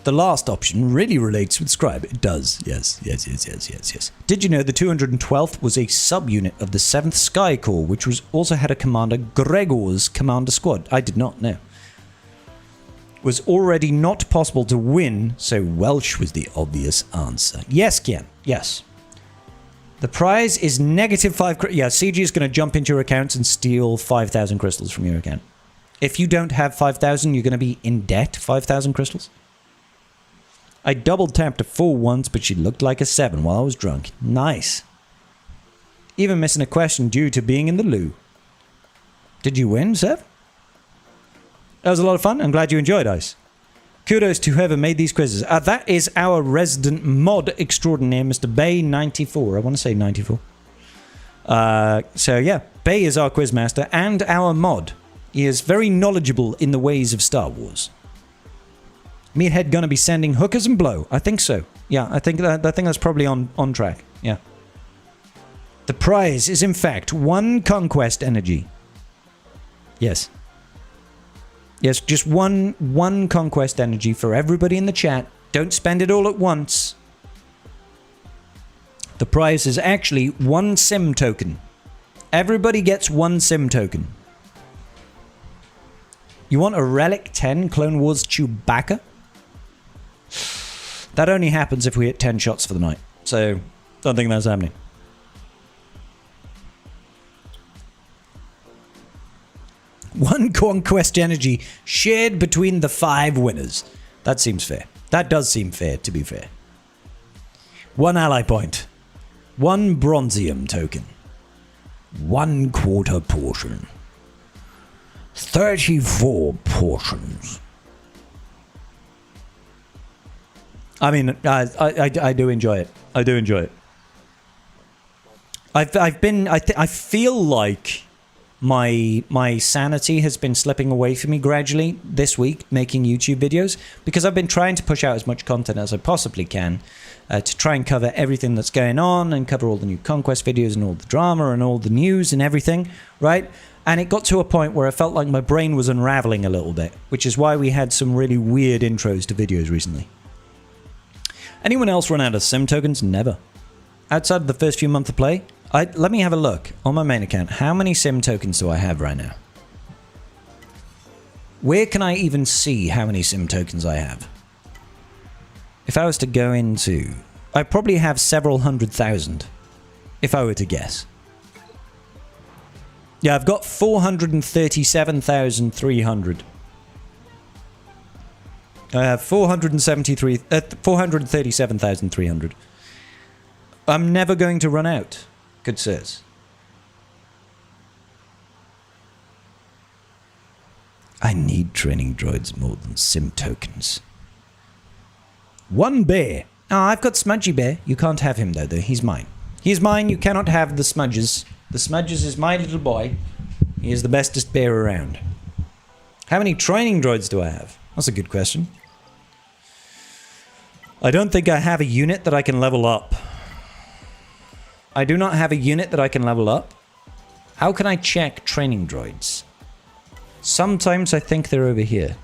The last option really relates with Scribe. It does. Yes. Did you know the 212th was a subunit of the 7th Sky Corps, which also had a commander, Gregor's Commander Squad? I did not know. Was already not possible to win, so Welsh was the obvious answer. Yes, Kian. Yes. The prize is -5... Yeah, CG is going to jump into your accounts and steal 5,000 crystals from your account. If you don't have 5,000, you're going to be in debt 5,000 crystals. I double tapped a 4 once, but she looked like a 7 while I was drunk. Nice. Even missing a question due to being in the loo. Did you win, Sev? That was a lot of fun. I'm glad you enjoyed, Ice. Kudos to whoever made these quizzes. That is our resident mod extraordinaire, Mr. Bay94. I want to say 94. So yeah, Bay is our quizmaster and our mod. He is very knowledgeable in the ways of Star Wars. Meathead gonna be sending hookers and blow. I think so. Yeah, I think that's probably on track. Yeah. The prize is in fact 1 conquest energy. Yes. Yes, just one conquest energy for everybody in the chat. Don't spend it all at once. The prize is actually 1 sim token. Everybody gets 1 sim token. You want a Relic 10 Clone Wars Chewbacca? That only happens if we hit 10 shots for the night. So, don't think that's happening. One conquest energy shared between the 5 winners. That seems fair. That does seem fair, to be fair. 1 ally point. 1 bronzium token. 1/4 portion. 34 portions. I mean, I do enjoy it. I do enjoy it. I feel like my sanity has been slipping away from me gradually this week making YouTube videos, because I've been trying to push out as much content as I possibly can to try and cover everything that's going on and cover all the new Conquest videos and all the drama and all the news and everything, right? And it got to a point where I felt like my brain was unraveling a little bit, which is why we had some really weird intros to videos recently. Anyone else run out of sim tokens? Never. Outside of the first few months of play, let me have a look on my main account. How many sim tokens do I have right now? Where can I even see how many sim tokens I have? If I was to go into... I probably have several 100,000, if I were to guess. Yeah, I've got 437,300. I have 437,300. I'm never going to run out, good sirs. I need training droids more than sim tokens. 1 bear. Oh, I've got Smudgy Bear. You can't have him though. He's mine. He's mine. You cannot have the Smudges. The Smudges is my little boy. He is the bestest bear around. How many training droids do I have? That's a good question. I don't think I have a unit that I can level up. I do not have a unit that I can level up. How can I check training droids? Sometimes I think they're over here.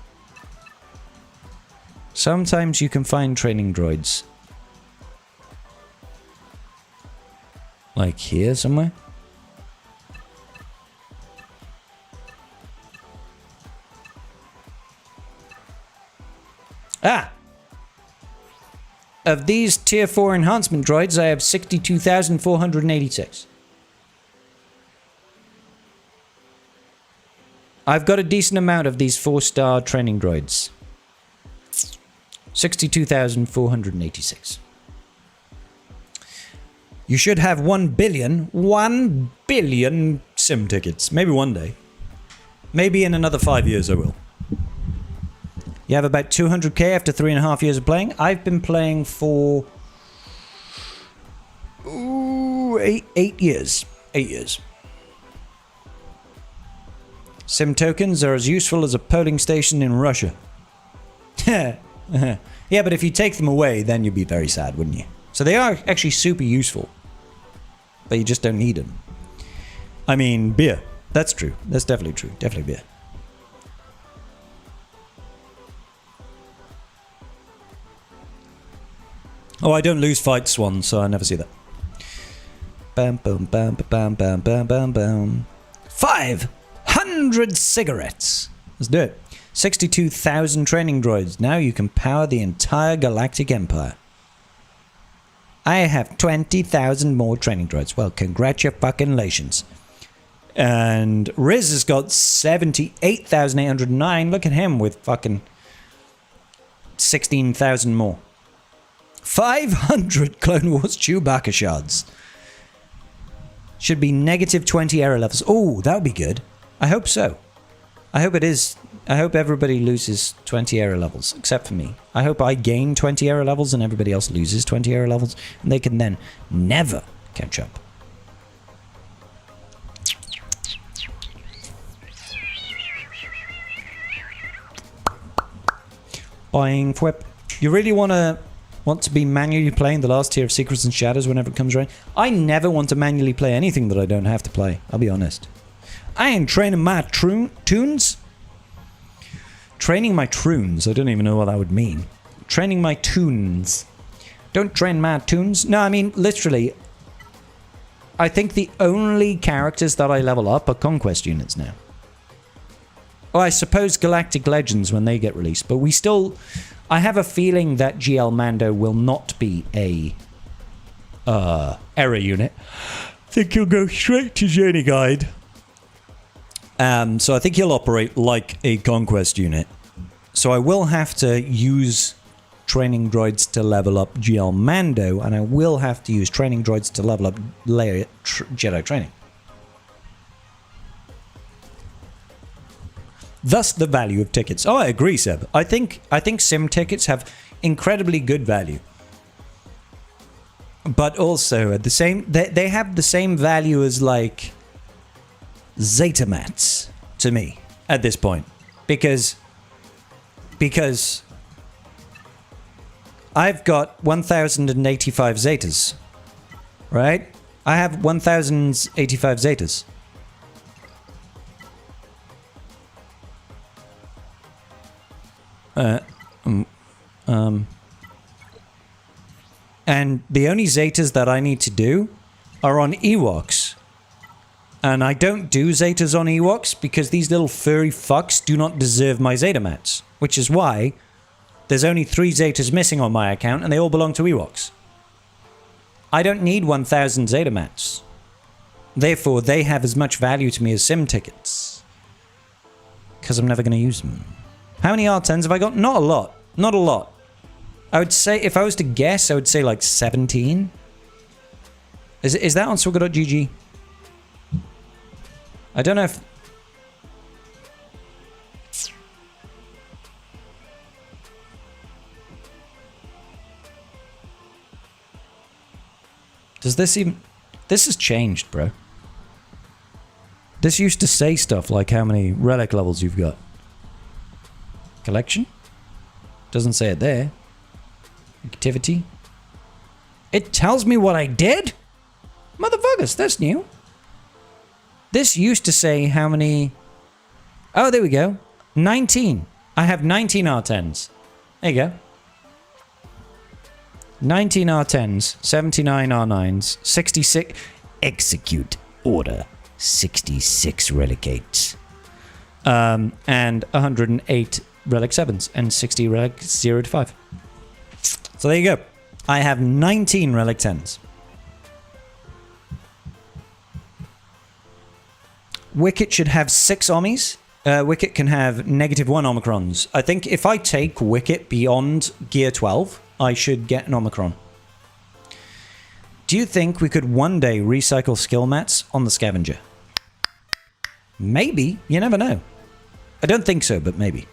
Sometimes you can find training droids. Like here somewhere? Ah! Of these tier 4 enhancement droids, I have 62,486. I've got a decent amount of these 4-star training droids. 62,486. You should have 1 billion sim tickets. Maybe one day. Maybe in another 5 years I will. You have about 200k after 3.5 years of playing. I've been playing for 8 years. 8 years. Sim tokens are as useful as a polling station in Russia. Yeah, but if you take them away, then you'd be very sad, wouldn't you? So they are actually super useful. But you just don't need them. I mean, beer. That's true. That's definitely true. Definitely beer. Oh, I don't lose fight swans, so I never see that. Bam, bam, bam, bam, bam, bam, bam, bam. 500 cigarettes. Let's do it. 62,000 training droids. Now you can power the entire galactic empire. I have 20,000 more training droids. Well, congratulations. And Riz has got 78,809. Look at him with fucking 16,000 more. 500 Clone Wars Chewbacca shards. Should be negative 20 error levels. Oh, that would be good. I hope so. I hope it is. I hope everybody loses 20 error levels, except for me. I hope I gain 20 error levels and everybody else loses 20 error levels, and they can then never catch up. Buying whip. You really want to be manually playing the last tier of Secrets and Shadows whenever it comes around? I never want to manually play anything that I don't have to play. I'll be honest. I ain't training my tunes. Training my troons. I don't even know what that would mean. Training my tunes. Don't train my tunes. No, I mean, literally, I think the only characters that I level up are Conquest units now. Oh, I suppose Galactic Legends when they get released, but we still... I have a feeling that GL Mando will not be a error unit. I think he'll go straight to Journey Guide. So I think he'll operate like a Conquest unit. So I will have to use training droids to level up GL Mando, and I will have to use training droids to level up Jedi Training. Thus the value of tickets. Oh, I agree, Seb. I think sim tickets have incredibly good value. But also at the same they have the same value as like Zeta mats to me at this point. Because I've got 1,085 Zetas. Right? I have 1,085 Zetas. And the only Zetas that I need to do are on Ewoks. And I don't do Zetas on Ewoks because these little furry fucks do not deserve my Zeta mats. Which is why there's only 3 Zetas missing on my account and they all belong to Ewoks. I don't need 1,000 Zeta mats. Therefore, they have as much value to me as sim tickets. Because I'm never going to use them. How many R10s have I got? Not a lot. Not a lot. I would say, if I was to guess, I would say like 17. Is that on Swigger.gg? I don't know if... Does this even... This has changed, bro. This used to say stuff like how many relic levels you've got. Collection? Doesn't say it there. Activity? It tells me what I did? Motherfuckers, that's new. This used to say how many... Oh, there we go. 19. I have 19 R10s. There you go. 19 R10s, 79 R9s, 66... Execute order. 66 Relicates. And 108 Relic 7s and 60 Relic 0 to 5. So there you go. I have 19 Relic 10s. Wicket should have 6 Omnis. Wicket can have -1 Omicrons. I think if I take Wicket beyond Gear 12, I should get an Omicron. Do you think we could one day recycle skill mats on the Scavenger? Maybe. You never know. I don't think so, but maybe.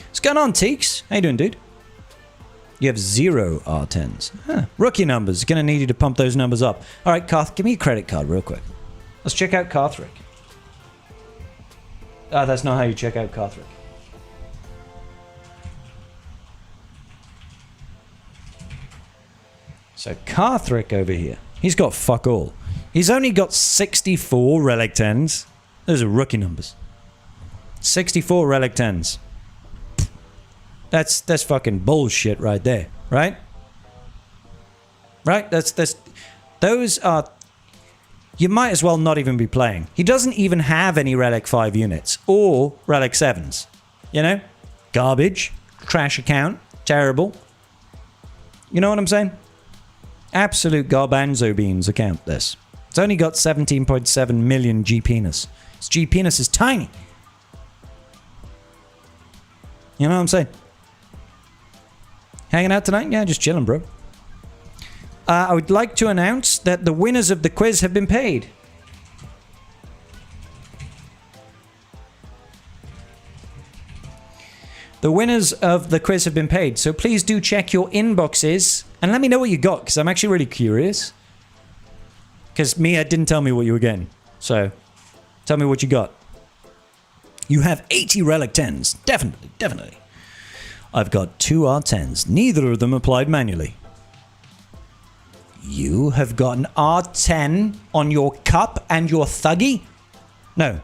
What's going on, Teeks? How you doing, dude? You have 0 R10s. Huh. Rookie numbers. Gonna need you to pump those numbers up. All right, Karth, give me a credit card real quick. Let's check out Karthric. Ah, that's not how you check out Karthric. So Karthric over here. He's got fuck all. He's only got 64 Relic 10s. Those are rookie numbers. 64 Relic 10s. That's fucking bullshit right there, right? Right? Those are... You might as well not even be playing. He doesn't even have any Relic 5 units or Relic 7s. You know? Garbage. Trash account. Terrible. You know what I'm saying? Absolute garbanzo beans account, this. It's only got 17.7 million G penis. Its G penis is tiny. You know what I'm saying? Hanging out tonight? Yeah, just chilling, bro. I would like to announce that the winners of the quiz have been paid. The winners of the quiz have been paid, so please do check your inboxes and let me know what you got, because I'm actually really curious. Because Mia didn't tell me what you were getting, so tell me what you got. You have 80 Relic 10s, definitely, definitely. I've got 2 R10s, neither of them applied manually. You have got an R10 on your Cup and your Thuggy? No.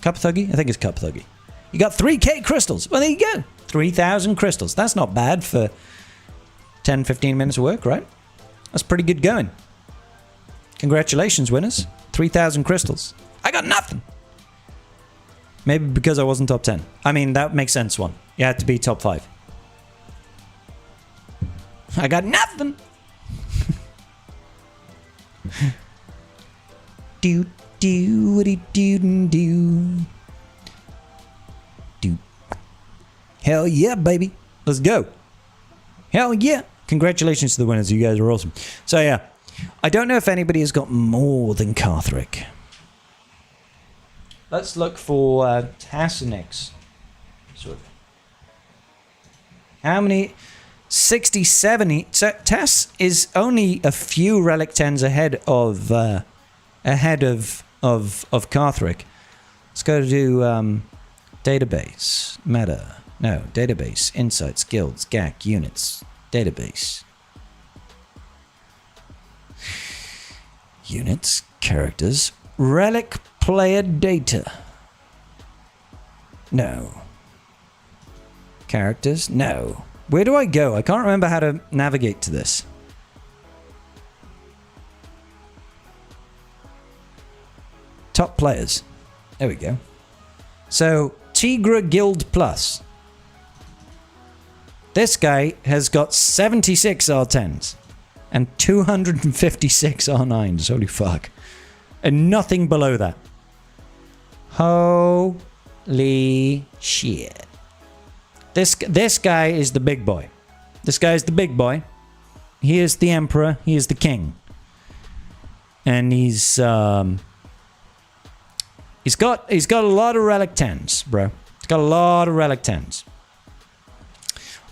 Cup Thuggy? I think it's Cup Thuggy. You got 3k crystals. Well, there you go. 3,000 crystals. That's not bad for 10, 15 minutes of work, right? That's pretty good going. Congratulations, winners. 3,000 crystals. I got nothing. Maybe because I wasn't top 10. I mean, that makes sense, one. You had to be top 5. I got nothing. do do do do do do. Hell yeah, baby. Let's go. Hell yeah. Congratulations to the winners. You guys are awesome. So yeah, I don't know if anybody has got more than Karthric. Let's look for Tassinix. Sort of. How many? 67. So Tass is only a few Relic 10s ahead of Karthric. Let's go to database, meta. No, database, insights, guilds, GAC, units, database. Units, characters, Relic player data. No. Characters, no. Where do I go? I can't remember how to navigate to this. Top players. There we go. So, Tigra Guild Plus. This guy has got 76 R10s and 256 R9s. Holy fuck. And nothing below that. Holy shit. This guy is the big boy. This guy is the big boy. He is the emperor. He is the king. And he's got a lot of Relic 10s, bro. He's got a lot of Relic 10s.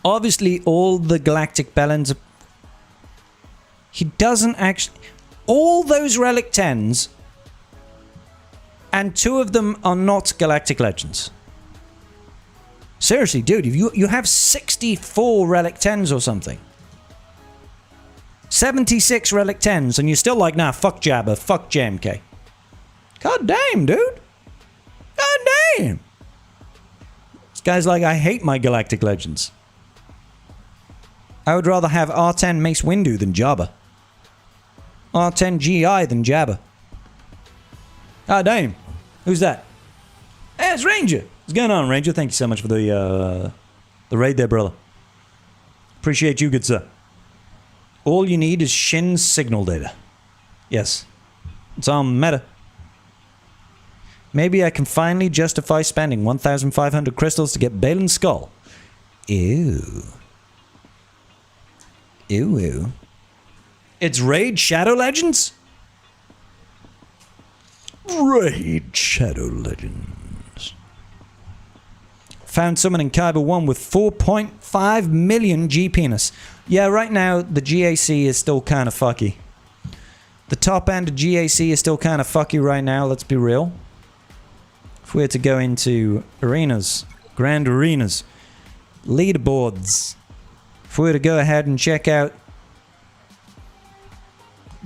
Obviously, all the Galactic Bellends. He doesn't actually. All those Relic 10s, and 2 of them are not Galactic Legends. Seriously, dude, you have 64 Relic 10s or something. 76 Relic 10s, and you're still like, nah, fuck Jabba, fuck JMK. God damn, dude. God damn. This guy's like, I hate my Galactic Legends. I would rather have R10 Mace Windu than Jabba. R10 GI than Jabba. God damn. Who's that? Hey, it's Ranger. What's going on, Ranger? Thank you so much for the raid there, brother. Appreciate you, good sir. All you need is Shin's signal data. Yes. It's on meta. Maybe I can finally justify spending 1,500 crystals to get Balin's skull. Ew. Ew, ew. It's Raid Shadow Legends? Raid Shadow Legends. Found someone in Kyber 1 with 4.5 million G penis. Yeah, right now the GAC is still kind of fucky. The top end of GAC is still kind of fucky right now, let's be real. If we were to go into arenas, grand arenas, leaderboards, if we were to go ahead and check out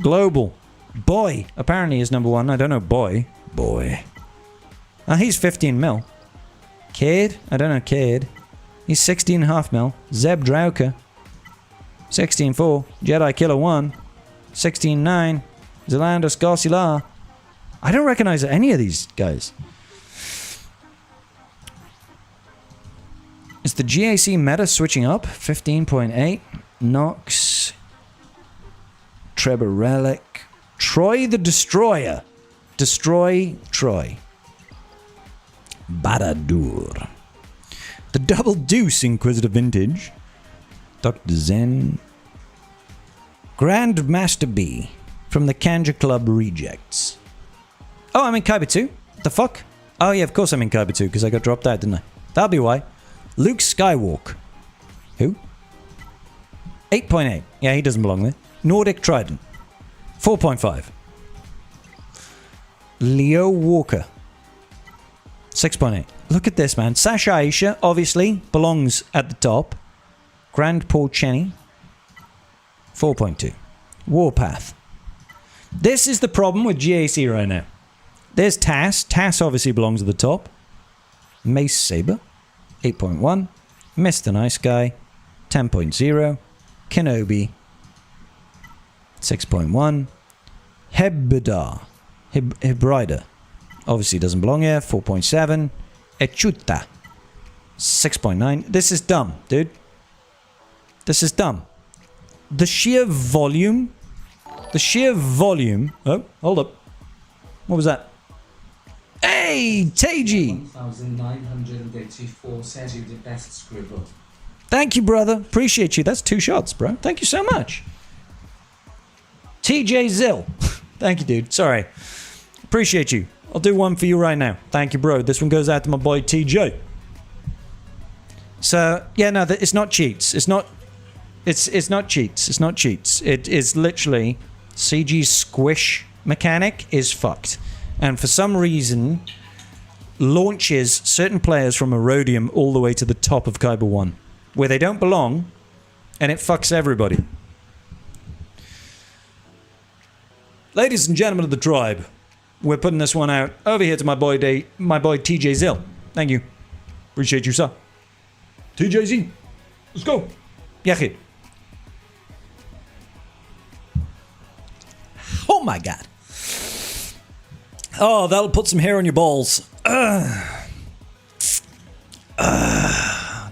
global, Boy apparently is number 1. I don't know Boy. He's 15 mil. Cade? I don't know Cade. He's 16.5 mil. Zeb Drauka 16.4. Jedi Killer 1 16.9. Zelandos Garcilar. I don't recognize any of these guys. Is the GAC meta switching up? 15.8. Nox. Trevor Relic. Troy the Destroyer. Destroy Troy. Baradur. The Double Deuce Inquisitor Vintage. Dr. Zen. Grandmaster B. From the Kanja Club Rejects. Oh, I'm in Kyber 2? The fuck? Oh yeah, of course I'm in Kyber 2 because I got dropped out, didn't I? That'll be why. Luke Skywalk. Who? 8.8. Yeah, he doesn't belong there. Nordic Trident. 4.5. Leo Walker. 6.8. Look at this, man. Sasha Aisha, obviously, belongs at the top. Grand Paul Cheney. 4.2. Warpath. This is the problem with GAC right now. There's Tass. Tass obviously belongs at the top. Mace Saber. 8.1. Mr. Nice Guy. 10.0. Kenobi. 6.1. Hebida. Hebrida. Obviously doesn't belong here. 4.7. Echuta. 6.9. This is dumb, dude. This is dumb. The sheer volume. The sheer volume. Oh, hold up. What was that? Hey, Teiji! 1984 says you the best scribble. Thank you, brother. Appreciate you. That's 2 shots, bro. Thank you so much. TJ Zill. Thank you, dude. Sorry. Appreciate you. I'll do one for you right now. Thank you, bro. This one goes out to my boy TJ. So, yeah, no, it's not cheats. It's not cheats. It's not cheats. It is literally CG's squish mechanic is fucked. And for some reason, launches certain players from Erodium all the way to the top of Kyber 1, where they don't belong, and it fucks everybody. Ladies and gentlemen of the tribe, we're putting this one out over here to my boy TJ Zill. Thank you. Appreciate you, sir. TJZ. Let's go. Yachid. Oh my god. Oh, that'll put some hair on your balls.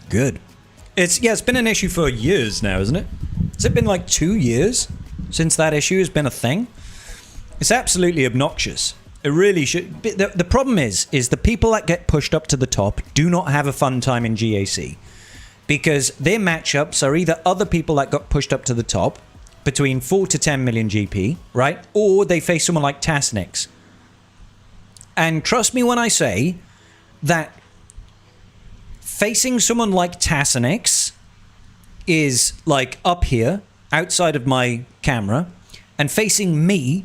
Good. It's been an issue for years now, isn't it? Has it been like 2 years since that issue has been a thing? It's absolutely obnoxious. It really should. The problem is the people that get pushed up to the top do not have a fun time in GAC. Because their matchups are either other people that got pushed up to the top, between 4 to 10 million GP, right? Or they face someone like Tasnix. And trust me when I say that facing someone like Tasnix is like up here, outside of my camera, and facing me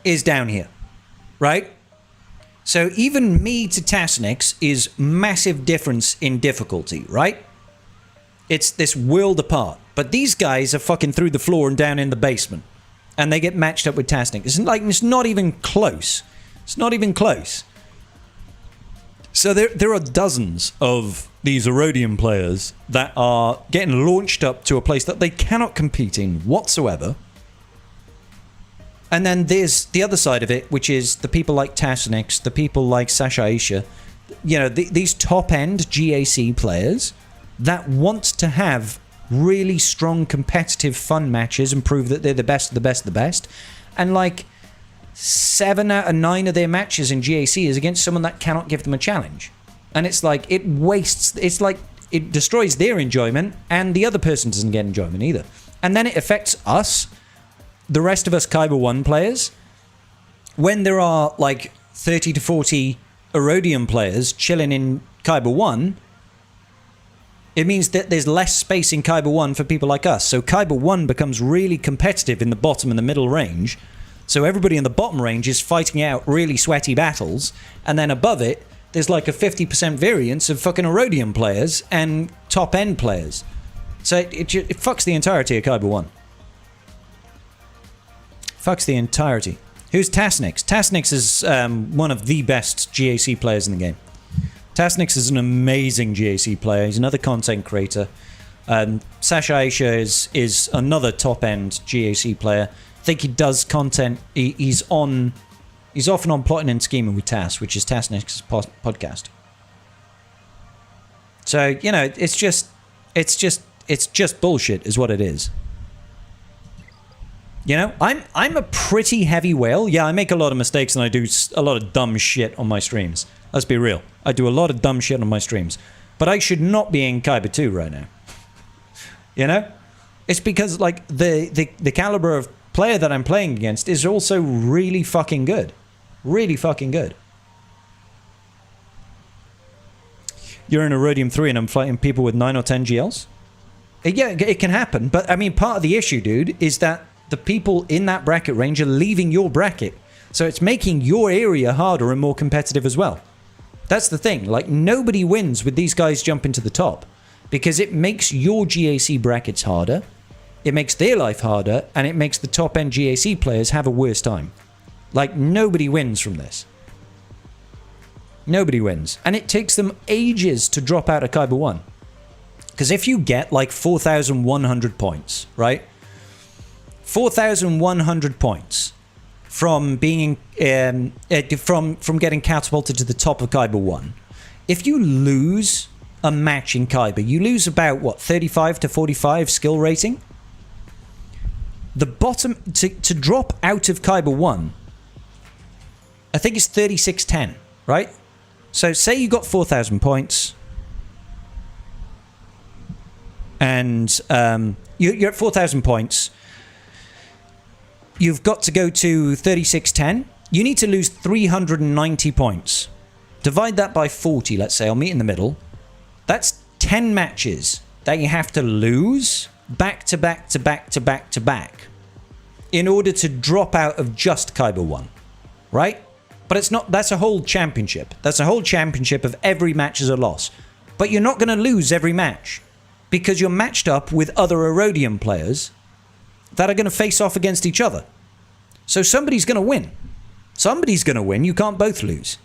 is down here, right? So even me to Tasnix is massive difference in difficulty, right? It's this world apart. But these guys are fucking through the floor and down in the basement. And they get matched up with Tasnic. It's not even close. It's not even close. So there are dozens of these Erodium players that are getting launched up to a place that they cannot compete in whatsoever. And then there's the other side of it, which is the people like Tasnix, the people like Sasha Aisha, you know, these top-end GAC players that want to have really strong, competitive, fun matches and prove that they're the best of the best of the best. And like 7 out of 9 of their matches in GAC is against someone that cannot give them a challenge. And it's like, it wastes, it's like, it destroys their enjoyment and the other person doesn't get enjoyment either. And then it affects us, the rest of us Kaiba 1 players, when there are like 30 to 40 Erodium players chilling in Kaiba 1, it means that there's less space in Kaiba 1 for people like us. So Kaiba 1 becomes really competitive in the bottom and the middle range. So everybody in the bottom range is fighting out really sweaty battles. And then above it, there's like a 50% variance of fucking Erodium players and top-end players. So it fucks the entirety of Kaiba 1. Fucks the entirety. Who's Tasnix? Tasnix is one of the best GAC players in the game. Tasnix is an amazing GAC player. He's another content creator. Sasha Aisha is another top-end GAC player. I think he does content. He's often on Plotting and Scheming with Tas, which is Tasnix's podcast. So, you know, it's just bullshit is what it is. You know, I'm a pretty heavy whale. Yeah, I make a lot of mistakes and I do a lot of dumb shit on my streams. Let's be real. I do a lot of dumb shit on my streams. But I should not be in Kaiba 2 right now. You know? It's because, like, the caliber of player that I'm playing against is also really fucking good. Really fucking good. You're in Erodium 3 and I'm fighting people with 9 or 10 GLs? Yeah, it can happen. But, I mean, part of the issue, dude, is that the people in that bracket range are leaving your bracket. So it's making your area harder and more competitive as well. That's the thing. Like, nobody wins with these guys jumping to the top. Because it makes your GAC brackets harder. It makes their life harder. And it makes the top-end GAC players have a worse time. Like, nobody wins from this. Nobody wins. And it takes them ages to drop out of Kaiba 1. Because if you get, like, 4,100 points, right? 4,100 points from being from getting catapulted to the top of Kaiba 1. If you lose a match in Kaiba, you lose about what, 35 to 45 skill rating? The bottom to drop out of Kaiba 1, I think it's 3610, right? So say you got 4,000 points and you're at 4,000 points. You've got to go to 3610. You need to lose 390 points. Divide that by 40, let's say. I'll meet in the middle. That's 10 matches that you have to lose back to back to back to back to back in order to drop out of just Kaiba 1. Right? But it's not. That's a whole championship. That's a whole championship of every match is a loss. But you're not going to lose every match because you're matched up with other Erodium players that are going to face off against each other. So somebody's going to win. Somebody's going to win. You can't both lose.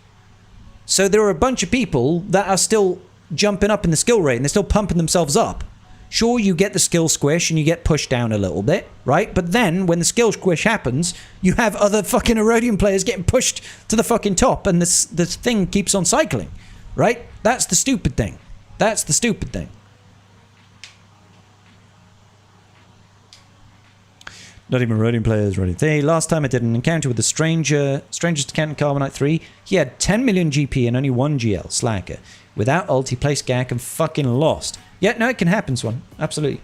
So there are a bunch of people that are still jumping up in the skill rate and they're still pumping themselves up. Sure, you get the skill squish and you get pushed down a little bit, right? But then when the skill squish happens, you have other fucking Erodium players getting pushed to the fucking top and this thing keeps on cycling, right? That's the stupid thing. That's the stupid thing. Not even Erodium players ready. Hey, last time I did an encounter with a strangers to Kent in Carbonite 3. He had 10 million GP and only 1 GL, Slacker. Without ulti, placed Gak and fucking lost. Yeah, no, it can happen, Swan. Absolutely.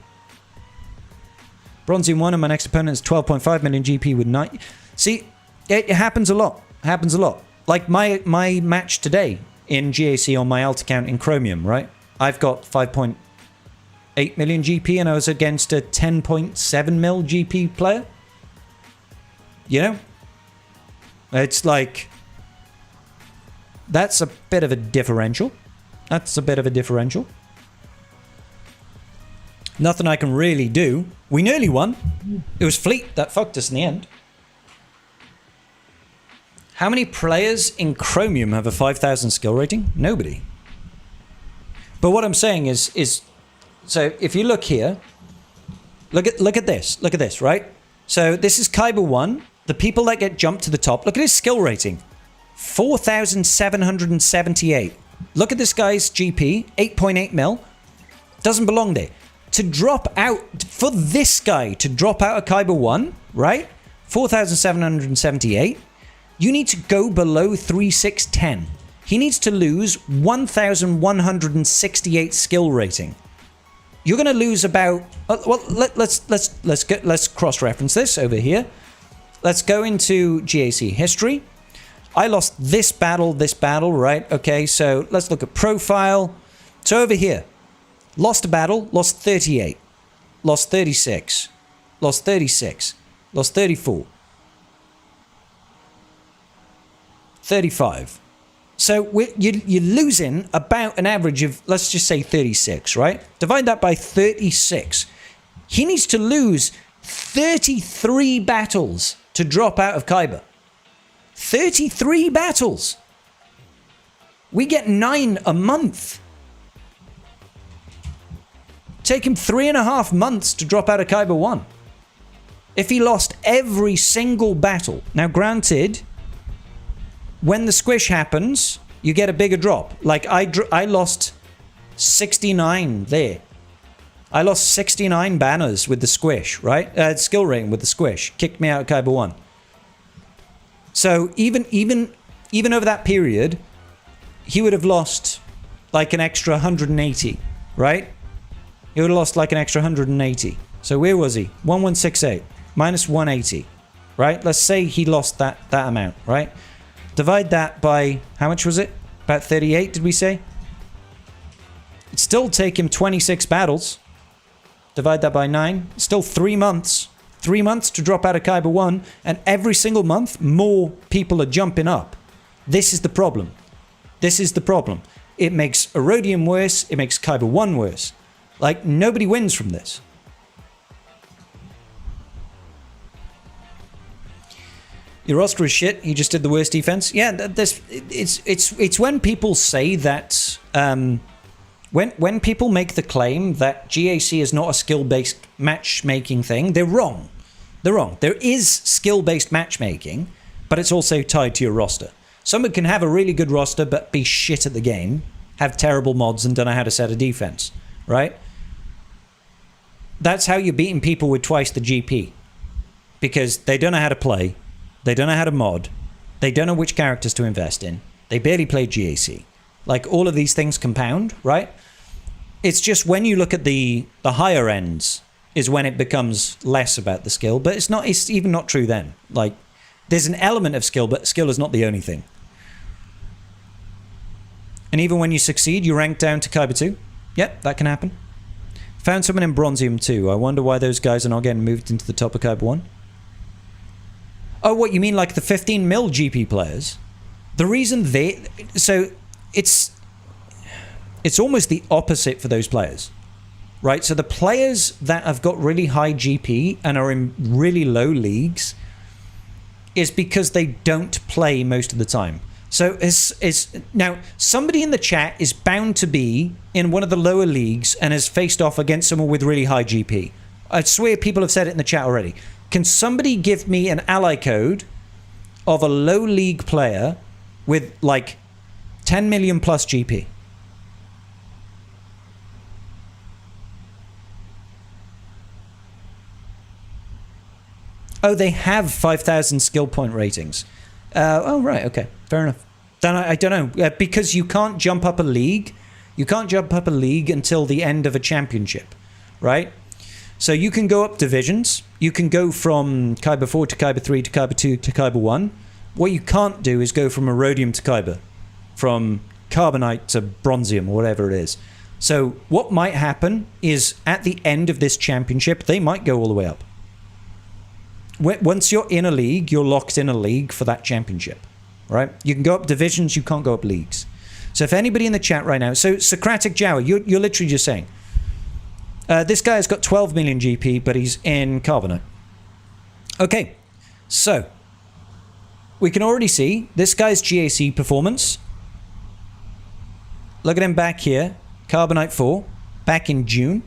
Bronze in 1 and my next opponent is 12.5 million GP with 9. See, it happens a lot. Happens a lot. Like my match today in GAC on my alt account in Chromium, right? I've got 5.8 million GP and I was against a 10.7 mil GP player. You know? It's like... That's a bit of a differential. That's a bit of a differential. Nothing I can really do. We nearly won. It was Fleet that fucked us in the end. How many players in Chromium have a 5,000 skill rating? Nobody. But what I'm saying is, so if you look here, look at this, right? So this is Kyber 1. The people that get jumped to the top, look at his skill rating. 4,778. Look at this guy's GP, 8.8 mil. Doesn't belong there. To drop out, for this guy to drop out of Kyber 1, right? 4,778. You need to go below 3,610. He needs to lose 1,168 skill rating. You're going to lose about. Well, let's cross-reference this over here. Let's go into GAC history. I lost this battle, right? Okay, so let's look at profile. So over here, lost a battle, lost 38, lost 36, lost 36, lost 34, 35. So you're losing about an average of, let's just say 36, right? Divide that by 36. He needs to lose 33 battles to drop out of Kyber. 33 battles. We get 9 a month. Take him 3.5 months to drop out of Kyber 1. If he lost every single battle. Now granted, when the squish happens, you get a bigger drop. Like I lost 69 there. I lost 69 banners with the squish, right? Skill rating with the squish. Kicked me out of Kyber 1. So even over that period, he would have lost like an extra 180, right? He would have lost like an extra 180. So where was he? 1168 minus 180, right? Let's say he lost that amount, right? Divide that by, how much was it? About 38, did we say? It'd still take him 26 battles. Divide that by 9. Still 3 months. 3 months to drop out of Kyber 1, and every single month, more people are jumping up. This is the problem. This is the problem. It makes Erodium worse. It makes Kyber 1 worse. Like, nobody wins from this. Your roster is shit. You just did the worst defense. Yeah, it's when people say that when people make the claim that GAC is not a skill-based matchmaking thing, they're wrong. They're wrong. There is skill-based matchmaking, but it's also tied to your roster. Someone can have a really good roster but be shit at the game, have terrible mods and don't know how to set a defense, right? That's how you're beating people with twice the GP. Because they don't know how to play. They don't know how to mod. They don't know which characters to invest in. They barely play GAC. Like, all of these things compound, right? It's just when you look at the higher ends is when it becomes less about the skill. But it's even not true then. Like, there's an element of skill, but skill is not the only thing. And even when you succeed, you rank down to Kyber 2. Yep, that can happen. Found someone in Bronzium 2. I wonder why those guys are not getting moved into the top of Kyber 1. Oh, what, you mean like the 15 mil GP players? The reason so it's almost the opposite for those players, right? So the players that have got really high GP and are in really low leagues is because they don't play most of the time. So now somebody in the chat is bound to be in one of the lower leagues and has faced off against someone with really high GP. I swear people have said it in the chat already. Can somebody give me an ally code of a low league player with like 10 million plus GP? Oh, they have 5,000 skill point ratings. Oh, right. Okay. Fair enough. Then I don't know. Because you can't jump up a league. You can't jump up a league until the end of a championship, right? So you can go up divisions. You can go from Kyber 4 to Kyber 3 to Kyber 2 to Kyber 1. What you can't do is go from Erodium to Kyber. From Carbonite to Bronzium or whatever it is. So what might happen is at the end of this championship, they might go all the way up. Once you're in a league, you're locked in a league for that championship, right? You can go up divisions, you can't go up leagues. So if anybody in the chat right now, so Socratic Jawa, you're literally just saying, This guy has got 12 million GP, but he's in Carbonite. Okay, so we can already see this guy's GAC performance. Look at him back here, Carbonite 4, back in June.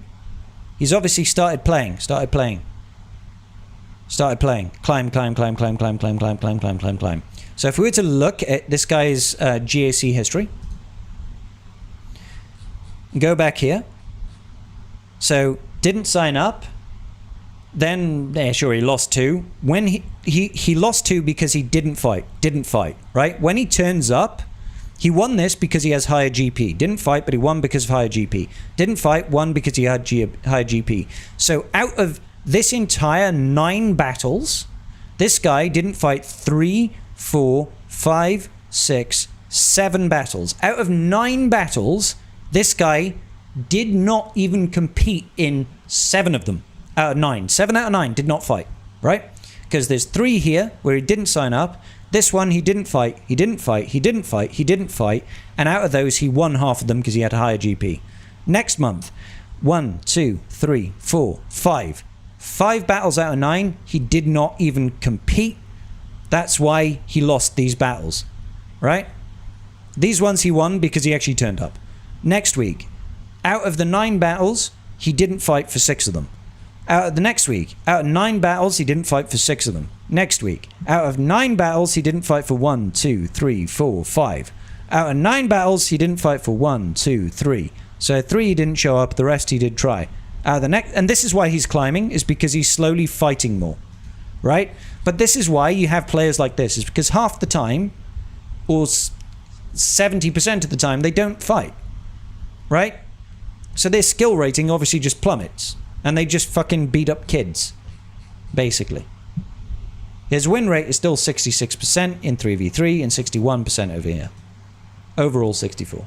He's obviously started playing. Climb. So if we were to look at this guy's GAC history, go back here. So didn't sign up. Then, yeah, sure, he lost 2. When he lost 2 because he didn't fight, right? When he turns up, he won this because he has higher GP. Didn't fight, but he won because of higher GP. Didn't fight, won because he had higher GP. So out of this entire 9 battles, this guy didn't fight 3, 4, 5, 6, 7 battles. Out of 9 battles, this guy did not even compete in 7 of them. Out of 9. 7 out of 9 did not fight, right? Because there's 3 here where he didn't sign up. This one he didn't fight, he didn't fight, he didn't fight, he didn't fight. And out of those, he won half of them because he had a higher GP. Next month, 1, 2, 3, 4, 5. 5 battles out of 9, he did not even compete. That's why he lost these battles, right? These ones he won because he actually turned up. Next week, out of the 9 battles, he didn't fight for 6 of them. Out of the next week, out of 9 battles, he didn't fight for 6 of them. Next week, out of 9 battles, he didn't fight for 1, 2, 3, 4, 5. Out of 9 battles, he didn't fight for 1, 2, 3. So 3 he didn't show up, the rest he did try. Out of the next, and this is why he's climbing, is because he's slowly fighting more, right? But this is why you have players like this, is because half the time, or 70% of the time, they don't fight, right? So their skill rating obviously just plummets. And they just fucking beat up kids, basically. His win rate is still 66% in 3v3 and 61% over here. Overall 64.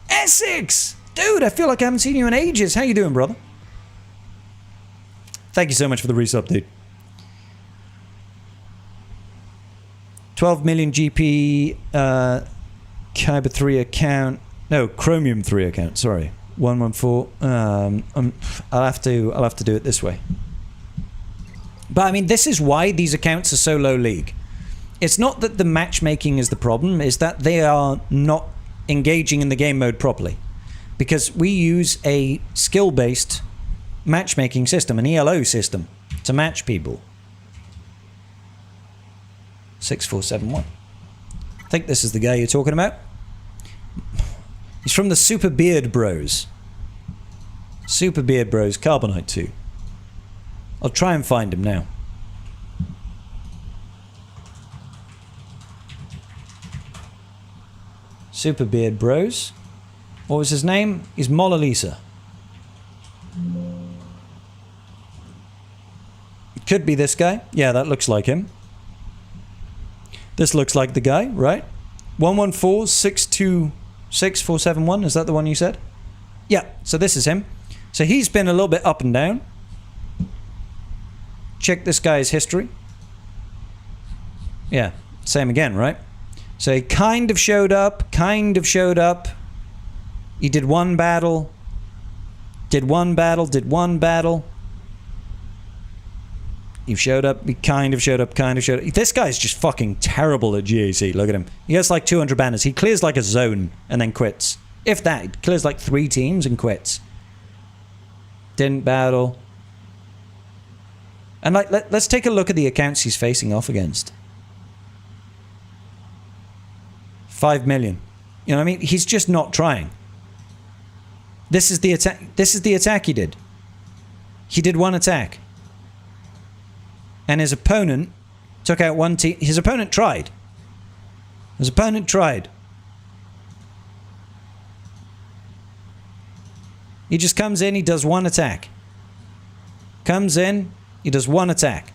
Essex! Dude, I feel like I haven't seen you in ages. How you doing, brother? Thank you so much for the resub, dude. 12 million GP, Kyber 3 account. No, Chromium 3 account, sorry. 114. I'll have to do it this way. But I mean, this is why these accounts are so low league. It's not that the matchmaking is the problem, it's that they are not engaging in the game mode properly. Because we use a skill-based matchmaking system, an ELO system, to match people. 6471. I think this is the guy you're talking about. He's from the Super Beard Bros. Super Beard Bros, Carbonite 2. I'll try and find him now. Super Beard Bros. What was his name? He's Mona Lisa. It could be this guy. Yeah, that looks like him. This looks like the guy, right? 114-626-471. Is that the one you said? Yeah, so this is him. So he's been a little bit up and down. Check this guy's history. Yeah, same again, right? So he kind of showed up, He did one battle, did one battle. He showed up, he kind of showed up. This guy's just fucking terrible at GAC. Look at him. He has like 200 banners. He clears like a zone and then quits. If that, he clears like 3 teams and quits. Didn't battle. And like, let's take a look at the accounts he's facing off against. 5 million. You know what I mean? He's just not trying. This is the attack. This is the attack he did. He did one attack. And his opponent took out one team. His opponent tried. He just comes in, he does one attack. Comes in, he does one attack.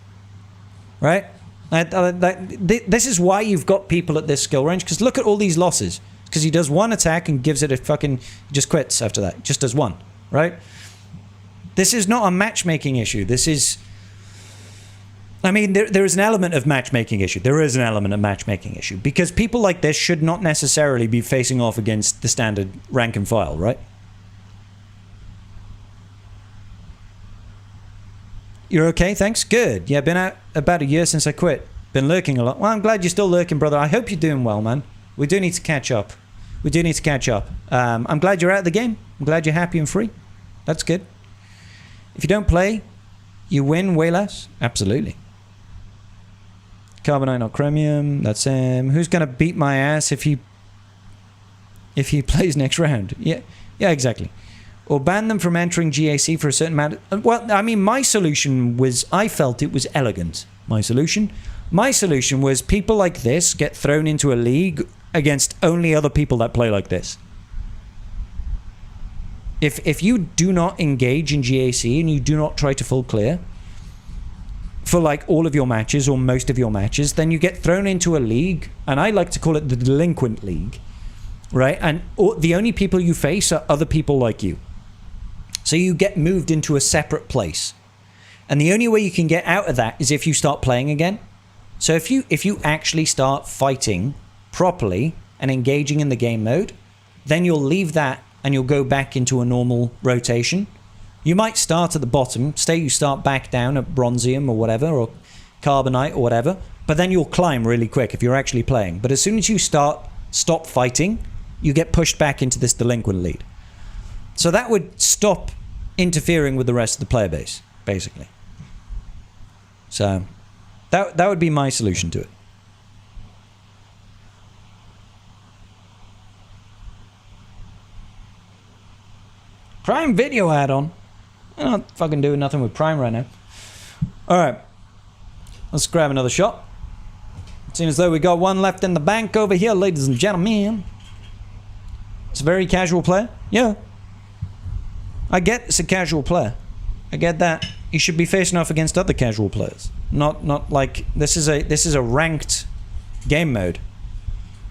Right? This is why you've got people at this skill range, because look at all these losses. Because he does one attack and gives it a fucking... He just quits after that. Just does one. Right? This is not a matchmaking issue. This is... I mean, there is an element of matchmaking issue. There is an element of matchmaking issue. Because people like this should not necessarily be facing off against the standard rank and file, right? You're okay, thanks. Good. Yeah, been out about a year since I quit. Been lurking a lot. Well, I'm glad you're still lurking, brother. I hope you're doing well, man. We do need to catch up. I'm glad you're out of the game. I'm glad you're happy and free. That's good. If you don't play, you win way less. Absolutely. Carbonite, not chromium. That's him. Who's gonna beat my ass if he plays next round? Yeah, exactly. Or ban them from entering GAC for a certain amount. Well, I mean, my solution was, I felt it was elegant. My solution was people like this get thrown into a league against only other people that play like this. If you do not engage in GAC and you do not try to full clear for like all of your matches or most of your matches, then you get thrown into a league, and I like to call it the delinquent league, right? And the only people you face are other people like you. So you get moved into a separate place. And the only way you can get out of that is if you start playing again. So if you actually start fighting properly and engaging in the game mode, then you'll leave that and you'll go back into a normal rotation. You might start at the bottom, you start back down at Bronzium or whatever, or Carbonite or whatever, but then you'll climb really quick if you're actually playing. But as soon as you stop fighting, you get pushed back into this delinquent lead. So that would stop interfering with the rest of the player base, basically. So that would be my solution to it. Prime Video add-on. I'm not fucking doing nothing with Prime right now. Alright. Let's grab another shot. Seems as though we got one left in the bank over here, ladies and gentlemen. It's a very casual player. Yeah. I get it's a casual player. I get that. He should be facing off against other casual players. Not like this is a ranked game mode.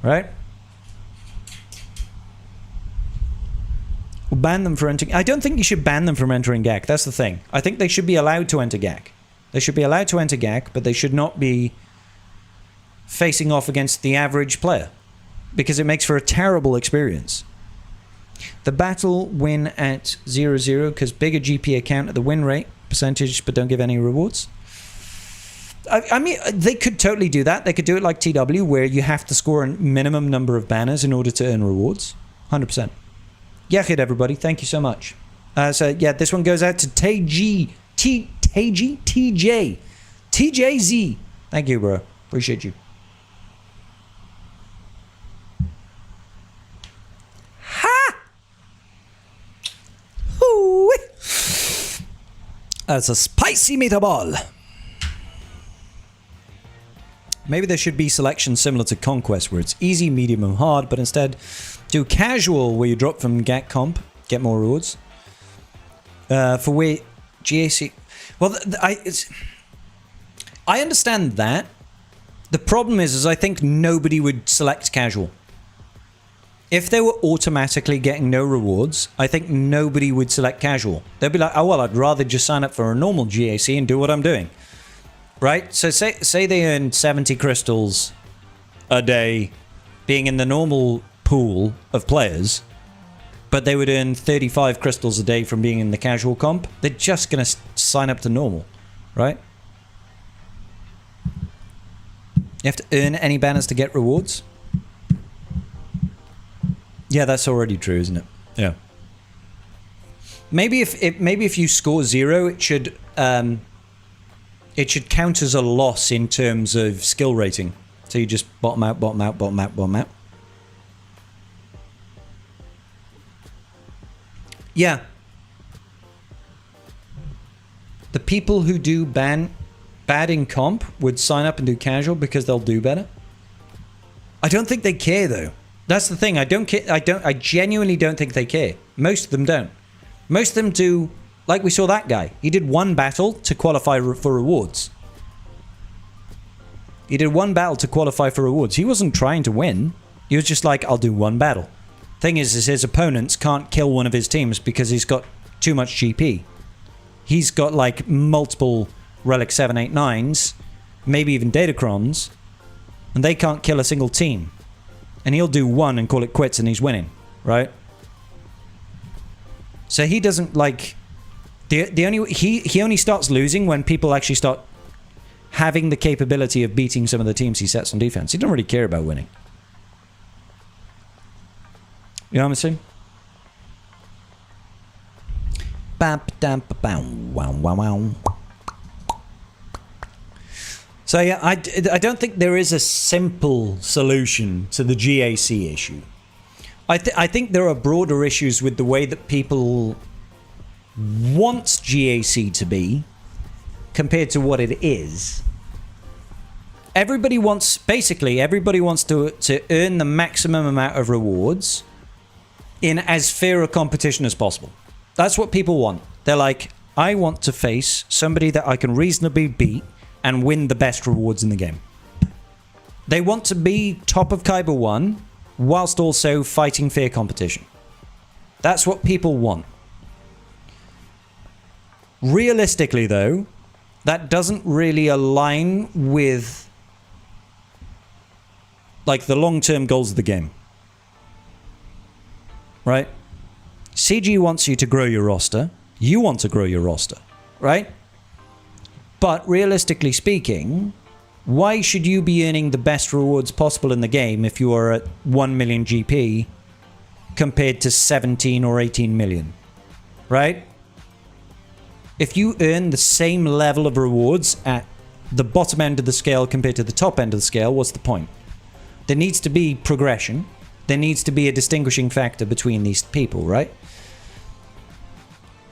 Right? We'll ban them for entering. I don't think you should ban them from entering GAC. That's the thing. I think they should be allowed to enter GAC. They should be allowed to enter GAC, but they should not be facing off against the average player, because it makes for a terrible experience. The battle win at 0-0 because bigger GP account at the win rate percentage, but don't give any rewards. I mean, they could totally do that. They could do it like TW, where you have to score a minimum number of banners in order to earn rewards. 100%. Yachid, everybody. Thank you so much. So, yeah, this one goes out to TJ. TJZ. Thank you, bro. Appreciate you. Ha! Ooh. That's a spicy meatball. Maybe there should be selection similar to Conquest, where it's easy, medium, and hard, but instead do casual, where you drop from GAC comp, get more rewards. For where GAC... Well, I understand that. The problem is I think nobody would select casual. If they were automatically getting no rewards, I think nobody would select casual. They'd be like, oh, well, I'd rather just sign up for a normal GAC and do what I'm doing. Right? So say they earn 70 crystals a day being in the normal pool of players, but they would earn 35 crystals a day from being in the casual comp. They're just going to sign up to normal, right? You have to earn any banners to get rewards. Yeah, that's already true, isn't it? Yeah. Maybe if you score 0, it should count as a loss in terms of skill rating. So you just bottom out, bottom out, bottom out, bottom out. Yeah. The people who do bad in comp would sign up and do casual because they'll do better. I don't think they care though. That's the thing. I genuinely don't think they care. Most of them don't. Most of them do, like we saw that guy. He did one battle to qualify for rewards. He did one battle to qualify for rewards. He wasn't trying to win. He was just like, I'll do one battle. Thing is his opponents can't kill one of his teams because he's got too much GP. He's got like multiple Relic 789s, maybe even Datacrons, and they can't kill a single team. And he'll do one and call it quits and he's winning, right? So he doesn't like The only he only starts losing when people actually start having the capability of beating some of the teams he sets on defense. He doesn't really care about winning. You know what I'm saying? Wow. So yeah, I don't think there is a simple solution to the GAC issue. I think there are broader issues with the way that people want GAC to be compared to what it is. Everybody wants to earn the maximum amount of rewards in as fair a competition as possible. That's what people want. They're like, I want to face somebody that I can reasonably beat and win the best rewards in the game. They want to be top of Kaiba 1 whilst also fighting fair competition. That's what people want. Realistically, though, that doesn't really align with like the long-term goals of the game. Right? CG wants you to grow your roster. You want to grow your roster, right? But realistically speaking, why should you be earning the best rewards possible in the game if you are at 1 million GP compared to 17 or 18 million, right? If you earn the same level of rewards at the bottom end of the scale compared to the top end of the scale, what's the point? There needs to be progression. There needs to be a distinguishing factor between these people, right?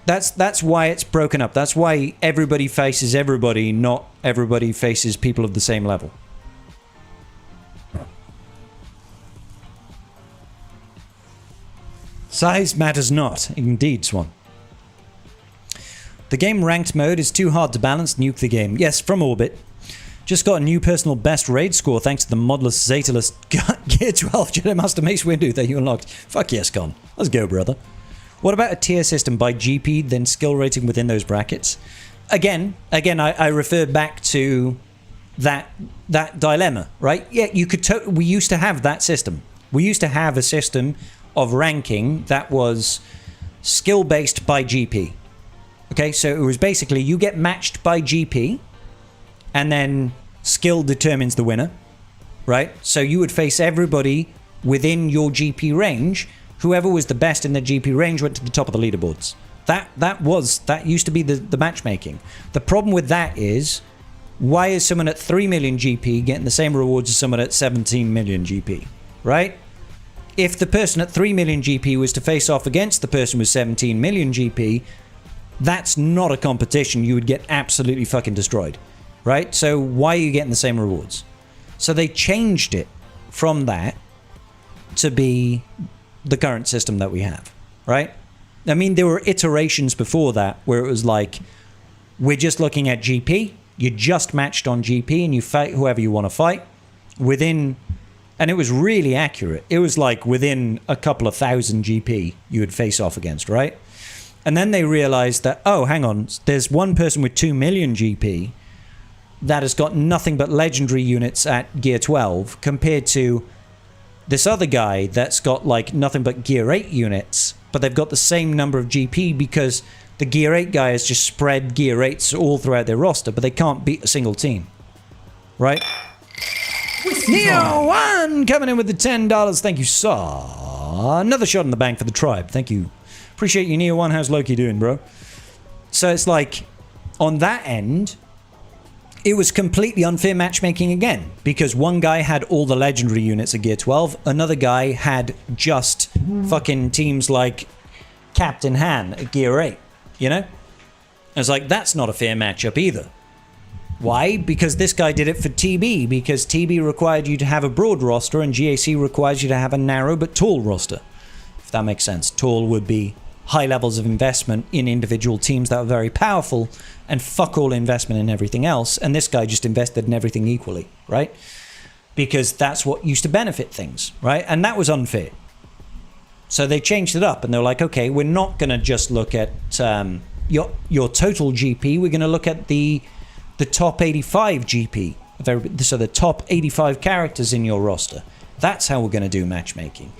That's why it's broken up. That's why everybody faces everybody, not everybody faces people of the same level. Size matters not. Indeed, Swan. The game ranked mode is too hard to balance. Nuke the game. Yes, from Orbit. Just got a new personal best raid score thanks to the modless Zetalis Gear 12 Jedi Master Mace Windu that you unlocked. Fuck yes, Con. Let's go, brother. What about a tier system by GP, then skill rating within those brackets? Again, I refer back to that dilemma, right? Yeah, you could. We used to have that system. We used to have a system of ranking that was skill based by GP. Okay, so it was basically you get matched by GP, and then skill determines the winner, right? So you would face everybody within your GP range. Whoever was the best in their GP range went to the top of the leaderboards. That used to be the matchmaking. The problem with that is, why is someone at 3 million GP getting the same rewards as someone at 17 million GP, right? If the person at 3 million GP was to face off against the person with 17 million GP, that's not a competition. You would get absolutely fucking destroyed, right? So why are you getting the same rewards? So they changed it from that to be the current system that we have, right? I mean, there were iterations before that where it was like, we're just looking at GP, you just matched on GP and you fight whoever you want to fight within, and it was really accurate. It was like within a couple of thousand GP you would face off against, right? And then they realized that, oh, hang on, there's one person with 2 million GP that has got nothing but legendary units at Gear 12 compared to this other guy that's got like nothing but Gear 8 units, but they've got the same number of GP because the Gear 8 guy has just spread Gear 8s all throughout their roster, but they can't beat a single team. Right? Neo1 coming in with the $10. Thank you, sir. Another shot in the bank for the tribe. Thank you. Appreciate you, Neo1. How's Loki doing, bro? So it's like, on that end, it was completely unfair matchmaking again, because one guy had all the legendary units at Gear 12, another guy had just fucking teams like Captain Han at Gear 8, you know? It's like, that's not a fair matchup either. Why? Because this guy did it for TB, because TB required you to have a broad roster and GAC requires you to have a narrow but tall roster. If that makes sense. Tall would be high levels of investment in individual teams that are very powerful, and fuck all investment in everything else, and this guy just invested in everything equally, right? Because that's what used to benefit things, right? And that was unfair. So they changed it up, and they're like, okay, we're not going to just look at your total GP, we're going to look at the top 85 GP, so the top 85 characters in your roster. That's how we're going to do matchmaking.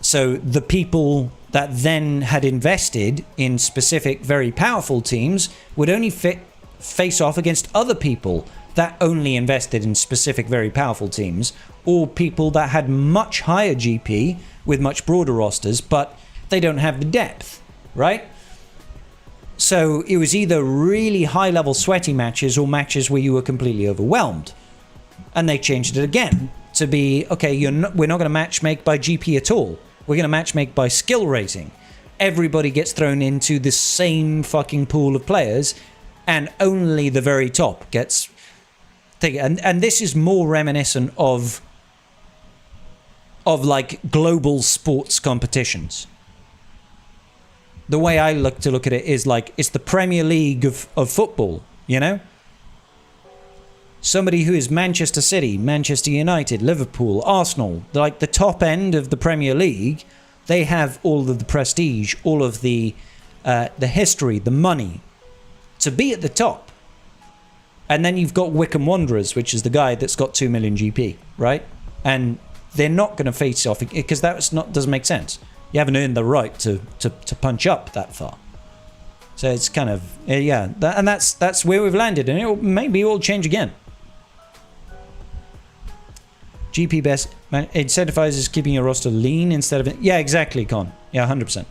So the people that then had invested in specific very powerful teams would only face off against other people that only invested in specific very powerful teams, or people that had much higher GP with much broader rosters, but they don't have the depth, right? So it was either really high level sweaty matches or matches where you were completely overwhelmed. And they changed it again to be, okay, we're not going to match make by GP at all. We're going to match make by skill rating. Everybody gets thrown into the same fucking pool of players, and only the very top gets taken. And this is more reminiscent of like global sports competitions. The way I look at it is like it's the Premier League of football, you know? Somebody who is Manchester City, Manchester United, Liverpool, Arsenal, like the top end of the Premier League, they have all of the prestige, all of the history, the money to be at the top. And then you've got Wycombe Wanderers, which is the guy that's got 2 million GP, right? And they're not going to face off because doesn't make sense. You haven't earned the right to punch up that far. So it's kind of and that's where we've landed, and it maybe all change again. GP best incentivizes keeping your roster lean instead of exactly, Con. 100%.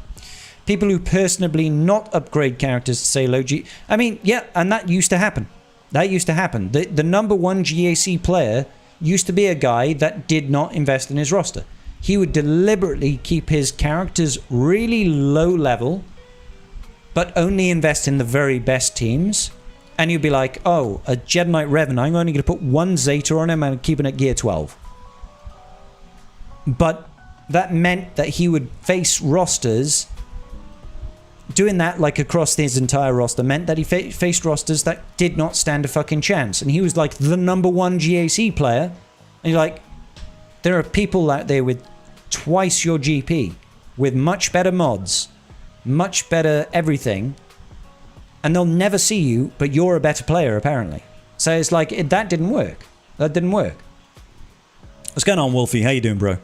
People who personally not upgrade characters to say low G. I mean, and that used to happen. The number one GAC player used to be a guy that did not invest in his roster. He would deliberately keep his characters really low level, but only invest in the very best teams. And you'd be like, oh, a Jedi Knight Revan, I'm only going to put one Zeta on him and keeping it gear 12. But that meant that he would face rosters. Doing that like across his entire roster meant that he faced rosters that did not stand a fucking chance. And he was like the number one GAC player. And you're like, there are people out there with twice your GP, with much better mods, much better everything, and they'll never see you, but you're a better player apparently. So it's like, that didn't work. What's going on, Wolfie? How you doing, bro?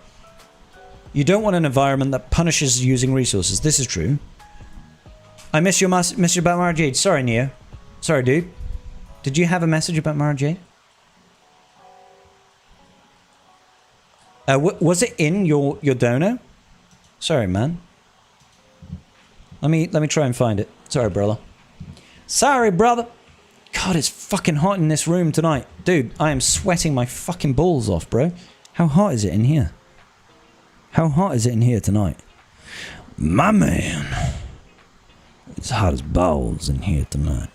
You don't want an environment that punishes using resources. This is true. I miss your message about Mara Jade. Sorry, Neo. Sorry, dude. Did you have a message about Mara Jade? Was it in your dono? Sorry, man. Let me try and find it. Sorry, brother. Sorry, brother. God, it's fucking hot in this room tonight. Dude, I am sweating my fucking balls off, bro. How hot is it in here? How hot is it in here tonight? My man. It's hot as balls in here tonight.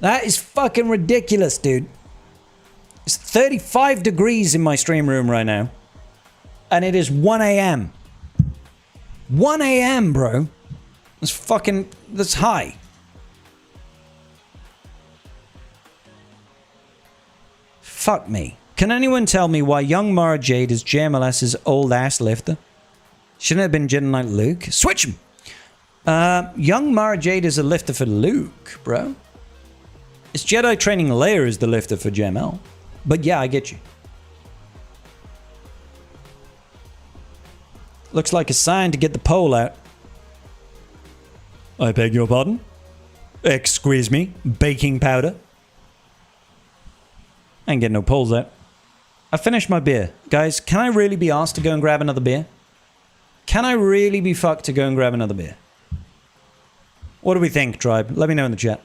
That is fucking ridiculous, dude. It's 35 degrees in my stream room right now. And it is 1 a.m. 1 a.m., bro. That's high. Fuck me. Can anyone tell me why young Mara Jade is JMLS's old ass lifter? Shouldn't it have been Jedi Knight Luke? Switch him! Young Mara Jade is a lifter for Luke, bro. It's Jedi Training Leia is the lifter for JML. But yeah, I get you. Looks like a sign to get the pole out. I beg your pardon? Excuse me, baking powder. I ain't getting no poles out. I finished my beer. Guys, can I really be asked to go and grab another beer? Can I really be fucked to go and grab another beer? What do we think, tribe? Let me know in the chat.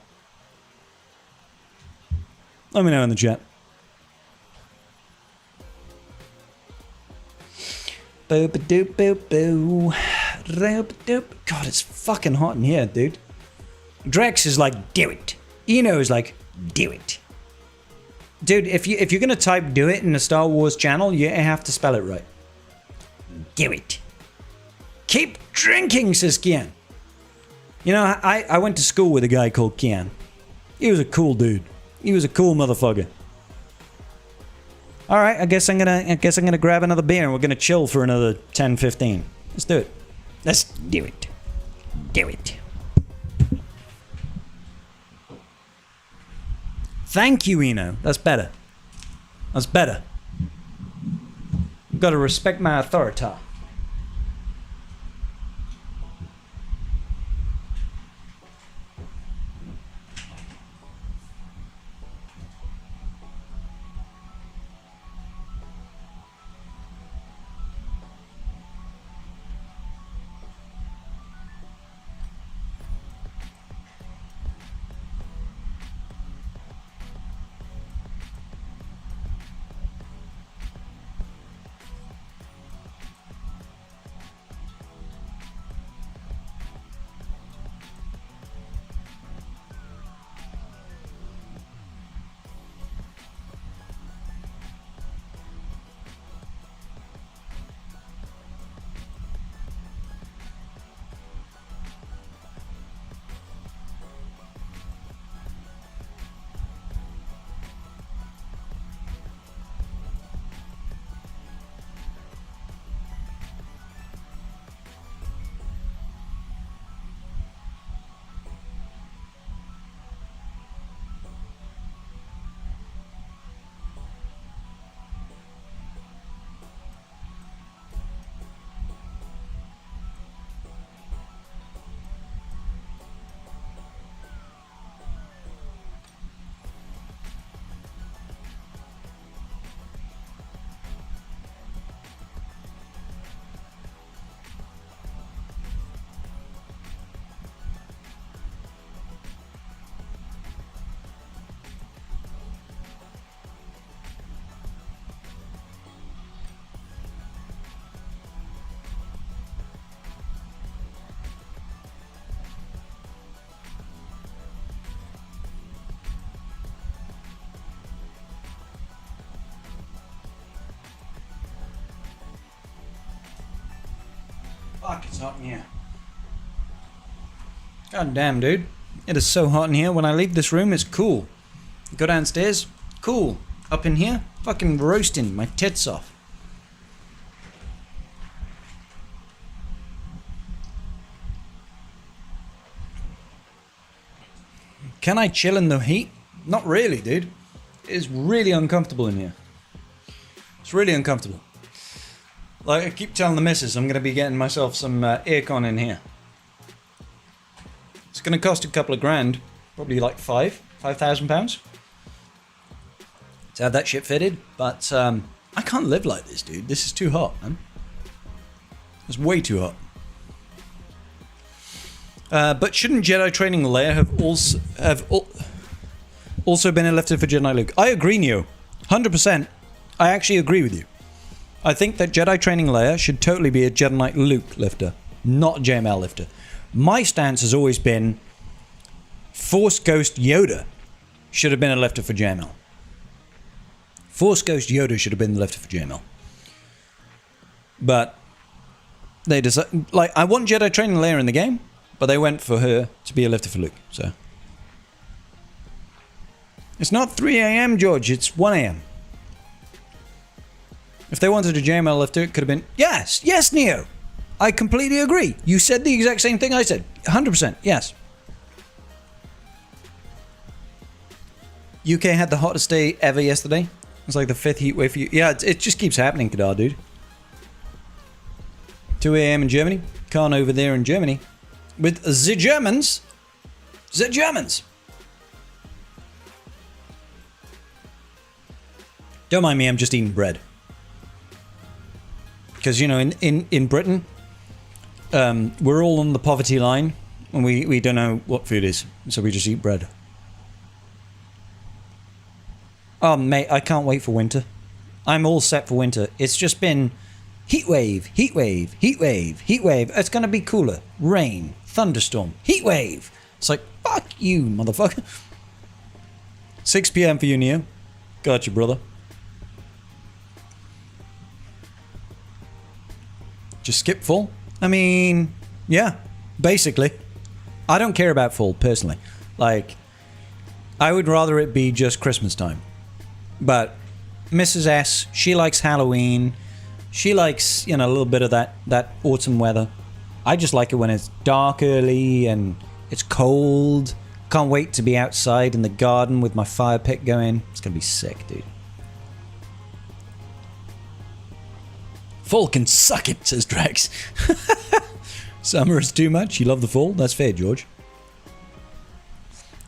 Let me know in the chat. Boop doop boop boo. God, it's fucking hot in here, dude. Drex is like, do it. Eno is like, do it. Dude, if you're gonna type "do it" in the Star Wars channel, you have to spell it right. Do it. Keep drinking, says Kian. You know, I went to school with a guy called Kian. He was a cool dude. He was a cool motherfucker. All right, I guess I'm gonna grab another beer and we're gonna chill for another 10-15. Let's do it. Let's do it. Do it. Thank you, Eno. That's better. That's better. You've got to respect my authority. Fuck, it's hot in here. God damn, dude. It is so hot in here. When I leave this room, it's cool. Go downstairs, cool. Up in here, fucking roasting my tits off. Can I chill in the heat? Not really, dude. It's really uncomfortable in here. It's really uncomfortable. Like, I keep telling the missus I'm going to be getting myself some aircon in here. It's going to cost a couple of grand. Probably like £5,000 to have that shit fitted. But I can't live like this, dude. This is too hot, man. It's way too hot. But shouldn't Jedi training Leia have also been a lifter for Jedi Luke? I agree, Neo. 100%. I actually agree with you. I think that Jedi training Leia should totally be a Jedi Knight Luke lifter, not JML lifter. My stance has always been Force Ghost Yoda should have been a lifter for JML. Force Ghost Yoda should have been the lifter for JML. But they decided, like, I want Jedi training Leia in the game, but they went for her to be a lifter for Luke, so. It's not 3 a.m., George, it's 1 a.m. If they wanted a JML lifter, it could have been... Yes, Neo! I completely agree. You said the exact same thing I said. 100%, yes. UK had the hottest day ever yesterday. It's like the 5th heat wave for you. Yeah, it just keeps happening, Kadar, dude. 2 a.m. in Germany. Khan over there in Germany. With the Germans. The Germans. Don't mind me, I'm just eating bread. Because, you know, in Britain, we're all on the poverty line, and we don't know what food is, so we just eat bread. Oh, mate, I can't wait for winter. I'm all set for winter. It's just been heat wave, heat wave, heat wave, heat wave. It's going to be cooler. Rain, thunderstorm, heat wave. It's like, fuck you, motherfucker. 6 p.m. for you, Neo. Gotcha, brother. Just skip fall? I mean, yeah, basically. I don't care about fall, personally. Like, I would rather it be just Christmas time. But Mrs. S, she likes Halloween. She likes, you know, a little bit of that autumn weather. I just like it when it's dark early and it's cold. Can't wait to be outside in the garden with my fire pit going. It's gonna be sick, dude. Fall can suck it, says Drax. Summer is too much. You love the fall? That's fair, George.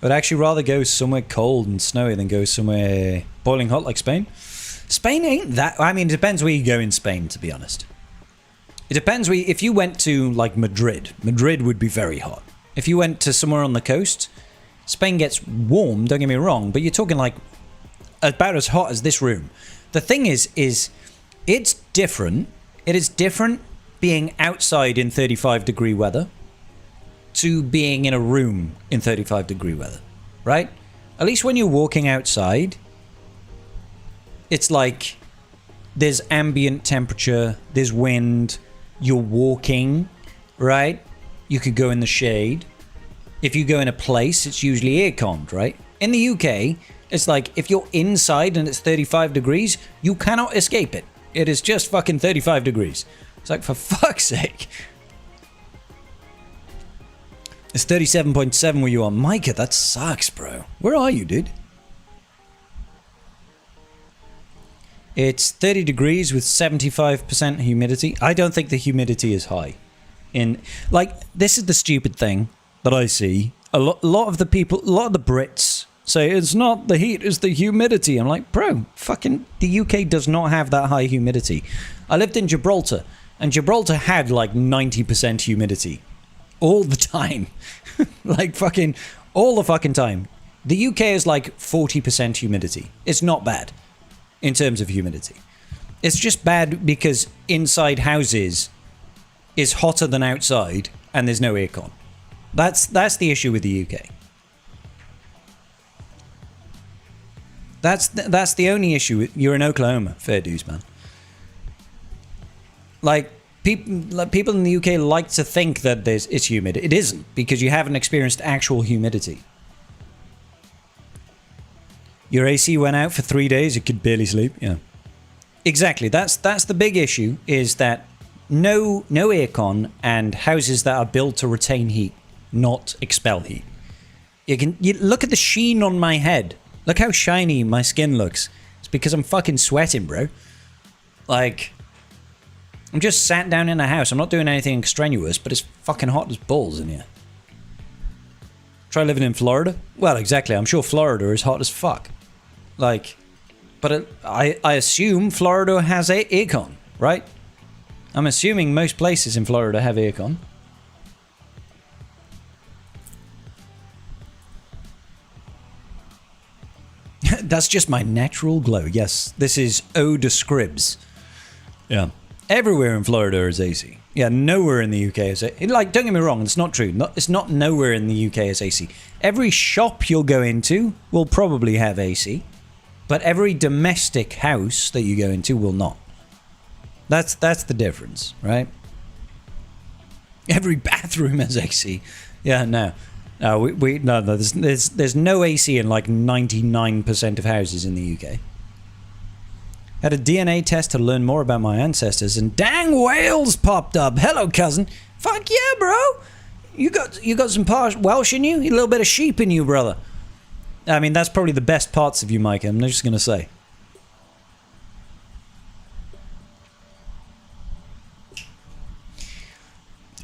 I'd actually rather go somewhere cold and snowy than go somewhere boiling hot like Spain. Spain ain't that... I mean, it depends where you go in Spain, to be honest. It depends where... If you went to, like, Madrid would be very hot. If you went to somewhere on the coast, Spain gets warm, don't get me wrong, but you're talking, like, about as hot as this room. The thing is it's different. It is different being outside in 35-degree weather to being in a room in 35-degree weather, right? At least when you're walking outside, it's like there's ambient temperature, there's wind, you're walking, right? You could go in the shade. If you go in a place, it's usually air-conned, right? In the UK, it's like if you're inside and it's 35 degrees, you cannot escape it. It is just fucking 35 degrees. It's like, for fuck's sake. It's 37.7 where you are. Micah, that sucks, bro. Where are you, dude? It's 30 degrees with 75% humidity. I don't think the humidity is high. Like, this is the stupid thing that I see. A lot of the people, a lot of the Brits say it's not the heat, it's the humidity. I'm like, bro, fucking the UK does not have that high humidity. I lived in Gibraltar, and Gibraltar had like 90% humidity all the time. Like fucking all the fucking time. The UK is like 40% humidity. It's not bad in terms of humidity. It's just bad because inside houses is hotter than outside and there's no aircon. That's the issue with the UK. That's the only issue. You're in Oklahoma. Fair dues, man. Like, People in the UK like to think that it's humid. It isn't, because you haven't experienced actual humidity. Your AC went out for 3 days. You could barely sleep. Yeah, exactly. That's the big issue. Is that no aircon and houses that are built to retain heat, not expel heat. You look at the sheen on my head. Look how shiny my skin looks. It's because I'm fucking sweating, bro. Like, I'm just sat down in a house. I'm not doing anything strenuous, but it's fucking hot as balls in here. Try living in Florida? Well, exactly. I'm sure Florida is hot as fuck. Like, but I assume Florida has aircon, right? I'm assuming most places in Florida have aircon. That's just my natural glow. Yes, this is Eau de Scribs. Yeah. Everywhere in Florida is AC. Yeah, nowhere in the UK is AC. Like, don't get me wrong, it's not true. It's not nowhere in the UK is AC. Every shop you'll go into will probably have AC, but every domestic house that you go into will not. That's the difference, right? Every bathroom has AC. Yeah, no. No, there's no AC in like 99% of houses in the UK. Had a DNA test to learn more about my ancestors, and dang, Wales popped up. Hello, cousin. Fuck yeah, bro. You got some Welsh in you? A little bit of sheep in you, brother. I mean, that's probably the best parts of you, Micah. I'm just gonna say.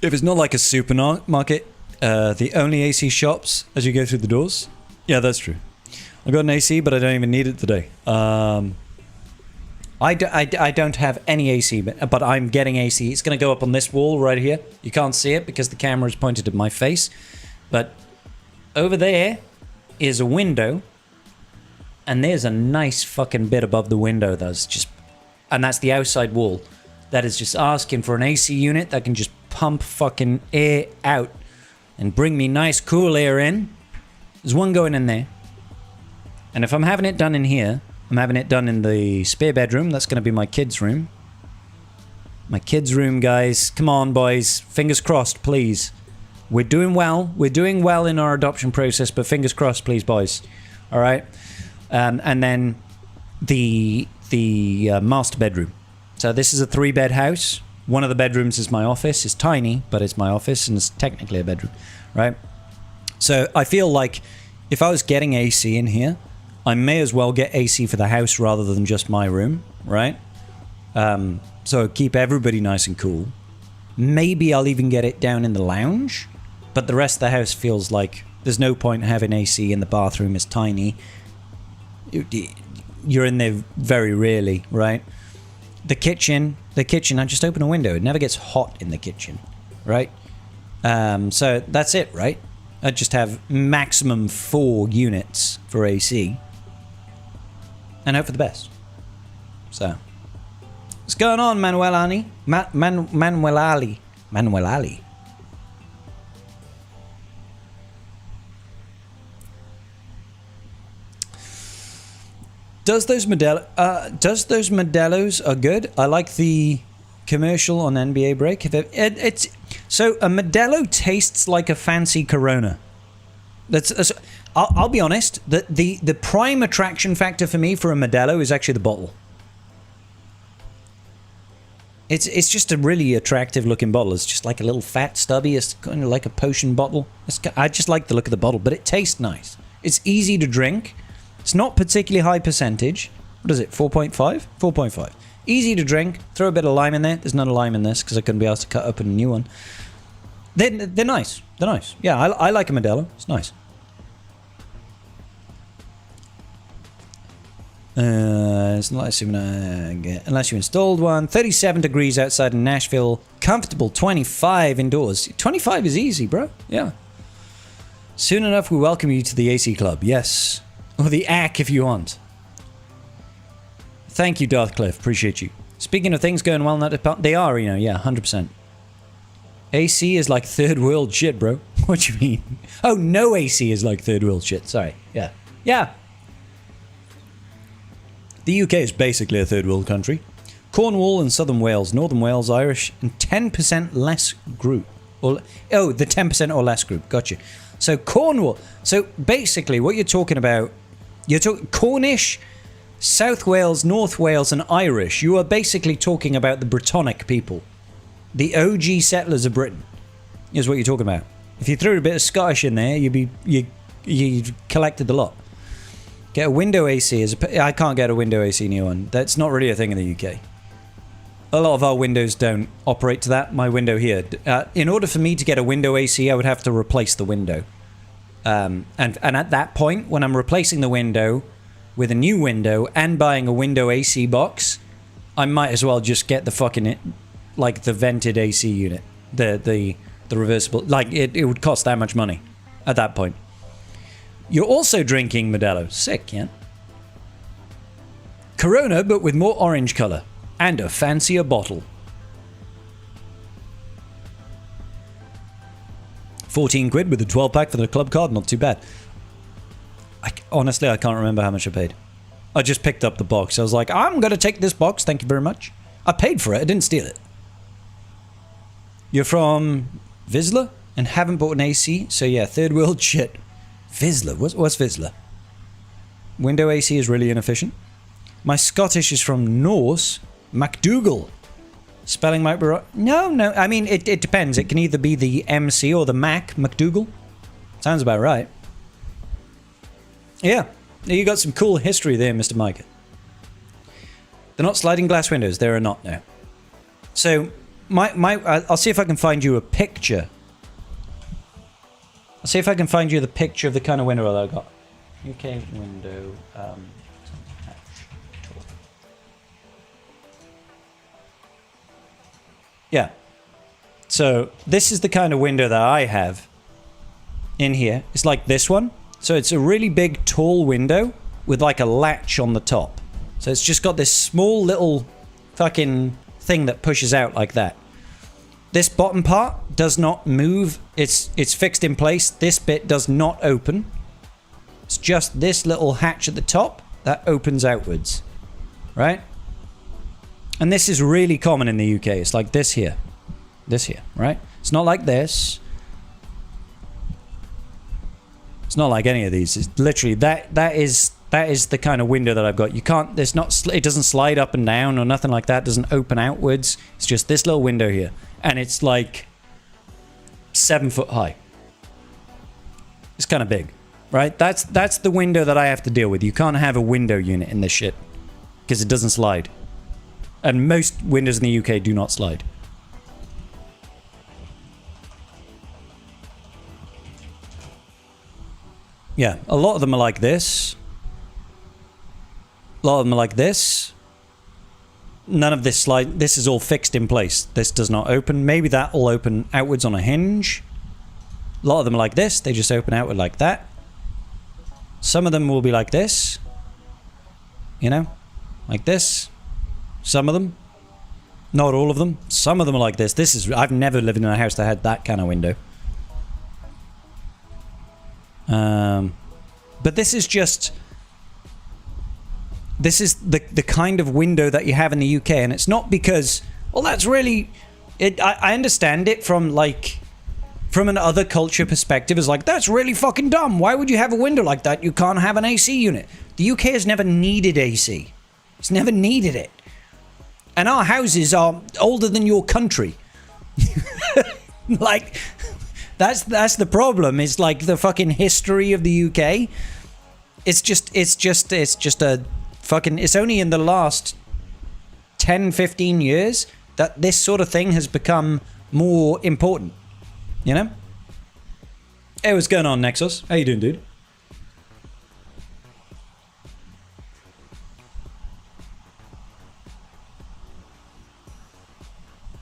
If it's not like a supermarket, the only AC shops as you go through the doors. Yeah, that's true. I got an AC, but I don't even need it today. I don't have any AC, but I'm getting AC. It's going to go up on this wall right here. You can't see it because the camera is pointed at my face. But over there is a window. And there's a nice fucking bit above the window that's just... And that's the outside wall. That is just asking for an AC unit that can just pump fucking air out and bring me nice cool air in. There's one going in there. And if I'm having it done in here, I'm having it done in the spare bedroom. That's going to be my kids' room. My kids' room, guys. Come on, boys. Fingers crossed, please. We're doing well. We're doing well in our adoption process, but fingers crossed, please, boys. All right? And then the master bedroom. So this is a 3-bed house. One of the bedrooms is my office. It's tiny, but it's my office, and it's technically a bedroom, right? So I feel like if I was getting AC in here, I may as well get AC for the house rather than just my room, right? So keep everybody nice and cool. Maybe I'll even get it down in the lounge, but the rest of the house feels like there's no point having AC in the bathroom. It's tiny. You're in there very rarely, right? The kitchen, I just open a window. It never gets hot in the kitchen, right? So that's it, right? I just have maximum 4 units for AC. And hope for the best. So, what's going on, Manuelani? Manuelali. Does those Modelo's are good? I like the commercial on NBA Break. So a Modelo tastes like a fancy Corona. I'll be honest. The prime attraction factor for me for a Modelo is actually the bottle. It's just a really attractive looking bottle. It's just like a little fat stubby. It's kind of like a potion bottle. I just like the look of the bottle, but it tastes nice. It's easy to drink. It's not particularly high percentage. What is it? 4.5? 4.5. Easy to drink. Throw a bit of lime in there. There's not a lime in this because I couldn't be asked to cut open a new one. They're nice. They're nice. Yeah, I like a Modelo. It's nice. Unless you installed one. 37 degrees outside in Nashville. Comfortable 25 indoors. 25 is easy, bro. Yeah. Soon enough, we welcome you to the AC Club. Yes. Or the AC if you want. Thank you, Darthcliff. Appreciate you. Speaking of things going well in that department, they are, yeah, 100%. AC is like third world shit, bro. What do you mean? Oh, no AC is like third world shit. Sorry. Yeah. Yeah. The UK is basically a third world country. Cornwall and Southern Wales, Northern Wales, Irish, and 10% less group. Or, oh, the 10% or less group. Gotcha. So Cornwall. So basically, what you're talking about, you're talking Cornish, South Wales, North Wales, and Irish. You are basically talking about the Brittonic people, the OG settlers of Britain, is what you're talking about. If you threw a bit of Scottish in there, you collected the lot. Get a window AC I can't get a window AC new one. That's not really a thing in the UK. A lot of our windows don't operate to that. My window here. In order for me to get a window AC, I would have to replace the window. And at that point, when I'm replacing the window with a new window and buying a window AC box, I might as well just get the fucking, like, the vented AC unit. The reversible. Like, it would cost that much money at that point. You're also drinking Modelo. Sick, yeah? Corona, but with more orange colour. And a fancier bottle. 14 quid with a 12 pack for the club card. Not too bad. Honestly, I can't remember how much I paid. I just picked up the box. I was like, I'm going to take this box. Thank you very much. I paid for it. I didn't steal it. You're from Vizsla and haven't bought an AC. So yeah, third world shit. Vizsla. What's Vizsla? Window AC is really inefficient. My Scottish is from Norse. MacDougall. Spelling might be right. No. I mean, it depends. It can either be the MC or the Mac. MacDougall. Sounds about right. Yeah. You got some cool history there, Mr. Micah. They're not sliding glass windows. There are not now. So, I'll see if I can find you a picture. I'll see if I can find you the picture of the kind of window that I got. UK window. Yeah. So this is the kind of window that I have in here. It's like this one. So it's a really big, tall window with like a latch on the top. So it's just got this small little fucking thing that pushes out like that. This bottom part does not move. It's fixed in place. This bit does not open. It's just this little hatch at the top that opens outwards. Right? And this is really common in the UK. It's like this here. This here, right? It's not like this. It's not like any of these. It's literally that is the kind of window that I've got. You can't, it doesn't slide up and down or nothing like that. It doesn't open outwards. It's just this little window here. And it's like 7 foot high. It's kind of big, right? That's the window that I have to deal with. You can't have a window unit in this shit because it doesn't slide. And most windows in the UK do not slide. Yeah, a lot of them are like this. A lot of them are like this. None of this slide. This is all fixed in place. This does not open. Maybe that will open outwards on a hinge. A lot of them are like this. They just open outward like that. Some of them will be like this. You know? Like this. Some of them. Not all of them. Some of them are like this. I've never lived in a house that had that kind of window. But this is just... This is the kind of window that you have in the UK, and it's not because... Well, that's really... I understand it from, like... From an other culture perspective, it's like, that's really fucking dumb. Why would you have a window like that? You can't have an AC unit. The UK has never needed AC. It's never needed it. And our houses are older than your country. Like, that's the problem. It's like the fucking history of the UK. It's just a fucking... It's only in the last 10, 15 years that this sort of thing has become more important. You know? Hey, what's going on, Nexus? How you doing, dude?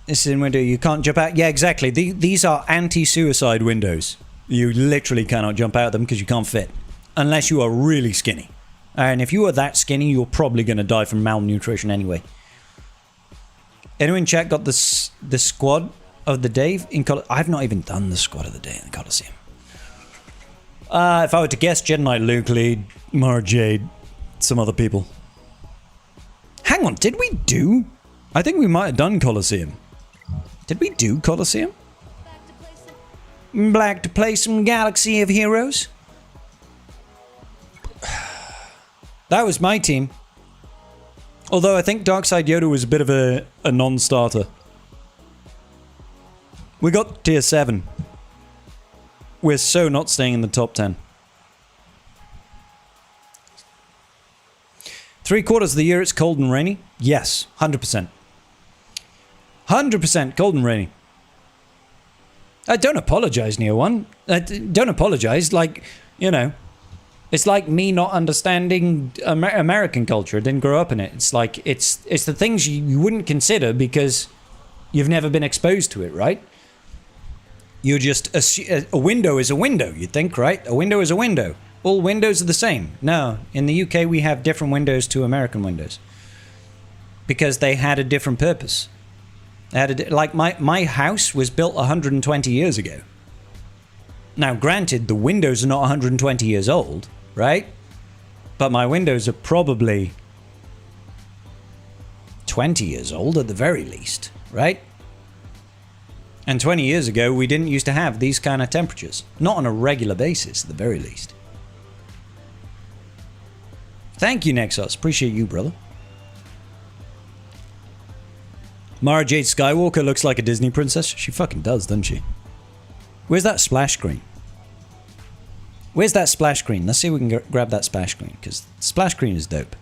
This is in window, you can't jump out. Yeah, exactly. These are anti-suicide windows. You literally cannot jump out of them because you can't fit. Unless you are really skinny. And if you are that skinny, you're probably going to die from malnutrition anyway. Anyone in chat got the squad of the day in I've not even done the squad of the day in the Coliseum. If I were to guess, Jed Knight, Luke Lead, Mara Jade, some other people. Hang on, did we do I think we might have done Colosseum. Did we do Colosseum? Back to play some. Black to play some Galaxy of Heroes? That was my team. Although I think Darkside Yoda was a bit of a non-starter. We got tier 7. We're so not staying in the top 10. 3/4 of the year it's cold and rainy? Yes, 100%. 100% cold and rainy. Don't apologize, Neo One. Don't apologize. Like, you know, it's like me not understanding American culture. I didn't grow up in it. It's like it's the things you wouldn't consider because you've never been exposed to it, right? You just a window is a window. You think, right? A window is a window. All windows are the same. No, in the UK we have different windows to American windows because they had a different purpose. Like my house was built 120 years ago. Now, granted, the windows are not 120 years old, right? But my windows are probably 20 years old at the very least, right? And 20 years ago, we didn't used to have these kind of temperatures. Not on a regular basis, at the very least. Thank you, Nexus. Appreciate you, brother. Mara Jade Skywalker looks like a Disney princess. She fucking does, doesn't she? Where's that splash screen? Where's that splash screen? Let's see if we can grab that splash screen, because splash screen is dope.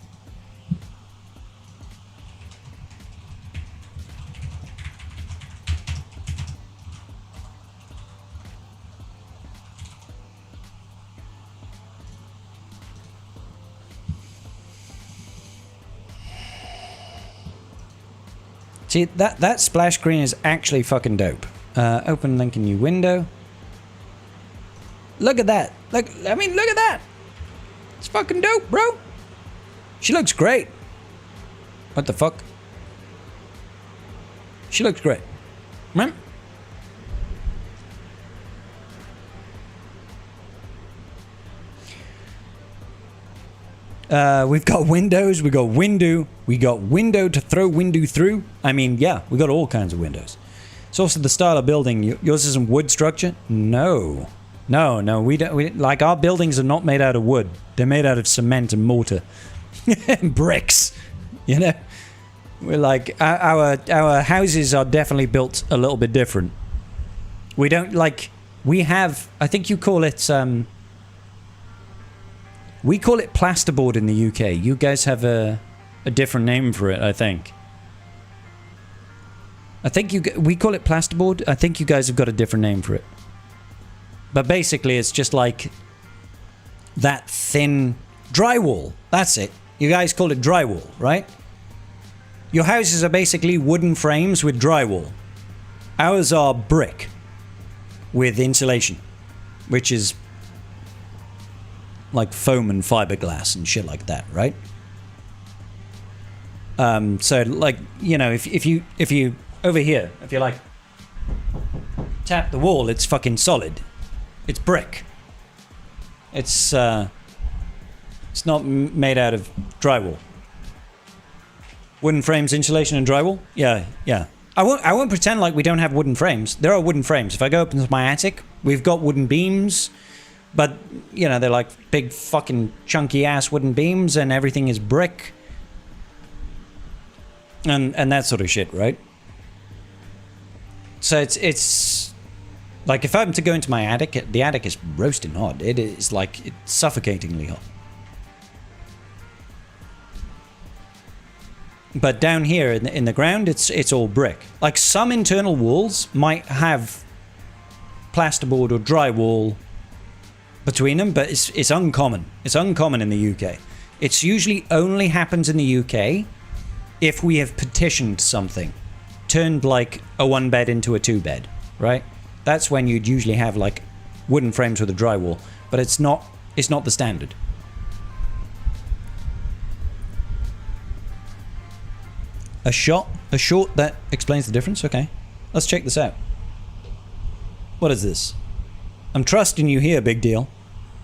See, that splash screen is actually fucking dope. Open link in new window. Look at that. Look at that. It's fucking dope, bro. She looks great. What the fuck? She looks great. Right? We've got windows, we got window to throw window through. I mean, yeah, we got all kinds of windows. It's also the style of building. Yours is in wood structure? No, we don't. Like, our buildings are not made out of wood. They're made out of cement and mortar and bricks. You know, we're like our houses are definitely built a little bit different. We don't like. We have. I think you call it. We call it plasterboard in the UK. You guys have a different name for it, I think. We call it plasterboard. I think you guys have got a different name for it. But basically, it's just like that thin drywall. That's it. You guys call it drywall, right? Your houses are basically wooden frames with drywall. Ours are brick with insulation, which is like foam and fiberglass and shit like that, right? So like, you know, if you over here, if you like tap the wall, it's fucking solid. It's brick. It's not made out of drywall. Wooden frames, insulation, and drywall. Yeah. I won't pretend like we don't have wooden frames. There are wooden frames. If I go up into my attic, we've got wooden beams. But, you know, they're like big fucking chunky ass wooden beams and everything is brick. And that sort of shit, right? So it's like if I'm to go into my attic, the attic is roasting hot. It is like it's suffocatingly hot. But down here in the ground, it's all brick. Like some internal walls might have plasterboard or drywall between them, but it's uncommon. It's uncommon in the UK. It's usually only happens in the UK if we have petitioned something, turned like a 1-bed into a 2-bed, right? That's when you'd usually have like wooden frames with a drywall, but it's not the standard. A short that explains the difference. Okay, let's check this out. What is this? I'm trusting you here, big deal.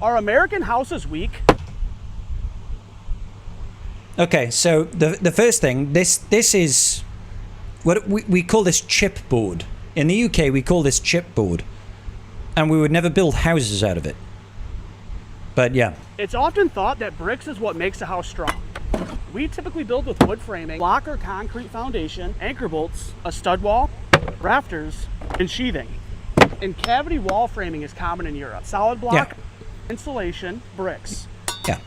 Are American houses weak? Okay, so the first thing, this is what we call this chipboard. In the UK, we call this chipboard, and we would never build houses out of it. But yeah, It's often thought that bricks is what makes a house strong. We typically build with wood framing, block or concrete foundation, anchor bolts, a stud wall, rafters, and sheathing. And cavity wall framing is common in Europe. Solid block, Yeah. insulation, bricks. yeah,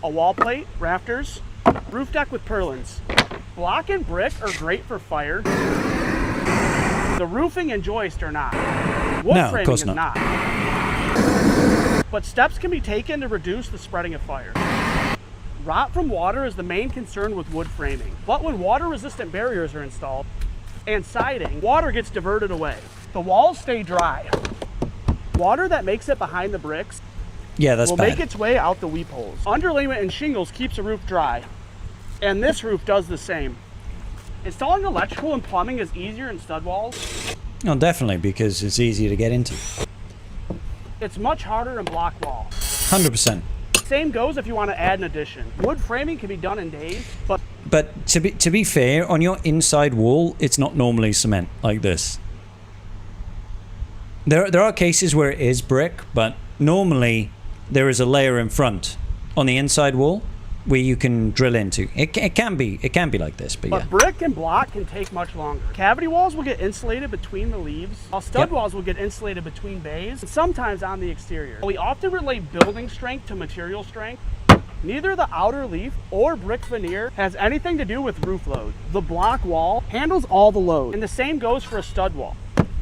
A wall plate, rafters, roof deck with purlins. Block and brick are great for fire. The roofing and joist are not. Wood No, of framing course is not. But steps can be taken to reduce the spreading of fire. Rot from water is the main concern with wood framing. But when water-resistant barriers are installed and siding, water gets diverted away. The walls stay dry. Water that makes it behind the bricks yeah. That's will bad. make its way out the weep holes. Underlayment and shingles keeps a roof dry, and this roof does the same. Installing electrical and plumbing is easier in stud walls. Oh, definitely, because it's easier to get into. It's much harder in block wall. 100%. Same goes if you want to add an addition. Wood framing can be done in days, but But to be fair, on your inside wall, it's not normally cement like this. There are cases where it is brick, but normally there is a layer in front on the inside wall where you can drill into. It can be like this, but yeah. brick and block can take much longer. Cavity walls will get insulated between the leaves, while stud Yep. walls will get insulated between bays, and sometimes on the exterior. We often relate building strength to material strength. Neither the outer leaf or brick veneer has anything to do with roof load. The block wall handles all the load, and the same goes for a stud wall.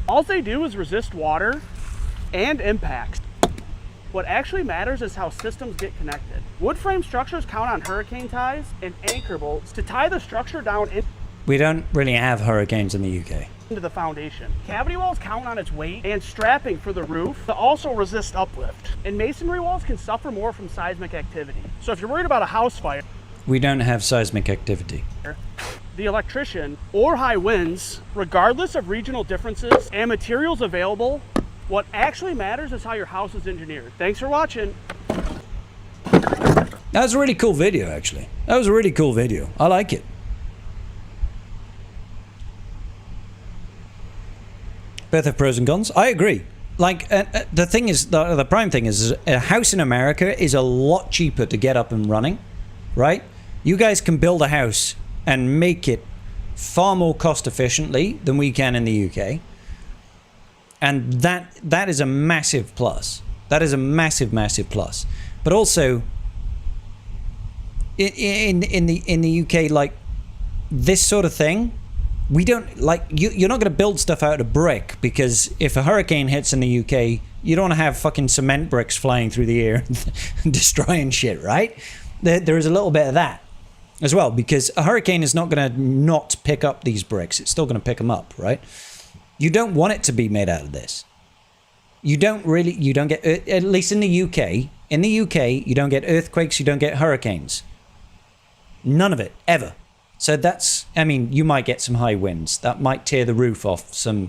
All they do is resist water and impacts. What actually matters is how systems get connected. Wood frame structures count on hurricane ties and anchor bolts to tie the structure down We don't really have hurricanes in the UK. into the foundation. Cavity walls count on its weight and strapping for the roof to also resist uplift. And masonry walls can suffer more from seismic activity. So if you're worried about a house fire, We don't have seismic activity. the electrician, or high winds, regardless of regional differences and materials available, what actually matters is how your house is engineered. Thanks for watching. That was a really cool video, actually. That was a really cool video. I like it. Both have pros and cons. I agree. Like, the thing is, the prime thing is, a house in America is a lot cheaper to get up and running, right? You guys can build a house and make it far more cost efficiently than we can in the UK. And that is a massive plus. That is a massive, massive plus. But also, in the UK, like this sort of thing, we don't like you're not going to build stuff out of brick, because if a hurricane hits in the UK, you don't want to have fucking cement bricks flying through the air and destroying shit, right? There is a little bit of that as well, because a hurricane is not going to not pick up these bricks. It's still going to pick them up, right? You don't want it to be made out of this. You don't get, at least in the UK, you don't get earthquakes, you don't get hurricanes. None of it, ever. So that's, I mean, you might get some high winds. That might tear the roof off some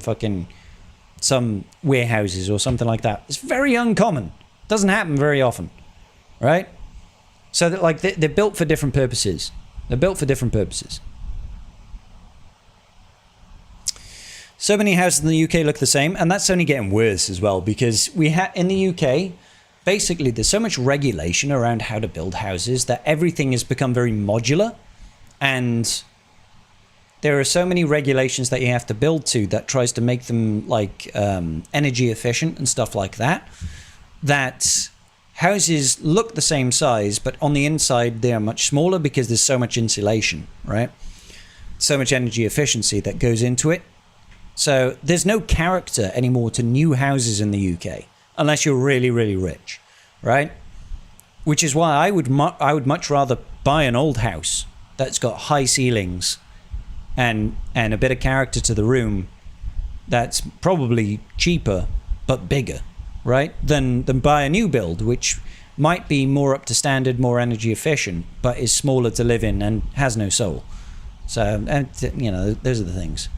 warehouses or something like that. It's very uncommon. Doesn't happen very often, right? So that, like, they're built for different purposes. They're built for different purposes. So many houses in the UK look the same, and that's only getting worse as well, because in the UK, basically there's so much regulation around how to build houses that everything has become very modular, and there are so many regulations that you have to build to that tries to make them like energy efficient and stuff like that, that houses look the same size, but on the inside they are much smaller because there's so much insulation, right? So much energy efficiency that goes into it. So there's no character anymore to new houses in the UK unless you're really, really rich, right? Which is why I would much rather buy an old house that's got high ceilings and a bit of character to the room, that's probably cheaper but bigger, right? Than buy a new build, which might be more up to standard, more energy efficient, but is smaller to live in and has no soul. So, and you know, those are the things.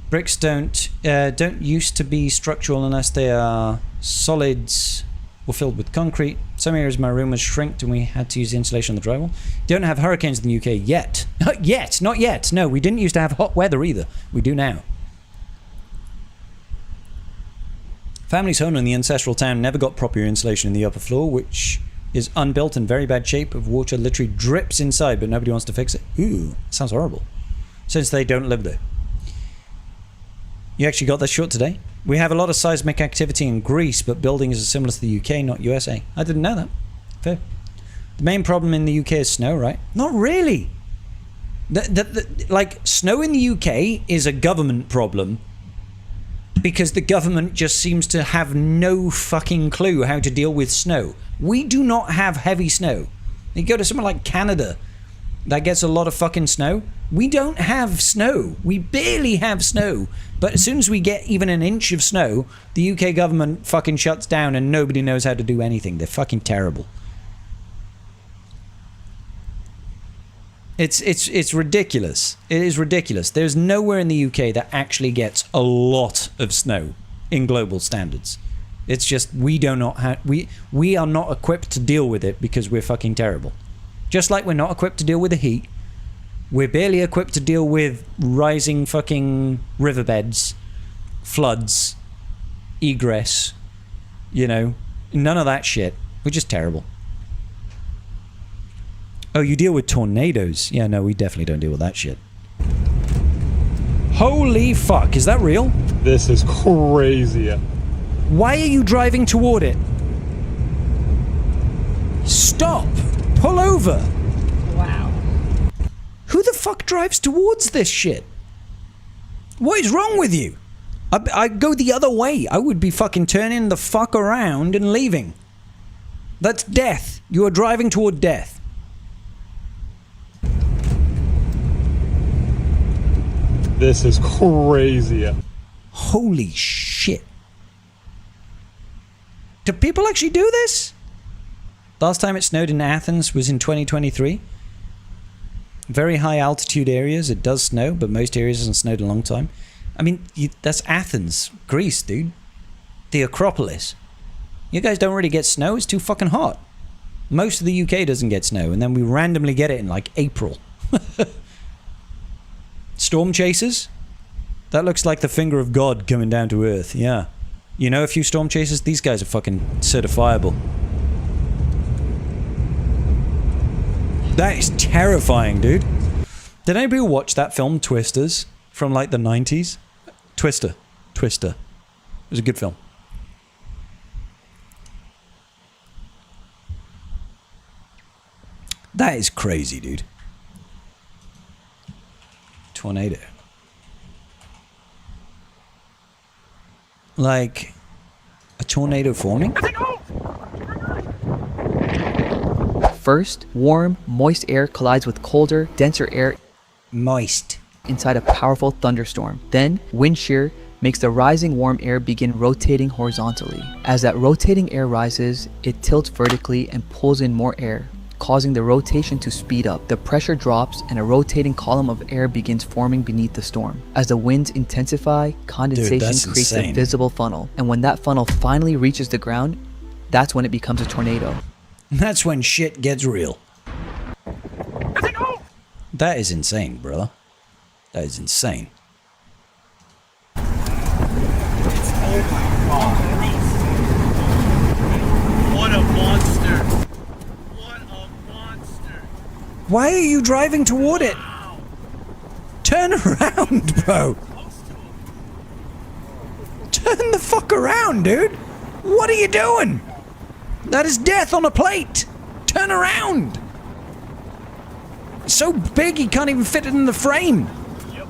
Bricks don't used to be structural unless they are solids or filled with concrete. So Some areas of my room was shrinked and we had to use the insulation on the drywall. Don't have hurricanes in the UK yet. Not yet. No, we didn't used to have hot weather either. We do now. Family's home in the ancestral town never got proper insulation in the upper floor, which is unbuilt and very bad shape. Of water literally drips inside, but nobody wants to fix it. Ooh, sounds horrible. Since they don't live there. You actually got this short today? We have a lot of seismic activity in Greece, but buildings are similar to the UK, not USA. I didn't know that. Fair. The main problem in the UK is snow, right? Not really. Like, snow in the UK is a government problem because the government just seems to have no fucking clue how to deal with snow. We do not have heavy snow. You go to somewhere like Canada that gets a lot of fucking snow. We don't have snow. We barely have snow. But as soon as we get even an inch of snow, the UK government fucking shuts down and nobody knows how to do anything. They're fucking terrible. It's ridiculous. It is ridiculous. There's nowhere in the UK that actually gets a lot of snow in global standards. It's just we are not equipped to deal with it because we're fucking terrible. Just like we're not equipped to deal with the heat, we're barely equipped to deal with rising fucking riverbeds, floods, egress, you know, none of that shit. We're just terrible. Oh, you deal with tornadoes? Yeah, no, we definitely don't deal with that shit. Holy fuck, is that real? This is crazy. Why are you driving toward it? Stop! Pull over! Wow. Who the fuck drives towards this shit? What is wrong with you? I'd go the other way. I would be fucking turning the fuck around and leaving. That's death. You are driving toward death. This is crazy. Holy shit. Do people actually do this? Last time it snowed in Athens was in 2023. Very high altitude areas, it does snow, but most areas hasn't snowed in a long time. I mean, that's Athens, Greece, dude. The Acropolis. You guys don't really get snow, it's too fucking hot. Most of the UK doesn't get snow, and then we randomly get it in like April. Storm chasers? That looks like the finger of God coming down to earth, yeah. You know a few storm chasers? These guys are fucking certifiable. That is terrifying, dude. Did anybody watch that film, Twisters, from like the 90s? Twister. It was a good film. That is crazy, dude. Tornado. Like a tornado forming? First, warm, moist air collides with colder, denser air Moist. inside a powerful thunderstorm. Then, wind shear makes the rising warm air begin rotating horizontally. As that rotating air rises, it tilts vertically and pulls in more air, causing the rotation to speed up. The pressure drops and a rotating column of air begins forming beneath the storm. As the winds intensify, condensation that's creates insane. a visible funnel. And when that funnel finally reaches the ground, that's when it becomes a tornado. That's when shit gets real. That is insane, brother. That is insane. What a monster. What a monster. Why are you driving toward it? Turn around, bro. Turn the fuck around, dude. What are you doing? That is death on a plate. Turn around. It's so big he can't even fit it in the frame. Yep.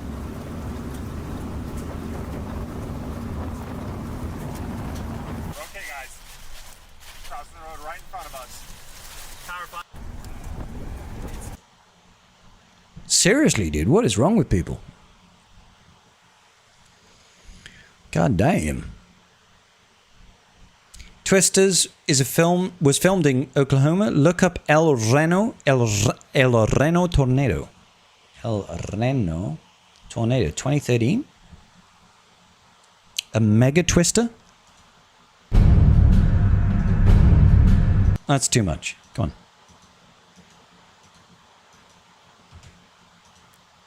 Okay, guys. Crossing the road right in front of us. Power. Seriously, dude, what is wrong with people? God damn. Twisters is a film, was filmed in Oklahoma. Look up El Reno Tornado. El Reno Tornado, 2013. A mega twister. That's too much. Come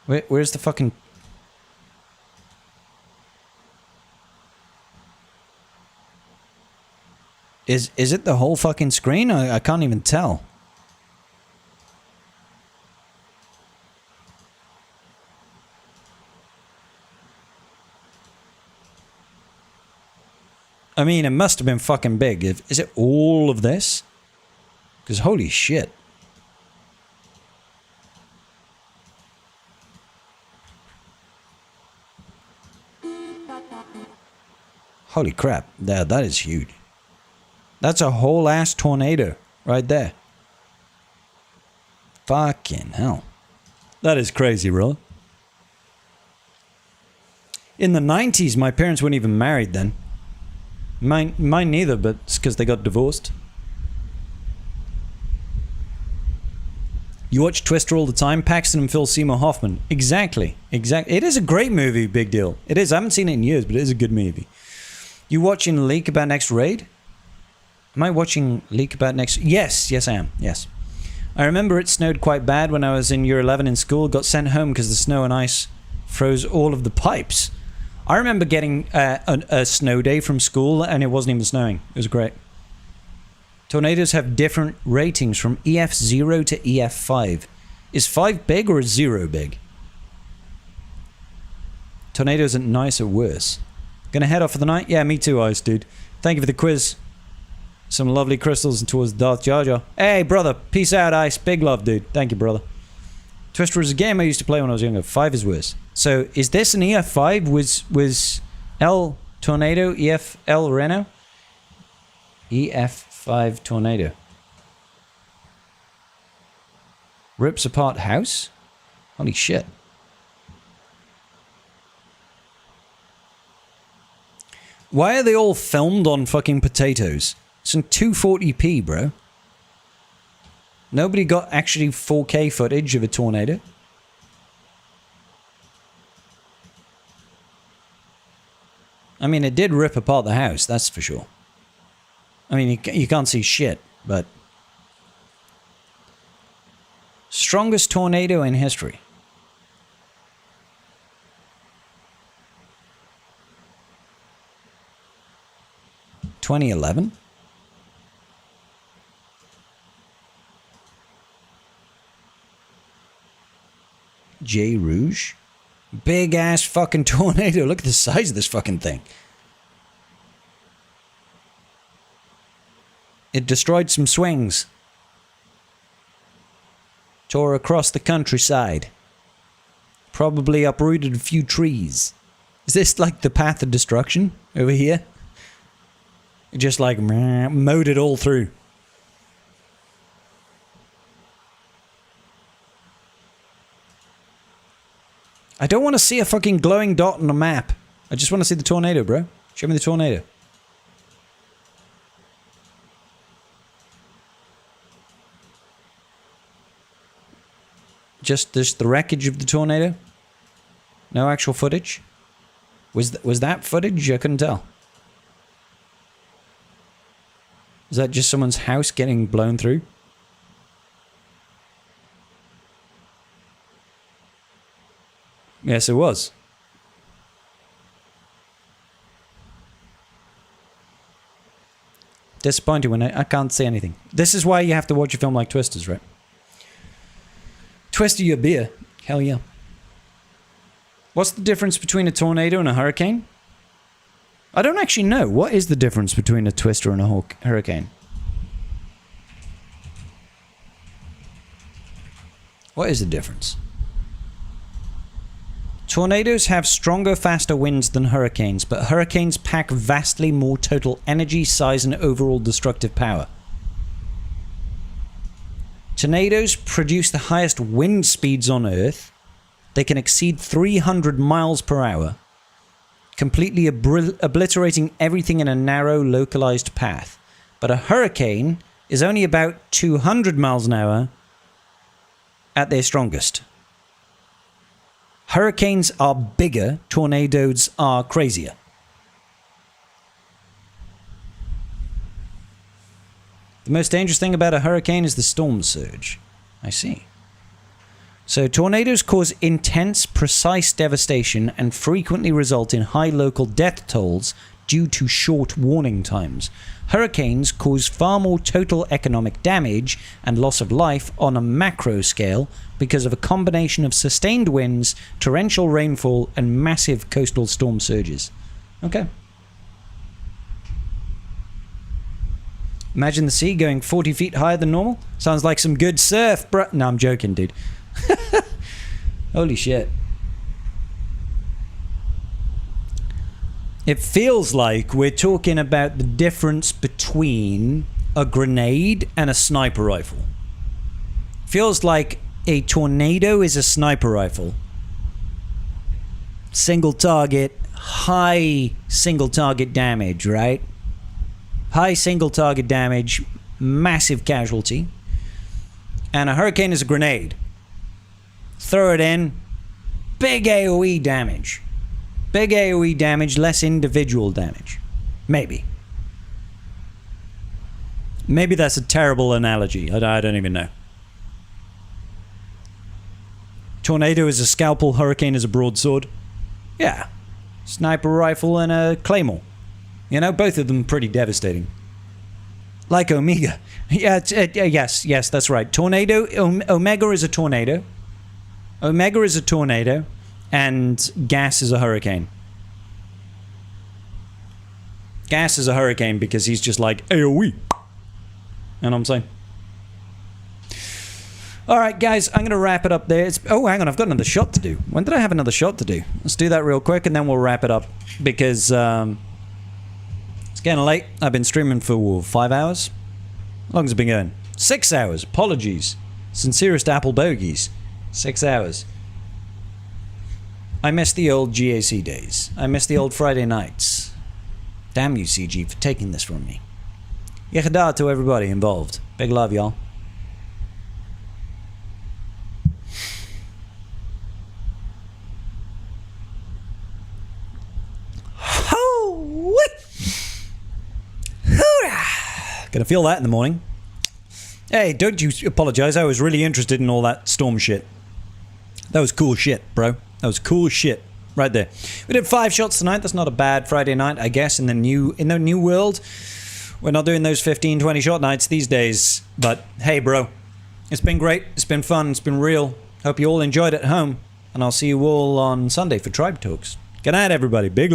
on. Where's the fucking... Is it the whole fucking screen? I can't even tell. I mean, it must have been fucking big. Is it all of this? Because holy shit. Holy crap. That is huge. That's a whole ass tornado right there. Fucking hell. That is crazy, bro. In the 90s, my parents weren't even married then. Mine neither, but it's because they got divorced. You watch Twister all the time? Paxton and Phil Seymour Hoffman. Exactly. It is a great movie, big deal. It is. I haven't seen it in years, but it is a good movie. You watching Leak About Next Raid? Am I watching Leak About Next... Yes, I am. Yes. I remember it snowed quite bad when I was in year 11 in school. Got sent home because the snow and ice froze all of the pipes. I remember getting a snow day from school and it wasn't even snowing. It was great. Tornadoes have different ratings from EF0 to EF5. Is 5 big or is 0 big? Tornadoes are nice or worse? Gonna head off for the night? Yeah, me too, Ice Dude. Thank you for the quiz. Some lovely crystals and towards Darth Jar Jar. Hey, brother. Peace out, Ice. Big love, dude. Thank you, brother. Twister was a game I used to play when I was younger. 5 is worse. So, is this an EF5? Was L Tornado EFL Reno? EF5 Tornado. Rips apart house? Holy shit. Why are they all filmed on fucking potatoes? It's in 240p, bro. Nobody got actually 4K footage of a tornado. I mean, it did rip apart the house, that's for sure. I mean, you can't see shit, but... Strongest tornado in history. (2011) J. Rouge. Big ass fucking tornado. Look at the size of this fucking thing. It destroyed some swings. Tore across the countryside. Probably uprooted a few trees. Is this like the path of destruction over here? It just like mowed it all through. I don't want to see a fucking glowing dot on a map. I just want to see the tornado, bro. Show me the tornado. Just the wreckage of the tornado? No actual footage? Was that footage? I couldn't tell. Is that just someone's house getting blown through? Yes, it was. Disappointing when I can't say anything. This is why you have to watch a film like Twisters, right? Twister your beer. Hell yeah. What's the difference between a tornado and a hurricane? I don't actually know. What is the difference between a twister and a hurricane? What is the difference? Tornadoes have stronger, faster winds than hurricanes, but hurricanes pack vastly more total energy, size, and overall destructive power. Tornadoes produce the highest wind speeds on Earth. They can exceed 300 miles per hour, completely obliterating everything in a narrow, localized path. But a hurricane is only about 200 miles an hour at their strongest. Hurricanes are bigger, tornadoes are crazier. The most dangerous thing about a hurricane is the storm surge. I see. So tornadoes cause intense, precise devastation and frequently result in high local death tolls due to short warning times. Hurricanes cause far more total economic damage and loss of life on a macro scale because of a combination of sustained winds, torrential rainfall, and massive coastal storm surges. Okay. Imagine the sea going 40 feet higher than normal. Sounds like some good surf, bruh. No, I'm joking, dude. Holy shit. It feels like we're talking about the difference between a grenade and a sniper rifle. Feels like a tornado is a sniper rifle. Single target, high single target damage, right? High single target damage, massive casualty. And a hurricane is a grenade. Throw it in, big AoE damage. Big AoE damage, less individual damage. Maybe. Maybe that's a terrible analogy. I don't even know. Tornado is a scalpel, hurricane is a broadsword. Yeah. Sniper rifle and a claymore. You know, both of them pretty devastating. Like Omega. Yeah, yes, that's right. Tornado, Omega is a tornado. Omega is a tornado, and Gas is a hurricane. Gas is a hurricane because he's just like AoE. You know what I'm saying? Alright, guys, I'm going to wrap it up there. Oh, hang on, I've got another shot to do. When did I have another shot to do? Let's do that real quick, and then we'll wrap it up. Because, it's getting late. I've been streaming for 5 hours. How long has it been going? 6 hours. Apologies. Sincerest apple bogeys. 6 hours. I miss the old GAC days. I miss the old Friday nights. Damn you, CG, for taking this from me. Yechida to everybody involved. Big love, y'all. Gonna feel that in the morning. Hey, don't you apologize. I was really interested in all that storm shit. That was cool shit, bro. That was cool shit. Right there. We did 5 shots tonight. That's not a bad Friday night, I guess, in the new world. We're not doing those 15, 20 shot nights these days. But hey, bro. It's been great. It's been fun. It's been real. Hope you all enjoyed it at home. And I'll see you all on Sunday for Tribe Talks. Good night, everybody. Big love.